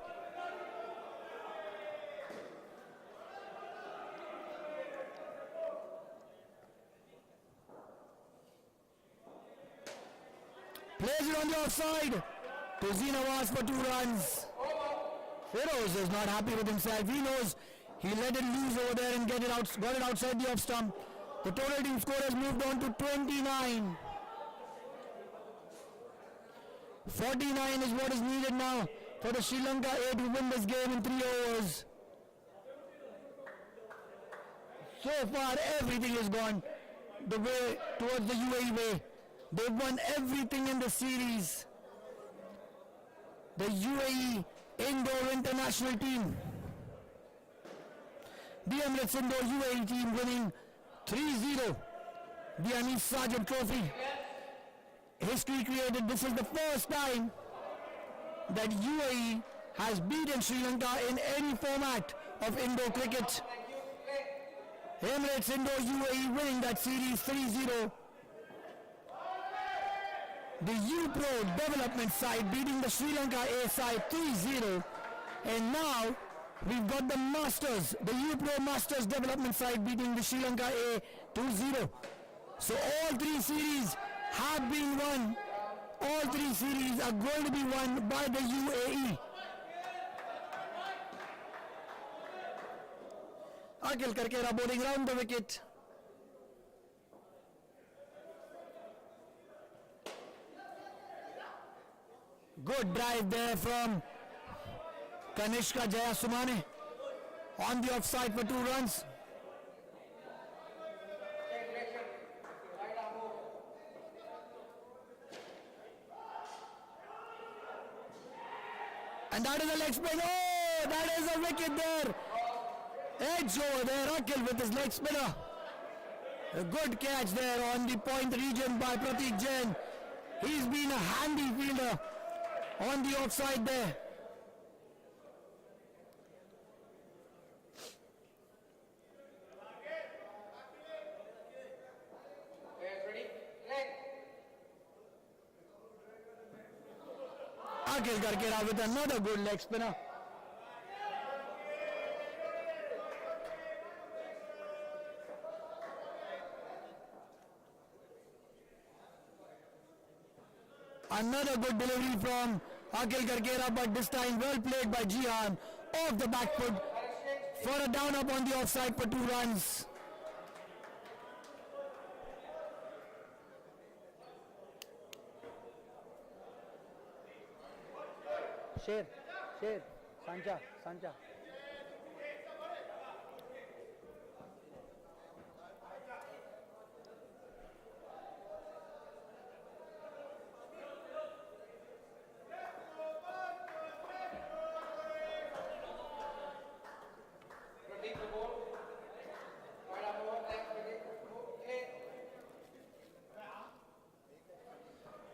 S5: Plays it on the offside to Zinawaz for 2 runs. Feroz is not happy with himself. He knows he let it loose over there and got it outside the off stump. The total team score has moved on to 29. 49 is what is needed now for the Sri Lanka A to win this game in 3 overs. So far everything has gone the way towards the UAE way. They've won everything in the series. The UAE Indoor International team. The Emirates Indoor UAE team winning 3-0 the Anis Sargent Trophy. History created. This is the first time
S13: that UAE has beaten Sri Lanka in any format of indoor cricket. Emirates Indoor UAE winning that series 3-0. The U-Pro development side beating the Sri Lanka A side 3-0. And now we've got the Masters, the U-Pro Masters development side beating the Sri Lanka A 2-0. So all three series have been won. All three series are going to be won by the UAE. Akhil Karkera bowling round the wicket. Good drive there from Kanishka Jayasumane on the offside for 2 runs. And that is a leg spin. Oh, that is a wicket there. Edge over there, Akhil with his leg spinner. A good catch there on the point region by Pratik Jain. He's been a handy fielder on the offside there. Akhil Karkera with another good leg spinner. Another good delivery from Akhil Karkera, but this time well played by Jihan off the back foot for a down up on the offside for 2 runs.
S6: Sher, Sancha.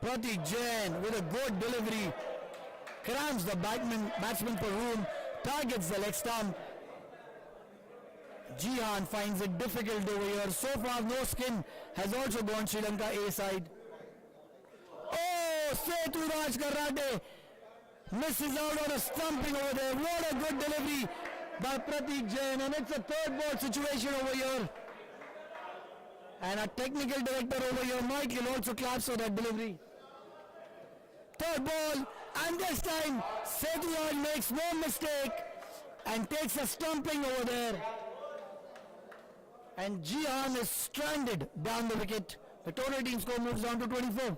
S13: Pratik Jain with a good delivery crams the batsman for room, targets the leg stump. Jihan finds it difficult over here. So far no skin has also gone Sri Lanka A side. Oh, Seturaj Karate misses out on a stumping over there. What a good delivery by Pratik Jain, and it's a 3rd ball situation over here. And a technical director over here, Michael, also claps for that delivery. 3rd ball, and this time Seturaj makes no mistake and takes a stumping over there. And Jihan is stranded down the wicket. The total team score moves on to 24.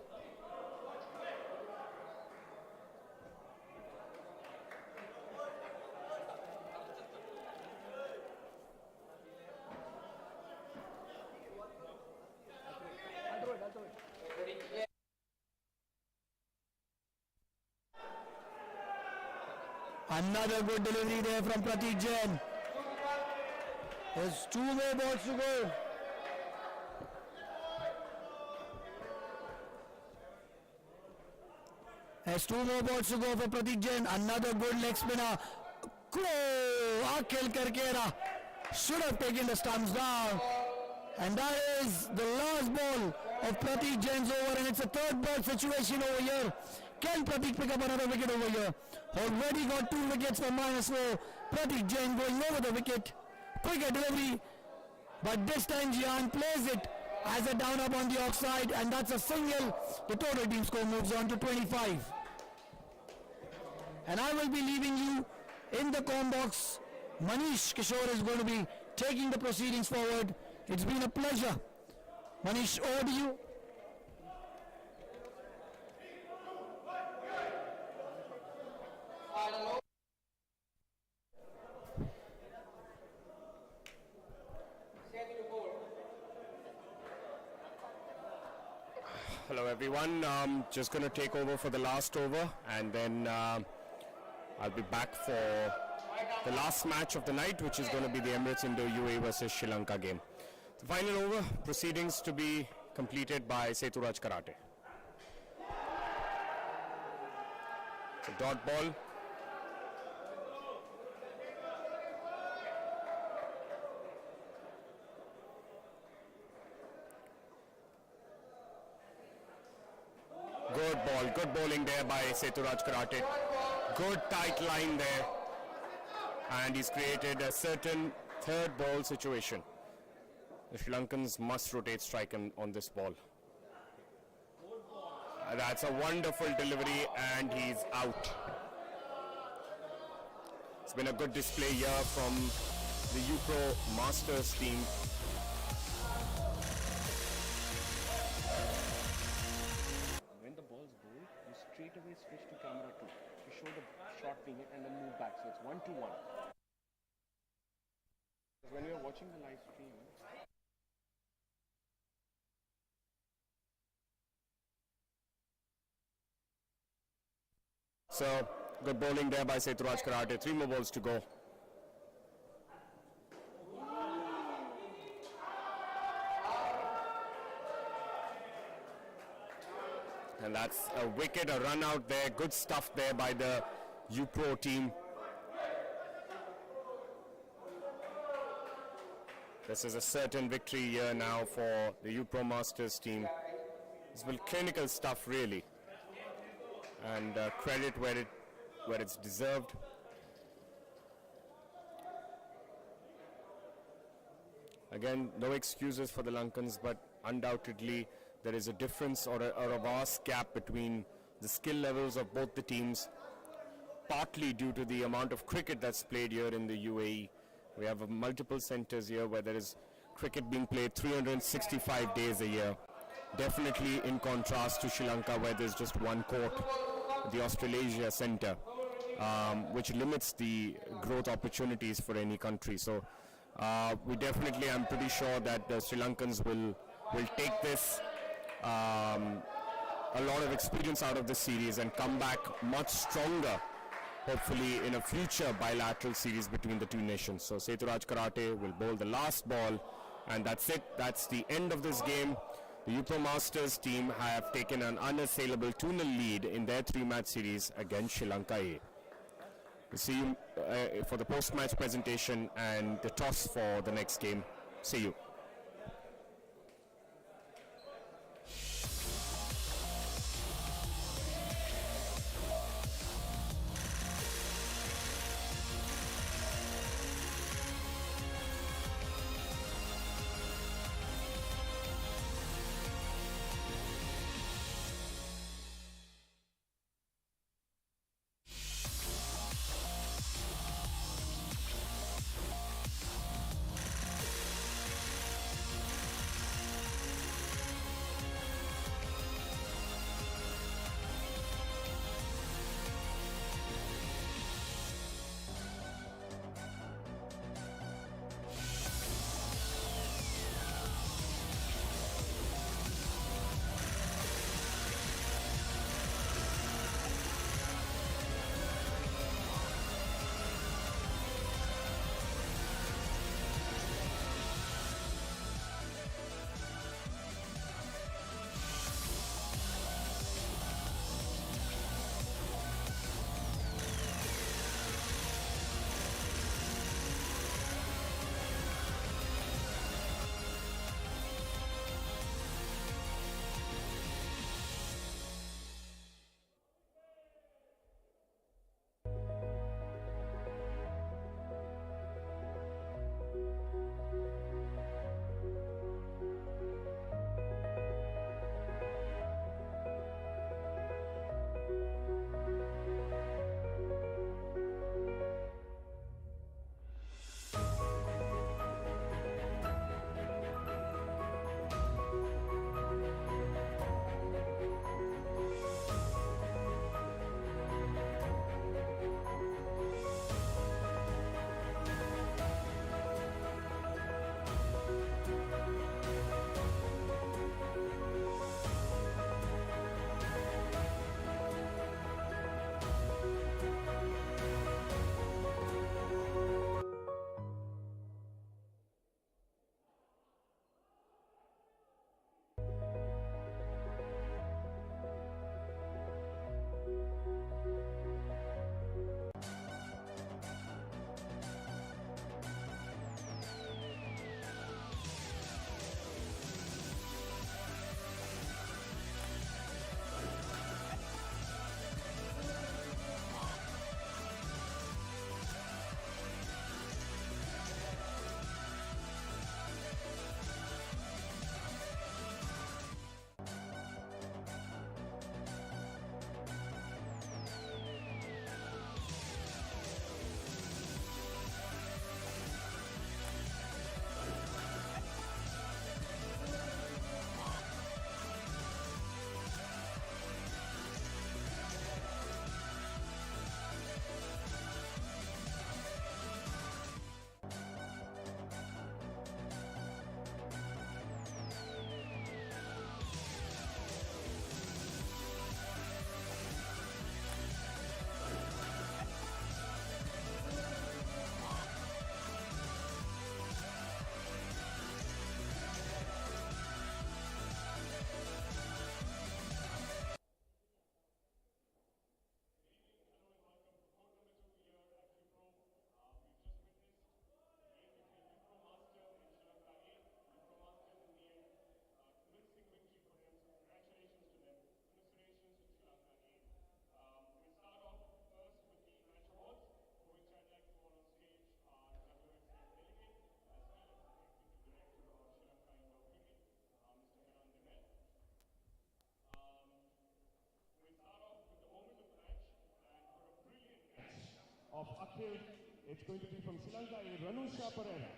S13: Another good delivery there from Pratik Jain. There's 2 more balls to go. There's 2 more balls to go for Pratik Jain. Another good leg spinner. Akhil Karkera should have taken the stumps down. And that is the last ball of Pratik Jain's over, and it's a 3rd ball situation over here. Can Pratik pick up another wicket over here? Already got 2 wickets for -4. Pratik Jain going over the wicket. Quicker delivery, but this time Jihan plays it as a down up on the offside, and that's a single. The total team score moves on to 25. And I will be leaving you in the comm box. Manish Kishore is going to be taking the proceedings forward. It's been a pleasure. Manish, over to you.
S8: Hello everyone, just going to take over for the last over, and then I'll be back for the last match of the night, which is going to be the Emirates Indo UAE versus Sri Lanka game. The final over, proceedings to be completed by Seturaj Karate. It's a dot ball. Good ball, good bowling there by Seturaj Karate. Good tight line there. And he's created a certain third ball situation. The Sri Lankans must rotate strike on this ball. That's a wonderful delivery and he's out. It's been a good display here from the UPro Masters team.
S14: When the ball's bowled, you straight away switch to camera 2 to show the shot being hit and then move back. So it's 1-1. When you're watching the live stream,
S8: so good bowling there by Seturaj Karate. 3 more balls to go. And that's a wicket, a run out there. Good stuff there by the UPro team. This is a certain victory here now for the UPro Masters team. It's been clinical stuff really. And credit where it's deserved. Again, no excuses for the Lankans, but undoubtedly there is a difference or a vast gap between the skill levels of both the teams, partly due to the amount of cricket that's played here in the UAE. We have multiple centers here where there is cricket being played 365 days a year. Definitely in contrast to Sri Lanka, where there's just one court, the Australasia Centre, which limits the growth opportunities for any country. So we definitely, I'm pretty sure that the Sri Lankans will take this, a lot of experience out of this series and come back much stronger, hopefully in a future bilateral series between the two nations. So Seturaj Karate will bowl the last ball, and that's it. That's the end of this game. The UPro Masters team have taken an unassailable 2-0 lead in their 3-match series against Sri Lanka A. We'll see you for the post-match presentation and the toss for the next game. See you.
S4: of Akhil. It's going to be from Sri Lanka, Ranusha Pereira.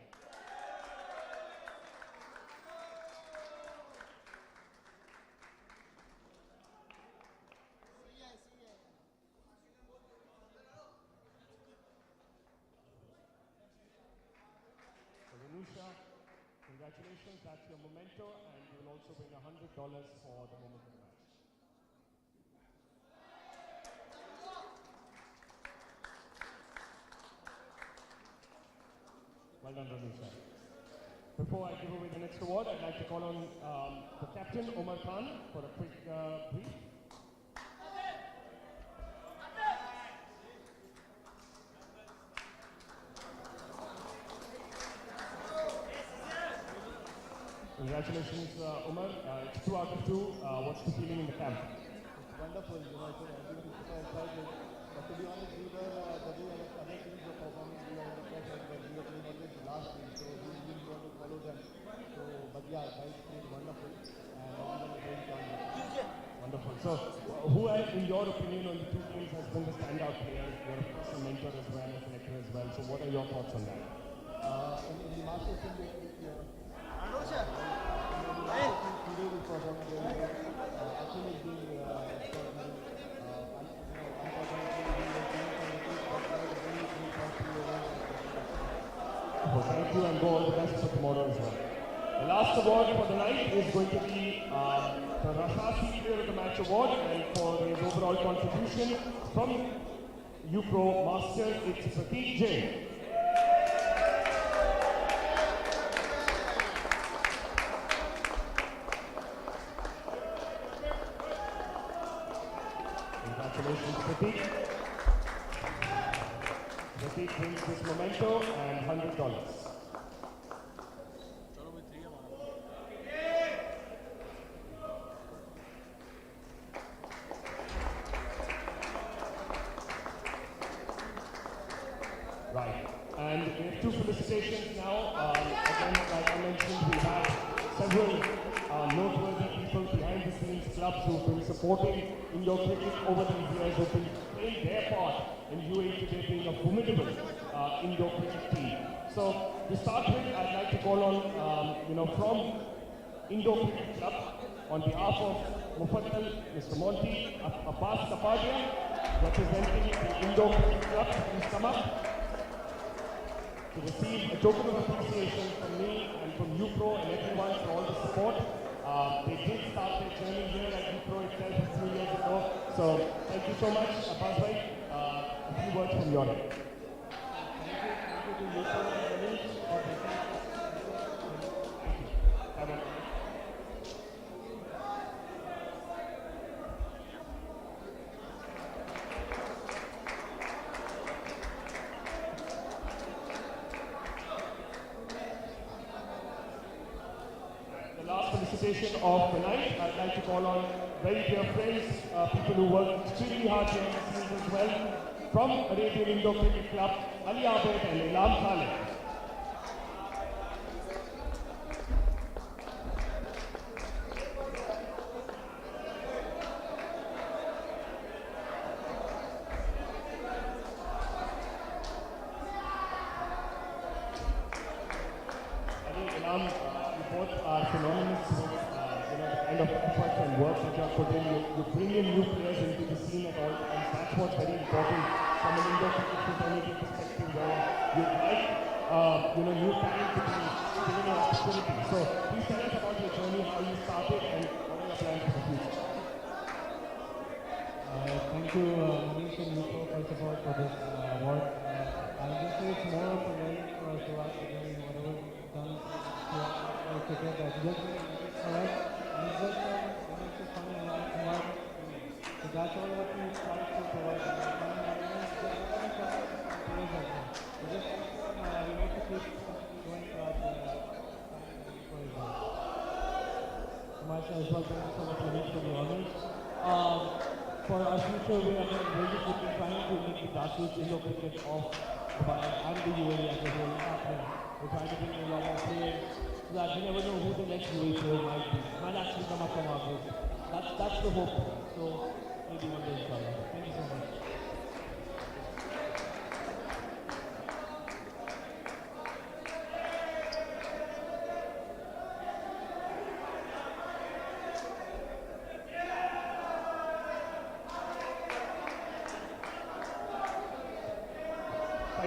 S4: So Ranusha, congratulations, that's your memento, and you will also win $100 for the moment of the match. Well done, Ranusha. Before I give away the next award, I'd like to call on the captain, Omar Khan, for a quick brief. Congratulations, Omar. It's 2 out of 2. What's the feeling in the camp?
S11: It's wonderful, you know, I think everyone is super excited. But to be honest, we were, the way other teams were performing, we were under pressure, but we were playing against the last team, so we really want to follow them. So, but yeah, guys played wonderful, and everyone is very talented.
S4: Wonderful. So, who, in your opinion, on the two teams has been the standout player? You're of course a mentor as well, a selector as well. So, what are your thoughts on that?
S11: In the Masters team, today we performed very well. Actually, it's been extraordinary.
S4: Well, thank you and go all the best for tomorrow as well. The last award for the night is going to be the Rasasi Player of the Match Award, and for his overall contribution from UPro Master, it's Prateek Jain. Congratulations, Prateek. Prateek brings this memento and $100. Right, and we have two felicitations now. Again, like I mentioned, we have several noteworthy people behind the scenes clubs who've been supporting Indo cricket over these years, who've been playing their part in UAE today being a formidable Indo cricket team. So to start with, I'd like to call on, from Indo Cricket Club, on behalf of Mufaddal, Mr. Monty, Abbas Kapadia, representing the Indo Cricket Club, please come up to receive a token of appreciation from me and from UPro and everyone for all the support. They did start their journey here at UPro itself a few years ago. So thank you so much, Abbas bhai. A few words from your end.
S11: Thank you to UPro and Manish for taking.
S4: Have a felicitation of the night. I'd like to call on very dear friends, people who work extremely hard here in the scenes as well, from Arabian Indo Cricket Club, Ali Abed and Ilham Khalid. Ali, Ilham, you both are synonymous with the kind of efforts and work that you have put in. You bring in new players into the scene at all times. That's what's very important from an Indo cricket fraternity perspective, where you'd like new talent to be given an opportunity. So please tell us about your journey, how you started, and what are your plans for the future.
S11: Thank you, Manish and Yuko, first of all, for this award. I'll just say it's more of a learning for us throughout the journey, whatever we've done throughout our cricket, that's just been for us. And it's just it's a fun environment. So that's all what we try to provide. Fun environment, just players as well. So just we want to keep going throughout the for as well. So myself as well, thank you so much, Manish, for the honors. For our future, we are really trying to make the grassroots Indo cricket of Dubai and the UAE as a whole happening. We're trying to bring in a lot more players so that we never know who the next UAE player might be. Might actually come up from our group. That's the hope. So maybe one day, inshallah. Thank you so much.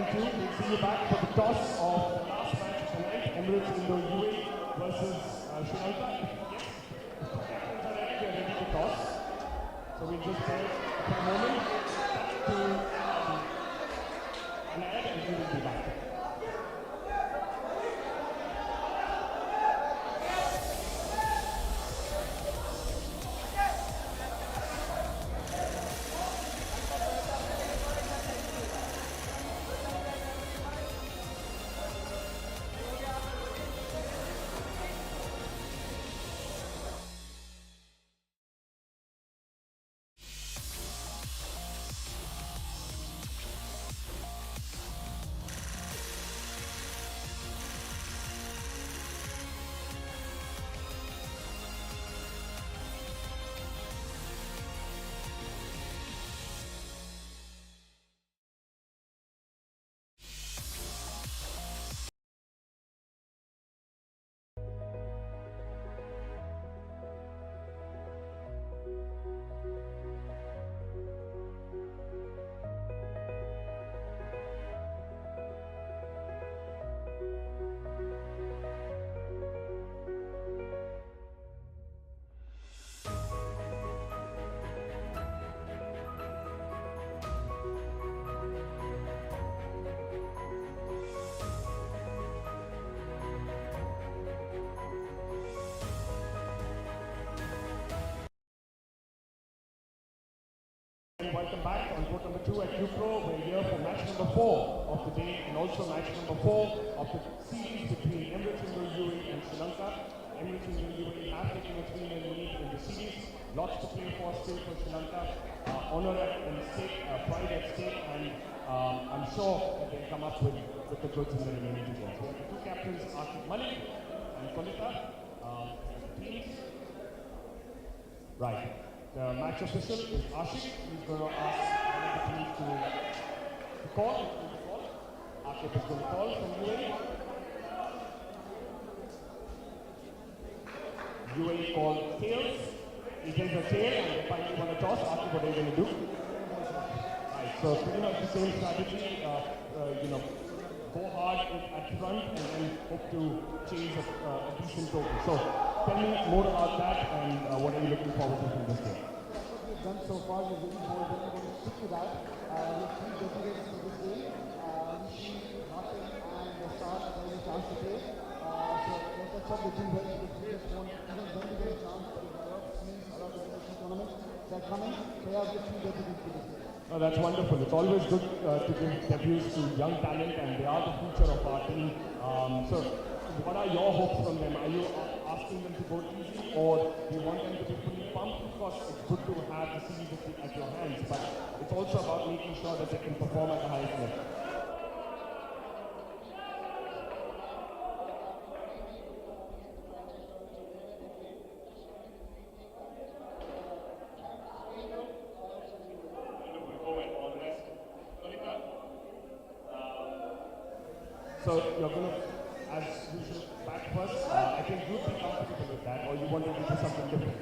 S1: thank you. We'll see you back for the toss of the last match of the night, Emirates Indo UAE versus Sri Lanka. Yes, captains are ready. They're ready to toss. So we'll just wait for a moment to an ad and we will be back. Welcome back on court number 2 at UPro. We're here for match number 4 of the day and also match number 4 of the series between Emirates Indo UAE and Sri Lanka. Emirates Indo UAE have taken a 3-0 lead in the series. Lots to play for still for Sri Lanka. Honor at stake, pride at stake, and I'm sure that they'll come up with the goods in the remaining 2 games. We have the 2 captains, Akib Malik and Kolita, teams. Right. The match official is Ashik. He's going to ask one of the teams to call. Akib is going to call from UAE. UAE call tails. He takes a tail and they finally want to toss. Akib, what are you going to do? Right, so pretty much the same strategy. Go hard at front and then hope to chase a decent total. So tell me more about that and what are you looking forward to from this game?
S7: What we've done so far is really bold, and we're going to stick to that. We have 3 deputies for this game. Nishi, Martin and Saad are getting a chance to play. So let's hope they do well because we just want, even when we get a chance, there is a lot of teams, a lot of international tournaments that are coming. So we have the 3 deputies for this game.
S1: Oh, that's wonderful. It's always good to give debuts to young talent and they are the future of our team. So what are your hopes from them? Are you asking them to go easy or do you want them to be fully pumped? Of course, it's good to have the series at your hands, but it's also about making sure that they can perform at the highest level. So you're going to, as usual, back first. I think you'd be comfortable with that, or you want to do something different.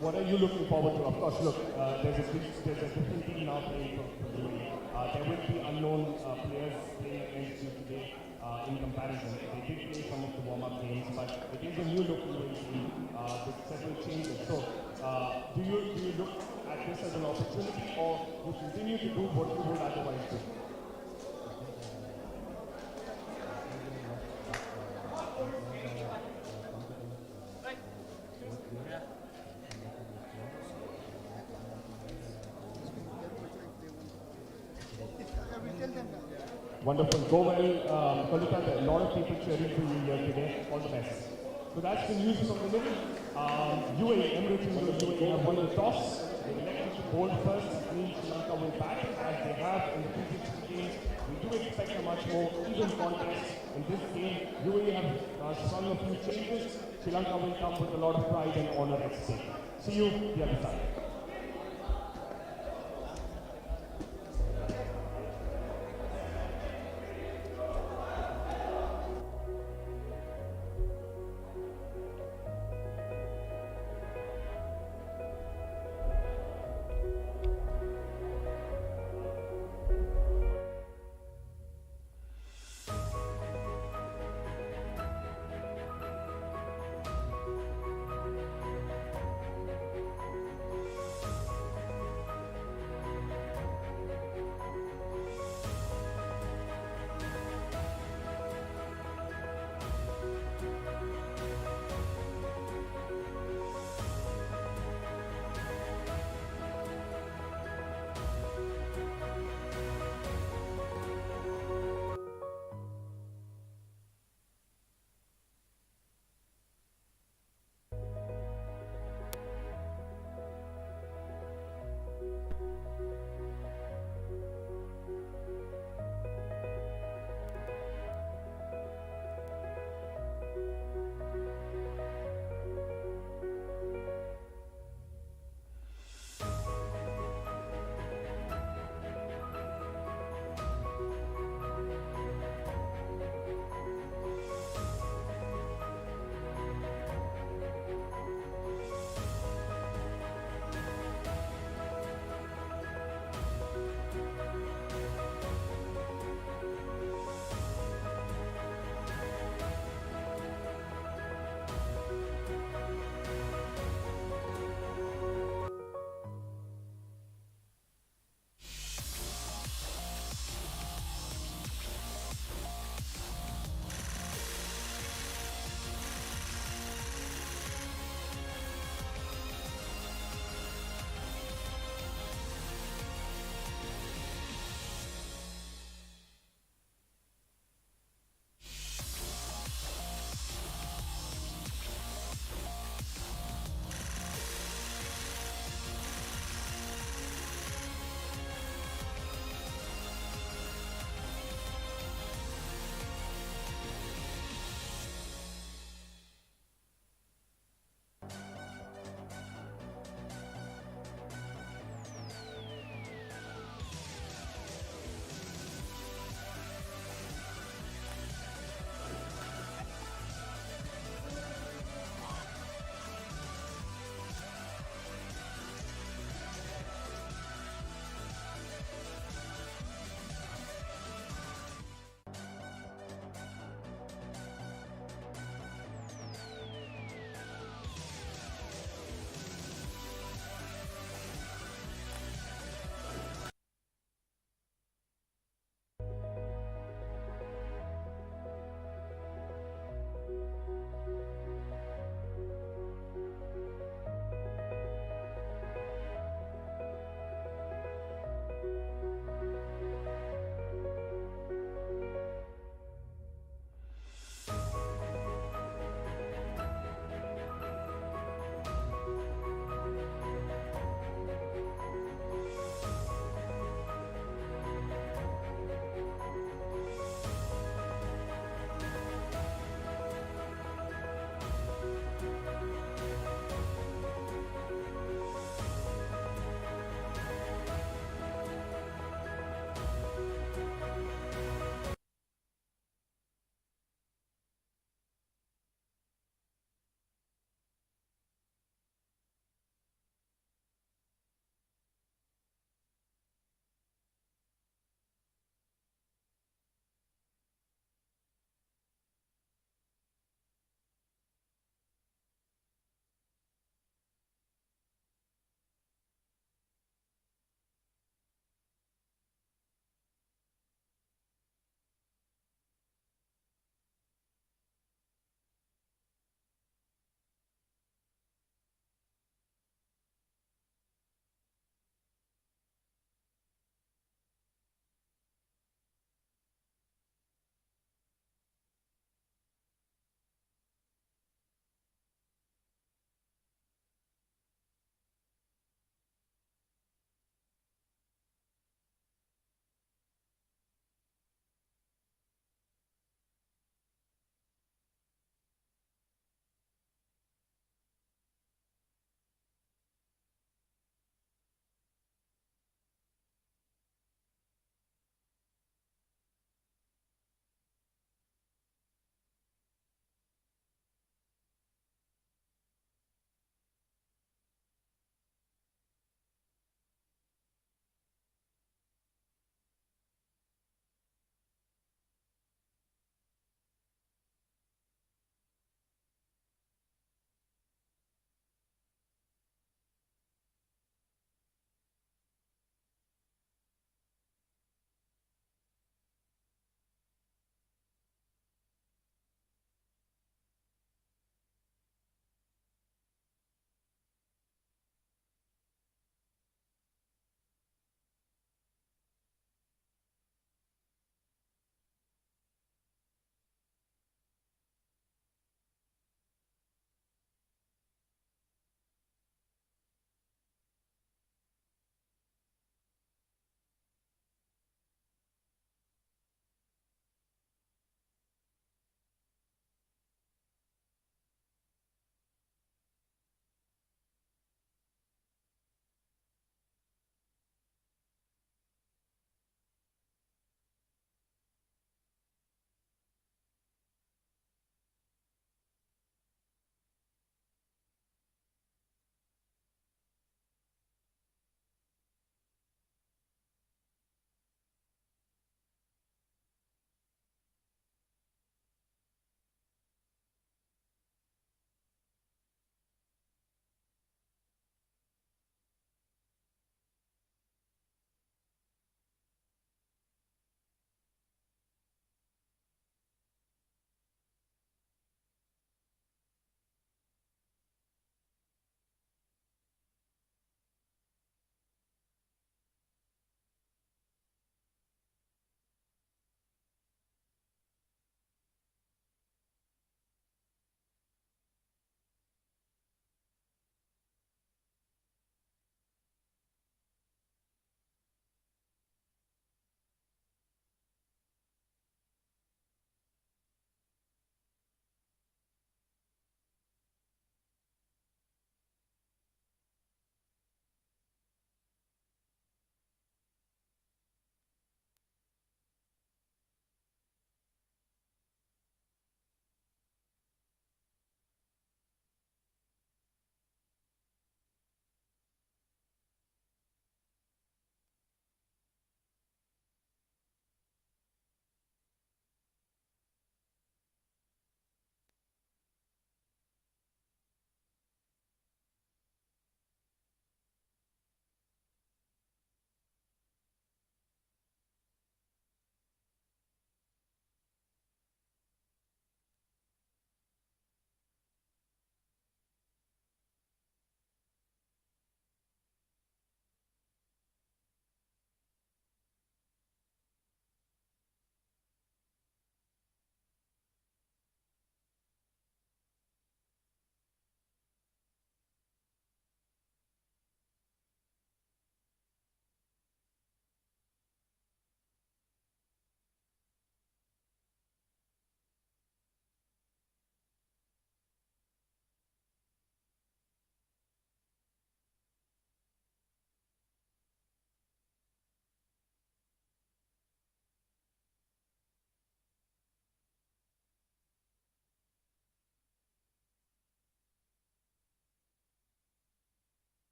S1: What are you looking forward to? Of course, look, there's a different team now playing for UAE. There will be unknown players playing against you today in comparison. They did play some of the warm-up games, but it is a new look UAE team with several changes. So, do you look at this as an opportunity, or you continue to do what you would otherwise do? Wonderful. Go well, Kolita. There are a lot of people cheering for you here today. All the best. So that's the news from the middle. UAE, Emirates Indo UAE have won the toss. They elected to bowl first. That means Sri Lanka will bat as they have in the previous 2 games. We do expect a much more even contest in this game. UAE have sprung a few changes. Sri Lanka will come with a lot of pride and honor at stake. See you the other side.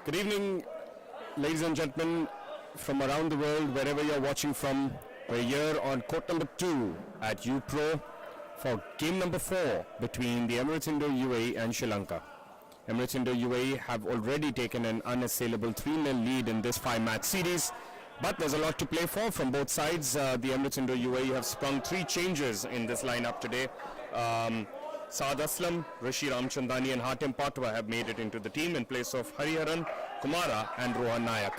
S8: Good evening, ladies and gentlemen, from around the world, wherever you're watching from. We're here on court number 2 at UPro for game number 4 between the Emirates Indo UAE and Sri Lanka. Emirates Indo UAE have already taken an unassailable 3-0 lead in this 5-match series, but there's a lot to play for from both sides. The Emirates Indo UAE have sprung 3 changes in this lineup today. Saad Aslam, Rishi Ramchandani and Hatem Patwa have made it into the team in place of Hariharan, Kumara and Rohan Nayak.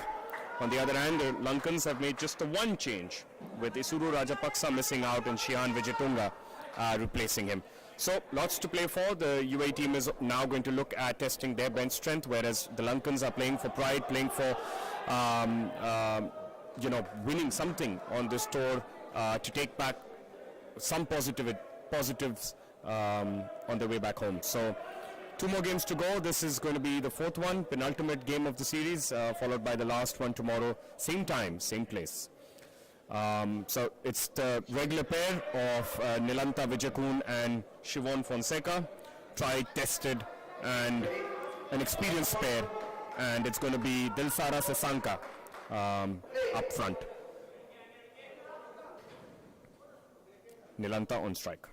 S8: On the other hand, the Lankans have made just the one change, with Isuru Rajapaksa missing out and Shihan Vijayatunga replacing him. So lots to play for. The UAE team is now going to look at testing their bench strength, whereas the Lankans are playing for pride, playing for winning something on this tour to take back some positives on their way back home. So 2 more games to go. This is going to be the 4th one, penultimate game of the series, followed by the last one tomorrow, same time, same place. So it's the regular pair of Nilanta Vijakun and Shivon Fonseca, tried, tested, and an experienced pair, and it's going to be Dilsara Sasanka up front. Nilanta on strike.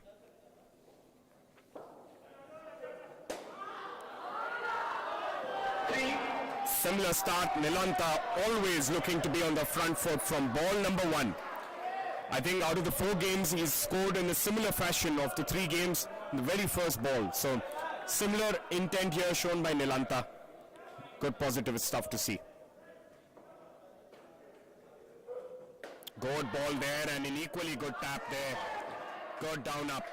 S8: Similar start, Nilanta always looking to be on the front foot from ball number 1. I think out of the 4 games he's scored in a similar fashion of the 3 games in the very first ball. So similar intent here shown by Nilanta. Good positive stuff to see. Good ball there and an equally good tap there. Good down up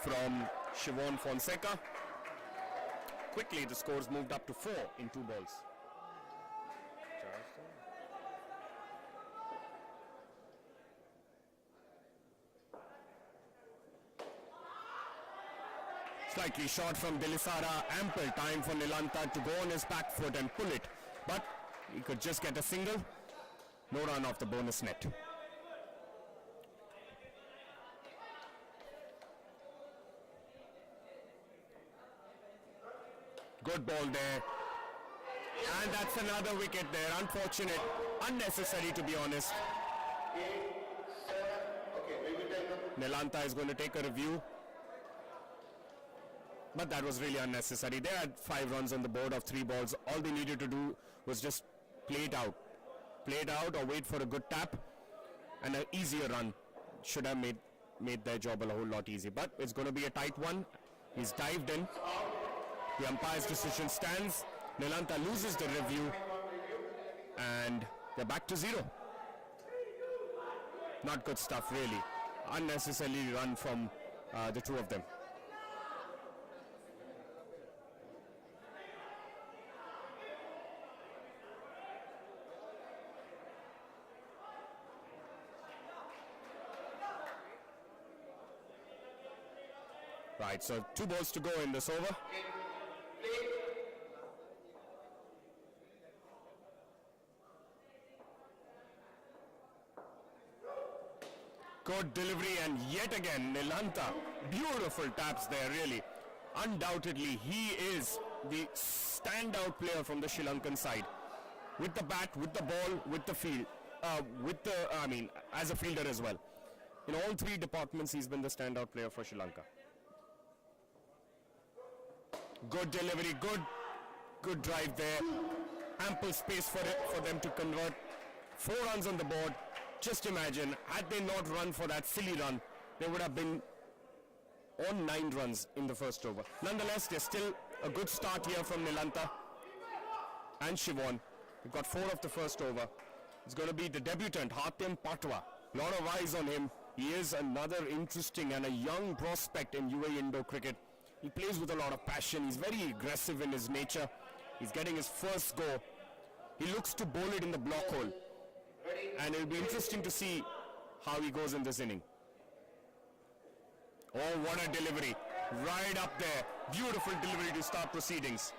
S8: from Shivon Fonseca. Quickly the scores moved up to 4 in 2 balls. Slightly short from Dilisara, ample time for Nilanta to go on his back foot and pull it, but he could just get a single. No run off the bonus net. Good ball there. And that's another wicket there. Unfortunate, unnecessary to be honest. Nilanta is going to take a review. But that was really unnecessary. They had 5 runs on the board of 3 balls. All they needed to do was just play it out. Play it out or wait for a good tap. And an easier run should have made their job a whole lot easier. But it's going to be a tight one. He's dived in. The umpire's decision stands. Nilanta loses the review. And they're back to 0. Not good stuff really. Unnecessarily run from the 2 of them. Right, so 2 balls to go in this over. Good delivery and yet again Nilanta. Beautiful taps there really. Undoubtedly he is the standout player from the Sri Lankan side. With the bat, with the ball, with the field, as a fielder as well. In all 3 departments he's been the standout player for Sri Lanka. Good delivery, good drive there. Ample space for them to convert. 4 runs on the board. Just imagine, had they not run for that silly run, they would have been on 9 runs in the first over. Nonetheless, there's still a good start here from Nilanta and Shivon. We've got 4 of the first over. It's going to be the debutant, Hatem Patwa. A lot of eyes on him. He is another interesting and a young prospect in UAE Indo cricket. He plays with a lot of passion. He's very aggressive in his nature. He's getting his first go. He looks to bowl it in the block hole. And it'll be interesting to see how he goes in this inning. Oh, what a delivery. Right up there. Beautiful delivery to start proceedings.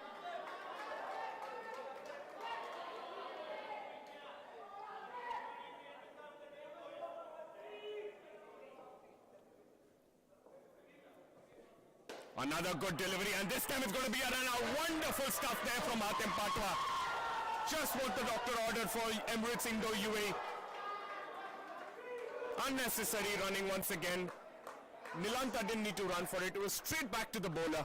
S8: Another good delivery, and this time it's going to be a run-out. Wonderful stuff there from Hatem Patwa. Just what the doctor ordered for Emirates Indo UAE. Unnecessary running once again. Nilanta didn't need to run for it. It was straight back to the bowler.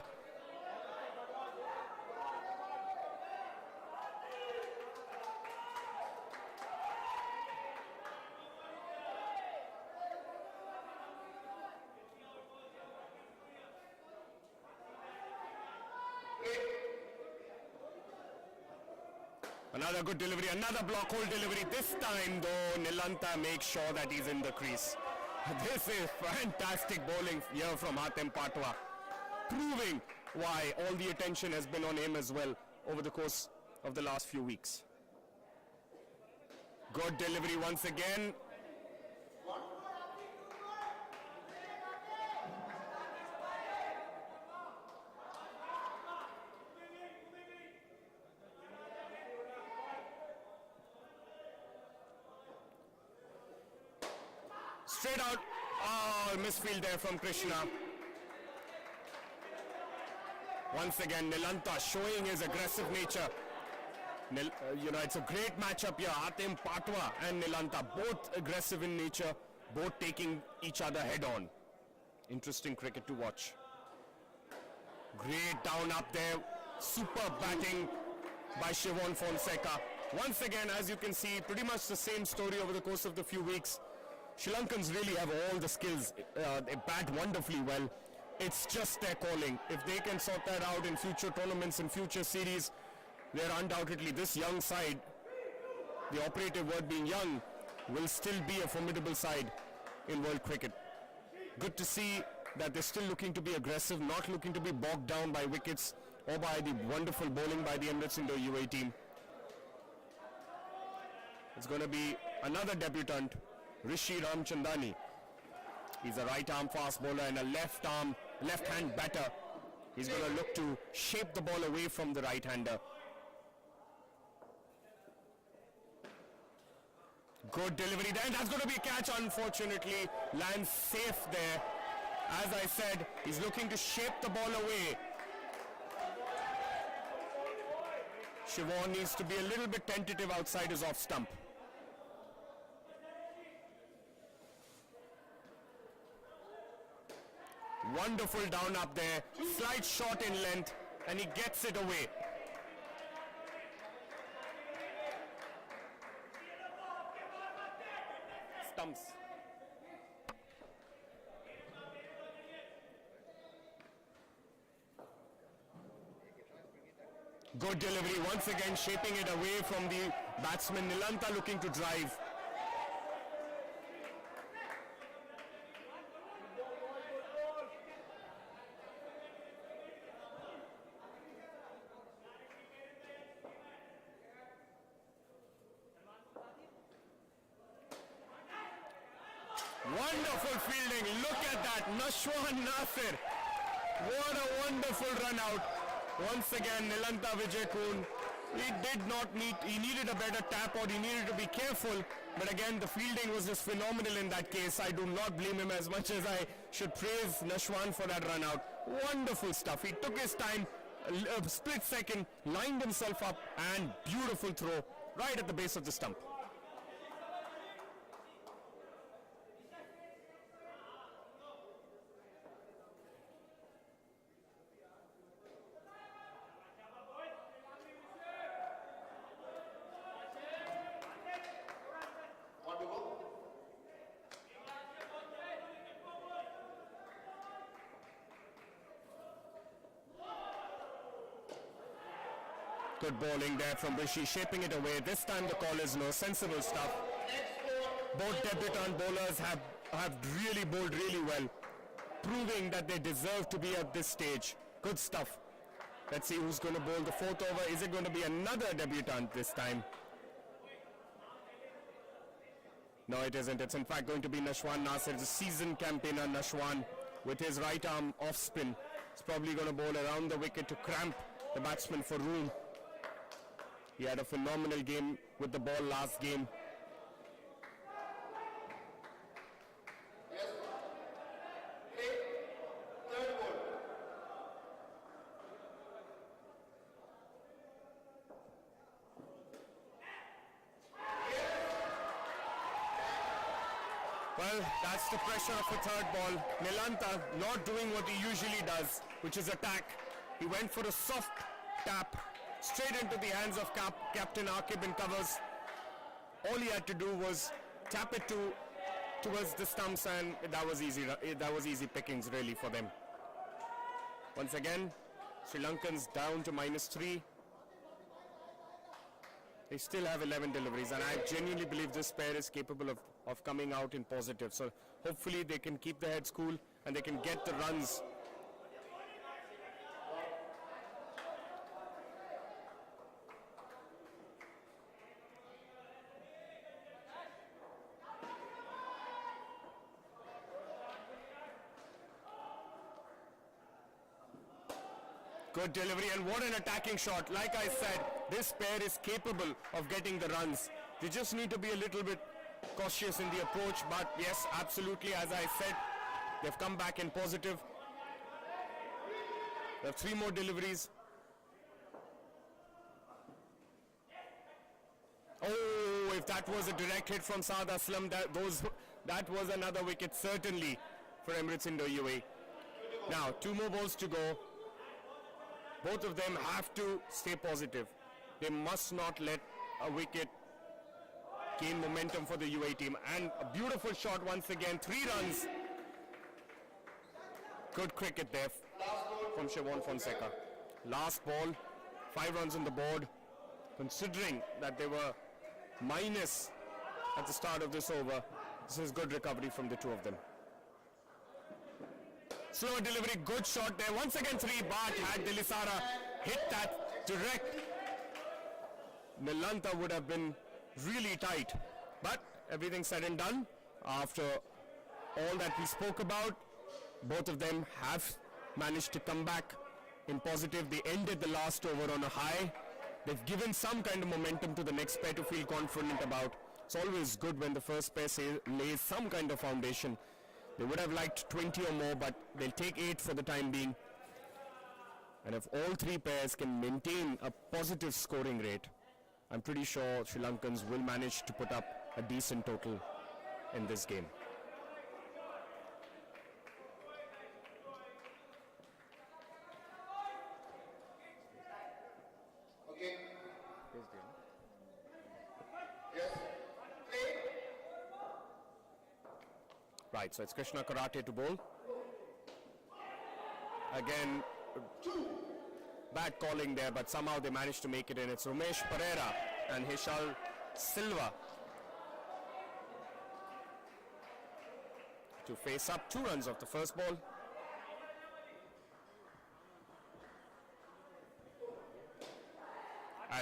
S8: Another good delivery, another block hole delivery. This time though, Nilanta makes sure that he's in the crease. This is fantastic bowling here from Hatem Patwa, proving why all the attention has been on him as well over the course of the last few weeks. Good delivery once again. Straight out. Oh, misfield there from Krishna. Once again, Nilanta showing his aggressive nature. It's a great matchup here. Hatem Patwa and Nilanta, both aggressive in nature, both taking each other head on. Interesting cricket to watch. Great down up there. Superb batting by Shivon Fonseca. Once again, as you can see, pretty much the same story over the course of the few weeks. Sri Lankans really have all the skills. They bat wonderfully well. It's just their calling. If they can sort that out in future tournaments and future series, they're undoubtedly, this young side, the operative word being young, will still be a formidable side in world cricket. Good to see that they're still looking to be aggressive, not looking to be bogged down by wickets or by the wonderful bowling by the Emirates Indo UAE team. It's going to be another debutant, Rishi Ramchandani. He's a right arm fast bowler and a left hand batter. He's going to look to shape the ball away from the right hander. Good delivery there, and that's going to be a catch. Unfortunately, lands safe there. As I said, he's looking to shape the ball away. Shivon needs to be a little bit tentative outside his off stump. Wonderful down up there, slight shot in length, and he gets it away. Stumps. Good delivery, once again shaping it away from the batsman. Nilanta looking to drive. Wonderful fielding, look at that, Nashwan Nasir. What a wonderful run out. Once again, Nilanta Vijay, he needed a better tap, or he needed to be careful, but again the fielding was just phenomenal in that case. I do not blame him as much as I should praise Nashwan for that run out. Wonderful stuff, he took his time, a split second, lined himself up, and beautiful throw right at the base of the stump. Good bowling there from Rishi, shaping it away. This time the call is no. Sensible stuff. Both debutant bowlers have really bowled really well, proving that they deserve to be at this stage. Good stuff. Let's see who's going to bowl the fourth over. Is it going to be another debutant this time? No, it isn't. It's in fact going to be Nashwan Nasir, the seasoned campaigner Nashwan, with his right arm off spin. He's probably going to bowl around the wicket to cramp the batsman for room. He had a phenomenal game with the ball last game. Well, that's the pressure of a third ball. Nilanta not doing what he usually does, which is attack. He went for a soft tap straight into the hands of Captain Akib in covers. All he had to do was tap it towards the stumps, and that was easy. That was easy pickings really for them. Once again, Sri Lankans down to -3. They still have 11 deliveries, and I genuinely believe this pair is capable of coming out in positive. So hopefully they can keep their heads cool and they can get the runs. Good delivery, and what an attacking shot. Like I said, this pair is capable of getting the runs. They just need to be a little bit cautious in the approach, but yes, absolutely, as I said, they've come back in positive. There are 3 more deliveries. Oh, if that was a direct hit from Saad Aslam, that was another wicket certainly for Emirates Indo UAE. Now, 2 more balls to go. Both of them have to stay positive. They must not let a wicket gain momentum for the UAE team. And a beautiful shot once again, 3 runs. Good cricket there from Siobhan Fonseca. Last ball, 5 runs on the board. Considering that they were minus at the start of this over, this is good recovery from the 2 of them. Slow delivery, good shot there. Once again 3, but had Dilisara hit that direct, Nilanta would have been really tight. But everything said and done, after all that we spoke about, both of them have managed to come back in positive. They ended the last over on a high. They've given some kind of momentum to the next pair to feel confident about. It's always good when the first pair lays some kind of foundation. They would have liked 20 or more, but they'll take 8 for the time being. And if all 3 pairs can maintain a positive scoring rate, I'm pretty sure Sri Lankans will manage to put up a decent total in this game.
S9: Okay. Yes.
S8: Right, so it's Krishna Karate to bowl. Again, bad calling there, but somehow they managed to make it in. It's Ramesh Pereira and Hishal Silva to face up. 2 runs off the first ball.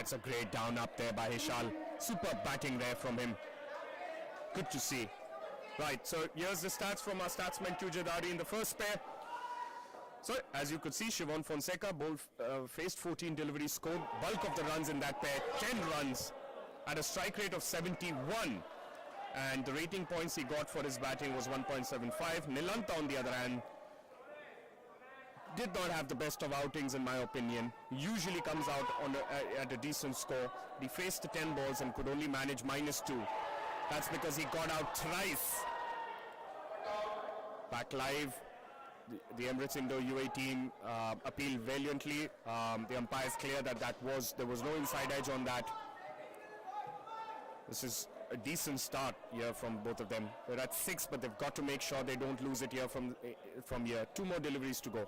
S8: It's a great down up there by Hishal. Superb batting there from him. Good to see. Right, so here's the stats from our statsman Tujadari in the first pair. So, as you could see, Siobhan Fonseca faced 14 deliveries, scored bulk of the runs in that pair, 10 runs at a strike rate of 71. And the rating points he got for his batting was 1.75. Nilanta, on the other hand, did not have the best of outings in my opinion. Usually comes out on at a decent score. He faced the 10 balls and could only manage -2. That's because he got out thrice. Back live, the Emirates Indo UAE team appealed valiantly. The umpires clear that there was no inside edge on that. This is a decent start here from both of them. They're at 6, but they've got to make sure they don't lose it here from here. 2 more deliveries to go.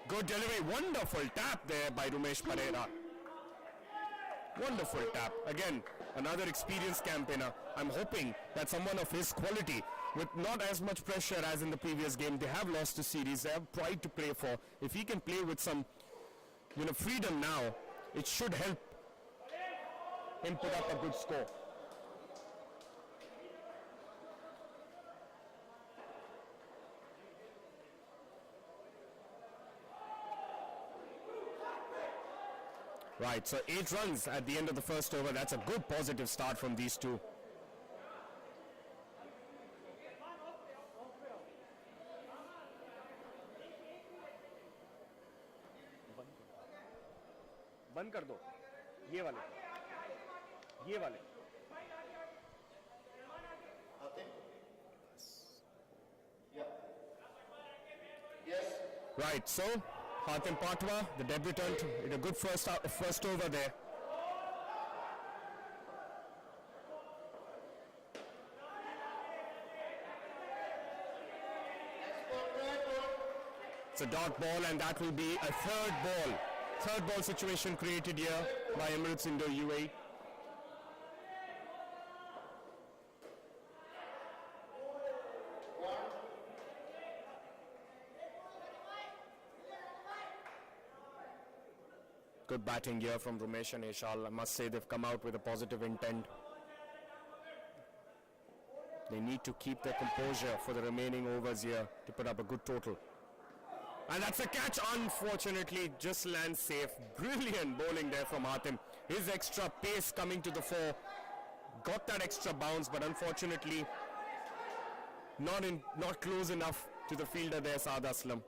S8: Good delivery, wonderful tap there by Ramesh Pereira. Wonderful tap. Again, another experienced campaigner. I'm hoping that someone of his quality, with not as much pressure as in the previous game, they have lost the series, they have pride to play for. If he can play with some, freedom now, it should help him put up a good score. Right, so 8 runs at the end of the first over. That's a good positive start from these two. बंद कर दो ये वाले Right, so Hatem Patwa, the debutant, in a good first over there. It's a dot ball, and that will be a third ball situation created here by Emirates Indo UAE. Good batting here from Ramesh and Ishal. I must say they've come out with a positive intent. They need to keep their composure for the remaining overs here to put up a good total. And that's a catch, unfortunately, just lands safe. Brilliant bowling there from Hatem. His extra pace coming to the fore. Got that extra bounce, but unfortunately not close enough to the fielder there, Saad Aslam.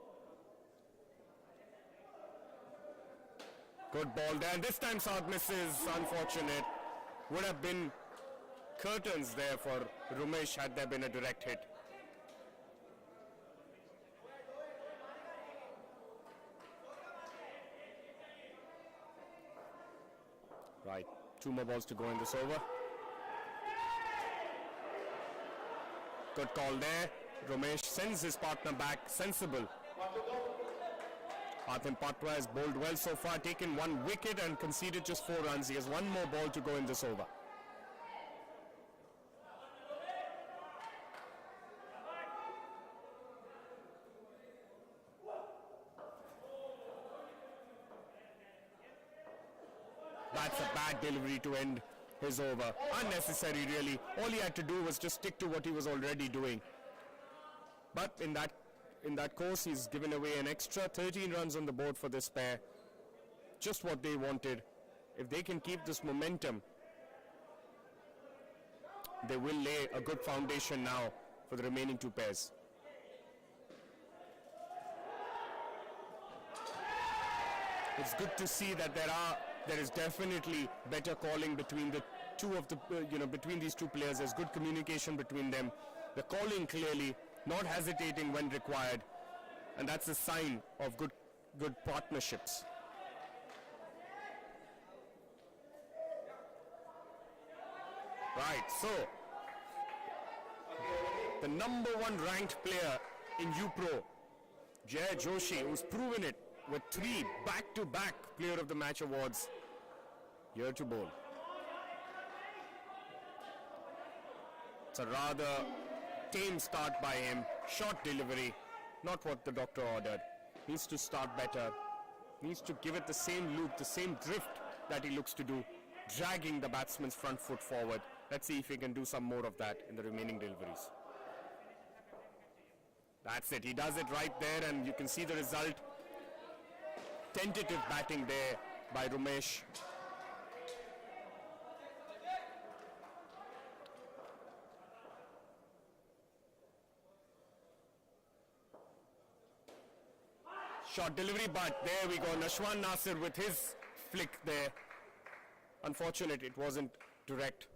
S8: Good ball there, and this time Saad misses, unfortunate. Would have been curtains there for Ramesh had there been a direct hit. Right, 2 more balls to go in this over. Good call there. Ramesh sends his partner back, sensible. Hatem Patwa has bowled well so far, taken 1 wicket and conceded just 4 runs. He has 1 more ball to go in this over. That's a bad delivery to end his over. Unnecessary, really. All he had to do was just stick to what he was already doing. But in that course, he's given away an extra 13 runs on the board for this pair. Just what they wanted. If they can keep this momentum, they will lay a good foundation now for the remaining 2 pairs. It's good to see that there is definitely better calling between the between these 2 players. There's good communication between them. The calling clearly, not hesitating when required, and that's a sign of good partnerships. Right, so the number 1 ranked player in UPro, Jay Joshi, who's proven it with 3 back-to-back Player of the Match awards, here to bowl. It's a rather tame start by him, short delivery, not what the doctor ordered. Needs to start better, needs to give it the same loop, the same drift that he looks to do, dragging the batsman's front foot forward. Let's see if he can do some more of that in the remaining deliveries. That's it, he does it right there, and you can see the result. Tentative batting there by Ramesh. Short delivery, but there we go. Nashwan Nasir with his flick there. Unfortunate, it wasn't direct.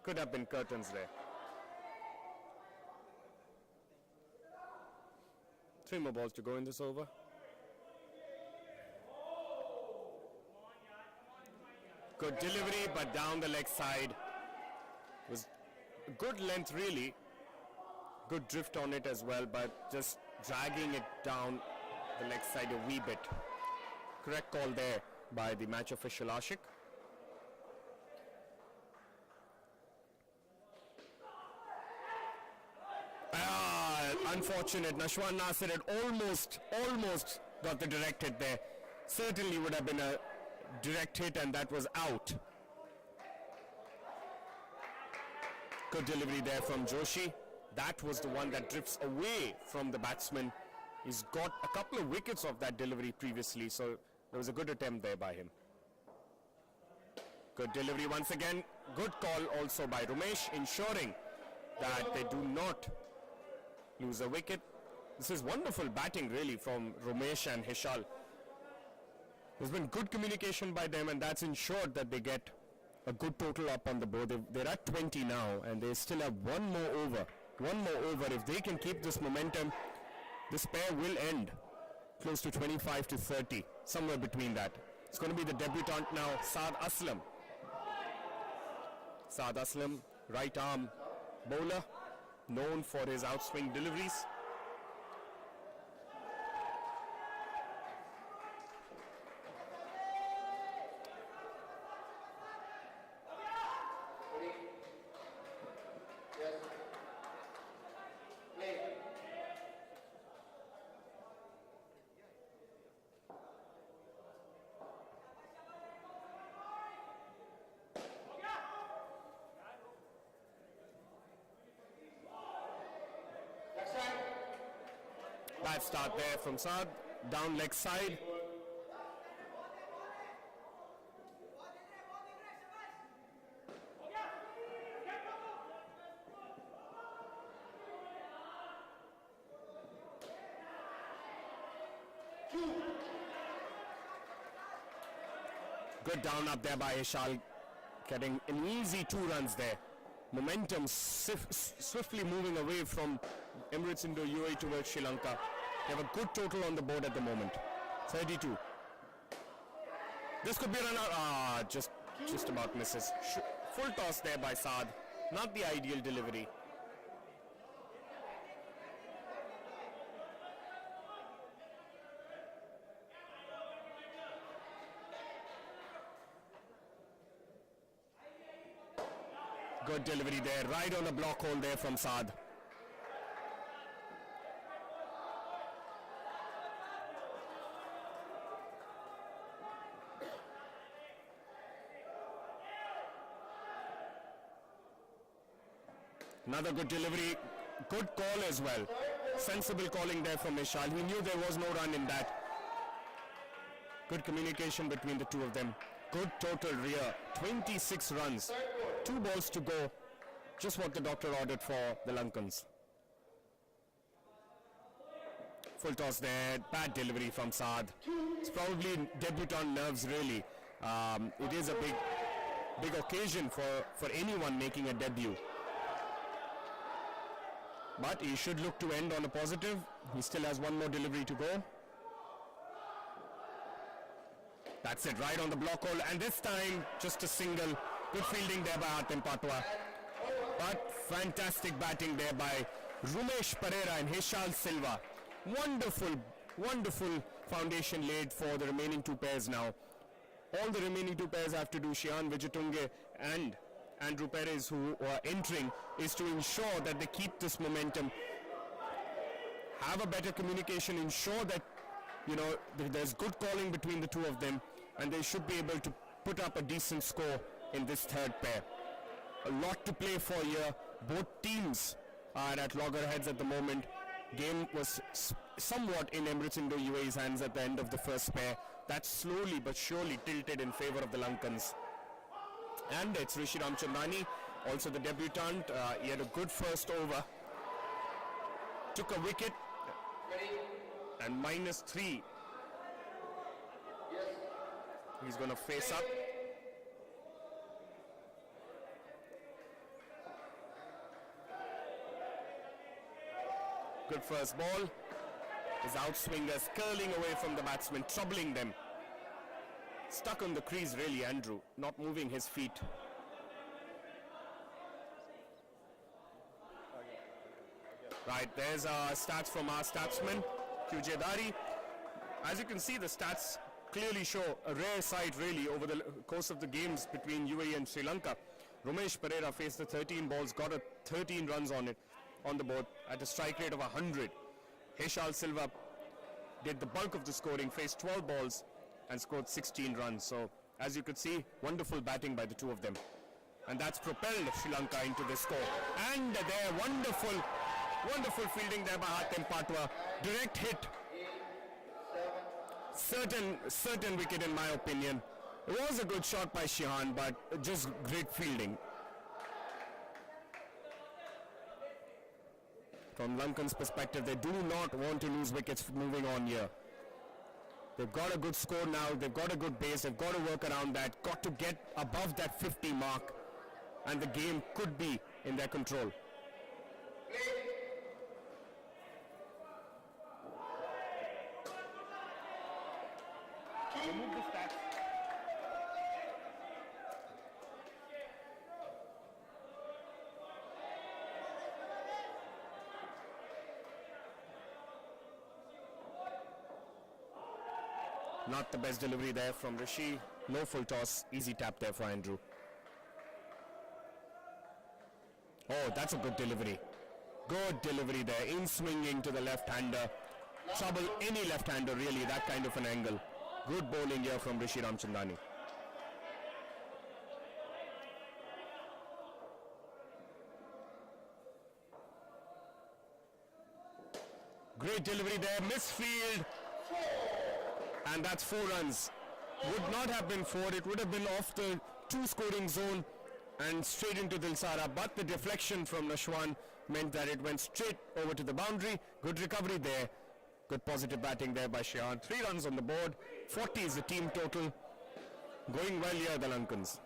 S8: Could have been curtains there. 3 more balls to go in this over. Good delivery, but down the leg side. Was good length, really. Good drift on it as well, but just dragging it down the leg side a wee bit. Correct call there by the match official Ashik. Unfortunate. Nashwan Nasir had almost got the direct hit there. Certainly would have been a direct hit, and that was out. Good delivery there from Joshi. That was the one that drifts away from the batsman. He's got a couple of wickets of that delivery previously, so there was a good attempt there by him. Good delivery once again. Good call also by Ramesh, ensuring that they do not lose a wicket. This is wonderful batting, really, from Ramesh and Hishal. There's been good communication by them, and that's ensured that they get a good total up on the board. They're at 20 now, and they still have 1 more over. 1 more over. If they can keep this momentum, this pair will end close to 25 to 30, somewhere between that. It's going to be the debutant now, Saad Aslam. Saad Aslam, right arm bowler, known for his outswing deliveries. Bad start there from Saad, down leg side. Good down up there by Ishal, getting an easy 2 runs there. Momentum swiftly moving away from Emirates Indo UAE towards Sri Lanka. They have a good total on the board at the moment, 32. This could be a run out. Just about misses. Full toss there by Saad. Not the ideal delivery. Good delivery there, right on the block hole there from Saad. Another good delivery, good call as well. Sensible calling there from Ishal. He knew there was no run in that. Good communication between the two of them. Good total rear, 26 runs. 2 balls to go. Just what the doctor ordered for the Lankans. Full toss there, bad delivery from Saad. It's probably debutant nerves really. It is a big occasion for anyone making a debut. But he should look to end on a positive. He still has 1 more delivery to go. That's it, right on the block hole. And this time, just a single. Good fielding there by Hatem Patwa. But fantastic batting there by Rumesh Pereira and Hishal Silva. Wonderful foundation laid for the remaining 2 pairs now. All the remaining 2 pairs have to do, Shihan Vijayatunge and Andrew Perez, who are entering, is to ensure that they keep this momentum, have a better communication, ensure that there's good calling between the 2 of them, and they should be able to put up a decent score in this 3rd pair. A lot to play for here. Both teams are at loggerheads at the moment. Game was somewhat in Emirates Indo UAE's hands at the end of the 1st pair. That slowly but surely tilted in favor of the Lankans. And it's Rishi Ramchandani, also the debutant. He had a good first over. Took a wicket. And -3. He's going to face up. Good first ball. His outswingers curling away from the batsman, troubling them. Stuck on the crease really, Andrew, not moving his feet. Right, there's stats from our statsman, QJ Dari. As you can see, the stats clearly show a rare sight really over the course of the games between UAE and Sri Lanka. Rumesh Pereira faced the 13 balls, got a 13 runs on the board at a strike rate of 100. Hishal Silva did the bulk of the scoring, faced 12 balls and scored 16 runs. So as you could see, wonderful batting by the 2 of them. And that's propelled Sri Lanka into the score. And there, wonderful fielding there by Hatem Patwa. Direct hit. Certain wicket in my opinion. It was a good shot by Shihan, but just great fielding. From Lankan's perspective, they do not want to lose wickets moving on here. They've got a good score now, they've got a good base, they've got to work around that, got to get above that 50 mark, and the game could be in their control.
S14: the stats.
S8: Not the best delivery there from Rishi. No full toss. Easy tap there for Andrew. Oh, that's a good delivery. Good delivery there. In swinging to the left-hander. Trouble any left-hander really, that kind of an angle. Good bowling here from Rishi Ramchandani. Great delivery there. Misfield. And that's 4 runs. Would not have been 4. It would have been off the 2 scoring zone and straight into Dilsara, but the deflection from Nashwan meant that it went straight over to the boundary. Good recovery there. Good positive batting there by Shihan. 3 runs on the board. 40 is the team total. Going well here, the Lankans.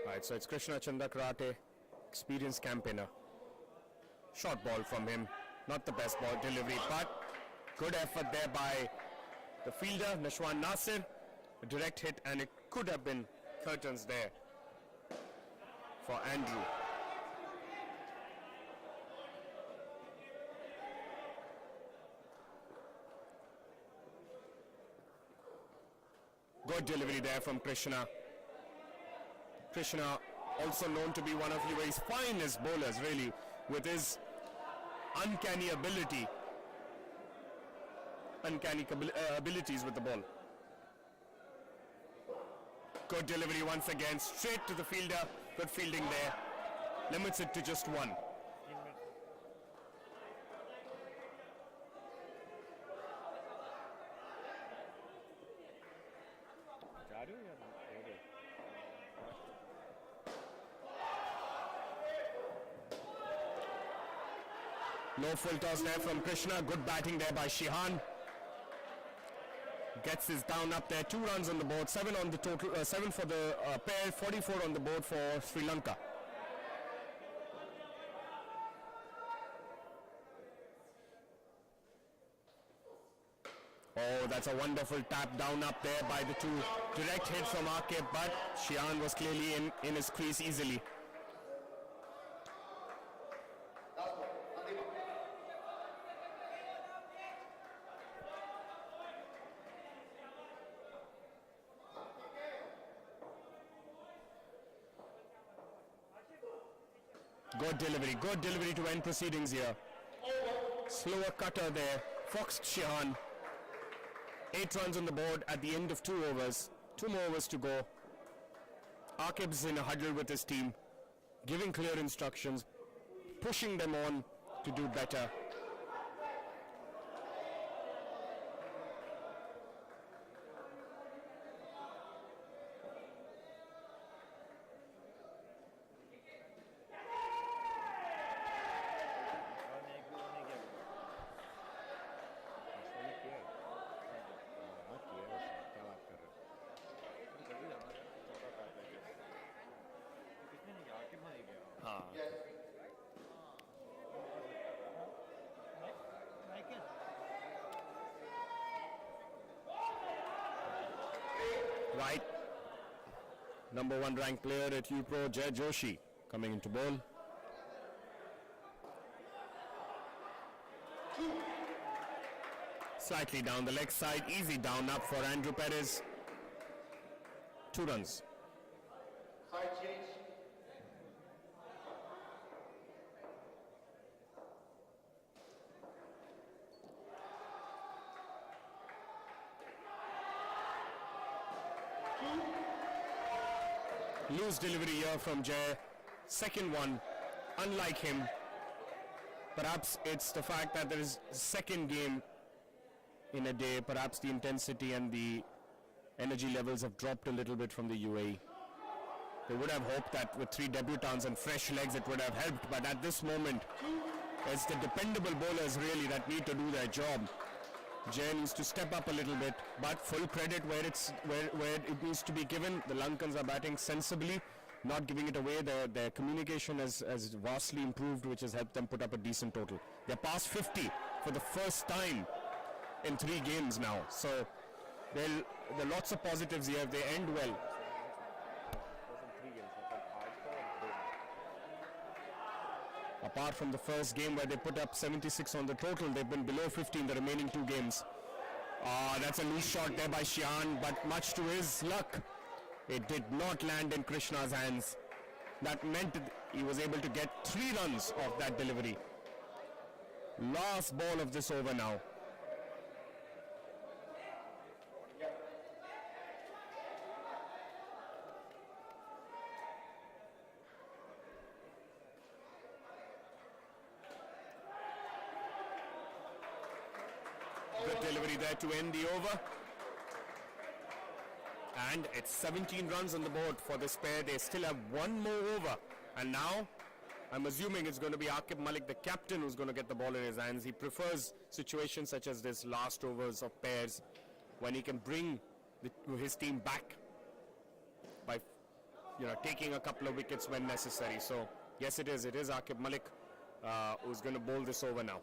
S8: Right, so it's Krishna Chandakarate, experienced campaigner. Short ball from him, not the best ball delivery, but good effort there by the fielder, Nashwan Nasir. A direct hit, and it could have been curtains there for Andrew. Good delivery there from Krishna. Krishna, also known to be one of UAE's finest bowlers, really, with his uncanny abilities with the ball. Good delivery once again, straight to the fielder. Good fielding there. Limits it to just 1. No full toss there from Krishna. Good batting there by Shihan. Gets his down up there. 2 runs on the board. 7 on the total. 7 for the pair. 44 on the board for Sri Lanka. Oh, that's a wonderful tap down up there by the 2. Direct hit from Akib, but Shihan was clearly in his crease easily. Good delivery to end proceedings here. Slower cutter there, foxed Shihan. 8 runs on the board at the end of 2 overs. 2 more overs to go. Akib's in a huddle with his team, giving clear instructions, pushing them on to do better. Right. Number 1 ranked player at UPro, Jay Joshi, coming into bowl. Slightly down the leg side, easy down up for Andrew Perez. 2 runs.
S9: Side change.
S8: Loose delivery here from Jay. Second one, unlike him. Perhaps it's the fact that there is a second game in a day. Perhaps the intensity and the energy levels have dropped a little bit from the UAE. They would have hoped that with 3 debutants and fresh legs it would have helped, but at this moment it's the dependable bowlers really that need to do their job. Jay needs to step up a little bit, but full credit where it needs to be given. The Lankans are batting sensibly, not giving it away. Their communication has vastly improved, which has helped them put up a decent total. They're past 50 for the first time in 3 games now. So there are lots of positives here if they end well. Apart from the first game where they put up 76 on the total, they've been below 50 in the remaining 2 games. That's a loose shot there by Shihan, but much to his luck, it did not land in Krishna's hands. That meant he was able to get 3 runs off that delivery. Last ball of this over now. Good delivery there to end the over. And it's 17 runs on the board for this pair. They still have 1 more over. And now, I'm assuming it's going to be Aqib Malik, the captain, who's going to get the ball in his hands. He prefers situations such as this, last overs of pairs, when he can bring his team back by taking a couple of wickets when necessary. So, yes, it is Aqib Malik who's going to bowl this over now.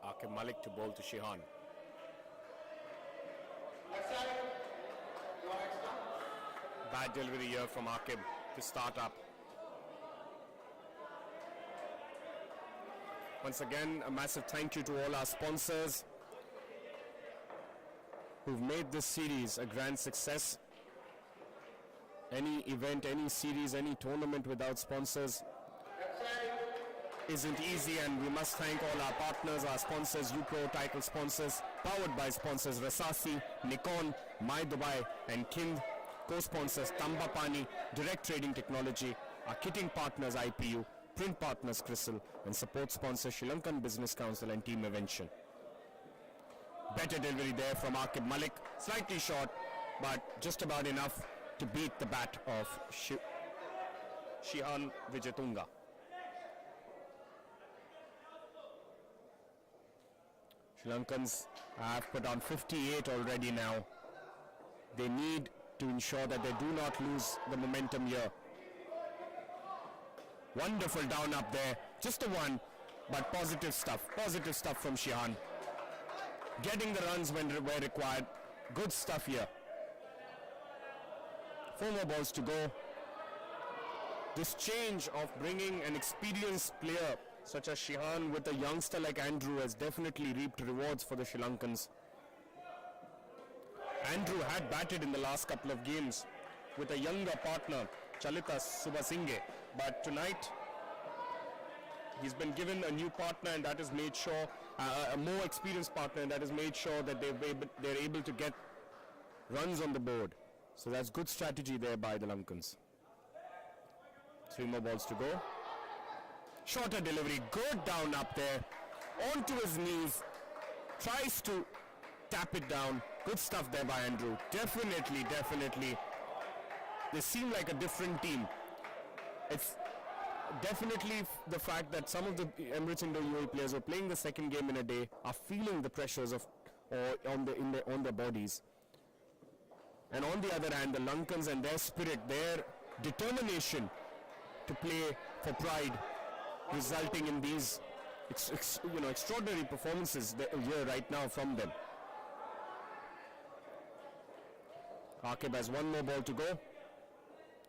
S8: Aqib Malik to bowl to Shihan. Bad delivery here from Aqib to start up. Once again, a massive thank you to all our sponsors who've made this series a grand success. Any event, any series, any tournament without sponsors isn't easy, and we must thank all our partners, our sponsors, UPro title sponsors, powered by sponsors Rasasi, Nikon, My Dubai and Kind, co-sponsors Tamba Pani, Direct Trading Technology, our kitting partners IPU, print partners Crystal, and support sponsor Sri Lankan Business Council and Team Evention. Better delivery there from Aqib Malik, slightly short, but just about enough to beat the bat of Shihan Vijayatunga. Sri Lankans have put on 58 already now. They need to ensure that they do not lose the momentum here. Wonderful down up there, just a 1, but positive stuff from Shihan. Getting the runs when where required, good stuff here. 4 more balls to go. This change of bringing an experienced player such as Shihan with a youngster like Andrew has definitely reaped rewards for the Sri Lankans. Andrew had batted in the last couple of games with a younger partner, Chalita Subasinghe, but tonight he's been given a new partner, and that has made sure, a more experienced partner, and that has made sure that they're able to get runs on the board. So that's good strategy there by the Lankans. 3 more balls to go. Shorter delivery, good down up there, onto his knees, tries to tap it down. Good stuff there by Andrew. Definitely. They seem like a different team. It's definitely the fact that some of the Emirates Indo-UAE players who are playing the second game in a day are feeling the pressures on their bodies. And on the other hand, the Lankans and their spirit, their determination to play for pride, resulting in these extraordinary performances here right now from them. Aqib has 1 more ball to go.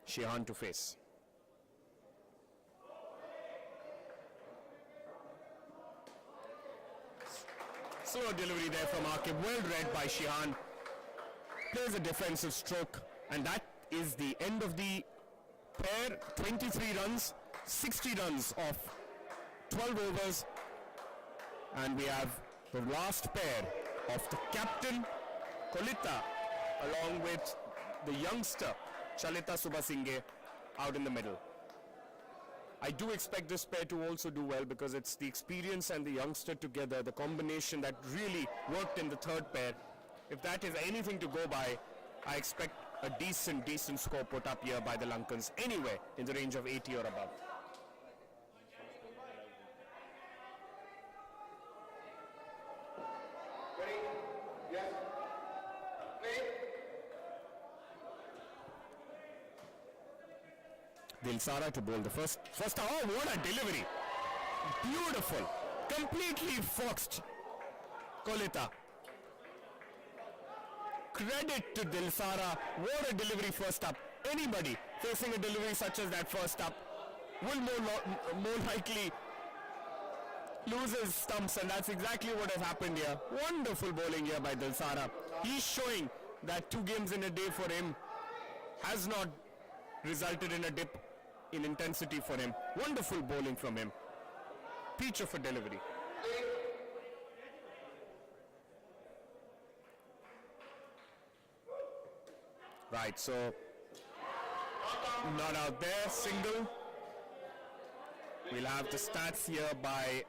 S8: Shihan to face. Slow delivery there from Akib. Well read by Shihan. Plays a defensive stroke. And that is the end of the pair. 23 runs, 60 runs of 12 overs. And we have the last pair of the captain, Kolita, along with the youngster, Chalita Subasinghe, out in the middle. I do expect this pair to also do well because it's the experience and the youngster together, the combination that really worked in the third pair. If that is anything to go by, I expect a decent score put up here by the Lankans, anywhere in the range of 80 or above.
S9: Ready? Yes. Play.
S8: Dilsara to bowl the first. Oh, what a delivery! Beautiful, completely foxed. Kolita. Credit to Dilsara. What a delivery first up. Anybody facing a delivery such as that first up will more likely lose his stumps, and that's exactly what has happened here. Wonderful bowling here by Dilsara. He's showing that 2 games in a day for him has not resulted in a dip in intensity for him. Wonderful bowling from him. Peach of a delivery. Right, so not out there, single. We'll have the stats here by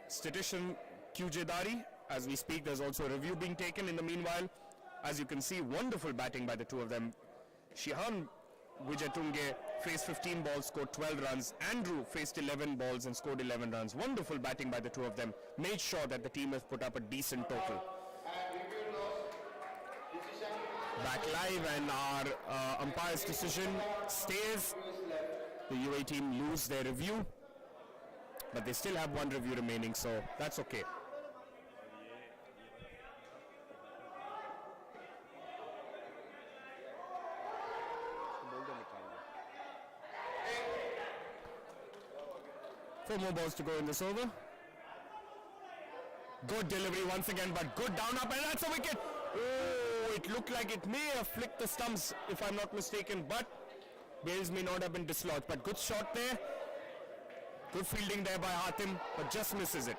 S8: statistician QJ Dari. As we speak, there's also a review being taken in the meanwhile. As you can see, wonderful batting by the two of them. Shihan Wijatunge faced 15 balls, scored 12 runs. Andrew faced 11 balls and scored 11 runs. Wonderful batting by the two of them. Made sure that the team has put up a decent total. Back live, and our umpire's decision stays. The UAE team lose their review, but they still have 1 review remaining, so that's okay. Four more balls to go in this over. Good delivery once again, but good down up, and that's a wicket. Oh, it looked like it may have flicked the stumps, if I'm not mistaken, but bails may not have been dislodged. But good shot there. Good fielding there by Hatim, but just misses it.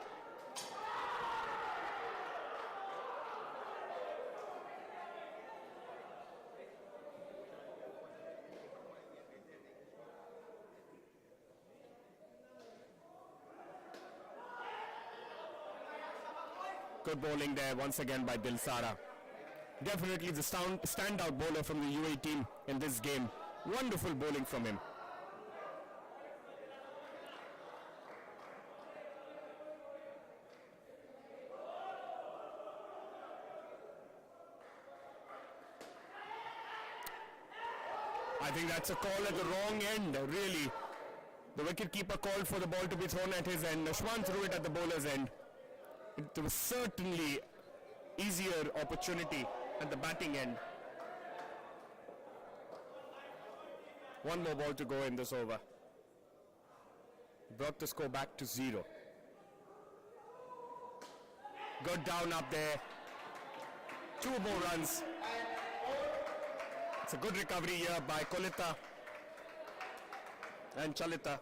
S8: Good bowling there once again by Dilsara. Definitely the standout bowler from the UAE team in this game. Wonderful bowling from him. I think that's a call at the wrong end, really. The wicketkeeper called for the ball to be thrown at his end. Nashwan threw it at the bowler's end. It was certainly easier opportunity at the batting end. One more ball to go in this over. Brought the score back to 0. Good down up there. 2 more runs. It's a good recovery here by Kolita and Chalita.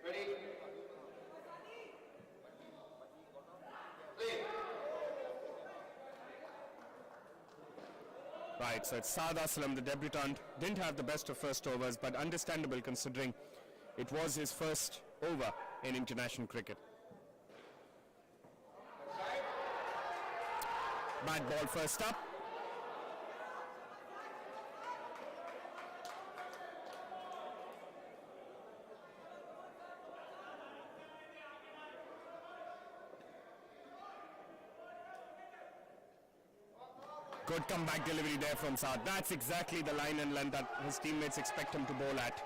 S9: Ready? Play.
S8: Right, so it's Saad Aslam, the debutant. Didn't have the best of first overs, but understandable considering it was his first over in international cricket. Bad ball first up. Good comeback delivery there from Saad. That's exactly the line and length that his teammates expect him to bowl at.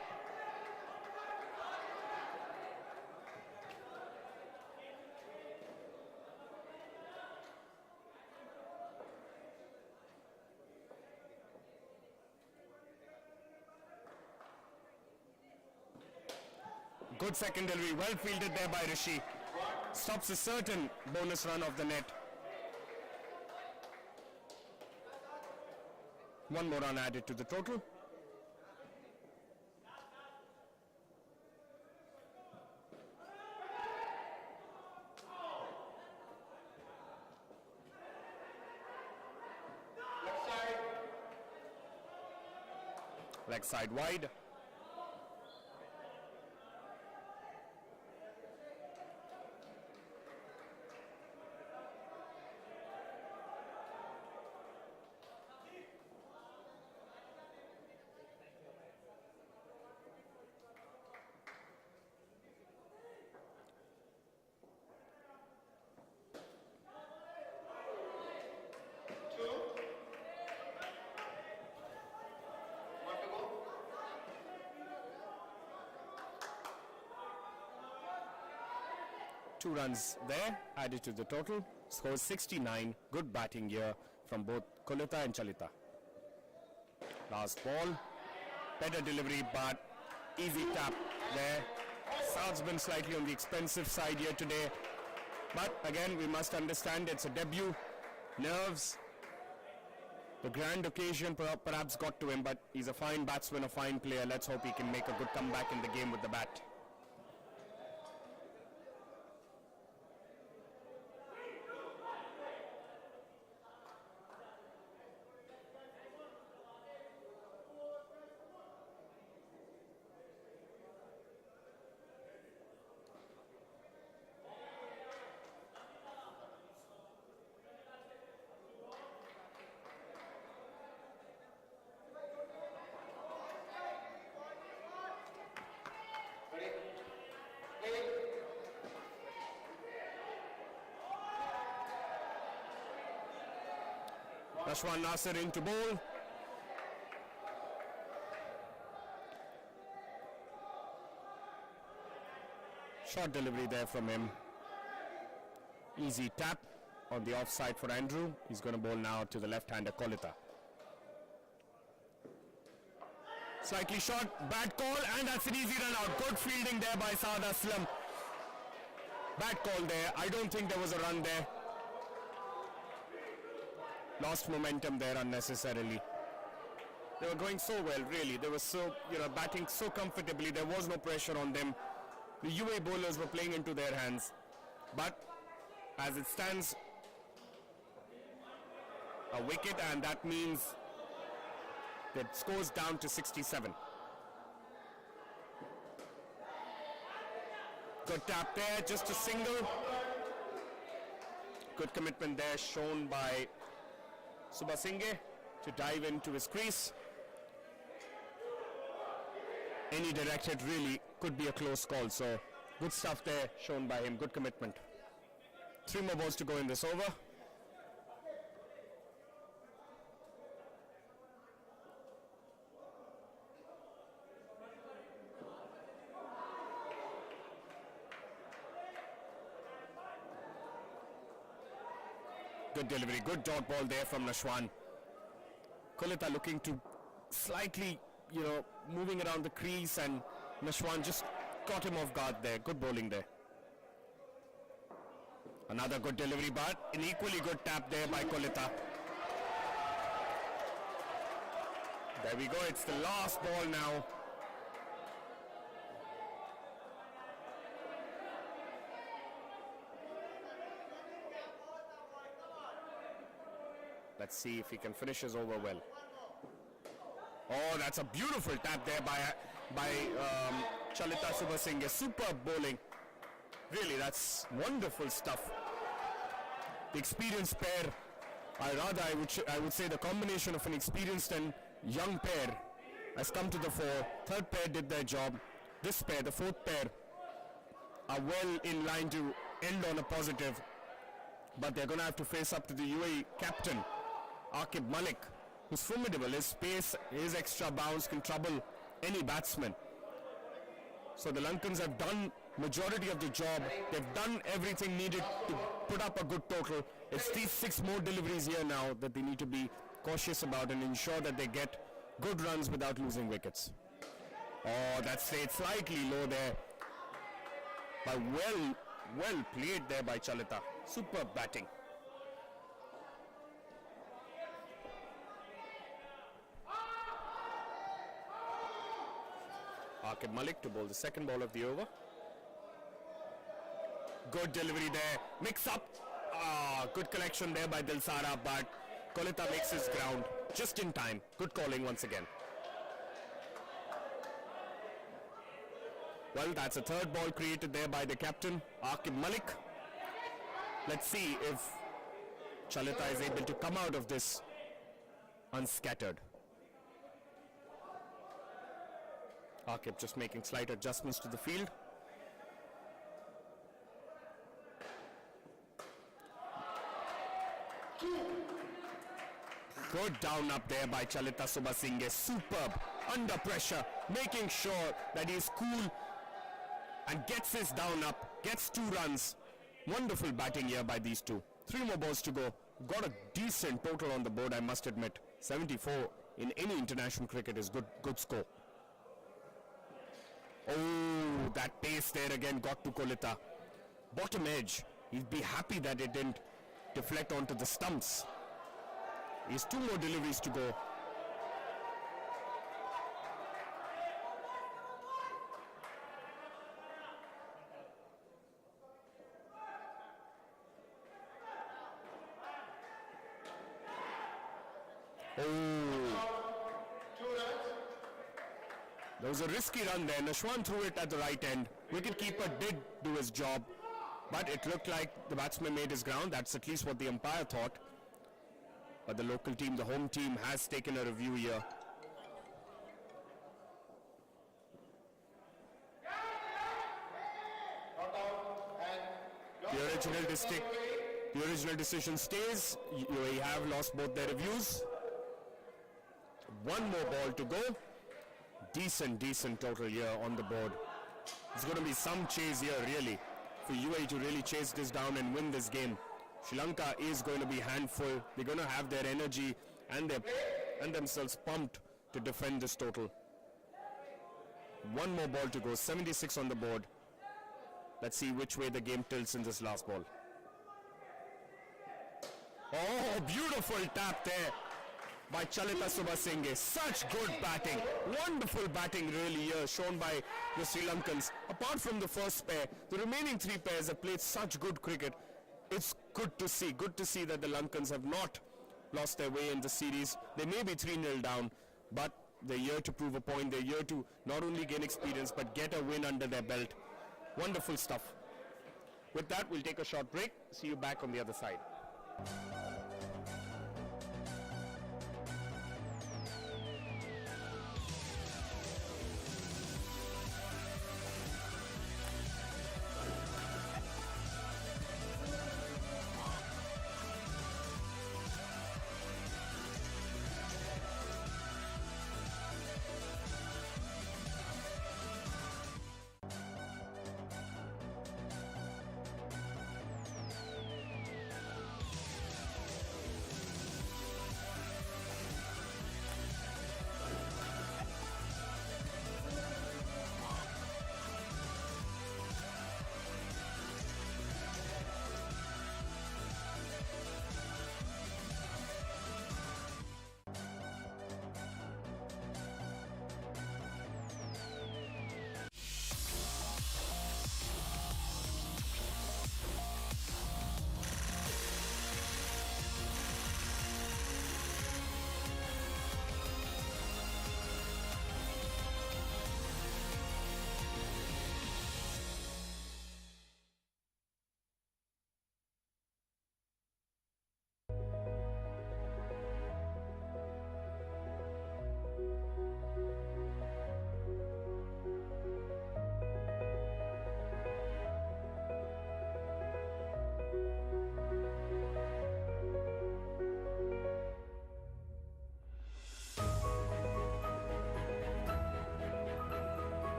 S8: Good second delivery, well fielded there by Rishi. Stops a certain bonus run of the net. One more run added to the total. Leg side wide. Two runs there added to the total. Score 69. Good batting here from both Kulita and Chalita. Last ball. Better delivery but easy tap there. Saad's been slightly on the expensive side here today. But again, we must understand it's a debut. Nerves. The grand occasion perhaps got to him, but he's a fine batsman, a fine player. Let's hope he can make a good comeback in the game with the bat. Nashwan Nasir into bowl. Short delivery there from him. Easy tap on the offside for Andrew. He's going to bowl now to the left-hander Kolita. Slightly short, bad call, and that's an easy run out. Good fielding there by Saad Aslam. Bad call there. I don't think there was a run there. Lost momentum there unnecessarily. They were going so well, really. They were so, batting so comfortably. There was no pressure on them. The UAE bowlers were playing into their hands. But as it stands, a wicket, and that means that scores down to 67. Good tap there, just a single. Good commitment there shown by Subasinghe to dive into his crease. Any directed really could be a close call, so good stuff there shown by him, good commitment. 3 more balls to go in this over. Good delivery, good dot ball there from Nashwan. Kulita looking to slightly, moving around the crease, and Nashwan just caught him off guard there. Good bowling there. Another good delivery, but an equally good tap there by Kulita. There we go, it's the last ball now. Let's see if he can finish his over well. Oh, that's a beautiful tap there by Chalita Subasinghe. Superb bowling. Really, that's wonderful stuff. The experienced pair, I would say the combination of an experienced and young pair has come to the fore. Third pair did their job. This pair, the fourth pair, are well in line to end on a positive. But they're going to have to face up to the UAE captain, Aqib Malik, who's formidable. His pace, his extra bounce can trouble any batsman. So the Lankans have done majority of the job. They've done everything needed to put up a good total. It's these 6 more deliveries here now that they need to be cautious about and ensure that they get good runs without losing wickets. Oh, that stayed slightly low there. But well played there by Chalita. Superb batting. Aqib Malik to bowl the second ball of the over. Good delivery there. Mix up. Good collection there by Dilsara, but Kolita makes his ground just in time. Good calling once again. Well, that's a third ball created there by the captain, Aqib Malik. Let's see if Chalita is able to come out of this unscattered. Aqib just making slight adjustments to the field. Good down up there by Chalita Subasinghe. Superb. Under pressure. Making sure that he's cool and gets his down up. Gets 2 runs. Wonderful batting here by these two. 3 more balls to go. Got a decent total on the board, I must admit. 74 in any international cricket is good score. Oh, that pace there again got to Kolita. Bottom edge. He'd be happy that it didn't deflect onto the stumps. He's 2 more deliveries to go. There was a risky run there. Nashwan threw it at the right end. Wicketkeeper did do his job, but it looked like the batsman made his ground. That's at least what the umpire thought. But the local team, the home team, has taken a review here. The original decision stays. UAE have lost both their reviews. 1 more ball to go. Decent total here on the board. It's going to be some chase here really for UAE to really chase this down and win this game. Sri Lanka is going to be handful. They're going to have their energy and themselves pumped to defend this total. 1 more ball to go. 76 on the board. Let's see which way the game tilts in this last ball. Oh, beautiful tap there by Chalita Subasinghe. Such good batting. Wonderful batting really here shown by the Sri Lankans. Apart from the first pair, the remaining 3 pairs have played such good cricket. It's good to see that the Lankans have not lost their way in the series. They may be 3-0 down, but they're here to prove a point. They're here to not only gain experience, but get a win under their belt. Wonderful stuff. With that, we'll take a short break. See you back on the other side.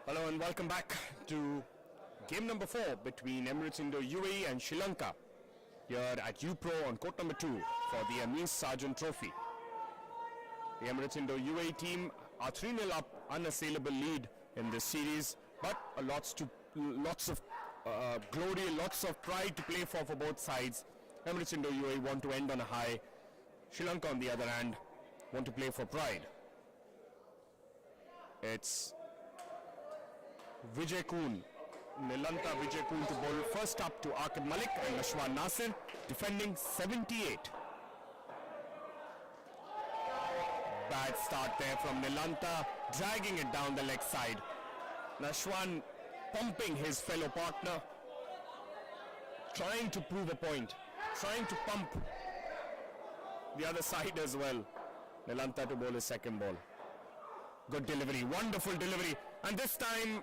S8: Hello and welcome back to game number 4 between Emirates Indo UAE and Sri Lanka here at UPro on court number 2 for the Emirates Sargent Trophy. The Emirates Indo UAE team are 3-0 up, unassailable lead in this series, but lots of glory, lots of pride to play for both sides. Emirates Indo UAE want to end on a high. Sri Lanka, on the other hand, want to play for pride. It's Vijay Koon, Nilanta Vijay Koon to bowl first up to Aqib Malik and Nashwan Nasir, defending 78. Bad start there from Nilanta, dragging it down the leg side. Nashwan pumping his fellow partner, trying to prove a point, trying to pump the other side as well. Nilanta to bowl his second ball. Good delivery, wonderful delivery, and this time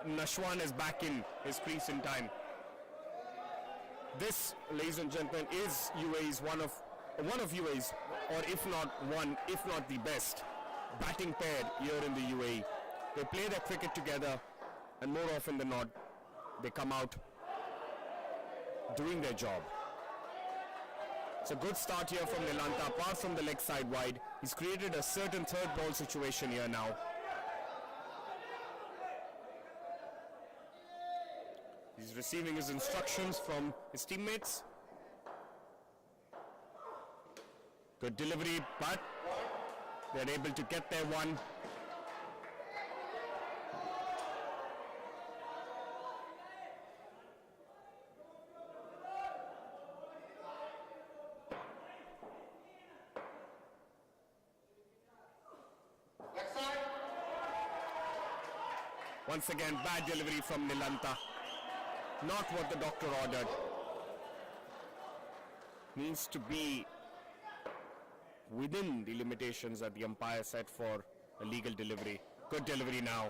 S8: Nashwan is back in his crease in time. This, ladies and gentlemen, is UAE's one of UAE's, or if not the best batting pair here in the UAE. They play their cricket together, and more often than not, they come out doing their job. It's a good start here from Nilanta, apart from the leg side wide. He's created a certain third ball situation here now. He's receiving his instructions from his teammates. Good delivery, but they're able to get their one. Once again, bad delivery from Nilanta. Not what the doctor ordered. Needs to be within the limitations that the umpire set for a legal delivery. Good delivery now.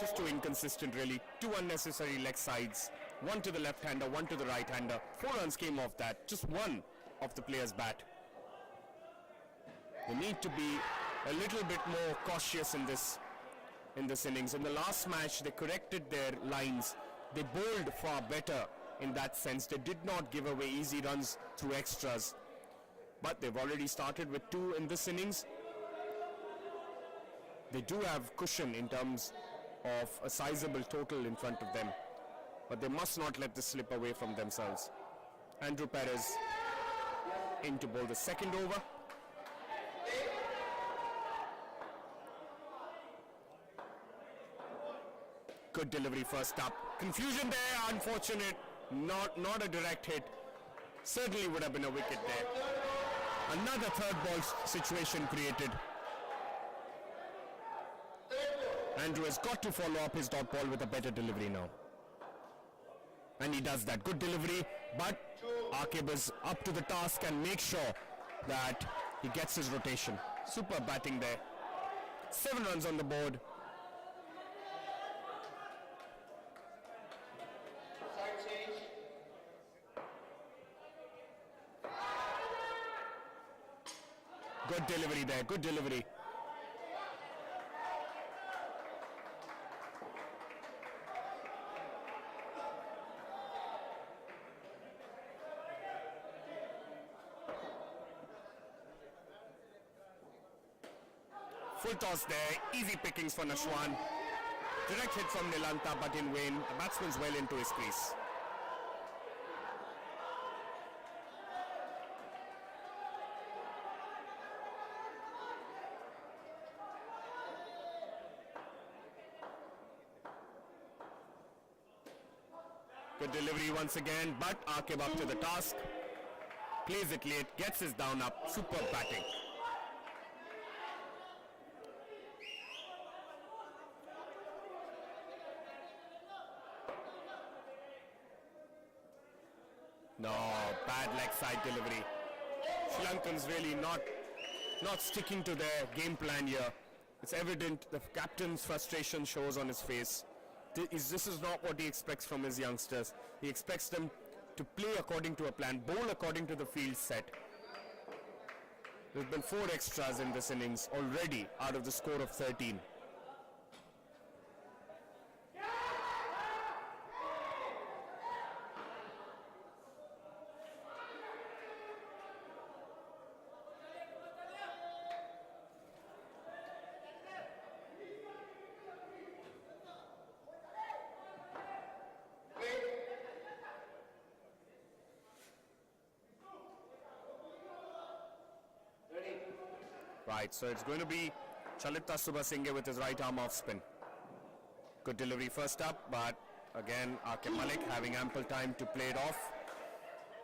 S8: Just too inconsistent really. 2 unnecessary leg sides. 1 to the left-hander, 1 to the right-hander. 4 runs came off that. Just 1 off the player's bat. They need to be a little bit more cautious in this innings. In the last match, they corrected their lines. They bowled far better in that sense. They did not give away easy runs through extras. But they've already started with 2 in this innings. They do have cushion in terms of a sizable total in front of them. But they must not let this slip away from themselves. Andrew Perez in to bowl the second over. Good delivery first up. Confusion there, unfortunate. Not a direct hit. Certainly would have been a wicket there. Another third ball situation created. Andrew has got to follow up his dot ball with a better delivery now. And he does that. Good delivery, but Aqib is up to the task and makes sure that he gets his rotation. Super batting there. 7 runs on the board. Good delivery there, good delivery. Full toss there, easy pickings for Nashwan. Direct hit from Nilanta, but in vain. The batsman's well into his crease. Good delivery once again, but Aqib up to the task. Plays it late, gets his down up. Superb batting. No, bad leg side delivery. Sri Lankans really not sticking to their game plan here. It's evident the captain's frustration shows on his face. This is not what he expects from his youngsters. He expects them to play according to a plan, bowl according to the field set. There's been 4 extras in this innings already out of the score of 13. Right, so it's going to be Chalita Subasinghe with his right arm off spin. Good delivery first up, but again Aqib Malik having ample time to play it off.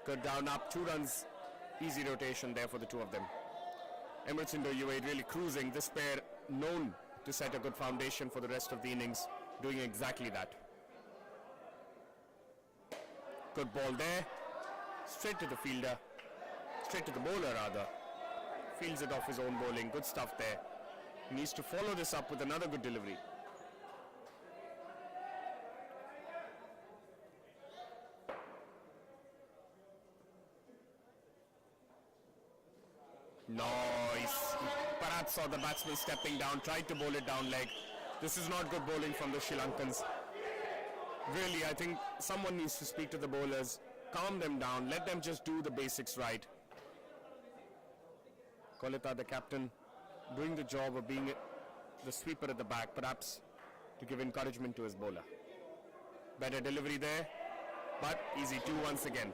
S8: Good down up, 2 runs, easy rotation there for the two of them. Emirates Indo UAE really cruising. This pair known to set a good foundation for the rest of the innings, doing exactly that. Good ball there, straight to the fielder, straight to the bowler rather. Fields it off his own bowling, good stuff there. He needs to follow this up with another good delivery. Nice. Perhaps saw the batsman stepping down, tried to bowl it down leg. This is not good bowling from the Sri Lankans. Really, I think someone needs to speak to the bowlers, calm them down, let them just do the basics right. Kolita, the captain, doing the job of being the sweeper at the back, perhaps to give encouragement to his bowler. Better delivery there, but easy 2 once again.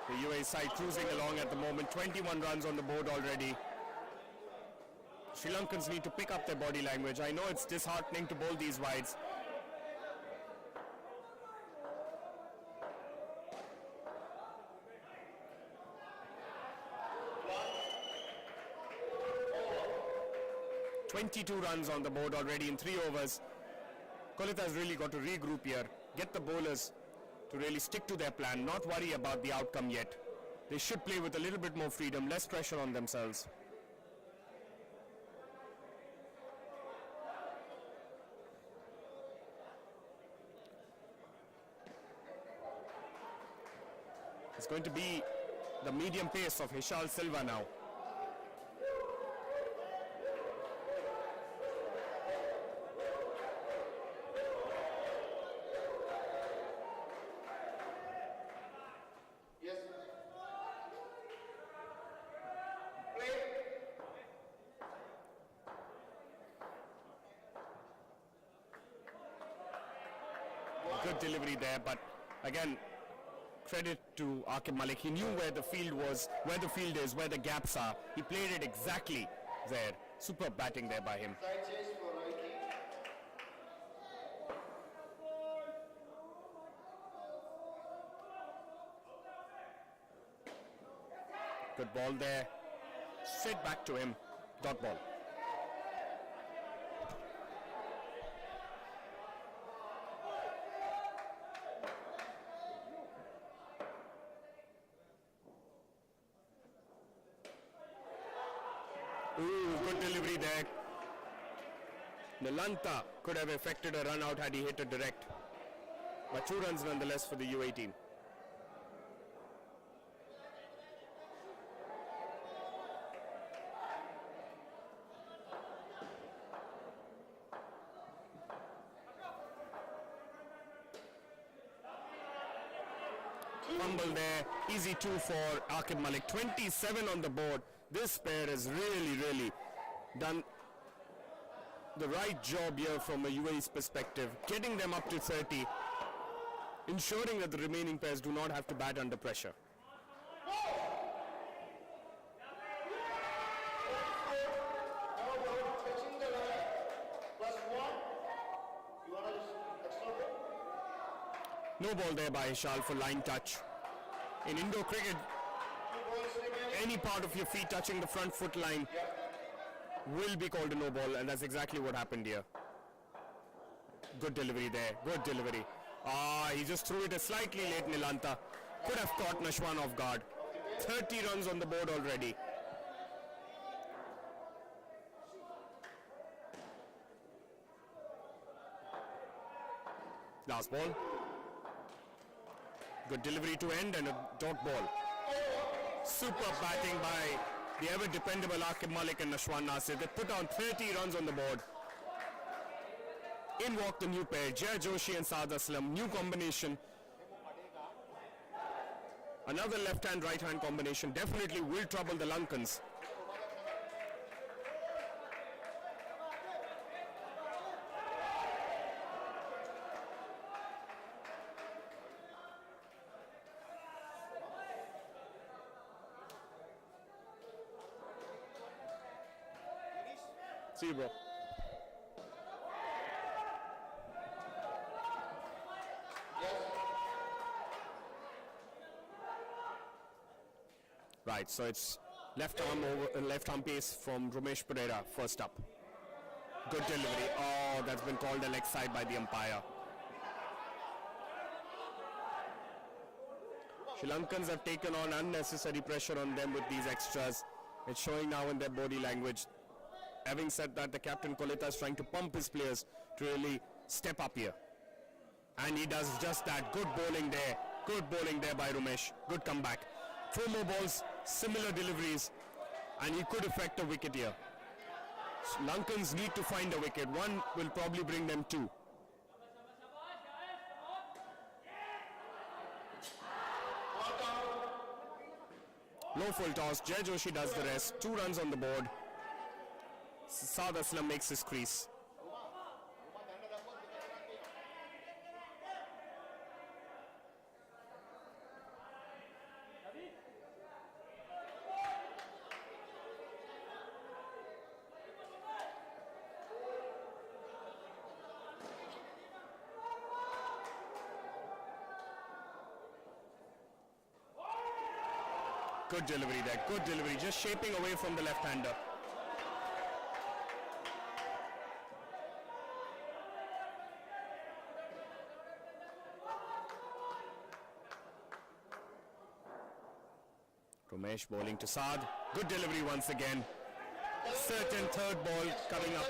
S8: The UAE side cruising along at the moment, 21 runs on the board already. Sri Lankans need to pick up their body language. I know it's disheartening to bowl these wides. "22 runs on the board already in 3 overs. Kolita has really got to regroup here, get the bowlers to really stick to their plan, not worry about the outcome yet. They should play with a little bit more freedom, less pressure on themselves. It's going to be the medium pace of Hishal Silva now. Good delivery there, but again, credit to Aqib Malik. He knew where the field was, where the field is, where the gaps are. He played it exactly there. Superb batting there by him. Good ball there. Straight back to him. Dot ball. Ooh, good delivery there. Lanka could have effected a run out had he hit it direct. But 2 runs nonetheless for the UAE team. Fumble there, easy 2 for Aqib Malik. 27 on the board. This pair has really done the right job here from a UAE's perspective, getting them up to 30, ensuring that the remaining pairs do not have to bat under pressure. No ball there by Hishal for line touch. In Indo cricket, any part of your feet touching the front foot line will be called a no ball, and that's exactly what happened here. Good delivery there, good delivery. He just threw it slightly late, Nilanta. Could have caught Nashwan off guard. 30 runs on the board already. Last ball. Good delivery to end and a dot ball. Super batting by the ever dependable Aqib Malik and Nashwan Nasir. They put on 30 runs on the board. In walk the new pair, Jay Joshi and Saad Aslam. New combination. Another left-hand, right-hand combination definitely will trouble the Lankans. See you, bro. Right, so it's left arm pace from Ramesh Pereira, first up. Good delivery. Oh, that's been called a leg side by the umpire. Sri Lankans have taken on unnecessary pressure on them with these extras. It's showing now in their body language. Having said that, the captain Kolita is trying to pump his players to really step up here. And he does just that. Good bowling there. Good bowling there by Ramesh. Good comeback. 4 more balls, similar deliveries, and he could affect a wicket here. Lankans need to find a wicket. One will probably bring them 2. Low full toss. Jay Joshi does the rest. 2 runs on the board. Saad Aslam makes his crease. Good delivery there, good delivery, just shaping away from the left-hander. Ramesh bowling to Saad, good delivery once again. Certain third ball coming up.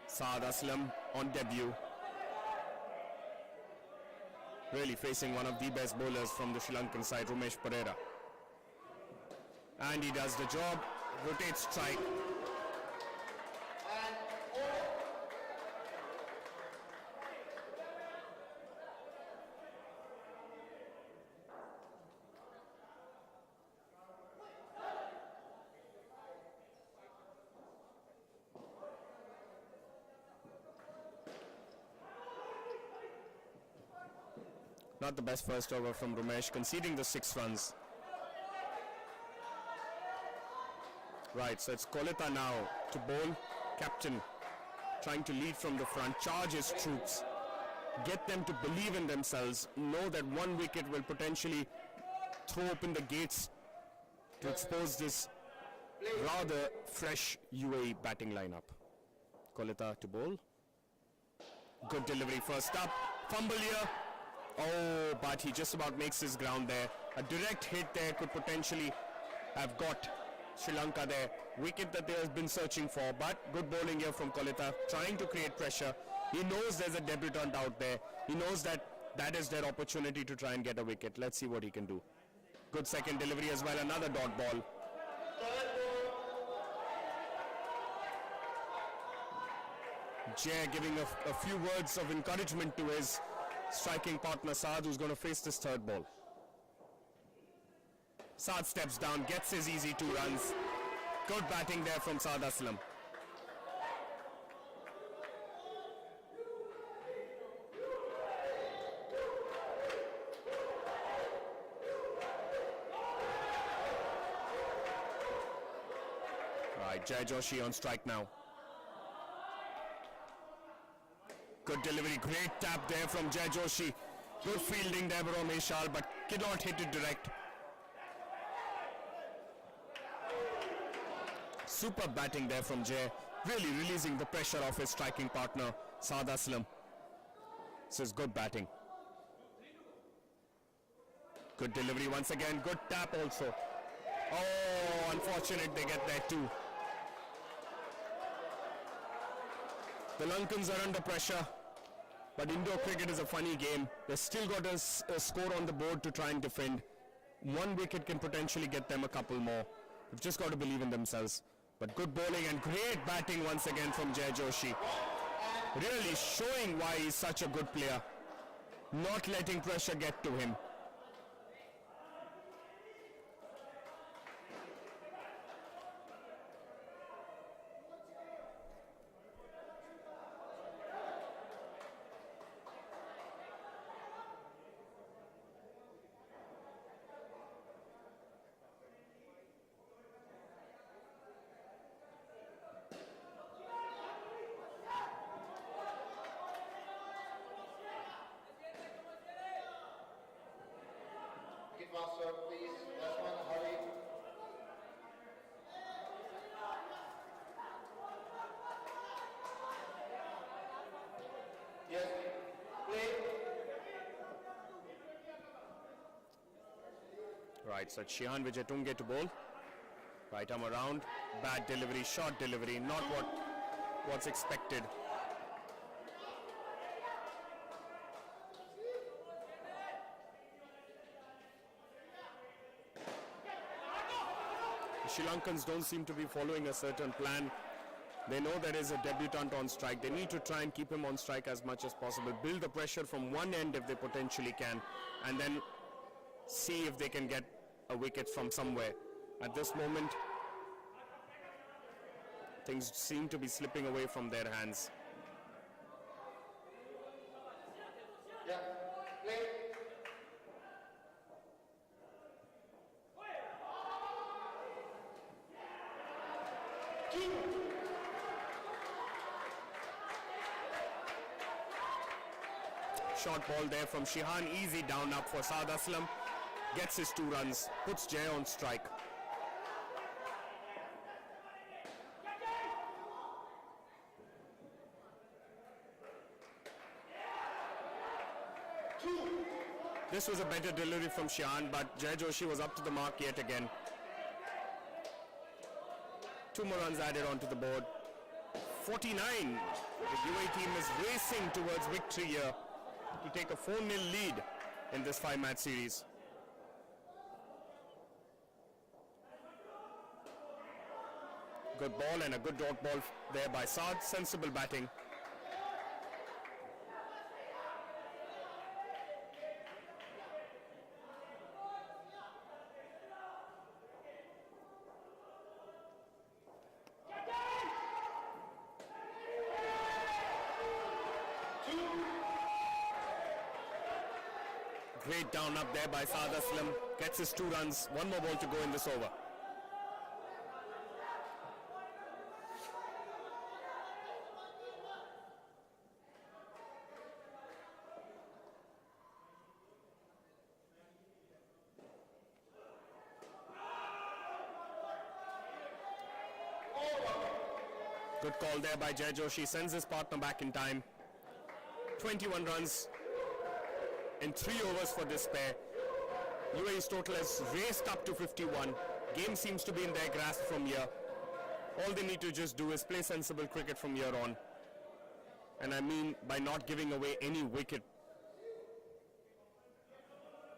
S8: Saad Aslam on debut. Really facing one of the best bowlers from the Sri Lankan side, Ramesh Pereira. And he does the job, rotates strike. Not the best first over from Ramesh, conceding the 6 runs. Right, so it's Kolita now to bowl. Captain trying to lead from the front, charge his troops, get them to believe in themselves, know that 1 wicket will potentially throw open the gates to expose this rather fresh UAE batting lineup. Kolita to bowl. Good delivery first up. Fumble here. Oh, but he just about makes his ground there. A direct hit there could potentially have got Sri Lanka there. Wicket that they have been searching for, but good bowling here from Kolita, trying to create pressure. He knows there's a debutant out there. He knows that that is their opportunity to try and get a wicket. Let's see what he can do. Good second delivery as well, another dot ball. Jay giving a few words of encouragement to his striking partner Saad, who's going to face this third ball. Saad steps down, gets his easy 2 runs. Good batting there from Saad Aslam. Right, Jay Joshi on strike now. Good delivery, great tap there from Jay Joshi. Good fielding there by Ramesh, but cannot hit it direct. Super batting there from Jay, really releasing the pressure of his striking partner, Saad Aslam. This is good batting. Good delivery once again, good tap also. Oh, unfortunate they get there too. The Lankans are under pressure, but indoor cricket is a funny game. They've still got a score on the board to try and defend. 1 wicket can potentially get them a couple more. They've just got to believe in themselves. But good bowling and great batting once again from Jay Joshi. Really showing why he's such a good player. Not letting pressure get to him.
S9: Wicket master, please. Batsman, hurry. Yes. Play.
S8: Right, so Shihan Vijayatunge to bowl. Right arm around, bad delivery, short delivery, not what's expected. The Sri Lankans don't seem to be following a certain plan. They know there is a debutant on strike. They need to try and keep him on strike as much as possible. Build the pressure from one end if they potentially can, and then see if they can get a wicket from somewhere. At this moment, things seem to be slipping away from their hands.
S9: Yeah. Play.
S8: Short ball there from Shihan, easy down up for Saad Aslam. Gets his 2 runs, puts Jay on strike. This was a better delivery from Shihan, but Jay Joshi was up to the mark yet again. 2 more runs added onto the board. 49. The UAE team is racing towards victory here to take a 4-0 lead in this 5-match series. Good ball and a good dot ball there by Saad. Sensible batting. Great down up there by Saad Aslam. Gets his 2 runs. 1 more ball to go in this over. Good call there by Jay Joshi. Sends his partner back in time. 21 runs in 3 overs for this pair. UAE's total has raced up to 51. Game seems to be in their grasp from here. All they need to just do is play sensible cricket from here on. And I mean by not giving away any wicket.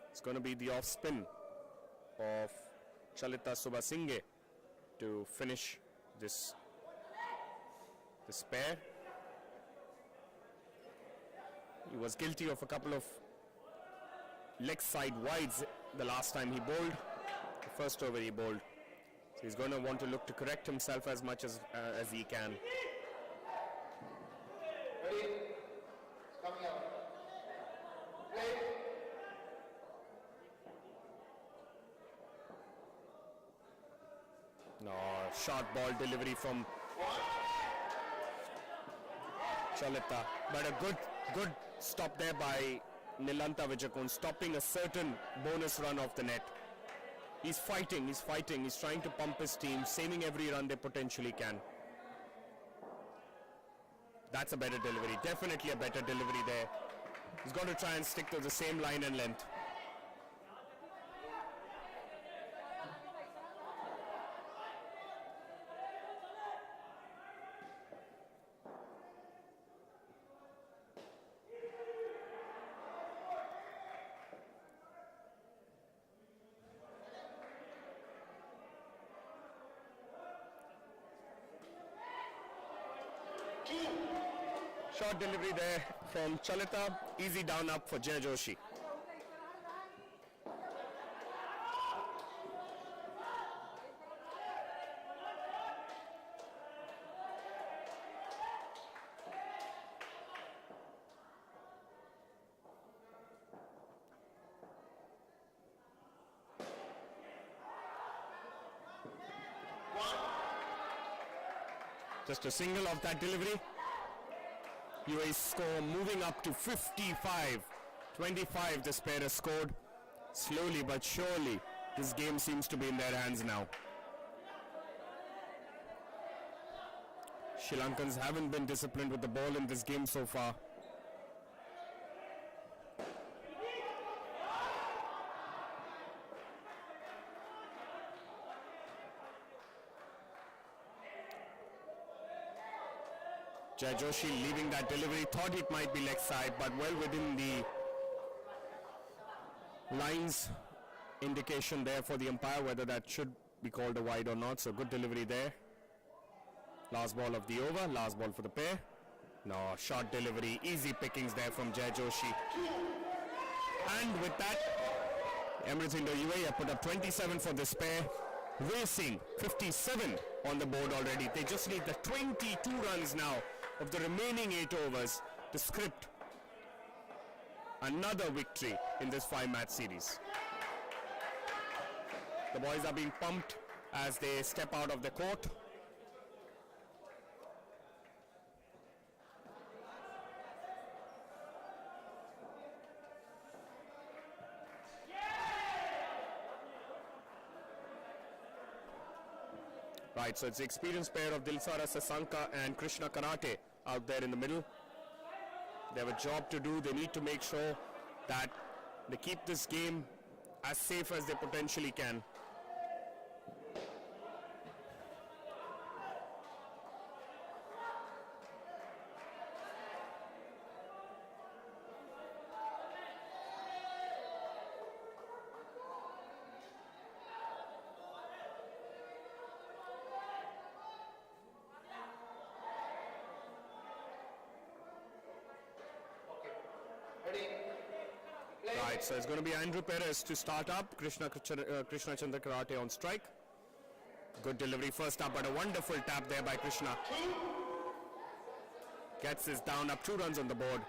S8: It's going to be the off spin of Chalita Subasinghe to finish this pair. He was guilty of a couple of leg side wides the last time he bowled, the first over he bowled. So he's going to want to look to correct himself as much as he can.
S9: Ready? It's coming out. Play.
S8: No, short ball delivery from Chalita, but a good stop there by Nilanta Vijakun, stopping a certain bonus run off the net. He's fighting, he's trying to pump his team, saving every run they potentially can. That's a better delivery, definitely a better delivery there. He's got to try and stick to the same line and length. Short delivery there from Chalita. Easy down up for Jay Joshi. Just a single of that delivery. UAE score moving up to 55. 25 this pair has scored. Slowly but surely this game seems to be in their hands now. Sri Lankans haven't been disciplined with the ball in this game so far. Jay Joshi leaving that delivery, thought it might be leg side, but well within the lines indication there for the umpire, whether that should be called a wide or not. So good delivery there. Last ball of the over, last ball for the pair. No, short delivery, easy pickings there from Jay Joshi. And with that, Emirates Indo UAE have put up 27 for this pair. Racing 57 on the board already. They just need the 22 runs now of the remaining 8 overs to script another victory in this 5-match series. The boys are being pumped as they step out of the court. Right, so it's the experienced pair of Dilsara Sasanka and Krishna Karate out there in the middle. They have a job to do. They need to make sure that they keep this game as safe as they potentially can. Right, so it's going to be Andrew Perez to start up. Krishna Chandra Karate on strike. Good delivery first up, but a wonderful tap there by Krishna. Gets this down up, 2 runs on the board.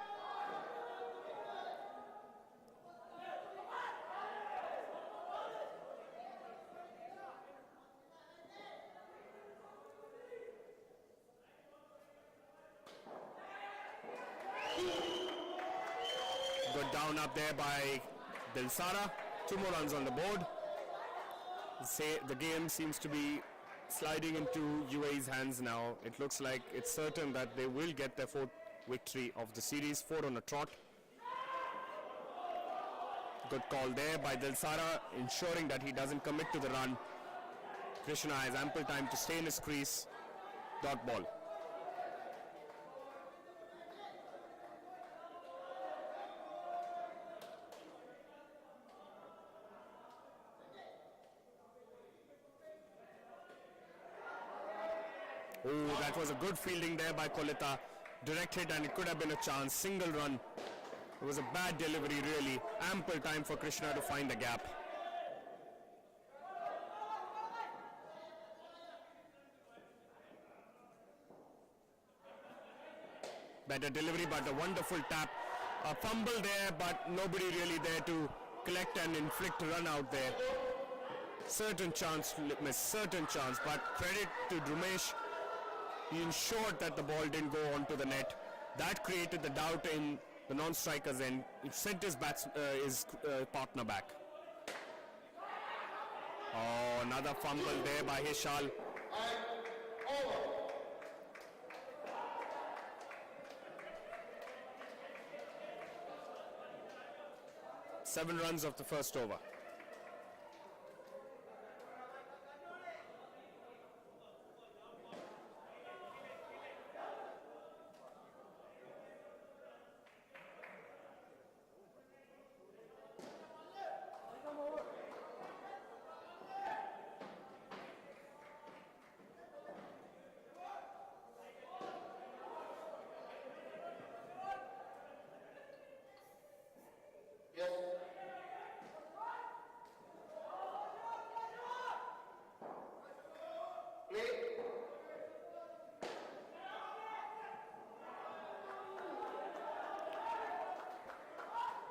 S8: Good down up there by Dilsara. 2 more runs on the board. The game seems to be sliding into UAE's hands now. It looks like it's certain that they will get their 4th victory of the series, 4 on a trot. Good call there by Dilsara, ensuring that he doesn't commit to the run. Krishna has ample time to stay in his crease. Dot ball. Oh, that was a good fielding there by Kolita. Direct hit and it could have been a chance. Single run. It was a bad delivery really. Ample time for Krishna to find the gap. Better delivery but a wonderful tap. A fumble there but nobody really there to collect and inflict a run out there. Certain chance to miss, certain chance, but credit to Drumesh. He ensured that the ball didn't go onto the net. That created the doubt in the non-striker's end. It sent his partner back. Oh, another fumble there by Hishal. 7 runs of the first over.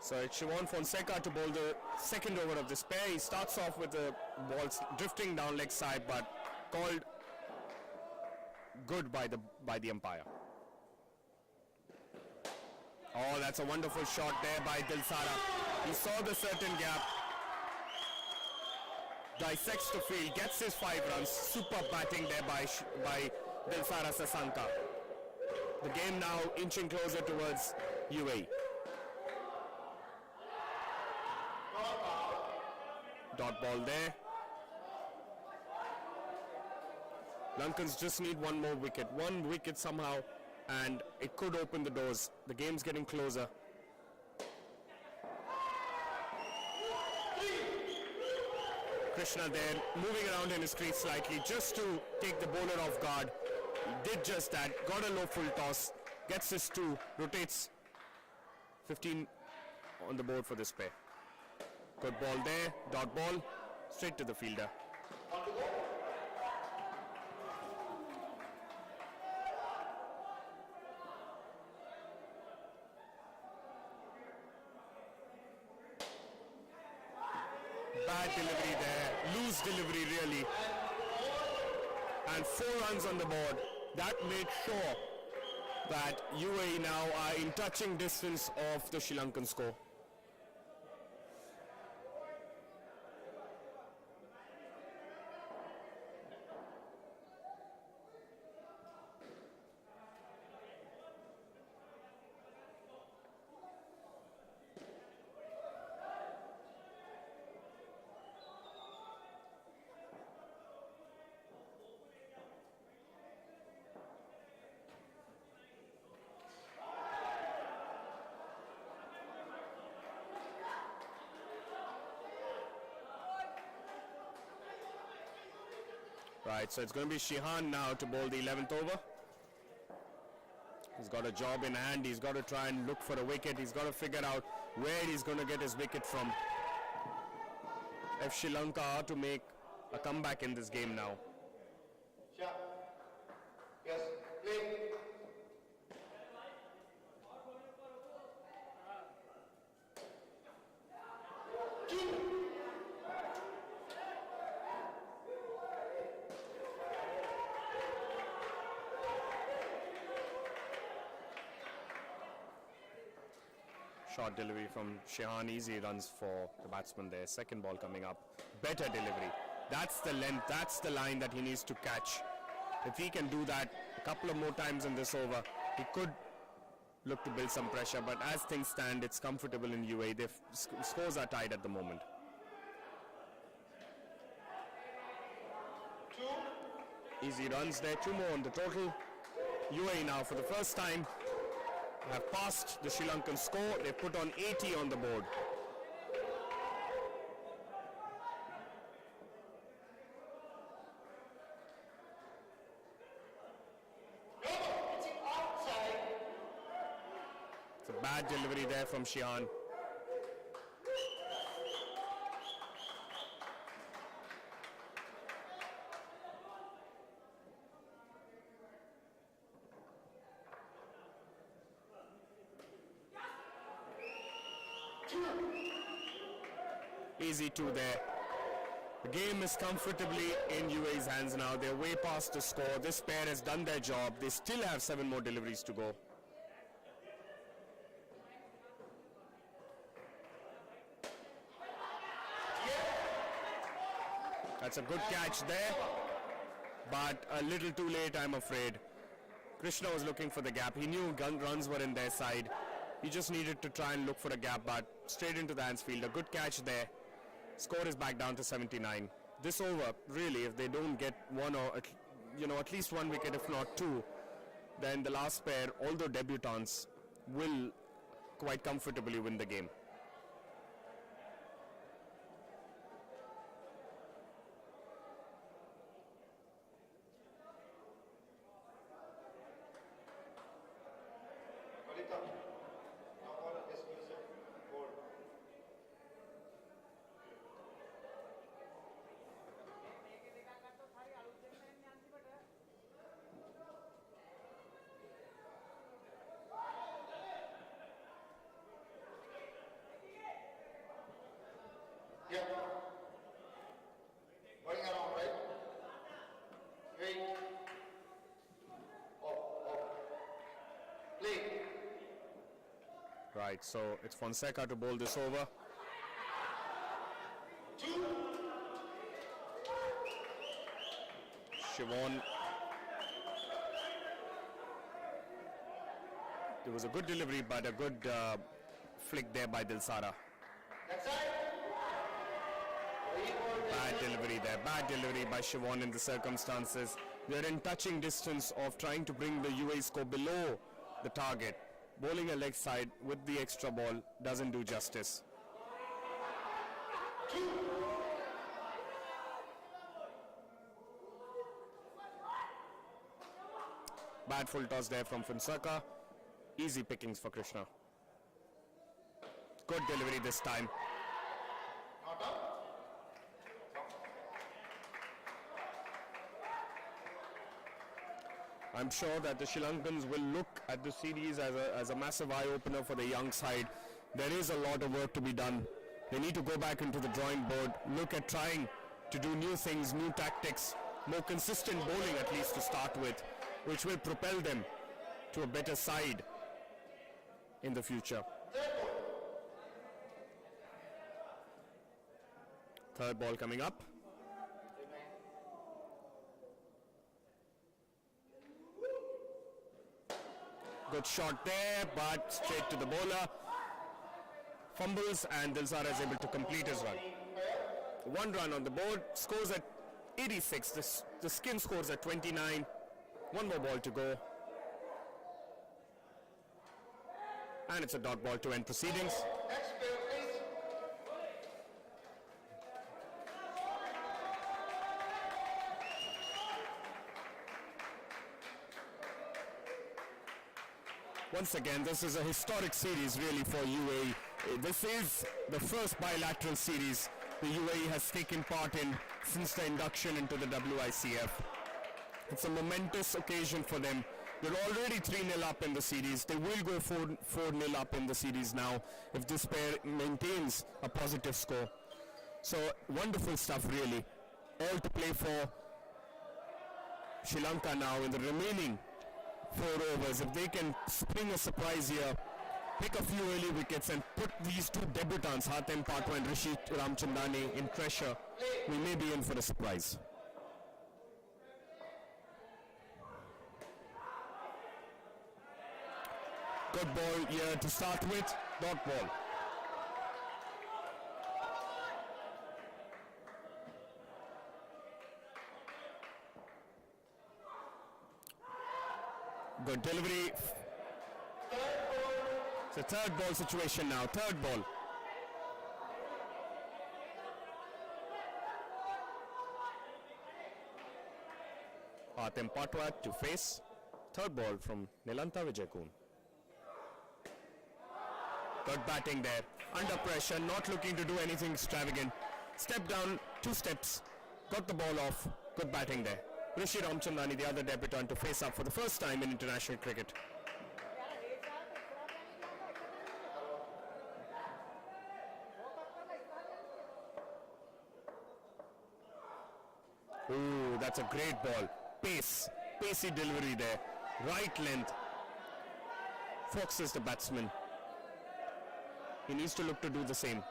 S8: So it's Siobhan Fonseca to bowl the second over of this pair. He starts off with the ball drifting down leg side, but called good by the umpire. Oh, that's a wonderful shot there by Dilsara. He saw the certain gap, dissects the field, gets his 5 runs. Super batting there by Dilsara Sasanka. The game now inching closer towards UAE. Dot ball there. Lankans just need one more wicket. One wicket somehow, and it could open the doors. The game's getting closer. Krishna there, moving around in his crease slightly just to take the bowler off guard. He did just that, got a low full toss, gets his 2, rotates. 15 on the board for this pair. Good ball there, dot ball, straight to the fielder. Bad delivery there, loose delivery really. And 4 runs on the board. That made sure that UAE now are in touching distance of the Sri Lankan score. Right, so it's going to be Shihan now to bowl the 11th over. He's got a job in hand. He's got to try and look for a wicket. He's got to figure out where he's going to get his wicket from. If Sri Lanka are to make a comeback in this game now.
S9: Yes, play.
S8: Short delivery from Shehan, easy runs for the batsman there. Second ball coming up, better delivery. That's the length, that's the line that he needs to catch. If he can do that a couple of more times in this over, he could look to build some pressure, but as things stand, it's comfortable in UAE. Their scores are tied at the moment. Easy runs there, 2 more on the total. UAE now for the first time have passed the Sri Lankan score. They put on 80 on the board. It's a bad delivery there from Shihan. Easy 2 there. The game is comfortably in UAE's hands now. They're way past the score. This pair has done their job. They still have 7 more deliveries to go. That's a good catch there, but a little too late, I'm afraid. Krishna was looking for the gap. He knew runs were in their side. He just needed to try and look for a gap, but straight into the hands field. A good catch there. Score is back down to 79. This over, really, if they don't get one or at least 1 wicket, if not 2, then the last pair, although debutants, will quite comfortably win the game.
S9: Play.
S8: Right, so it's Fonseca to bowl this over. Siobhan. There was a good delivery, but a good flick there by Dilsara. Bad delivery there, bad delivery by Siobhan in the circumstances. They're in touching distance of trying to bring the UAE score below the target. Bowling a leg side with the extra ball doesn't do justice. Bad full toss there from Fonseca. Easy pickings for Krishna. Good delivery this time. I'm sure that the Sri Lankans will look at the series as a massive eye-opener for the young side. There is a lot of work to be done. They need to go back into the drawing board, look at trying to do new things, new tactics, more consistent bowling at least to start with, which will propel them to a better side in the future. Third ball coming up. Good shot there, but straight to the bowler. Fumbles and Dilsara is able to complete his run. 1 run on the board, scores at 86. The skin scores at 29. 1 more ball to go. And it's a dot ball to end proceedings. Once again, this is a historic series really for UAE. This is the first bilateral series the UAE has taken part in since the induction into the WICF. It's a momentous occasion for them. They're already 3-0 up in the series. They will go 4-0 up in the series now if this pair maintains a positive score. So wonderful stuff really. All to play for Sri Lanka now in the remaining 4 overs. If they can spring a surprise here, pick a few early wickets and put these two debutants, Hatem Patwa and Rishi Ramchandani, in pressure, we may be in for a surprise. Good ball here to start with, dot ball. Good delivery. It's a third ball situation now, third ball. Hatem Patwa to face. Third ball from Nilanta Vijaykun. Good batting there. Under pressure, not looking to do anything extravagant. Step down, 2 steps. Got the ball off. Good batting there. Rishi Ramchandani, the other debutant, to face up for the first time in international cricket. Ooh, that's a great ball. Pace, pacey delivery there. Right length. Fox is the batsman. He needs to look to do the same.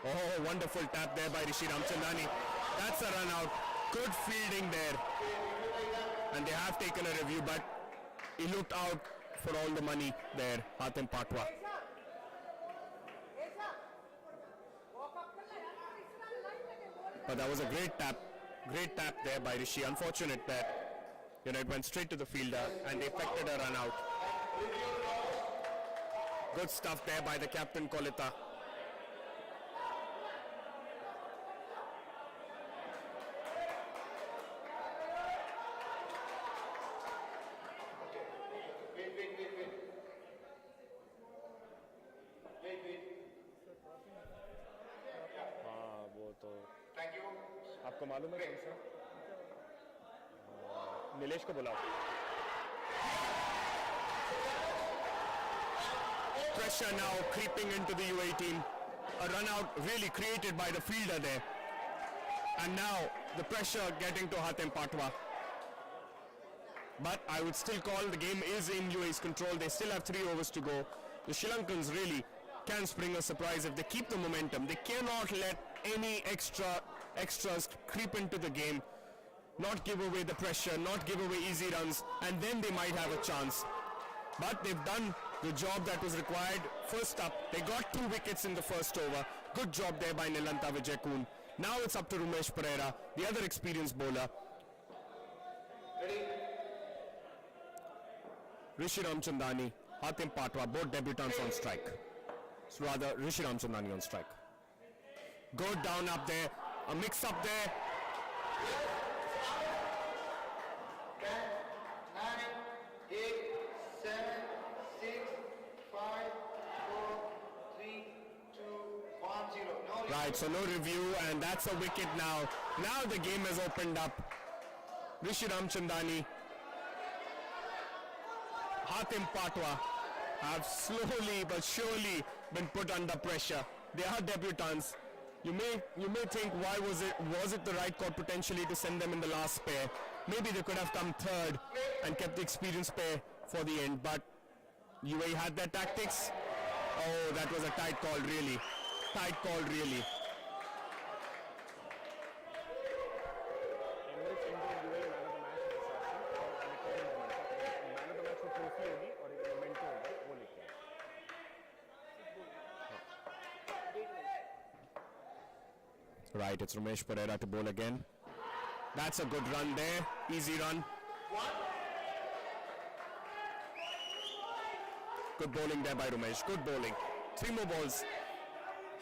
S8: Oh, wonderful tap there by Rishi Ramchandani. That's a run out. Good fielding there. And they have taken a review, but he looked out for all the money there, Hatem Patwa. But that was a great tap there by Rishi. Unfortunate that it went straight to the fielder and they effected a run out. Good stuff there by the captain Kolita. आपको मालूम है कौन सा? नीलेश को बुलाओ. Pressure now creeping into the UAE team. A run out really created by the fielder there. And now the pressure getting to Hatem Patwa. but I would still call the game is in UAE's control. They still have 3 overs to go. The Sri Lankans really can spring a surprise if they keep the momentum. They cannot let any extras creep into the game, not give away the pressure, not give away easy runs, and then they might have a chance. But they've done the job that was required. First up, they got 2 wickets in the first over. Good job there by Nilanta Vijayakun. Now it's up to Rumesh Pereira, the other experienced bowler. Rishi Ramchandani, Hatim Patwa, both debutants on strike. So rather, Rishi Ramchandani on strike. Good down up there, a mix up there.
S9: 10, 9, 8, 7, 6, 5, 4, 3, 2, 1, 0. No
S8: Right, so no review, and that's a wicket now. Now the game has opened up. Rishi Ramchandani, Hatim Patwa have slowly but surely been put under pressure. They are debutants. You may think, why was it the right call potentially to send them in the last pair? Maybe they could have come third and kept the experienced pair for the end, but UAE had their tactics. Oh, that was a tight call, really. Tight call, really.
S14: Emirates India UAE man of the match is man of the match trophy होगी और एक memento होगा वो लेके आए.
S8: Right, it's Rumesh Pereira to bowl again. That's a good run there. Easy run. Good bowling there by Rumesh. Good bowling. 3 more balls.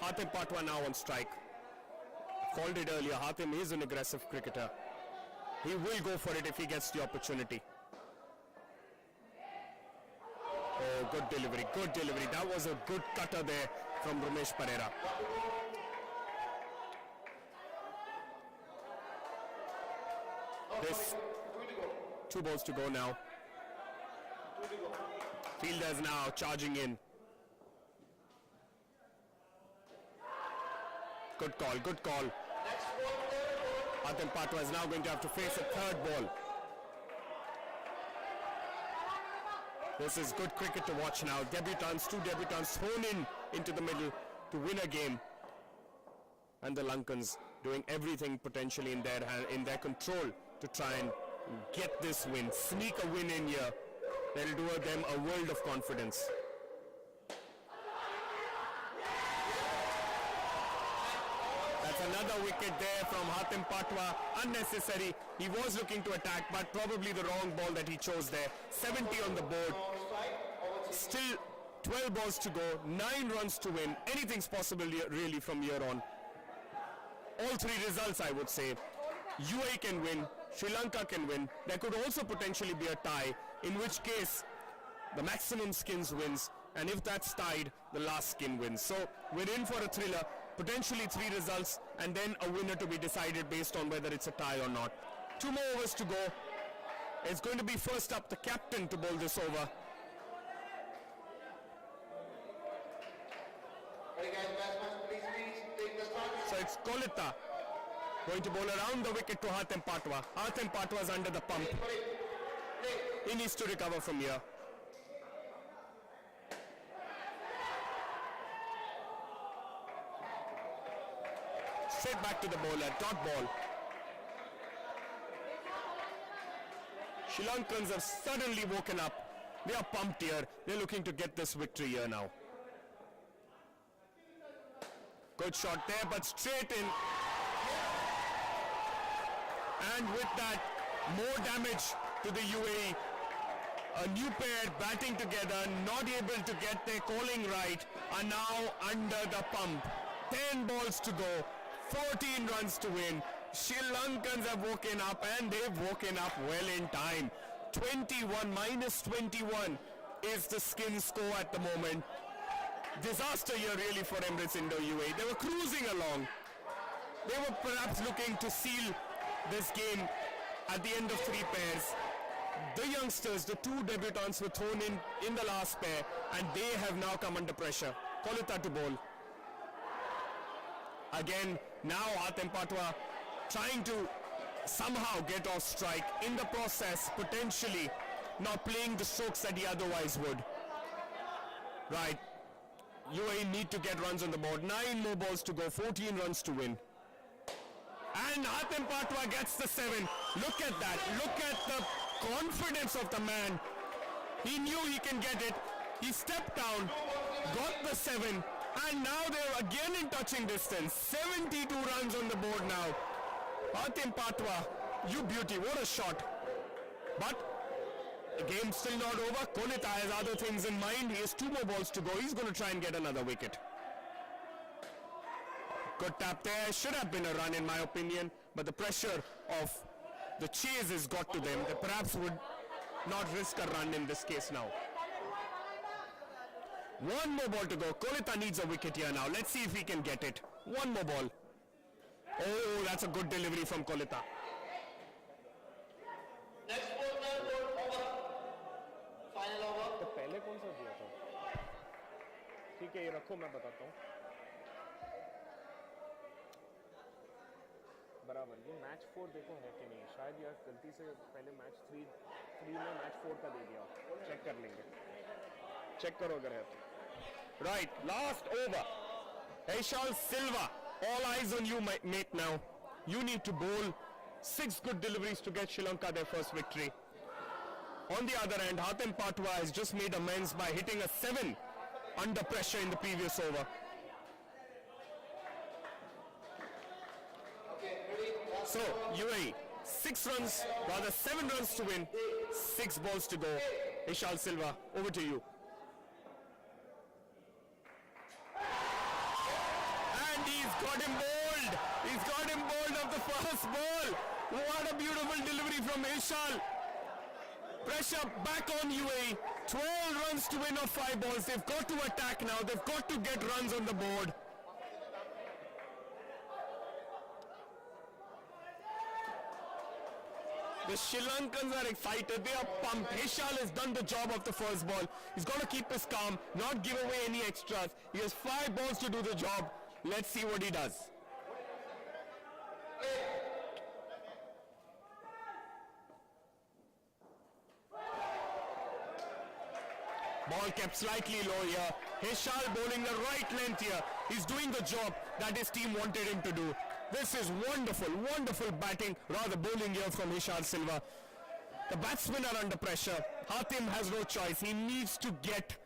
S8: Hatim Patwa now on strike. Called it earlier. Hatim is an aggressive cricketer. He will go for it if he gets the opportunity. Oh, good delivery. Good delivery. That was a good cutter there from Rumesh Pereira. This 2 balls to go now. Fielders now charging in. Good call, good call. Hatim Patwa is now going to have to face a 3rd ball. This is good cricket to watch now. Debutants, 2 debutants thrown into the middle to win a game. And the Lankans doing everything potentially in their control to try and get this win, sneak a win in here. That'll do them a world of confidence. That's another wicket there from Hatim Patwa. Unnecessary. He was looking to attack, but probably the wrong ball that he chose there. 70 on the board. Still 12 balls to go, 9 runs to win. Anything's possible really from here on. All 3 results, I would say. UAE can win, Sri Lanka can win. There could also potentially be a tie, in which case the maximum skins wins, and if that's tied, the last skin wins. So we're in for a thriller, potentially 3 results, and then a winner to be decided based on whether it's a tie or not. 2 more overs to go. It's going to be first up the captain to bowl this over. So it's Kolita going to bowl around the wicket to Hatim Patwa. Hatim Patwa is under the pump. He needs to recover from here. Straight back to the bowler, dot ball. Sri Lankans have suddenly woken up. They are pumped here. They're looking to get this victory here now. Good shot there, but straight in. And with that, more damage to the UAE. A new pair batting together, not able to get their calling right, are now under the pump. 10 balls to go, 14 runs to win. Sri Lankans have woken up, and they've woken up well in time. 21 minus 21 is the skin score at the moment. Disaster here really for Emirates Indo UAE. They were cruising along. They were perhaps looking to seal this game at the end of 3 pairs. The youngsters, the 2 debutants were thrown in the last pair, and they have now come under pressure. Kolita to bowl. Again, now Hatim Patwa trying to somehow get off strike, in the process potentially not playing the strokes that he otherwise would. Right, UAE need to get runs on the board. 9 more balls to go, 14 runs to win. And Hatem Patwa gets the 7. Look at that, look at the confidence of the man. He knew he can get it. He stepped down, got the 7, and now they're again in touching distance. 72 runs on the board now. Hatem Patwa, you beauty, what a shot. But the game's still not over. Kolita has other things in mind. He has 2 more balls to go. He's going to try and get another wicket. Good tap there. Should have been a run in my opinion, but the pressure of the chase has got to them. They perhaps would not risk a run in this case now. 1 more ball to go. Kolita needs a wicket here now. Let's see if he can get it. 1 more ball. Oh, that's a good delivery from Kolita.
S9: Next ball, over. Final over.
S14: तो पहले कौन सा दिया था? ठीक है, ये रखो, मैं बताता हूँ. बराबर, ये मैच 4 देखो है कि नहीं. शायद यार गलती से पहले मैच 3 में मैच 4 का दे दिया. चेक कर लेंगे. चेक करो अगर है तो.
S8: Right, last over. Aishal Silva, all eyes on you, mate, now. You need to bowl 6 good deliveries to get Sri Lanka their first victory. On the other hand, Hatem Patwa has just made amends by hitting a 7 under pressure in the previous over. So, UAE, 6 runs, rather 7 runs to win, 6 balls to go. Aishal Silva, over to you. Got him bowled. He's got him bowled of the first ball. What a beautiful delivery from Ishal. Pressure back on UAE. 12 runs to win of 5 balls. They've got to attack now. They've got to get runs on the board. The Sri Lankans are excited. They are pumped. Ishal has done the job of the first ball. He's got to keep his calm, not give away any extras. He has 5 balls to do the job. Let's see what he does. Ball kept slightly low here. Ishal bowling the right length here. He's doing the job that his team wanted him to do. This is wonderful, wonderful batting, rather bowling here from Ishal Silva. The batsmen are under pressure. Hatem has no choice. He needs to get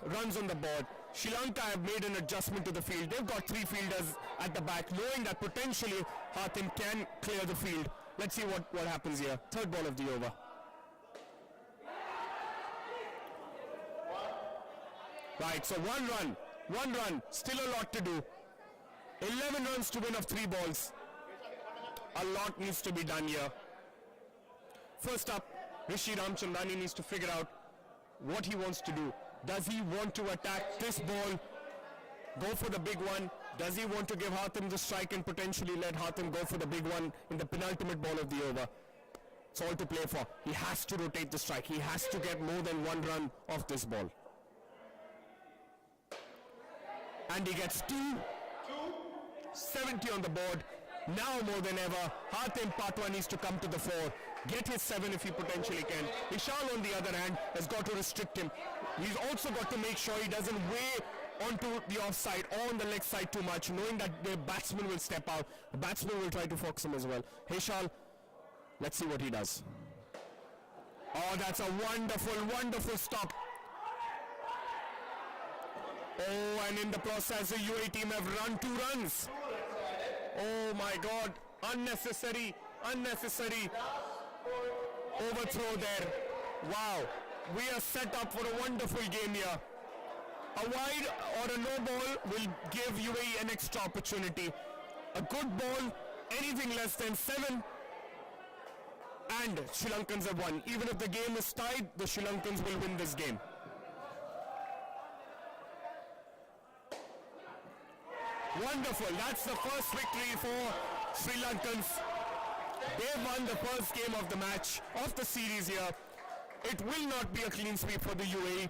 S8: runs on the board. Sri Lanka have made an adjustment to the field. They've got 3 fielders at the back, knowing that potentially Hatem can clear the field. Let's see what happens here. 3rd ball of the over. Right, so 1 run, still a lot to do. 11 runs to win of 3 balls. A lot needs to be done here. First up, Rishi Ramchandani needs to figure out what he wants to do. Does he want to attack this ball, go for the big one? Does he want to give Hatem the strike and potentially let Hatem go for the big one in the penultimate ball of the over? It's all to play for. He has to rotate the strike. He has to get more than 1 run off this ball. And he gets 70 on the board. Now more than ever, Hatem Patwa needs to come to the fore. Get his 7 if he potentially can. Ishal, on the other hand, has got to restrict him. He's also got to make sure he doesn't weigh onto the offside or on the leg side too much, knowing that the batsman will step out. The batsman will try to fox him as well. Ishal, let's see what he does. Oh, that's a wonderful, wonderful stop. Oh, and in the process, the UAE team have run 2 runs. Oh my God, unnecessary overthrow there. Wow, we are set up for a wonderful game here. A wide or a no ball will give UAE an extra opportunity. A good ball, anything less than 7, and Sri Lankans have won. Even if the game is tied, the Sri Lankans will win this game. Wonderful, that's the first victory for Sri Lankans. They won the first game of the match, of the series here. It will not be a clean sweep for the UAE,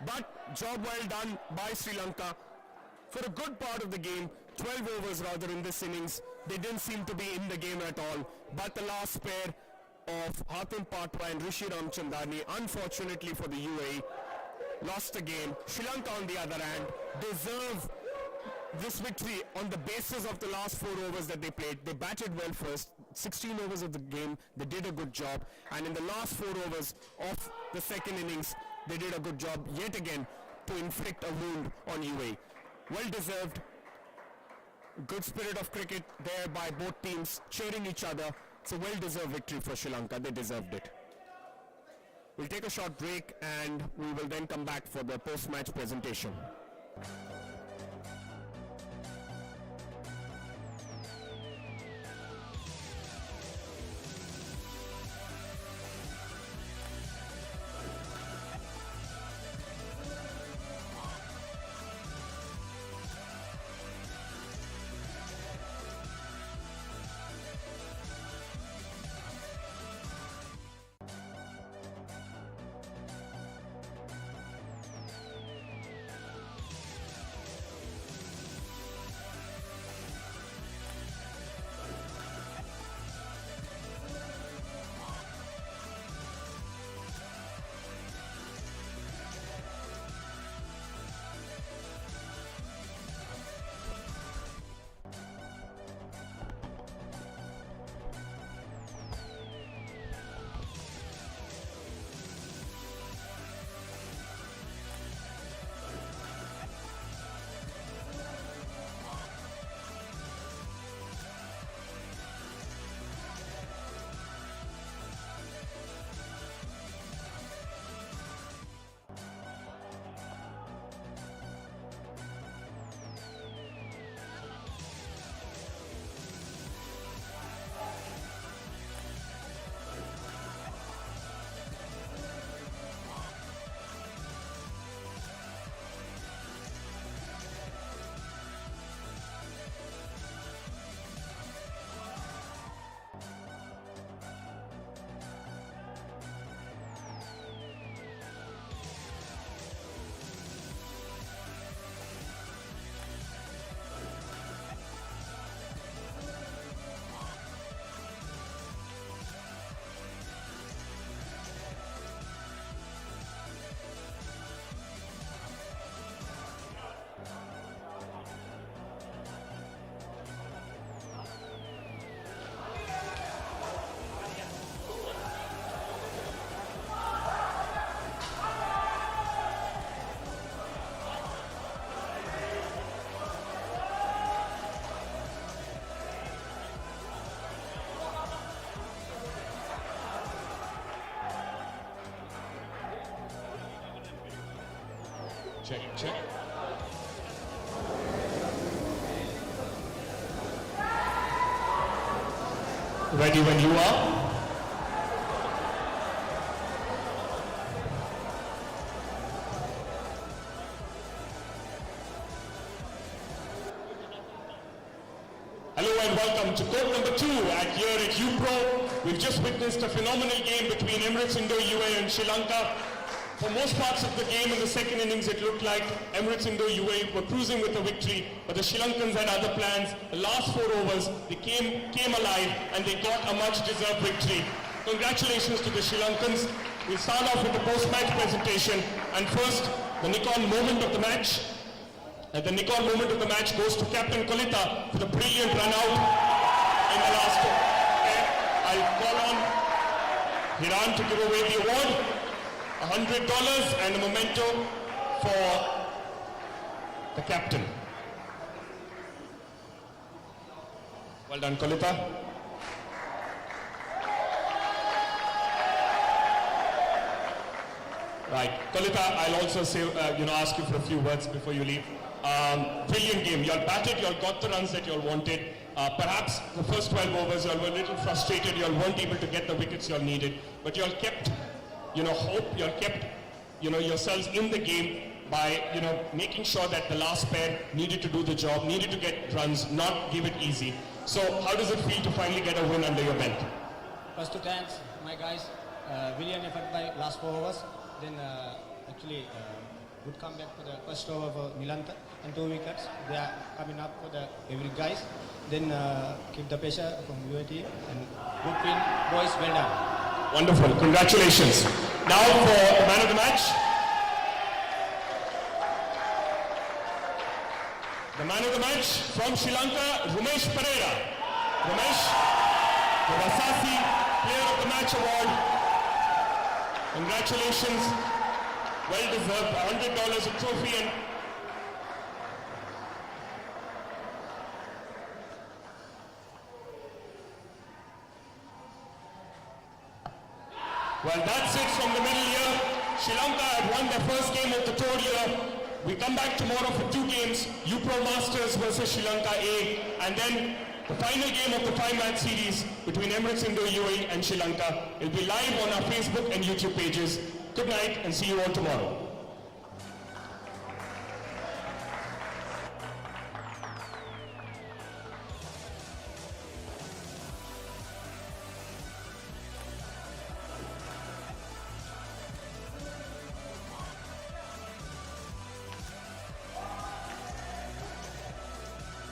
S8: but job well done by Sri Lanka. For a good part of the game, 12 overs rather in this innings, they didn't seem to be in the game at all. But the last pair of Hatim Patwa and Rishi Ramchandani, unfortunately for the UAE, lost the game. Sri Lanka, on the other hand, deserve this victory on the basis of the last 4 overs that they played. They batted well first, 16 overs of the game, they did a good job, and in the last 4 overs of the second innings, they did a good job yet again to inflict a wound on UAE. Well deserved. Good spirit of cricket there by both teams, cheering each other. It's a well deserved victory for Sri Lanka. They deserved it. We'll take a short break and we will then come back for the post-match presentation.
S1: Check, check. Ready when you are. Hello and welcome to court number 2 here at UPro. We've just witnessed a phenomenal game between Emirates Indo UAE and Sri Lanka. For most parts of the game in the second innings, it looked like Emirates Indo UAE were cruising with a victory, but the Sri Lankans had other plans. The last 4 overs, they came alive and they got a much-deserved victory. Congratulations to the Sri Lankans. We'll start off with the post-match presentation, and first, the Nikon moment of the match. The Nikon moment of the match goes to Captain Kolita for the brilliant run out in the last over. Okay. I'll call on Hiran to give away the award. $100 and a memento for the captain. Well done, Kolita. Right, Kolita, I'll also say, ask you for a few words before you leave. Brilliant game. You all batted, you all got the runs that you all wanted. Perhaps the first 12 overs you all were a little frustrated, you all weren't able to get the wickets you all needed, but you all kept hope, you all kept yourselves in the game by making sure that the last pair needed to do the job, needed to get runs, not give it easy. So how does it feel to finally get a win under your belt?
S15: First to thanks my guys, brilliant effort by last 4 overs. Then good comeback for the first over for Lanka and 2 wickets. They are coming up for the every guys. Then keep the pressure from UAE team and good win, boys. Well done.
S1: Wonderful. Congratulations. Now for the man of the match. The man of the match from Sri Lanka, Rumesh Pereira. Rumesh, the Vasasi Player of the Match Award. Congratulations. Well deserved. $100 a trophy and well, that's it from the middle here. Sri Lanka have won their first game of the tour here. We come back tomorrow for 2 games, UPro Masters versus Sri Lanka A, and then the final game of the 5-match series between Emirates Indo UAE and Sri Lanka. It'll be live on our Facebook and YouTube pages. Good night and see you all tomorrow.